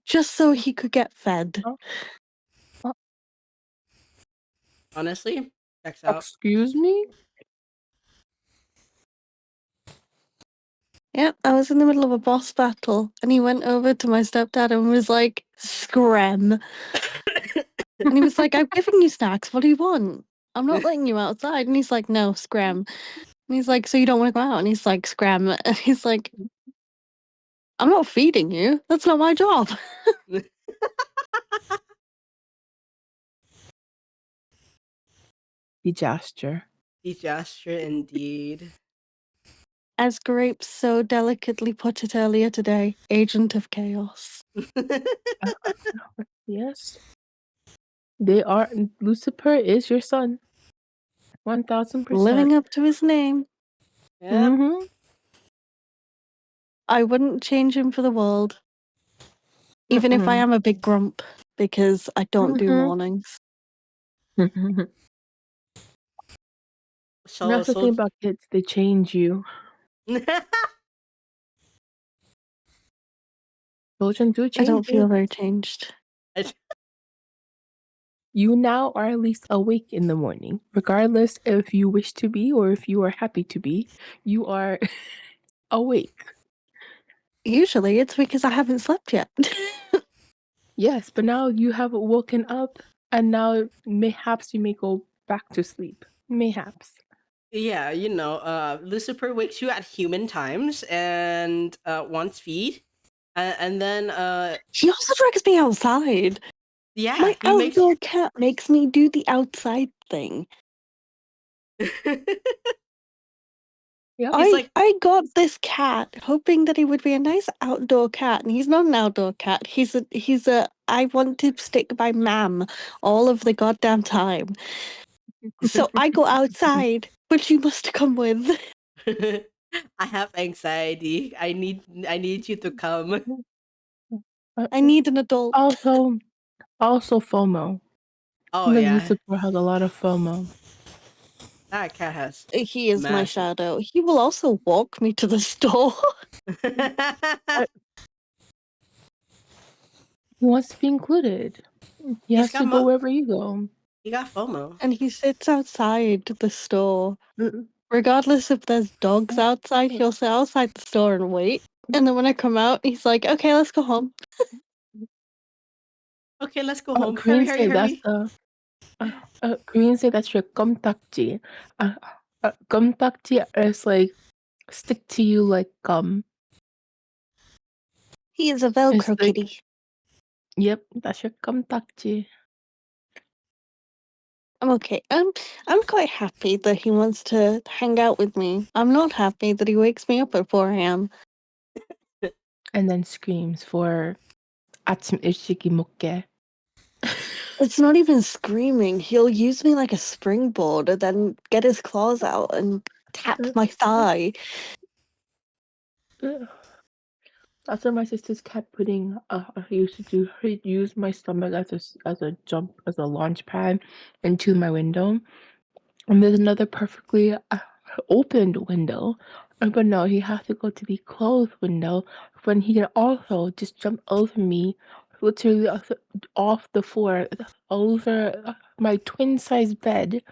just so he could get fed. Honestly, checks out. Excuse me? Yep, I was in the middle of a boss battle and he went over to my stepdad and was like, "Scram." And he was like, "I'm giving you snacks. What do you want? I'm not letting you outside." And he's like, "No, scram." And he's like, "So you don't want to go out?" And he's like, "Scram." And he's like, "I'm not feeding you. That's not my job." The gesture. The gesture, indeed. As Grape so delicately put it earlier today, agent of chaos. Yes. They are. Lucifer is your son. 1000%. Living up to his name. Yep. Mm-hmm. I wouldn't change him for the world. Even if I am a big grump, because I don't do mornings. That's the thing about kids, they change you. Children do I change don't feel you. very changed. You now are at least awake in the morning. Regardless if you wish to be or if you are happy to be, you are awake. Usually it's because I haven't slept yet. Yes, but now you have woken up and now mayhaps you may go back to sleep. Mayhaps. Yeah, Lucifer wakes you at human times and wants feed. And then He also drags me outside. yeah, My he makes outdoor cat makes me do the outside thing. Yep. He's like, I got this cat hoping that he would be a nice outdoor cat, and he's not an outdoor cat. He's a I want to stick by mam all of the goddamn time. So I go outside, but you must come with. I have anxiety. I need you to come. I need an adult. Also FOMO. Oh The yeah, Lucifer has a lot of FOMO. that cat has He is my massive. shadow. He will also walk me to the store. He wants to be included. He He's has got to go wherever you go. he got FOMO. And he sits outside the store. Regardless if there's dogs outside, he'll sit outside the store and wait. And then when I come out, he's like, "Okay, let's go home." Okay, let's go home. Hurry, Koreans hurry, say that's hurry. Koreans say that's your 껌딱지. 껌딱지 is like stick to you like gum. He is a It's Velcro like, kitty. yep, that's your 껌딱지. I'm okay. I'm quite happy that he wants to hang out with me. I'm not happy that he wakes me up at 4 a.m. And then screams for 아침 일찍이 먹게. It's not even screaming. He'll use me like a springboard and then get his claws out and tap my thigh. That's what my sisters kept putting. I used to do. He'd use my stomach as a launch pad into my window. And there's another perfectly opened window, but no, he has to go to the closed window when he can also just jump over me, literally off the floor, over my twin-sized bed,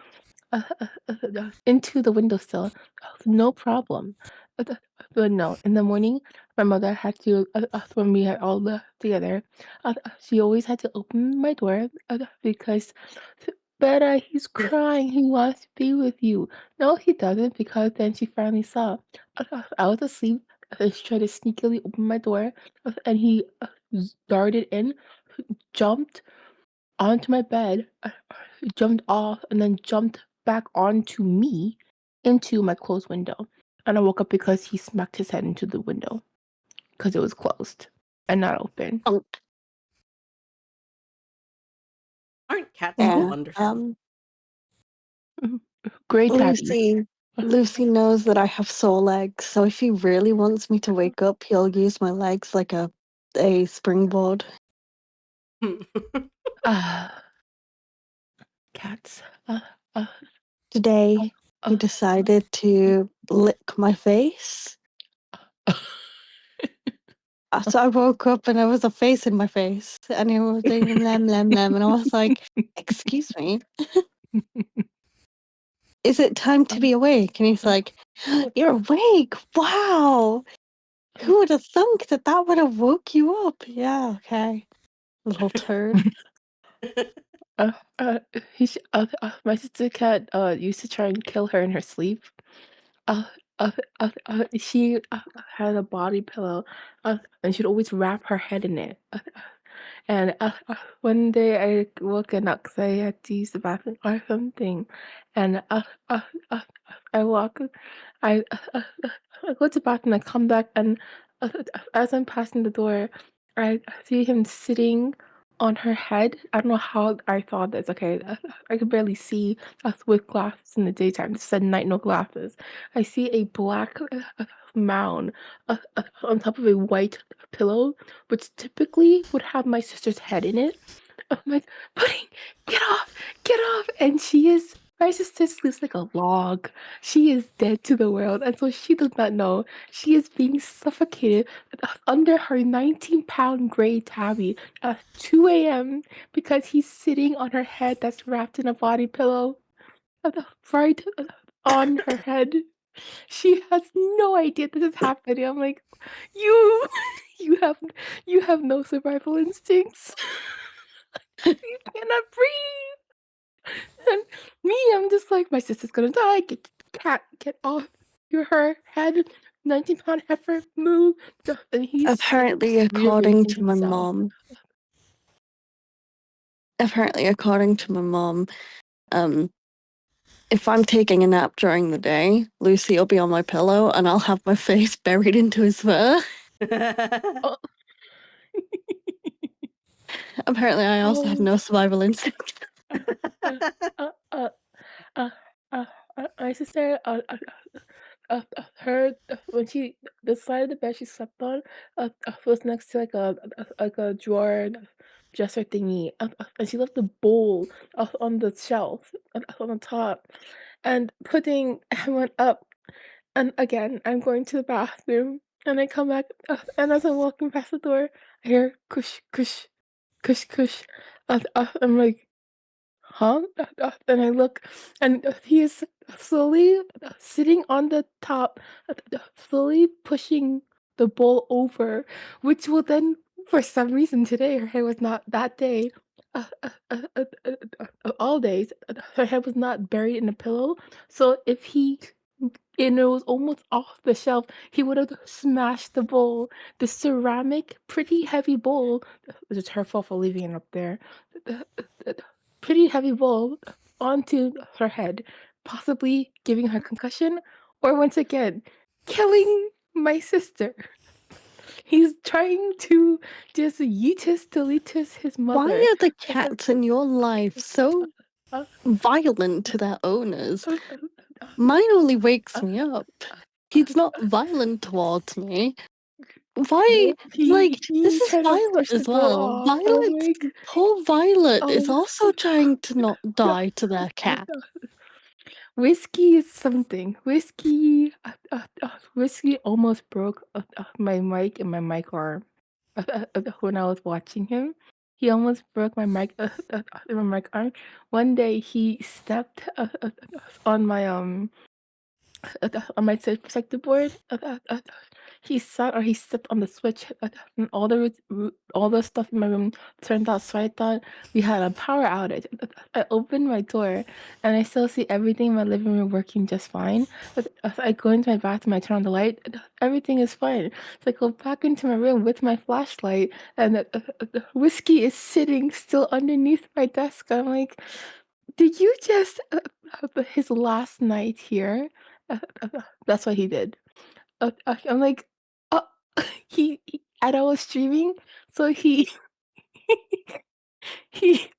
into the windowsill, no problem. But no, in the morning, my mother had to, when we had all left together, she always had to open my door because, Bella, he's crying. He wants to be with you. No, he doesn't, because then she finally saw. I was asleep. She tried to sneakily open my door, and he darted in, jumped onto my bed, jumped off, and then jumped back onto me into my closed window. And I woke up because he smacked his head into the window because it was closed and not open. Oh, Aren't cats so yeah. wonderful? Great tabby. Lucy knows that I have sore legs, so if he really wants me to wake up, he'll use my legs like a springboard. Cats. Today, he decided to lick my face. So I woke up and there was a face in my face, and he was doing lem lem lem, and I was like, "Excuse me, is it time to be awake?" And he's like, "You're awake! Wow! Who would have thunk that that would have woke you up?" Yeah, okay, little turd. Uh, uh, my sister cat used to try and kill her in her sleep. Uh, she had a body pillow, and she'd always wrap her head in it. And one day I woken up because I had to use the bathroom or something, and I walk, I, I go to the bathroom, I come back, and as I'm passing the door, I see him sitting on her head. I don't know how I thought this. Okay, I could barely see us with glasses in the daytime. This said night, no glasses. I see a black mound on top of a white pillow, which typically would have my sister's head in it. I'm like, "Pudding, get off!" And my sister sleeps like a log. She is dead to the world, and so she does not know she is being suffocated under her 19-pound gray tabby at 2 a.m. because he's sitting on her head that's wrapped in a body pillow, right on her head. She has no idea this is happening. I'm like, "You you have you have no survival instincts. You cannot breathe." And me, I'm just like, "My sister's gonna die. Get off her head. 19-pound heifer, move." And he's Apparently, rearranging himself. according to my mom, um, if I'm taking a nap during the day, Lucy will be on my pillow, and I'll have my face buried into his fur. Oh, Apparently, I also have oh, no survival instinct. uh, uh, uh, uh, uh, my sister, her when the side of the bed she slept on, was next to like a drawer dresser thingy, and she left the bowl on the shelf on the top, and pudding. I went up, and again I'm going to the bathroom, and I come back, and as I'm walking past the door, I hear kush kush kush kush. I'm like, huh? And I look, and he is slowly sitting on the top, slowly pushing the bowl over, which will then, for some reason today, her hair was not that day. All days, her head was not buried in a pillow. So if he, and it was almost off the shelf, he would have smashed the bowl, the ceramic, pretty heavy bowl. It's her fault for leaving it up there. Pretty heavy bowl onto her head, possibly giving her concussion, or once again, killing my sister. He's trying to just yeetus deletus his Why mother. are the cats in your life so Uh, violent to their owners? uh, Mine only wakes uh, me up. uh, He's not violent towards me. Why? no, Like, he this is tried to Violet push the as ball well. off. I'm Violet, like, poor Violet is oh, also trying to not die to their cat. Whiskey is something. Whiskey almost broke my mic and my mic arm when I was watching him. He almost broke my mic arm. One day he stepped on my on my sector board. He sat or he stepped on the switch. And all the stuff in my room turned out. So I thought we had a power outage. I opened my door and I still see everything in my living room working just fine. But as I go into my bathroom, I turn on the light. Everything is fine. So I go back into my room with my flashlight, and the whiskey is sitting still underneath my desk. I'm like, did you just his last night here? That's what he did. I'm like, uh, and I was streaming, so he he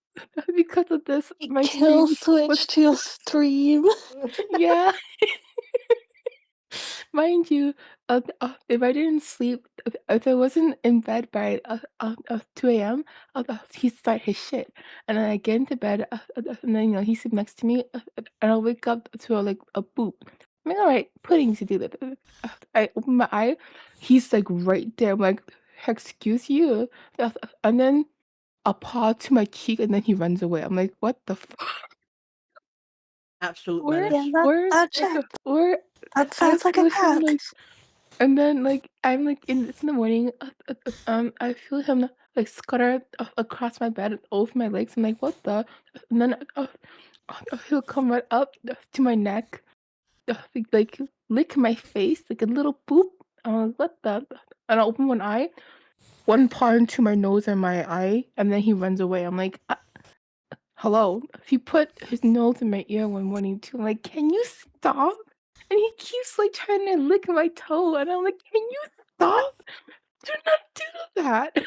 because of this, my Kill stream was switch to your stream. yeah. Mind you, if I didn't sleep, if I wasn't in bed by 2 a.m., he'd start his shit, and then I get into bed, and then he sleep next to me, and I'll wake up to like a boop. I'm like, all right, pudding to do that. I open my eye, he's like right there. I'm like, excuse you, and then a paw to my cheek, and then he runs away. I'm like, what the fuck? Absolute Or Yeah, menace. or that check. or That I sounds like a feel him cat. like. And then, like, I'm like it's in the morning. I feel him like scutter across my bed over my legs. I'm like, what the? And then he'll come right up to my neck, like lick my face, like a little boop. I'm like, what the? And I open one eye, one paw into my nose and my eye, and then he runs away. I'm like, hello. He put his nose in my ear one morning too. I'm like, can you stop? And he keeps like trying to lick my toe, and I'm like, can you stop? Do not do that.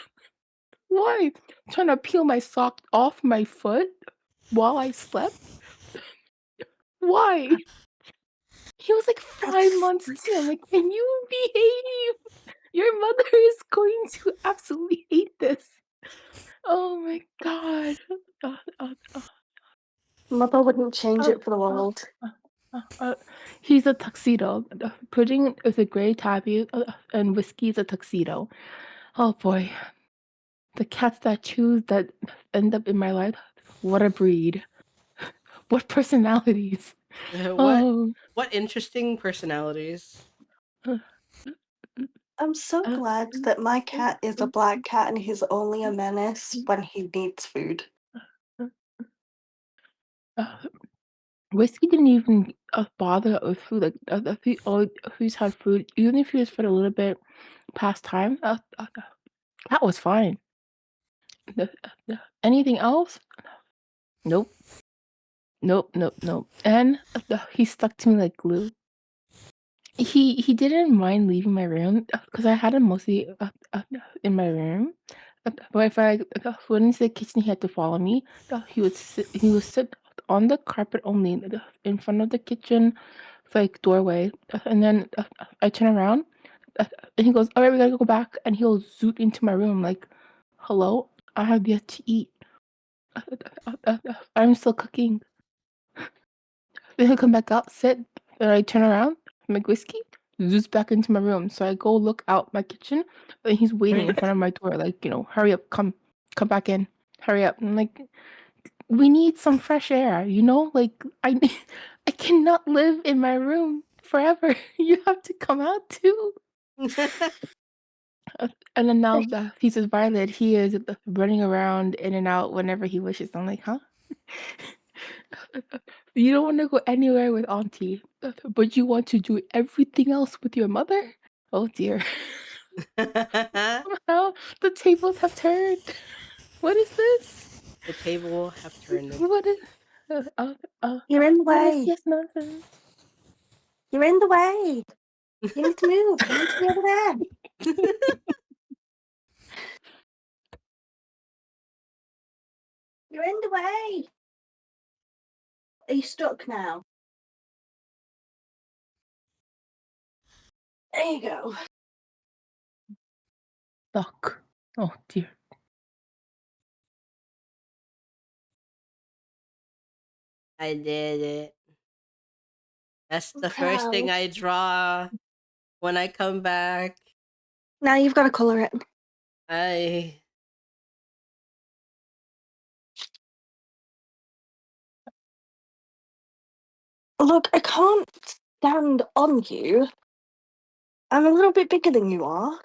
Why? Trying to peel my sock off my foot while I slept? Why? He was like 5 months too. I'm like, can you behave? Your mother is going to absolutely hate this. Oh my god. Uh, uh, uh, Mother wouldn't change uh, it for the uh, world. uh, he's a tuxedo. Pudding is a gray tabby, and whiskey is a tuxedo. Oh boy. The cats that choose that end up in my life, what a breed. What personalities. What Oh. what interesting personalities. Uh, I'm so uh, glad that my cat is a black cat and he's only a menace when he needs food. uh, uh, Whiskey didn't even bother with food. Like, if he's had food, even if he was for a little bit past time, that was fine. Anything else? Nope. Nope, nope, nope. And he stuck to me like glue. He didn't mind leaving my room because I had him mostly in my room. But if I went into the kitchen, he had to follow me. He would sit on the carpet only in front of the kitchen, like doorway, and then I turn around, and he goes, "All right, we gotta go back," and he'll zoot into my room like, "Hello, I have yet to eat. I'm still cooking." Then he'll come back out, sit, and I turn around, make whiskey, zoots back into my room. So I go look out my kitchen, and he's waiting in front of my door, like, hurry up, come back in, hurry up. I'm like, we need some fresh air, you know? Like, I I cannot live in my room forever. You have to come out too. And then now that he's with Violet, he is running around in and out whenever he wishes. I'm like, huh? You don't want to go anywhere with Auntie, but you want to do everything else with your mother? Oh dear. Somehow the tables have turned. What is this? The table have turned. What is You're in the what is way. this nonsense? You're in the way. You need to move. You need to be over there. You're in the way. Are you stuck now? There you go. Stuck. Oh dear. I did it. That's the first Wow. thing I draw when I come back. Now you've got to colour it. I Look, I can't stand on you. I'm a little bit bigger than you are.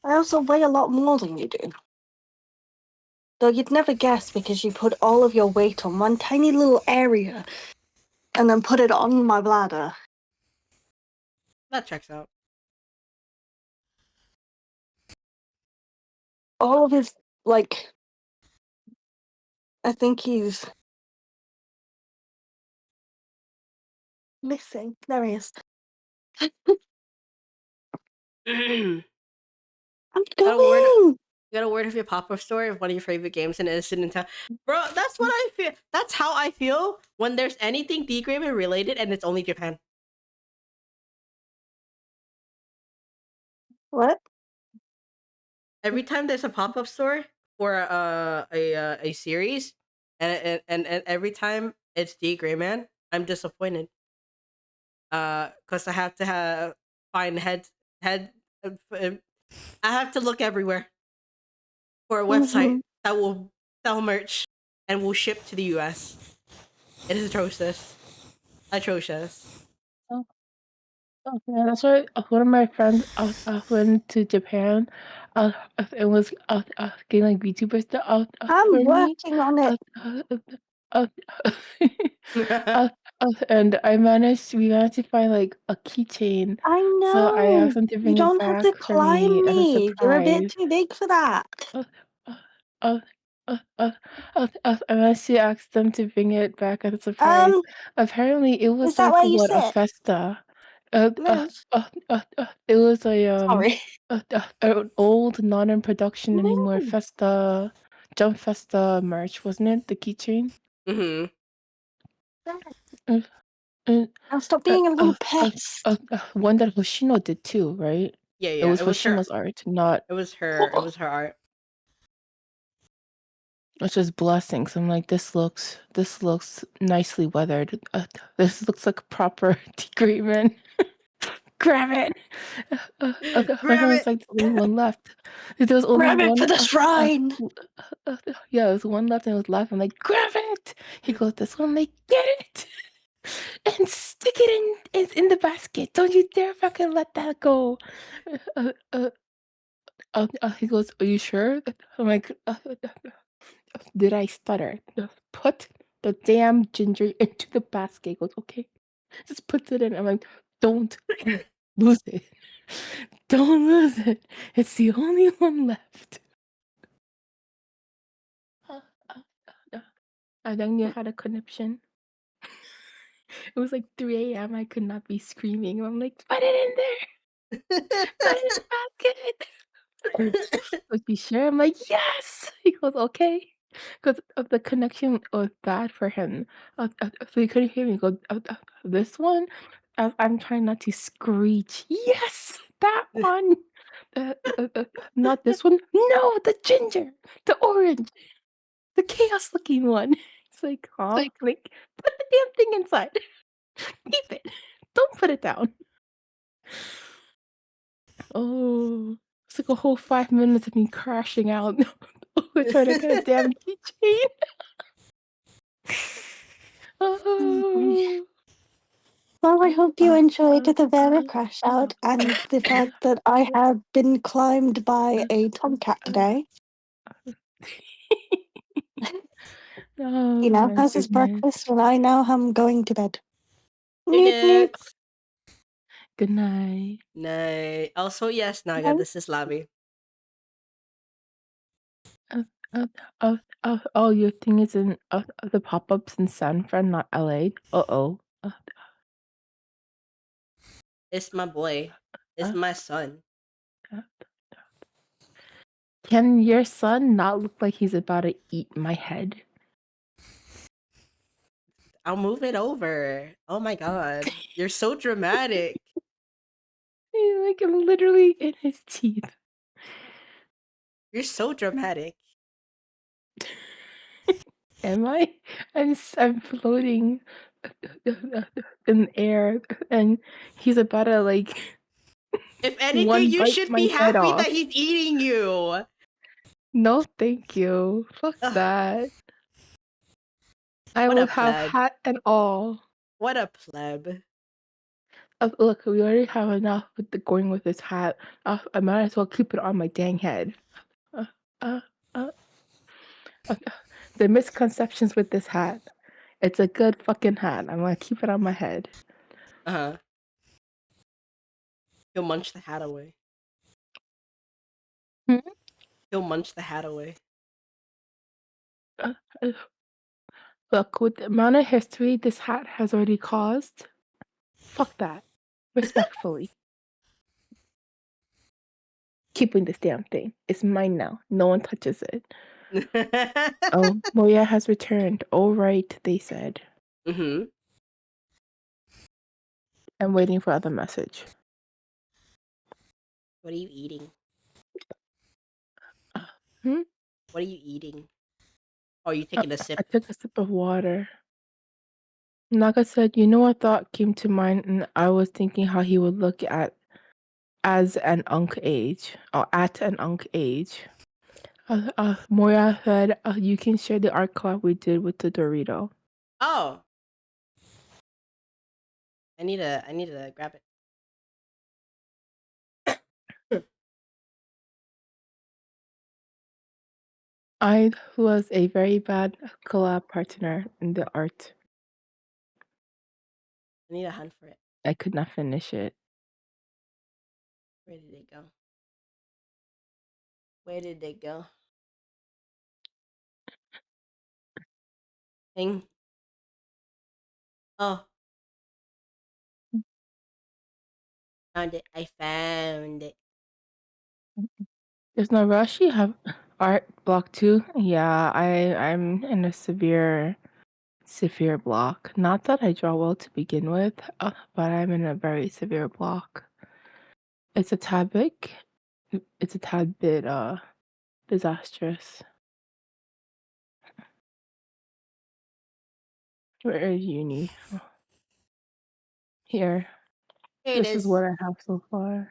I also weigh a lot more than you do. Though you'd never guess because you put all of your weight on one tiny little area and then put it on my bladder. that checks out. All of his, like, I think he's missing. There he is. You I'm got a word? going! You got a word of your pop-up story of one of your favorite games and innocent in town, bro? That's what I feel. That's how I feel when there's anything D-Gravy related and it's only Japan. What? Every time there's a pop-up store for a series, and every time it's D-Grayman, I'm disappointed. Because I have to find head. I have to look everywhere for a website that will sell merch and will ship to the US. It is atrocious. Atrocious. Oh, yeah, that's why one of my friends went to Japan. It was getting like VTuber stuff I'm for me. working on it. Uh, uh, uh, and we managed to find like a keychain, I so I know. asked them to You bring it don't have to back for me climb as a me. You're a bit surprise. too big for that. Uh, uh, I managed to ask them to bring it back as a surprise. Apparently, it Is was that like where you a sit? festa. Move. It was Sorry. an old, not in production anymore Move. festa, Jump Festa merch, wasn't it? The keychain. Mm-hmm. Uh, uh, Now stop being a little pest. One that Hoshino did too, right? Yeah, It yeah. was It was her. Hoshino's art, not It was her. It was her art. which is blessings. I'm like, this looks nicely weathered. This looks like proper degradement. Grab it. My Grab friend's it. like, there's only one left. There was only Grab it one. for the shrine. Yeah, there was one left, and it was left. I'm like, grab it. He goes, this one. I'm like, get it and stick it in the basket. Don't you dare fucking let that go. He goes, are you sure? I'm like, did I stutter? Put the damn ginger into the basket. He goes, okay. Just puts it in. I'm like, don't lose it. Don't lose it. It's the only one left. I then you had a conniption. It was like 3 a.m. I could not be screaming. I'm like, put it in there. Put it in the basket. Like, be sure? I'm like, yes. He goes, okay. Because of the connection was bad for him. So he couldn't hear me. He goes, this one? As I'm trying not to screech. Yes, that one. Not this one. No, the ginger, the orange, the chaos looking one. It's like, huh? Like, put the damn thing inside. Keep it. Don't put it down. Oh, it's like a whole 5 minutes of me crashing out We're trying to get a damn keychain. Oh. Well, I hope you enjoyed the Vera uh, crash out and the fact that I have been climbed by a tomcat today. Oh He now my has his goodness. breakfast and I now am going to bed. Good Newt newt. night. Good night. Night. Also, yes, Naga, Night. this is Lavi. Uh, oh, your thing is in the pop-ups in San Fran, not LA. Uh-oh. It's my boy. It's Uh, my son. uh, can your son not look like he's about to eat my head? I'll move it over. Oh my god. You're so dramatic. Like I'm literally in his teeth. You're so dramatic. Am I? I'm floating in air, and he's about to like If anything, one you bite should my be head happy off. that he's eating you. No, thank you. Fuck Ugh, that. I what will a have pleb. hat and all. What a pleb. Look, we already have enough with going with this hat. I might as well keep it on my dang head. Uh, uh, uh, the misconceptions with this hat. It's a good fucking hat. I'm gonna keep it on my head. Uh-huh. He'll munch the hat away. Hmm? He'll munch the hat away. Uh, uh, Look, with the amount of history this hat has already caused, fuck that. Respectfully. Keeping this damn thing. It's mine now. No one touches it. Oh, Moya has returned. All right, they said. Mm-hmm. I'm waiting for other message. What are you eating? Hmm? What are you eating? Oh, are you taking a sip? I took a sip of water. Naga said, you know, a thought came to mind, and I was thinking how he would look at as an unk age, or at an unk age. Moya said, you can share the art collab we did with the Dorito. Oh. I need to grab it. I was a very bad collab partner in the art. I need to hunt for it. I could not finish it. Where did it go? Where did it go? Thing. Oh, found it. I found it. There's no rush. You have art block 2. Yeah, I'm in a severe block. Not that I draw well to begin with, but I'm in a very severe block. It's a tad bit. It's a tad bit disastrous. Where is uni? Here. Here it This is is. what I have so far.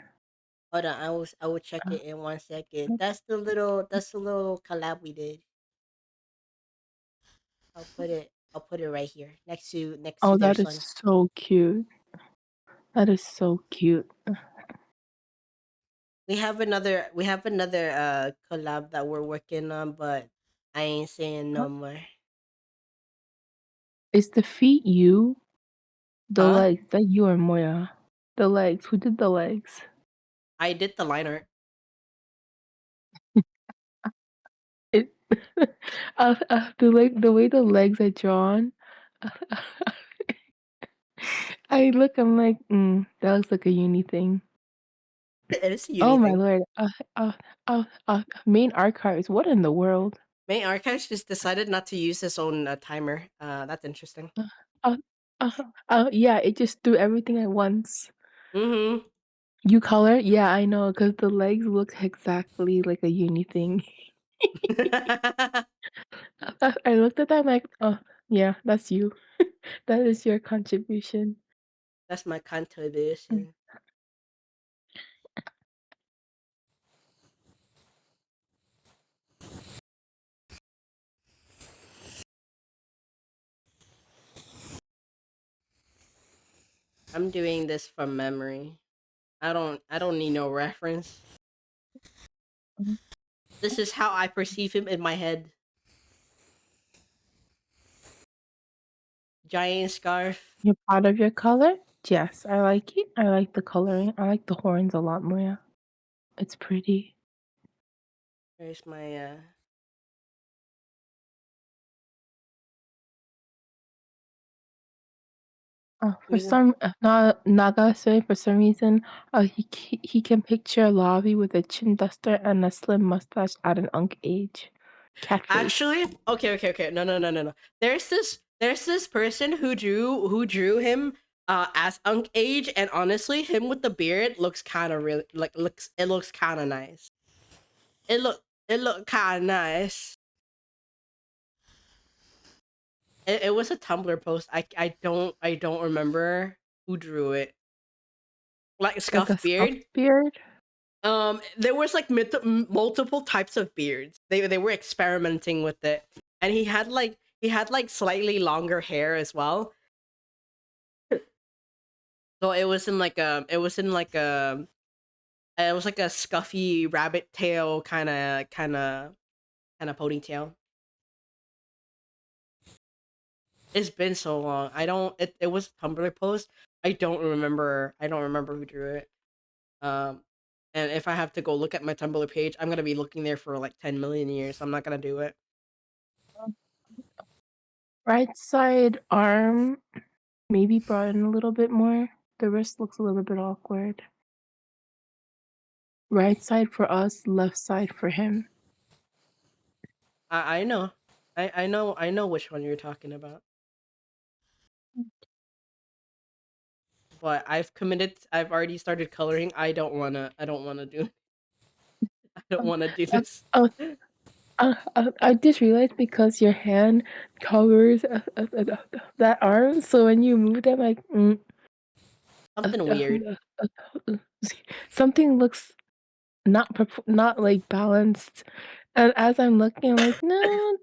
Hold on, I will check it in 1 second. That's the little collab we did. I'll put it right here next to Oh, their that is son. so cute. That is so cute. We have another collab that we're working on, but I ain't saying no more. Is the feet you? The Huh? legs, that you or Moya? The legs. Who did the legs? I did the line art. It the way the legs are drawn. I'm like, that looks like a uni thing. It is a Oh uni my thing. lord. Main archives. What in the world? Main Archives just decided not to use his own timer. That's interesting. Uh, yeah, it just threw everything at once. Mm-hmm. You color? Yeah, I know, because the legs look exactly like a uni thing. I looked at that, I'm like, oh, yeah, that's you. That is your contribution. That's my Mm. contribution. I'm doing this from memory. I don't need no reference. Mhm. This is how I perceive him in my head. Giant scarf. You're proud of your color? Yes, I like it. I like the coloring. I like the horns a lot more. It's pretty. There's my For some, Nagase, for some reason, he can picture Lavi with a chin duster and a slim mustache at an unk age. Cat face. Actually, okay. No. There's this person who drew him as Unk age, and honestly, him with the beard looks kind of really looks kind of nice. It look kind of nice. It was a Tumblr post. I don't remember who drew it. Like Like a scuff beard. scuffed beard. There was like multiple types of beards. They were experimenting with it, and he had like slightly longer hair as well. So it was like a scuffy rabbit tail kind of ponytail. It's been so long. I don't. It was a Tumblr post. I don't remember who drew it. Um, and if I have to go look at my Tumblr page, I'm gonna be looking there for like 10 million years. So I'm not gonna do it. Right side arm, maybe broaden a little bit more. The wrist looks a little bit awkward. Right side for us, left side for him. I know. I know which one you're talking about. But I've already started coloring. I don't wanna do I don't wanna do this. Oh, I just realized because your hand covers that arm, so when you move them, like Something weird. something looks not like balanced. And as I'm looking, I'm like, no,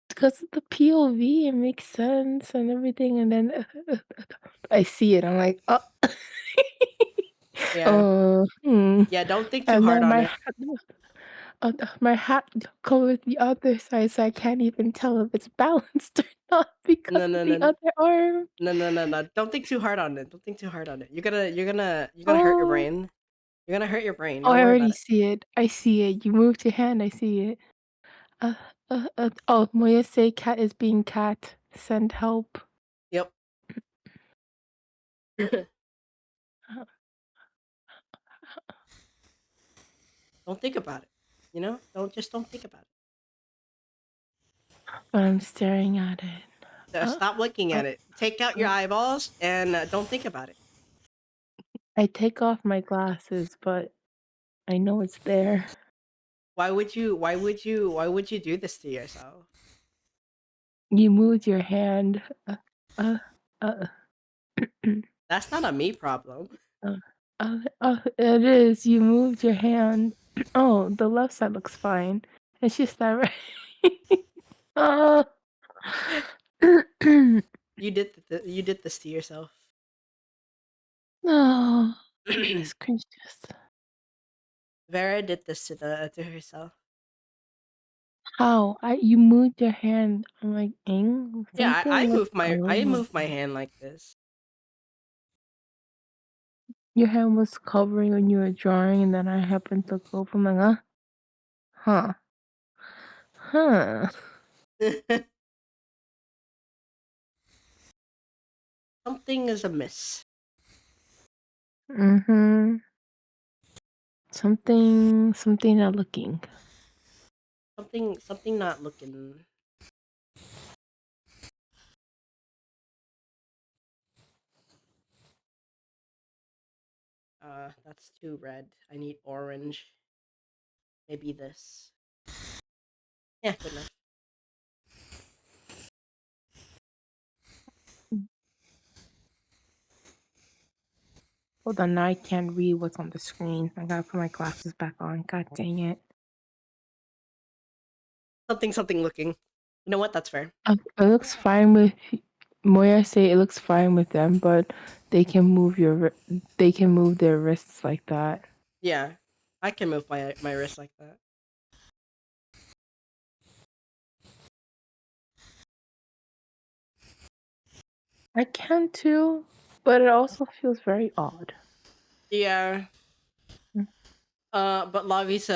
because of the POV, it makes sense and everything. And then I see it, I'm like, oh, Yeah. hmm. Yeah, don't think too And hard then on it. my hat covers the other side, so I can't even tell if it's balanced or not because No. of the other arm. No. Don't think too hard on it. Don't think too hard on it. You're gonna hurt your Oh, brain. You're gonna hurt your brain. oh, Don't I worry already about it. see it. I see it. You moved your hand. I see it. Oh, Moya say cat is being cat. Send help. Yep. Don't think about it. You know? Don't think about it. But I'm staring at it. Stop looking Uh, at it. Take out your eyeballs and don't think about it. I take off my glasses, but I know it's there. Why would you do this to yourself? You moved your hand. Uh, uh, That's not a me problem. it is. You moved your hand. Oh, the left side looks fine. It's just that right. Oh. You did this to yourself. No, goodness gracious. Vera did this to herself. How? You moved your hand. I'm like, Yeah, something looks a I little. moved my hand like this. Your hand was covering when you were drawing, and then I happened to go from like, huh, huh. Something is amiss. Mm-hmm. Something not looking. Something not looking. That's too red. I need orange. Maybe this. Yeah, good enough. Hold on, now I can't read what's on the screen. I gotta put my glasses back on. God dang it. Something looking. You know what? That's fair. It looks fine with Moya say it looks fine with them, but they can move their wrists like that. Yeah, I can move my wrist like that. I can too, but it also feels very odd. Yeah. Mm. But Lavi's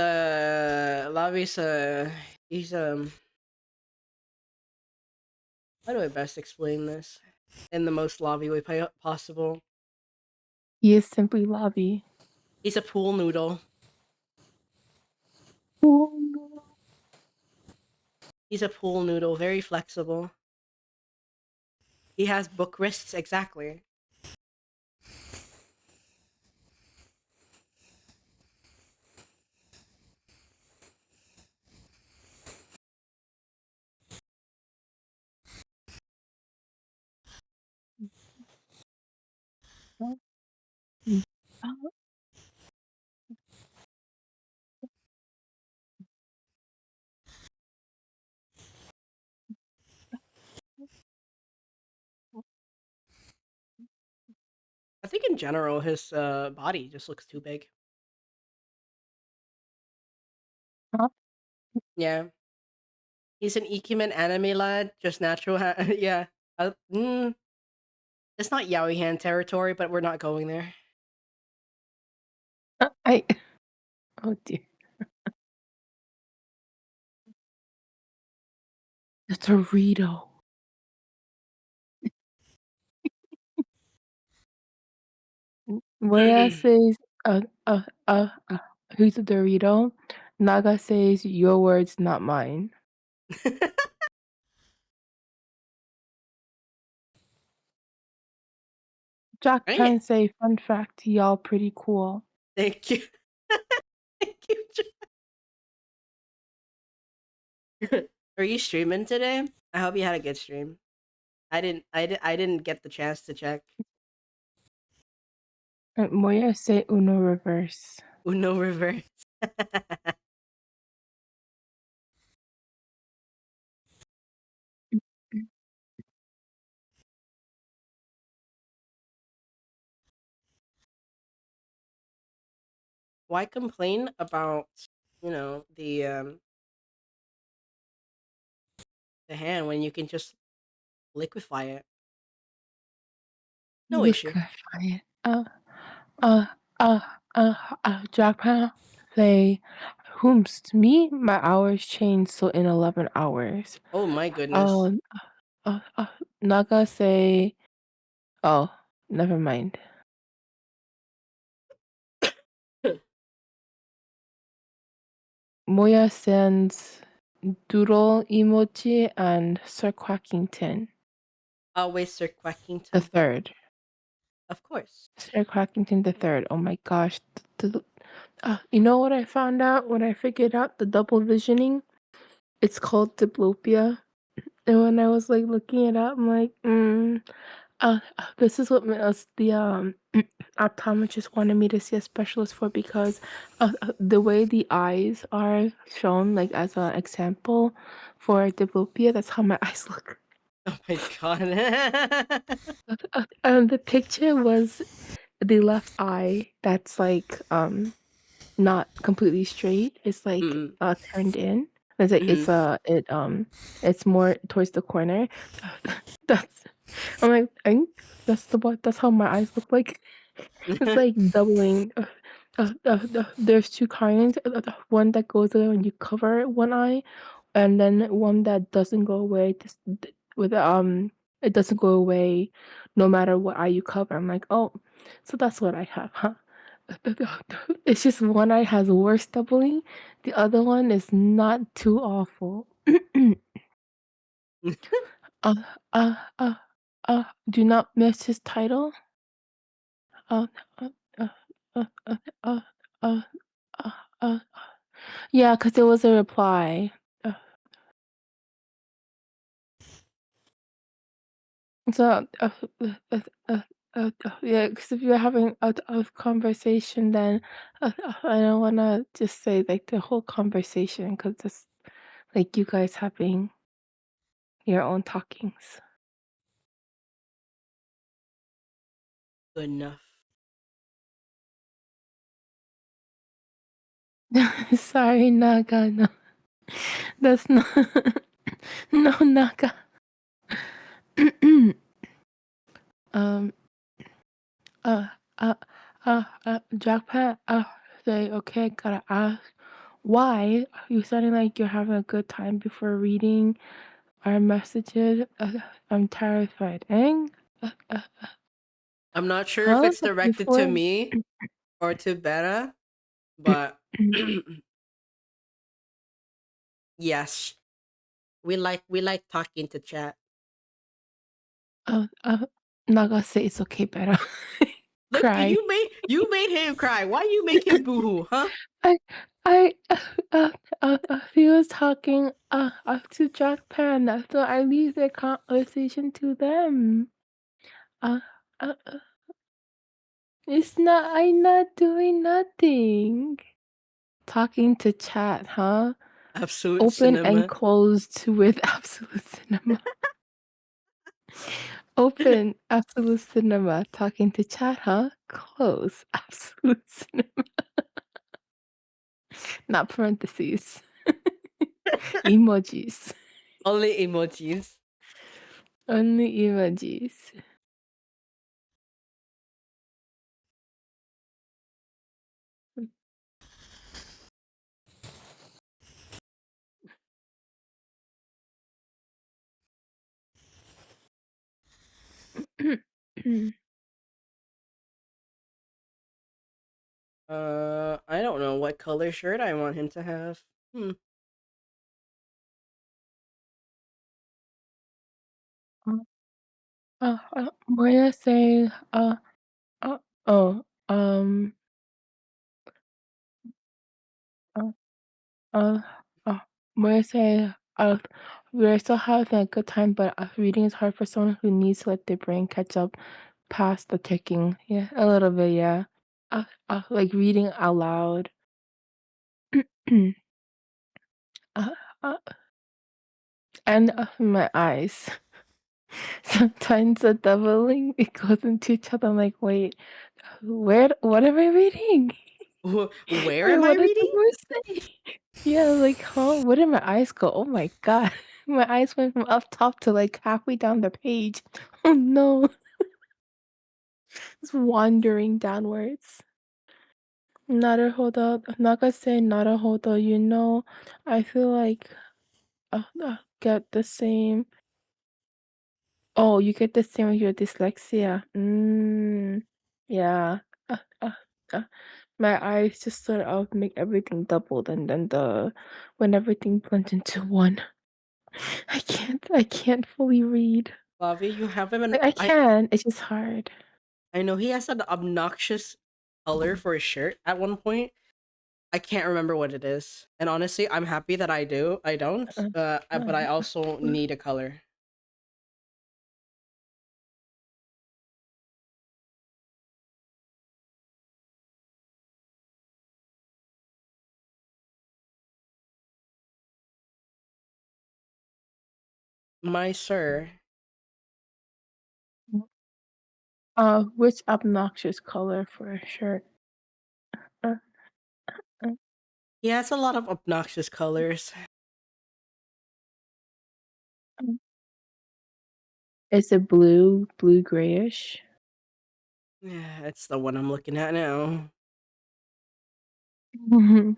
he's how do I best explain this in the most Lavi way possible? He is simply Lobby. He's a pool noodle. He's a pool noodle, very flexible. He has book wrists, exactly. I think in general his body just looks too big. Huh? Yeah. He's an Ikemen anime lad, just natural. Yeah. It's not yaoi hand territory, but we're not going there. I oh dear. The Dorito. Moya says, who's a Dorito? Naga says, your words, not mine. Jack Dang it. Pan say, fun fact, y'all pretty cool. Thank you. Thank you. Are you streaming today? I hope you had a good stream. I didn't get the chance to check. Moya say Uno reverse. Uno reverse. Why complain about, the hand when you can just liquefy it? No issue. Liquefy it. Uh, uh, Jack Pan say, whomst me? My hours change, so in 11 hours. Oh my goodness. Oh, uh, uh, Naga say, oh, never mind. Moya sends Doodle emoji and Sir Quackington, Always Sir the Quackington. third. Of course. Sir Quackington the third. Oh my gosh. You know what I found out when I figured out the double visioning? It's called diplopia. And when I was like looking it up, I'm like, this is what the optometrist wanted me to see a specialist for because the way the eyes are shown, like as an example for diplopia, that's how my eyes look. Oh my god. And the picture was the left eye that's like not completely straight. It's like Mm. turned in. It's like Mhm. it's more towards the corner. That's I'm like that's how my eyes look like. It's like doubling. There's two kinds. One that goes away when you cover one eye, and then one that doesn't go away. With it doesn't go away, no matter what eye you cover. I'm like, oh, so that's what I have, huh? It's just one eye has worse doubling. The other one is not too awful. uh, uh, uh, do not miss his title. Uh, uh, uh, uh, uh, uh, uh, uh, uh. Yeah, because there was a reply. Uh, so, yeah, because if you're having a conversation, then I don't want to just say like the whole conversation because it's like you guys having your own talkings. Good enough. Sorry, Naga. No, that's not. No, Naga. um. Uh. Uh. Jackpot. Say okay. Gotta ask. Why are you sounding like you're having a good time before reading our messages? I'm terrified. I'm not sure if Huh? it's directed to Before. me or to Vera, but yes, we like talking to chat. Uh, uh, Naga say it's okay, better. Look, Cry. you made him cry. Why you make him boohoo, huh? I I he was talking to Japan, so I leave the conversation to them. Uh, uh, uh, it's not. I'm not doing nothing. Talking to chat, huh? Absolute Open and cinema. closed with absolute cinema. Open absolute cinema. Talking to chat, huh? Close absolute cinema. Not parentheses. Emojis. Only emojis. Only emojis. I don't know what color shirt I want him to have. Hmm. Moya say, uh, oh, uh, uh, uh, Moya say, we're still having a good time, but reading is hard for someone who needs to let their brain catch up past the ticking. Yeah, a little bit, yeah. Like reading out loud. uh, uh, and my eyes. Sometimes the doubling it goes into each other. I'm like, wait, what am I reading? Where Wait, am I what did the reading? word say? Yeah, like, huh? Where did my eyes go? Oh my god. My eyes went from up top to like halfway down the page. Oh no. It's wandering downwards. Naruhodo. Nagase naruhodo, I feel like get the same. Oh, you get the same with your dyslexia. Yeah. Uh, uh, uh, my eyes just sort of make everything doubled, and then when everything blends into one, I can't fully read. Bobby, you have him, and Like, I can. It's just hard. I know he has an obnoxious color for his shirt at one point. I can't remember what it is, and honestly, I'm happy that I do. I don't. Uh, But I uh, also uh, need a color. My sir, which obnoxious color for a shirt? Uh, uh, he has a lot of obnoxious colors. uh. Is it blue grayish? Yeah, it's the one I'm looking at now. Mhm.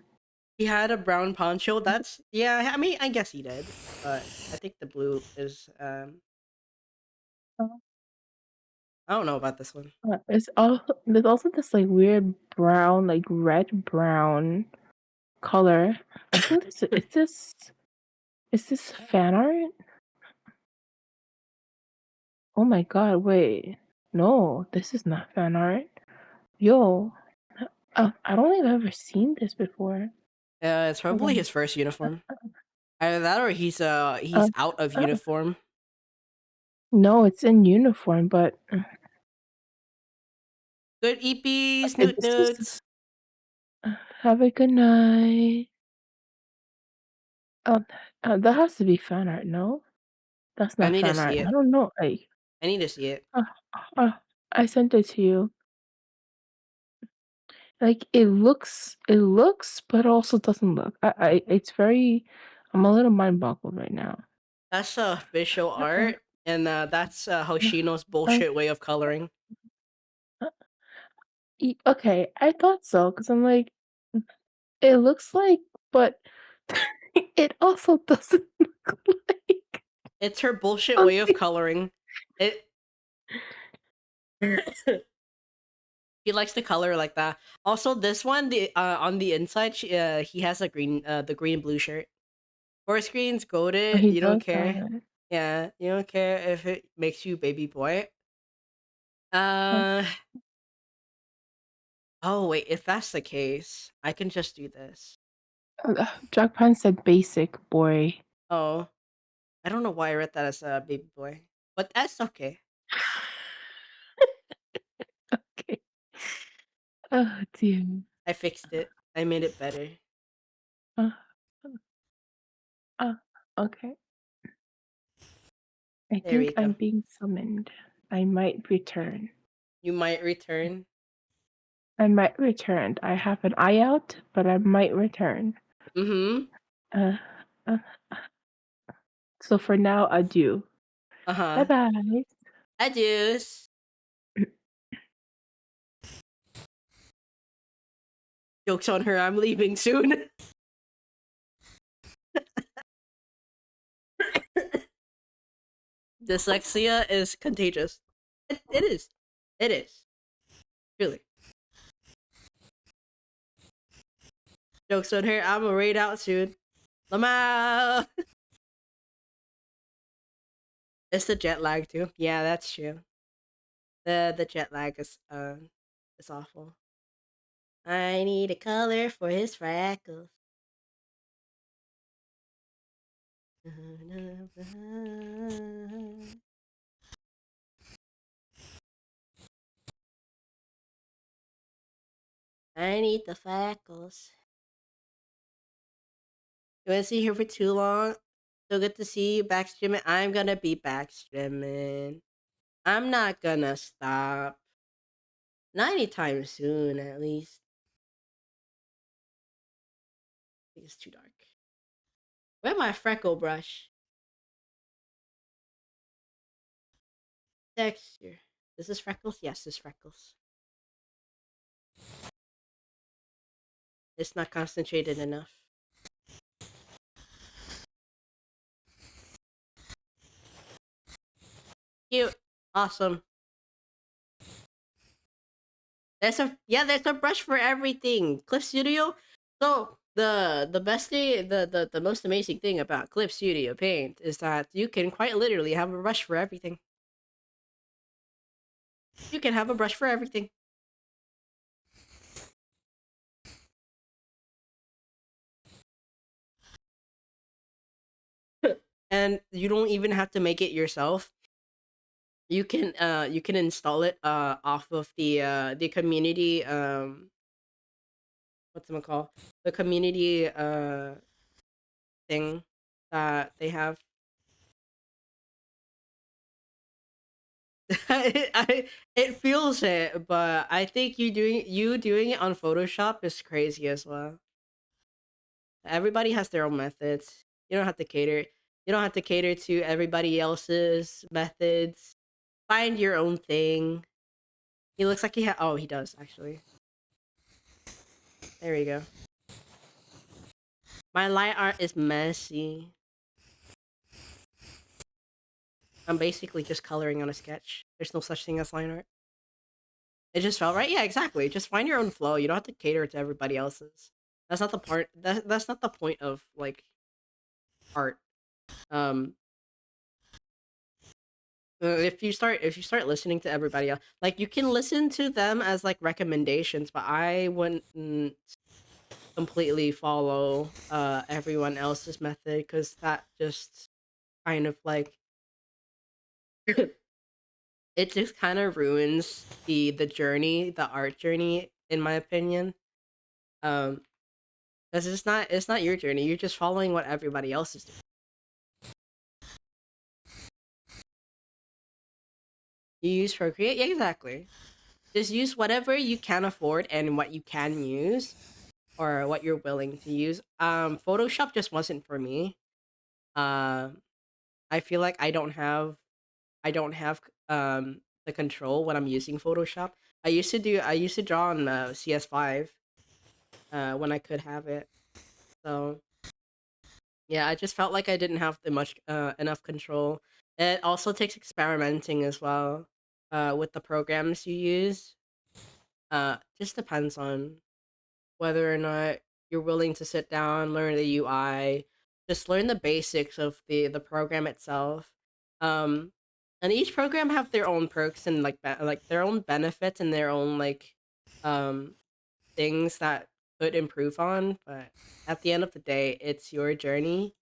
He had a brown poncho. That's yeah. I mean, I guess he did, but I think the blue is. Uh, I don't know about this one. there's also this like weird brown, like red brown color. I think is this fan art? Oh my god, wait. No, this is not fan art. Yo, I don't think I've ever seen this before. It's Hold probably on. his first uniform. Either that or he's Uh, out of uh, uniform. no, it's in uniform, but Good EPs, okay, newt this is. newts. Have a good night. Um, that has to be fan art, no? That's I not need to fan see art. I it. don't know. Like, I need to see it. uh, uh, I sent it to you. Like, it looks, but also doesn't look. It's very I'm a little mind boggled right now. That's visual Uh-uh, art, and that's Hoshino's uh, bullshit way of coloring. uh, okay, I thought so, because I'm like, it looks like, but it also doesn't look like. It's her bullshit way of Okay. coloring. It. He likes to color like that. Also, this one, the on the inside, he has a green, the green blue shirt. Forest green's Oh, goated. he You don't does have care. it. Yeah, you don't care if it makes you baby boy. Uh, Uh oh wait, if that's the case, I can just do this. Jackpan said basic, boy. Oh, I don't know why I read that as a baby boy, but that's okay. Okay. Oh, dear. I fixed it. I made it better. Uh, uh, okay. I There we think I'm go. being summoned. I might return. You might return. I might return. I have an eye out, but I might return. Mm-hmm. Uh, uh, so for now, adieu. Bye Uh-huh. bye. Adios. Joke's on her, I'm leaving soon. Dyslexia is contagious. It is. It is. Really. Joke's on her, I'm gonna raid out soon. Lamau! It's the jet lag too. Yeah, that's true. The jet lag is awful. I need a color for his freckles. I need the freckles. You wanna see here for too long? So good to see you back streaming. I'm gonna be back streaming. I'm not gonna stop. Not anytime soon, at least. I think it's too dark. Where's my freckle brush? Texture. Is this freckles? Yes, this freckles. It's not concentrated enough. Cute. Awesome. There's a brush for everything. Clip Studio. So the best thing, the most amazing thing about Clip Studio Paint is that you can quite literally have a brush for everything. You can have a brush for everything. And you don't even have to make it yourself. You can install it off of the community what's it called? The community thing that they have. It feels it, but I think you doing it on Photoshop is crazy as well. Everybody has their own methods. You don't have to cater. You don't have to cater to everybody else's methods. Find your own thing. He looks like oh, he does actually. There we go. My light art is messy. I'm basically just coloring on a sketch. There's no such thing as line art. It just felt right. Yeah, exactly. Just find your own flow. You don't have to cater to everybody else's. That's not the part. That's not the point of like art. Um, if you start listening to everybody else, like you can listen to them as like recommendations, but I wouldn't completely follow everyone else's method because that just kind of like it just kind of ruins the journey, the art journey, in my opinion. Um, because it's not your journey. You're just following what everybody else is doing. You use Procreate? Yeah, exactly. Just use whatever you can afford and what you can use, or what you're willing to use. Photoshop just wasn't for me. Um, I feel like I don't have the control when I'm using Photoshop. I used to draw on CS5 when I could have it. So yeah, I just felt like I didn't have the much enough control. It also takes experimenting as well with the programs you use. Just depends on whether or not you're willing to sit down, learn the UI, just learn the basics of the program itself. Um, and each program have their own perks and like their own benefits and their own like um things that could improve on. But at the end of the day, it's your journey.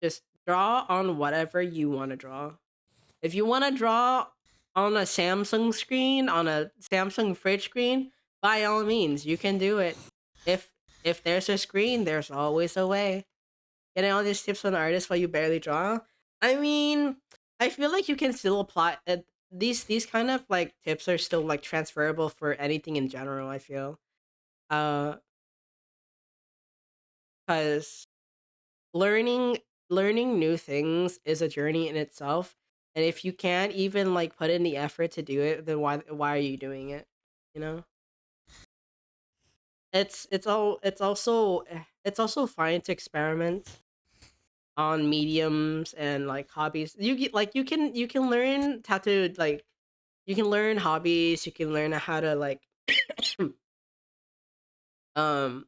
Just draw on whatever you want to draw. If you want to draw on a Samsung screen, on a Samsung fridge screen, by all means, you can do it. If if there's a screen, there's always a way. Getting all these tips on artists while you barely draw. I mean, I feel like you can still apply these kind of like tips are still like transferable for anything in general. I feel, uh, because learning learning new things is a journey in itself, and if you can't even like put in the effort to do it, then why are you doing it, you know? It's also fine to experiment on mediums and like hobbies. You can learn how to like you can learn hobbies, you can learn how to like um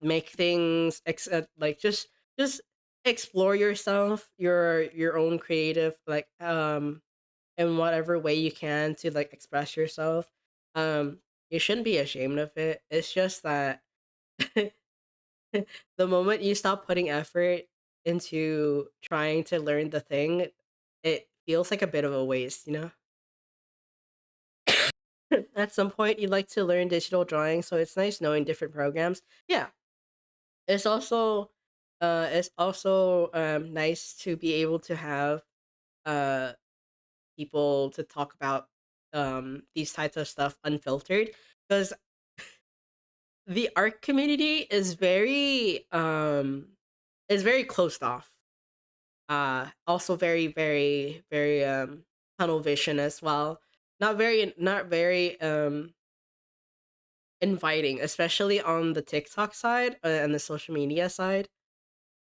make things like just explore yourself, your own creative like in whatever way you can to like express yourself. um you shouldn't be ashamed of it. It's just that the moment you stop putting effort into trying to learn the thing, it feels like a bit of a waste, you know. At some point you'd like to learn digital drawing, so it's nice knowing different programs. Yeah, it's also nice to be able to have uh people to talk about these types of stuff unfiltered, because the art community is very closed off. Also very tunnel vision as well. Not very inviting, especially on the TikTok side and the social media side.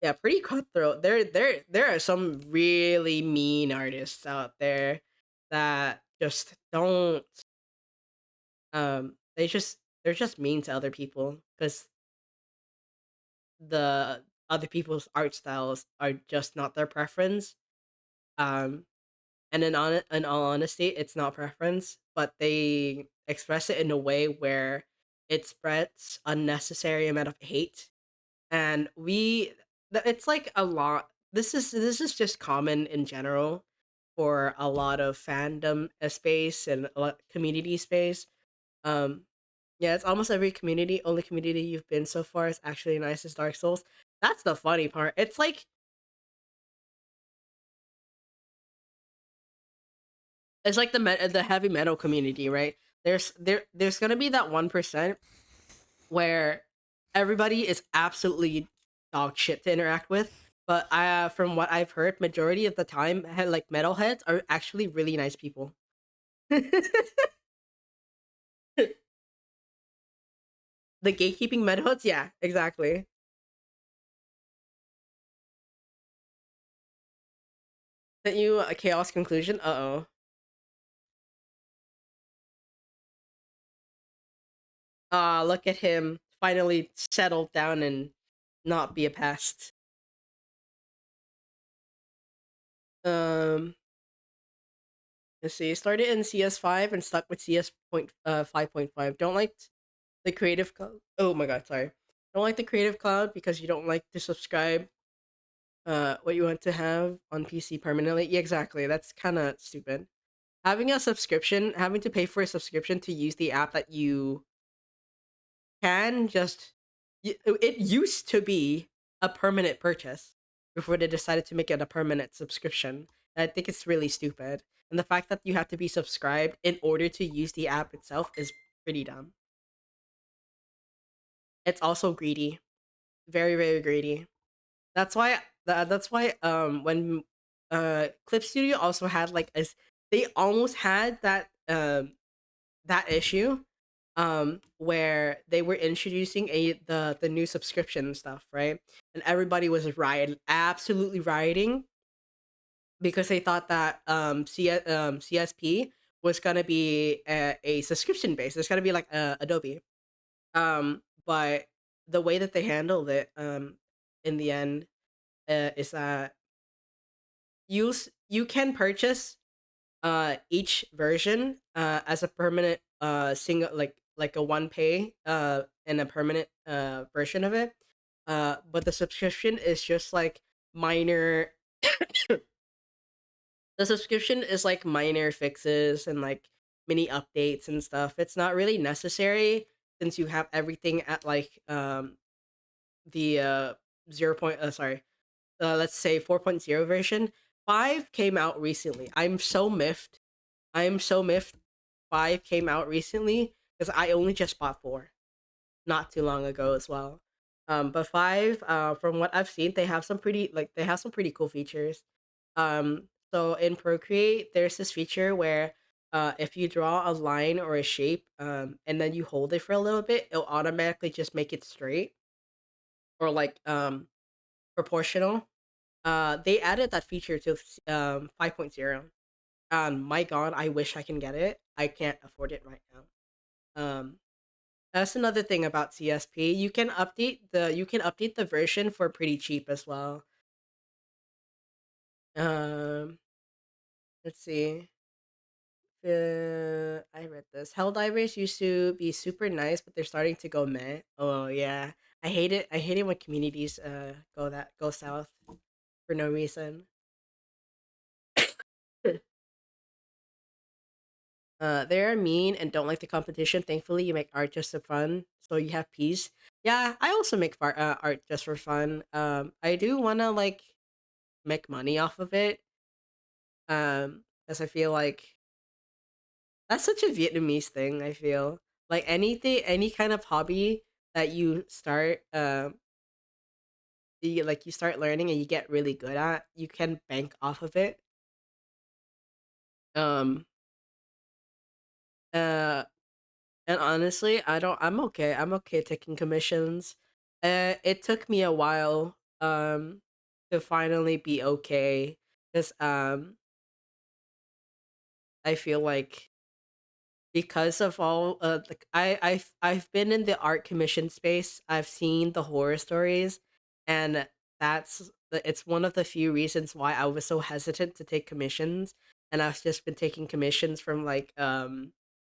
Yeah, pretty cutthroat. There are some really mean artists out there that just don't they're just mean to other people because the other people's art styles are just not their preference. Um and in all honesty, it's not preference, but they express it in a way where it spreads unnecessary amount of hate. And it's like a lot. This is just common in general for a lot of fandom space and a lot community space. Um, yeah, it's almost every community. Only community you've been so far is actually nice as Dark Souls. That's the funny part. It's like the heavy metal community, right? There's gonna be that 1% where everybody is absolutely dog shit to interact with. But from what I've heard, majority of the time, like metalheads are actually really nice people. The gatekeeping metalheads, yeah, exactly. Sent you a chaos conclusion. Uh oh. Ah, look at him finally settle down and not be a pest. Um, let's see. Started in CS5 and stuck with CS 5.5. Don't like the creative cloud. Oh my god, sorry. Don't like the creative cloud because you don't like to subscribe what you want to have on PC permanently. Yeah, exactly. That's kind of stupid. Having to pay for a subscription to use the app that you can just it used to be a permanent purchase before they decided to make it a permanent subscription. I think it's really stupid. And the fact that you have to be subscribed in order to use the app itself is pretty dumb. It's also greedy. Very, very greedy. That's why when Clip Studio also had like they almost had that issue where they were introducing the new subscription stuff, right? And everybody was absolutely rioting because they thought that CSP was gonna be a subscription base. It's gonna be like Adobe. But the way that they handled it in the end is that you can purchase each version as a permanent single like a one pay and a permanent version of it. But the subscription is just like minor the subscription is like minor fixes and like mini updates and stuff. It's not really necessary since you have everything at like the 0 point sorry let's say 4.0 version. 5 came out recently. I'm so miffed 5 came out recently because I only just bought 4 not too long ago as well. But 5, from what I've seen, they have some pretty cool features. So in Procreate, there's this feature where if you draw a line or a shape, and then you hold it for a little bit, it'll automatically just make it straight or like proportional. They added that feature to 5.0. My god, I wish I can get it. I can't afford it right now. That's another thing about CSP. You can update the version for pretty cheap as well. Um, let's see. I read this. Helldivers used to be super nice, but they're starting to go meh. Oh yeah, I hate it. I hate it when communities go south for no reason. They're mean and don't like the competition. Thankfully, you make art just for fun, so you have peace. Yeah, I also make art just for fun. I do wanna like make money off of it. Because I feel like that's such a Vietnamese thing. I feel like any kind of hobby that you start, you start learning and you get really good at, you can bank off of it. Um, uh, And honestly, I don't I'm okay. I'm okay taking commissions. It took me a while to finally be okay cuz I feel like because of all like I've been in the art commission space. I've seen the horror stories and it's one of the few reasons why I was so hesitant to take commissions and I've just been taking commissions from like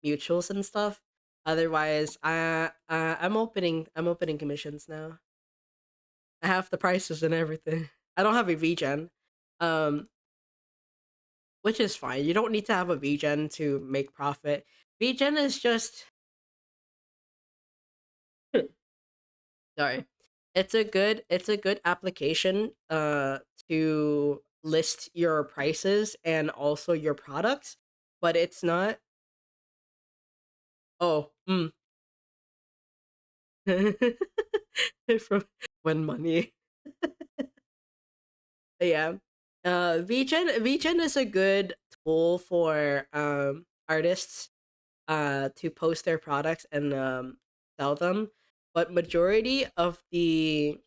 mutuals and stuff. Otherwise, I'm opening commissions now. I have the prices and everything. I don't have a VGen. Um which is fine. You don't need to have a VGen to make profit. VGen is just sorry. It's a good application to list your prices and also your products, but it's not oh, from when money. Yeah. VGen is a good tool for artists to post their products and sell them, but the majority of the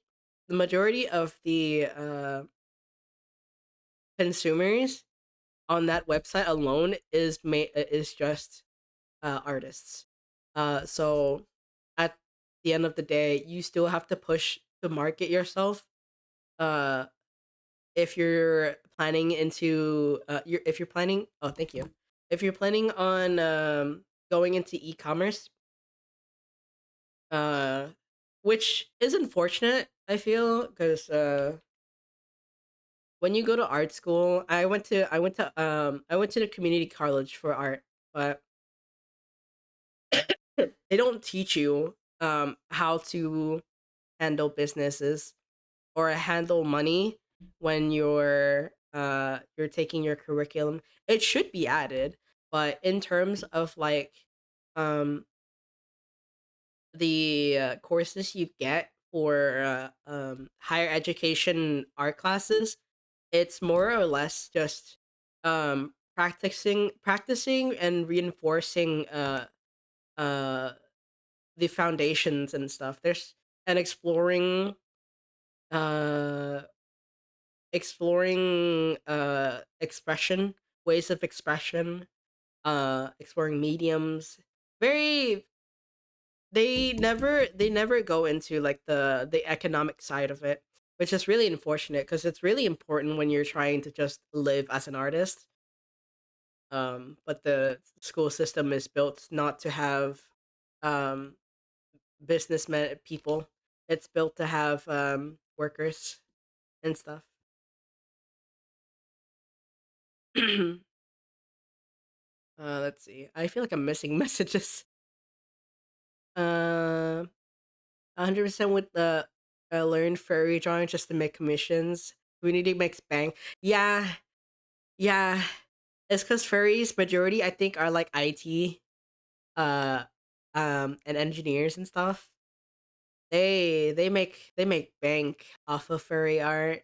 consumers on that website alone is just artists. So at the end of the day, you still have to push to market yourself. Uh, if you're planning into if you're planning oh thank you if you're planning on going into e-commerce, uh which is unfortunate I feel because when you go to art school, I went to the community college for art, but they don't teach you how to handle businesses or handle money when you're you're taking your curriculum, it should be added. But in terms of like um the courses you get for higher education art classes, it's more or less just practicing and reinforcing uh the foundations and stuff. There's and uh exploring expression, ways of expression, exploring mediums. Very they never go into like the economic side of it, which is really unfortunate because it's really important when you're trying to just live as an artist. But the school system is built not to have um businessmen people. It's built to have workers and stuff. Let's see. I feel like I'm missing messages. 100% with the learn furry drawing just to make commissions. We need to make bank. Yeah, yeah. It's because furries majority I think are like IT, uh, and engineers and stuff. They make bank off of furry art.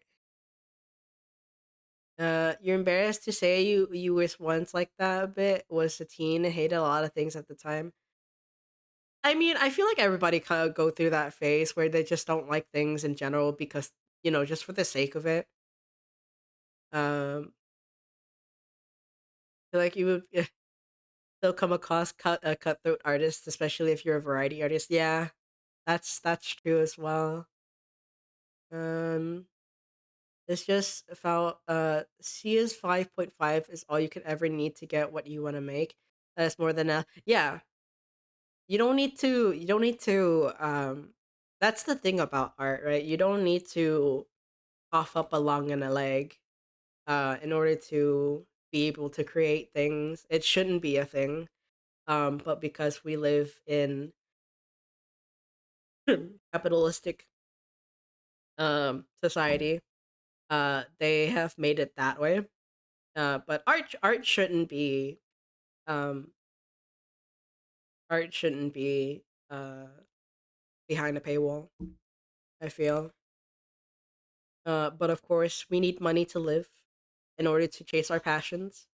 You're embarrassed to say you was once like that a bit. Was a teen and hated a lot of things at the time. I mean, I feel like everybody kind of go through that phase where they just don't like things in general because just for the sake of it. Um, feel like you would still come across cutthroat artists, especially if you're a variety artist. Yeah, that's true as well. Um, it's just about C is 5.5 is all you could ever need to get what you want to make. That's more than a yeah. That's the thing about art, right? You don't need to cough up a lung and a leg in order to be able to create things. It shouldn't be a thing. But because we live in capitalistic society, they have made it that way. But um art shouldn't be behind a paywall, I feel. But of course, we need money to live in order to chase our passions.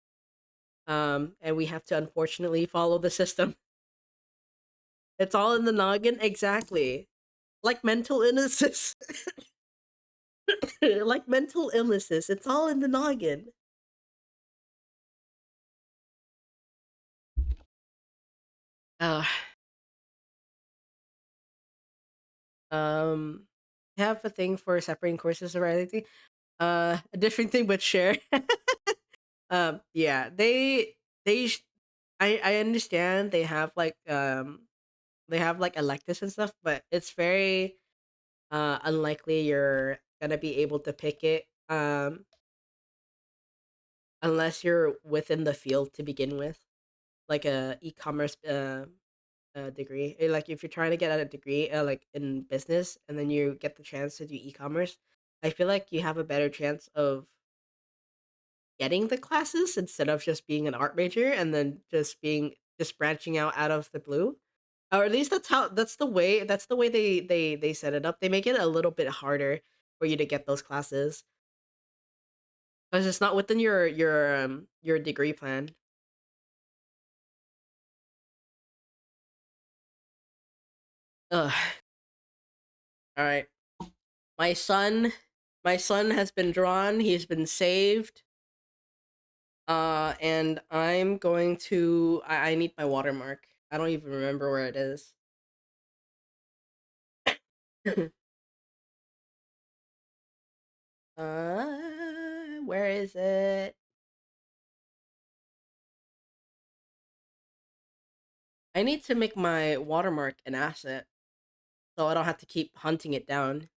And we have to unfortunately follow the system. It's all in the noggin, exactly. Like mental illnesses. Like mental illnesses, it's all in the noggin. Uh, um, I have a thing for separating courses or anything. A different thing, but share. Yeah, they. sh- I understand they have like electives and stuff, but it's very unlikely you're gonna be able to pick it unless you're within the field to begin with, like a e-commerce degree. Like if you're trying to get a degree like in business and then you get the chance to do e-commerce, I feel like you have a better chance of getting the classes instead of just being an art major and then just branching out of the blue. Or at least that's the way they set it up. They make it a little bit harder for you to get those classes because it's not within your degree plan. Ugh. All right. My son my son has been drawn, he's been saved. And I'm going to I need my watermark. I don't even remember where it is. Where is it? I need to make my watermark an asset so I don't have to keep hunting it down.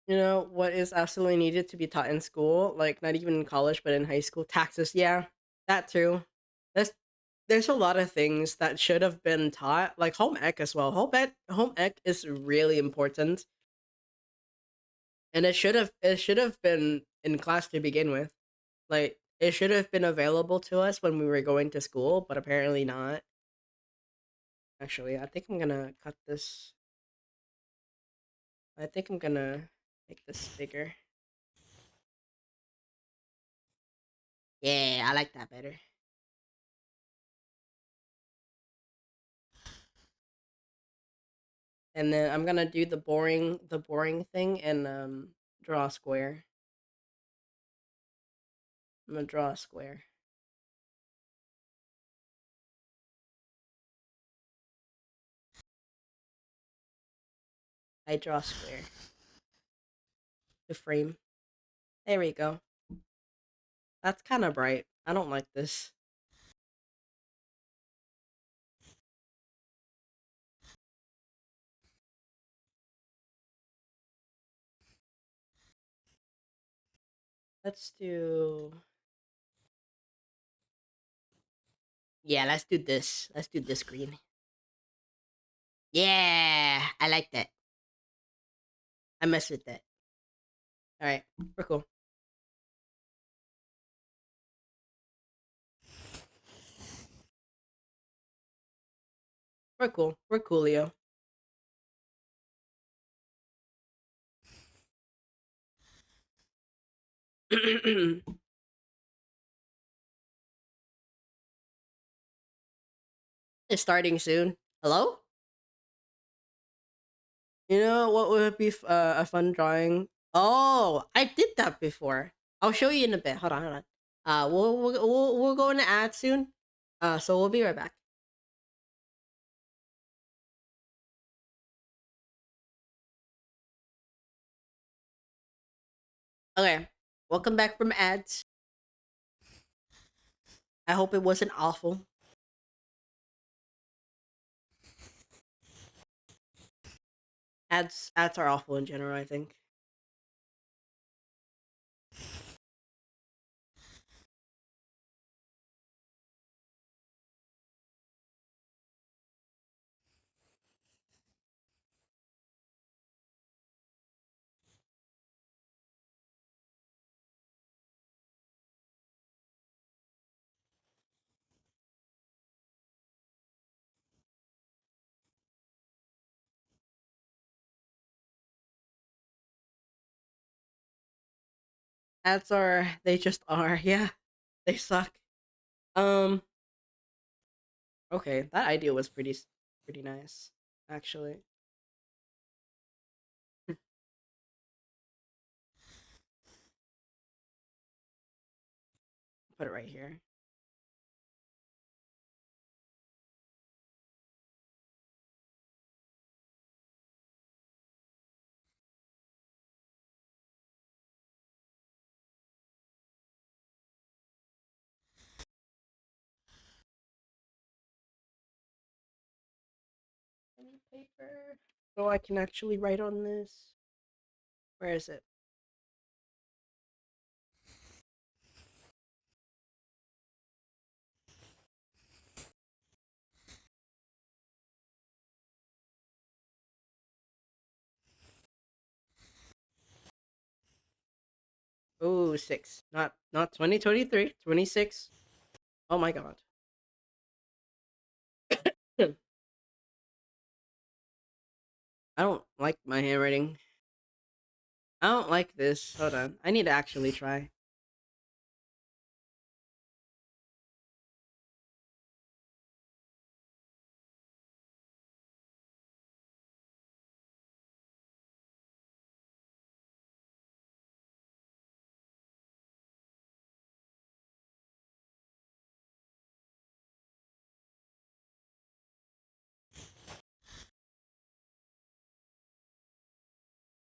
You know what is absolutely needed to be taught in school? Like not even in college, but in high school. Taxes, yeah, that too. There's a lot of things that should have been taught, like home ec as well. Home ec is really important, and it should have been in class to begin with. Like it should have been available to us when we were going to school, but apparently not. Actually, I think I'm gonna cut this. I think I'm gonna make this bigger. Yeah, I like that better. And then I'm gonna do the boring thing and draw a square. I'm gonna draw a square. I draw a square. The frame. There we go. That's kind of bright. I don't like this. Let's do. Yeah, let's do this. Let's do this green. Yeah, I like that. I mess with that. All right, we're cool. We're cool. We're coolio. It's starting soon. Hello? You know what would be a fun drawing? Oh, I did that before. I'll show you in a bit. Hold on, hold on. We'll go into ad soon. So we'll be right back. Okay, welcome back from ads. I hope it wasn't awful. Ads are awful in general, I think. Ads are they just are. Yeah, they suck. Um. Okay, that idea was pretty nice, actually. Put it right here. Any paper. So I can actually write on this. Where is it? Oh, 6. Not 2023, 26. Oh my god. I don't like my handwriting. I don't like this. Hold on. I need to actually try.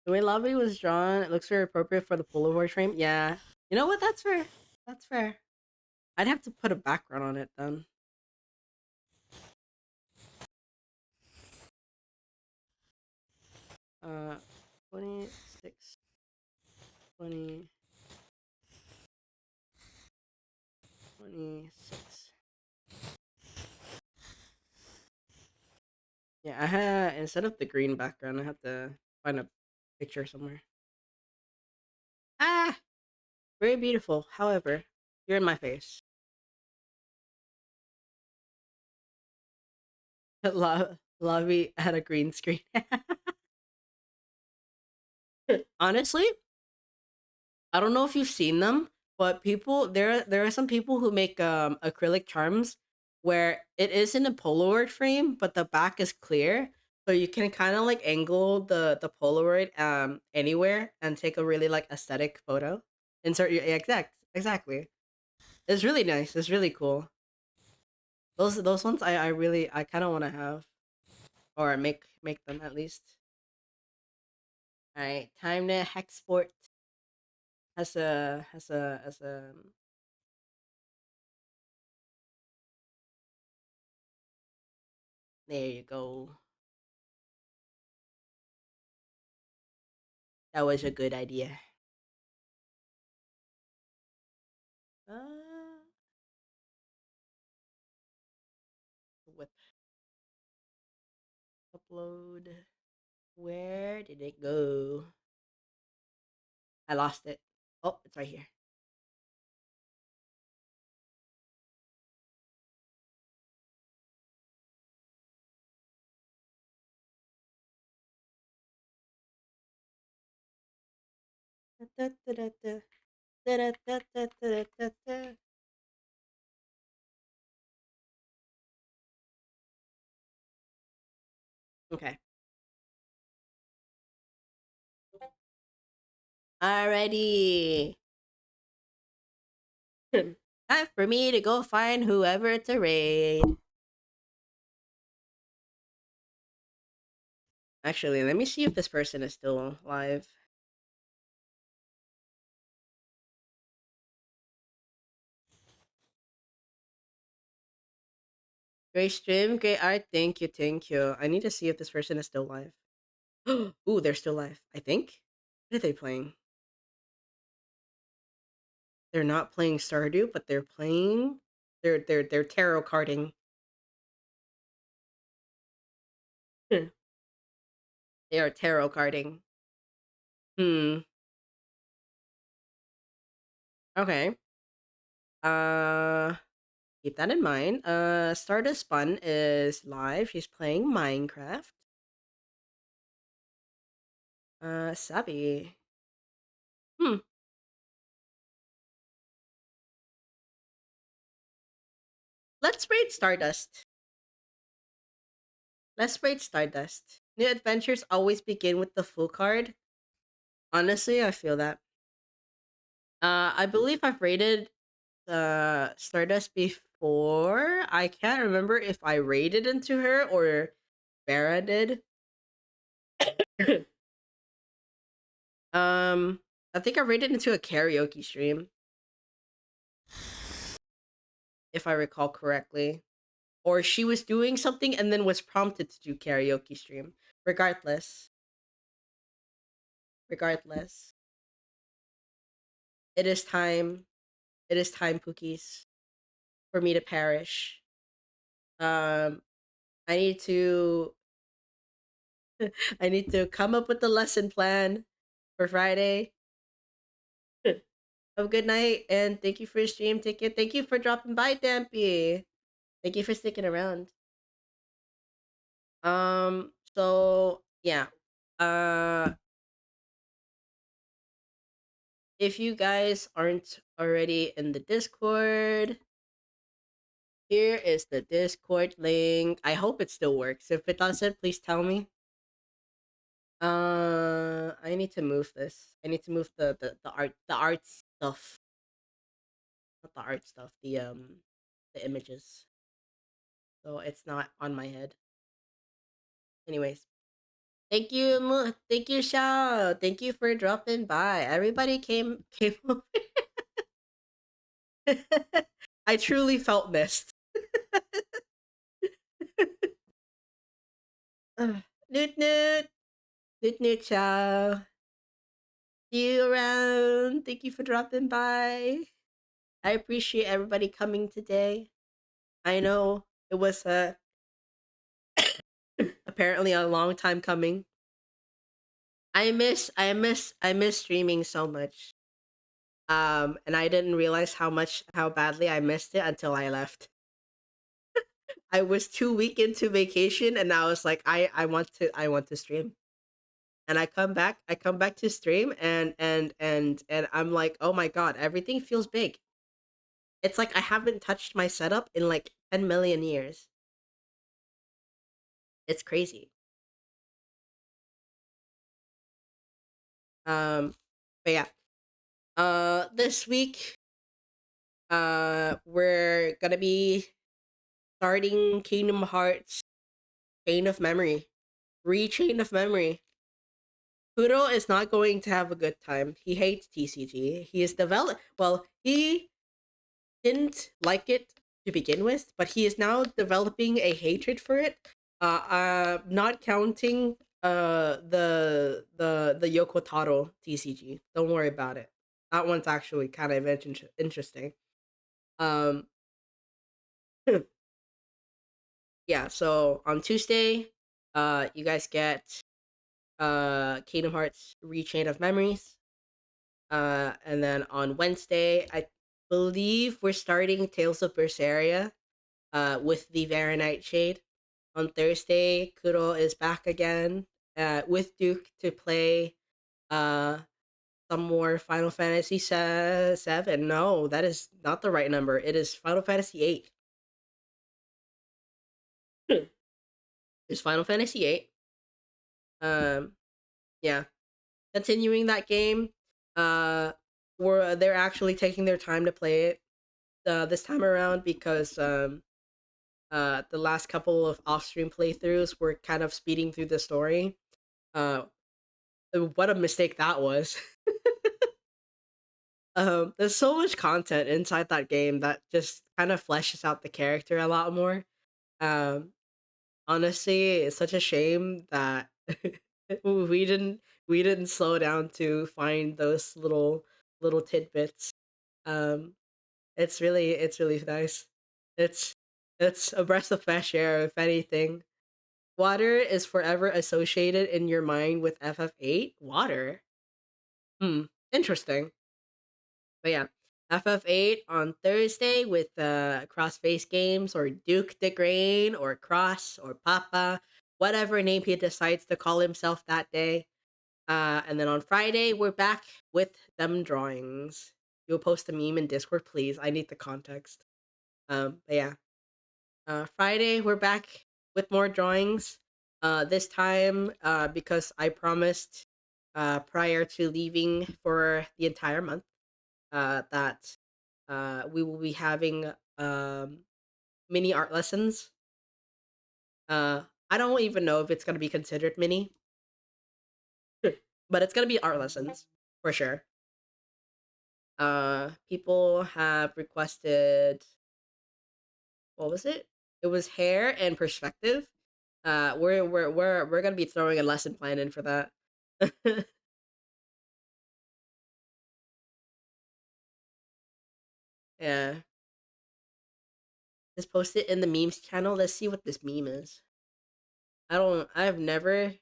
The way Lobby was drawn, it looks very appropriate for the Polaroid frame. Yeah. You know what? That's fair. That's fair. I'd have to put a background on it then. 26. 20, 26. Yeah, I had instead of the green background, I have to find a picture somewhere. Ah, very beautiful. However, you're in my face. Lobby had a green screen. Honestly, I don't know if you've seen them, but there are some people who make acrylic charms where it is in a Polaroid frame, but the back is clear, so you can kind of like angle the Polaroid anywhere and take a really like aesthetic photo. Insert your exactly. It's really nice. It's really cool. Those ones I really I kind of want to have or make them at least. All right, time to hexport as a there you go. That was a good idea. Uh, whip upload. Where did it go? I lost it. Oh, it's right here. Okay. Alrighty. Time for me to go find whoever to raid. Actually, let me see if this person is still live. Great stream, great art. Thank you, thank you. I need to see if this person is still live. Ooh, they're still live. I think. What are they playing? They're not playing Stardew, but they're playing. They're tarot carding. They are tarot carding. Hmm. Okay. Uh, keep that in mind. Stardust Bun is live. She's playing Minecraft. Sabi. Hmm. Let's raid Stardust. Let's raid Stardust. New adventures always begin with the full card. Honestly, I feel that. I believe I've raided Stardust before. I can't remember if I raided into her or Vera did. I think I raided into a karaoke stream, if I recall correctly. Or she was doing something and then was prompted to do karaoke stream. Regardless. Regardless. It is time. It is time, Pookies, for me to perish. Um I need to I need to come up with the lesson plan for Friday. Have a good night and thank you for your stream ticket. Thank you for dropping by, Dampy. Thank you for sticking around. So yeah. Uh if you guys aren't already in the Discord, here is the Discord link. I hope it still works. If it doesn't, please tell me. I need to move this. I need to move the art stuff. Not the art stuff, the images. So it's not on my head. Anyways, thank you, Shao. Thank you for dropping by. Everybody came over. I truly felt missed. Newt newt. Newt newt, Shao. see you around. Thank you for dropping by. I appreciate everybody coming today. I know it was apparently a long time coming. I miss streaming so much. And I didn't realize how badly I missed it until I left. I was 2 weeks into vacation and I was like, I want to stream. And I come back to stream and I'm like, oh my god, everything feels big. It's like I haven't touched my setup in like 10 million years. It's crazy. But yeah. This week, we're gonna be starting Kingdom Hearts Chain of Memory. Rechain of Memory. Kuro is not going to have a good time. He hates TCG. He is he didn't like it to begin with, but he is now developing a hatred for it. Not counting the Yoko Taro TCG. Don't worry about it. That one's actually kind of interesting. Um, yeah. So on Tuesday, you guys get Kingdom Hearts Rechain of Memories. And then on Wednesday, I believe we're starting Tales of Berseria with the Vera Nightshade. On Thursday, Kuro is back again with Duke to play uh, some more Final Fantasy 7. No, that is not the right number. It is Final Fantasy 8. It's Final Fantasy 8. Yeah. Continuing that game. They're actually taking their time to play it this time around because the last couple of off-stream playthroughs were kind of speeding through the story. What a mistake that was. There's so much content inside that game that just kind of fleshes out the character a lot more. Um, Honestly, it's such a shame that we didn't we didn't slow down to find those little tidbits. Um, it's really nice. It's it's a breath of fresh air, if anything. Water is forever associated in your mind with FF8. Water. Hmm. Interesting. But yeah, FF8 on Thursday with Crossface Games or Duke the Grain or Cross or Papa, whatever name he decides to call himself that day. And then on Friday, we're back with them drawings. You'll post a meme in Discord, please. I need the context. But yeah, Friday, we're back with more drawings. This time, because I promised prior to leaving for the entire month that we will be having mini art lessons. I don't even know if it's going to be considered mini, but it's going to be art lessons for sure. People have requested, what was it? It was hair and perspective. We're gonna be throwing a lesson plan in for that. Yeah, just post it in the memes channel. Let's see what this meme is. I've never.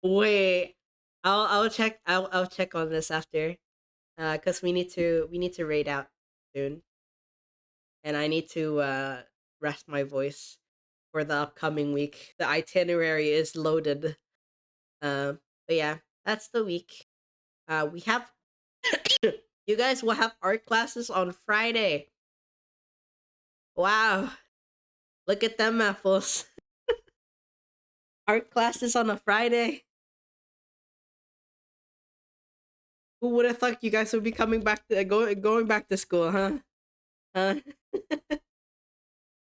Wait, I'll check. I'll check on this after. Cause we need to raid out soon, and I need to rest my voice for the upcoming week. The itinerary is loaded. But yeah, that's the week. We have you guys will have art classes on Friday. Wow, look at them apples. Art classes on a Friday. Who would have thought you guys would be coming back to going back to school, huh? Huh?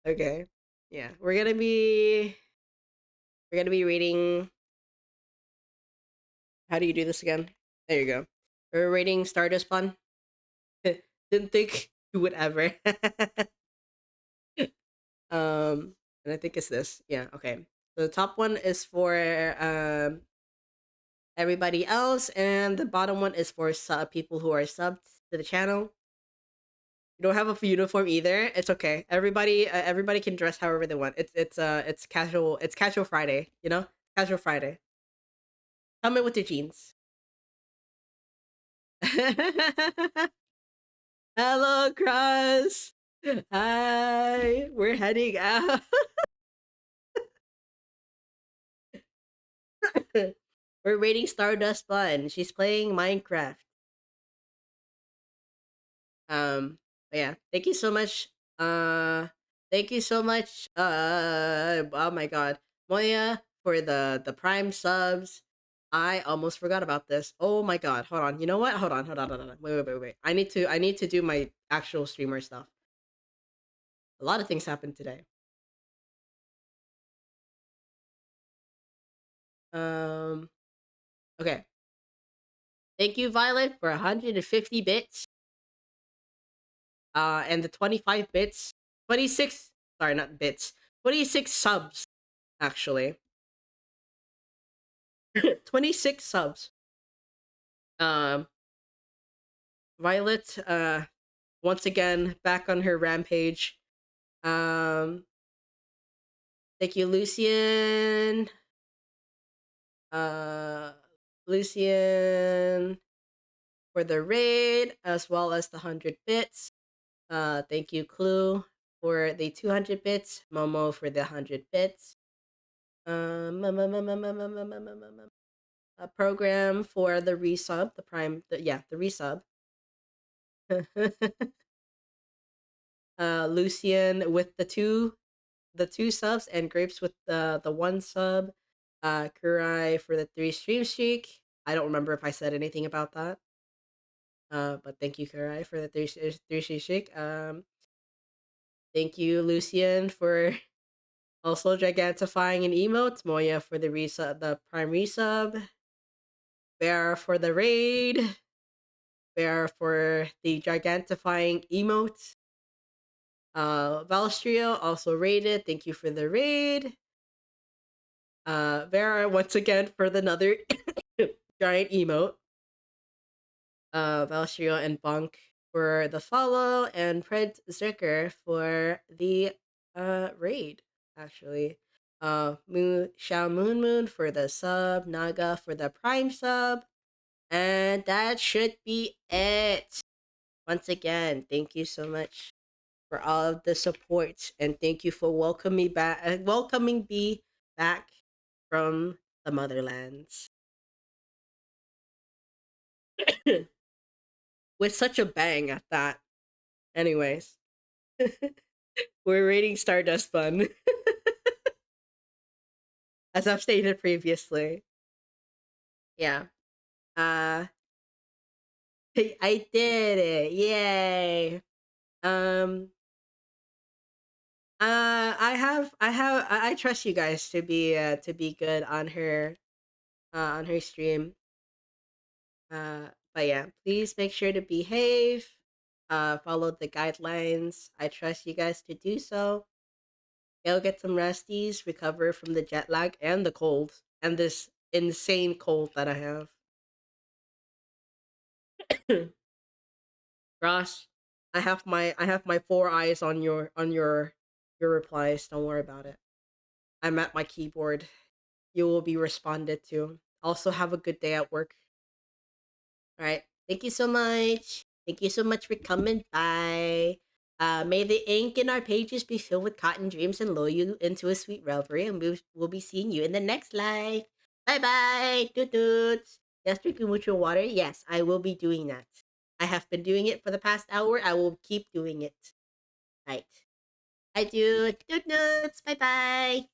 Okay. Yeah, we're gonna be reading. How do you do this again? There you go. We're reading Stardust Pun. Didn't think you would ever. And I think it's this. Yeah. Okay. So the top one is for everybody else, and the bottom one is for people who are subbed to the channel. You don't have a uniform either. It's okay. Everybody can dress however they want. It's casual. It's casual Friday. You know, casual Friday. Come in with your jeans. Hello, Cross. Hi. We're heading out. We're raiding Stardust Bun. She's playing Minecraft. Yeah, thank you so much. Thank you so much. Oh my god, Moya for the Prime subs. I almost forgot about this. Oh my god, hold on. You know what? Hold on, hold on, hold on. Wait. I need to do my actual streamer stuff. A lot of things happened today. Okay. Thank you, Violet, for 150 bits. And the 25 bits. 26. Sorry, not bits. 26 subs, actually. 26 subs. Violet, once again, back on her rampage. Thank you, Lucian. Lucian for the raid, as well as the 100 bits. Thank you, Clue, for the 200 bits. Momo for the 100 bits. A program for the resub, the prime, the resub. Lucian with the two subs, and Grapes with the one sub. Kurai for the 3 stream streak. I don't remember if I said anything about that. But thank you, Kurai, for the 3 stream streak. Thank you, Lucian, for also gigantifying an emote. Moya for the resub, the prime resub. Bear for the raid. Bear for the gigantifying emote. Valstrio also raided. Thank you for the raid. Vera once again for another giant emote. Valstrio and Bonk for the follow, and Pred Zerker for the raid, actually. Moon for the sub, Naga for the prime sub, and that should be it. Once again, thank you so much for all of the support, and thank you for welcoming me back from the motherlands with such a bang at that. Anyways, we're rating Stardust Fun, as I've stated previously. Yeah, I did it! Yay! I trust you guys to be good on her stream. But yeah, please make sure to behave. Follow the guidelines. I trust you guys to do so. Go get some resties, recover from the jet lag and the cold, and this insane cold that I have. Ross, I have my 4 eyes on your replies. Don't worry about it. I'm at my keyboard. You will be responded to. Also, have a good day at work. All right. Thank you so much. Thank you so much for coming by. May the ink in our pages be filled with cotton dreams and lull you into a sweet reverie, and we'll be seeing you in the next life. Bye bye. Toot toots. Yes, drinking with your water. Yes, I will be doing that. I have been doing it for the past hour. I will keep doing it. Right. I do. Toot toots. Bye bye.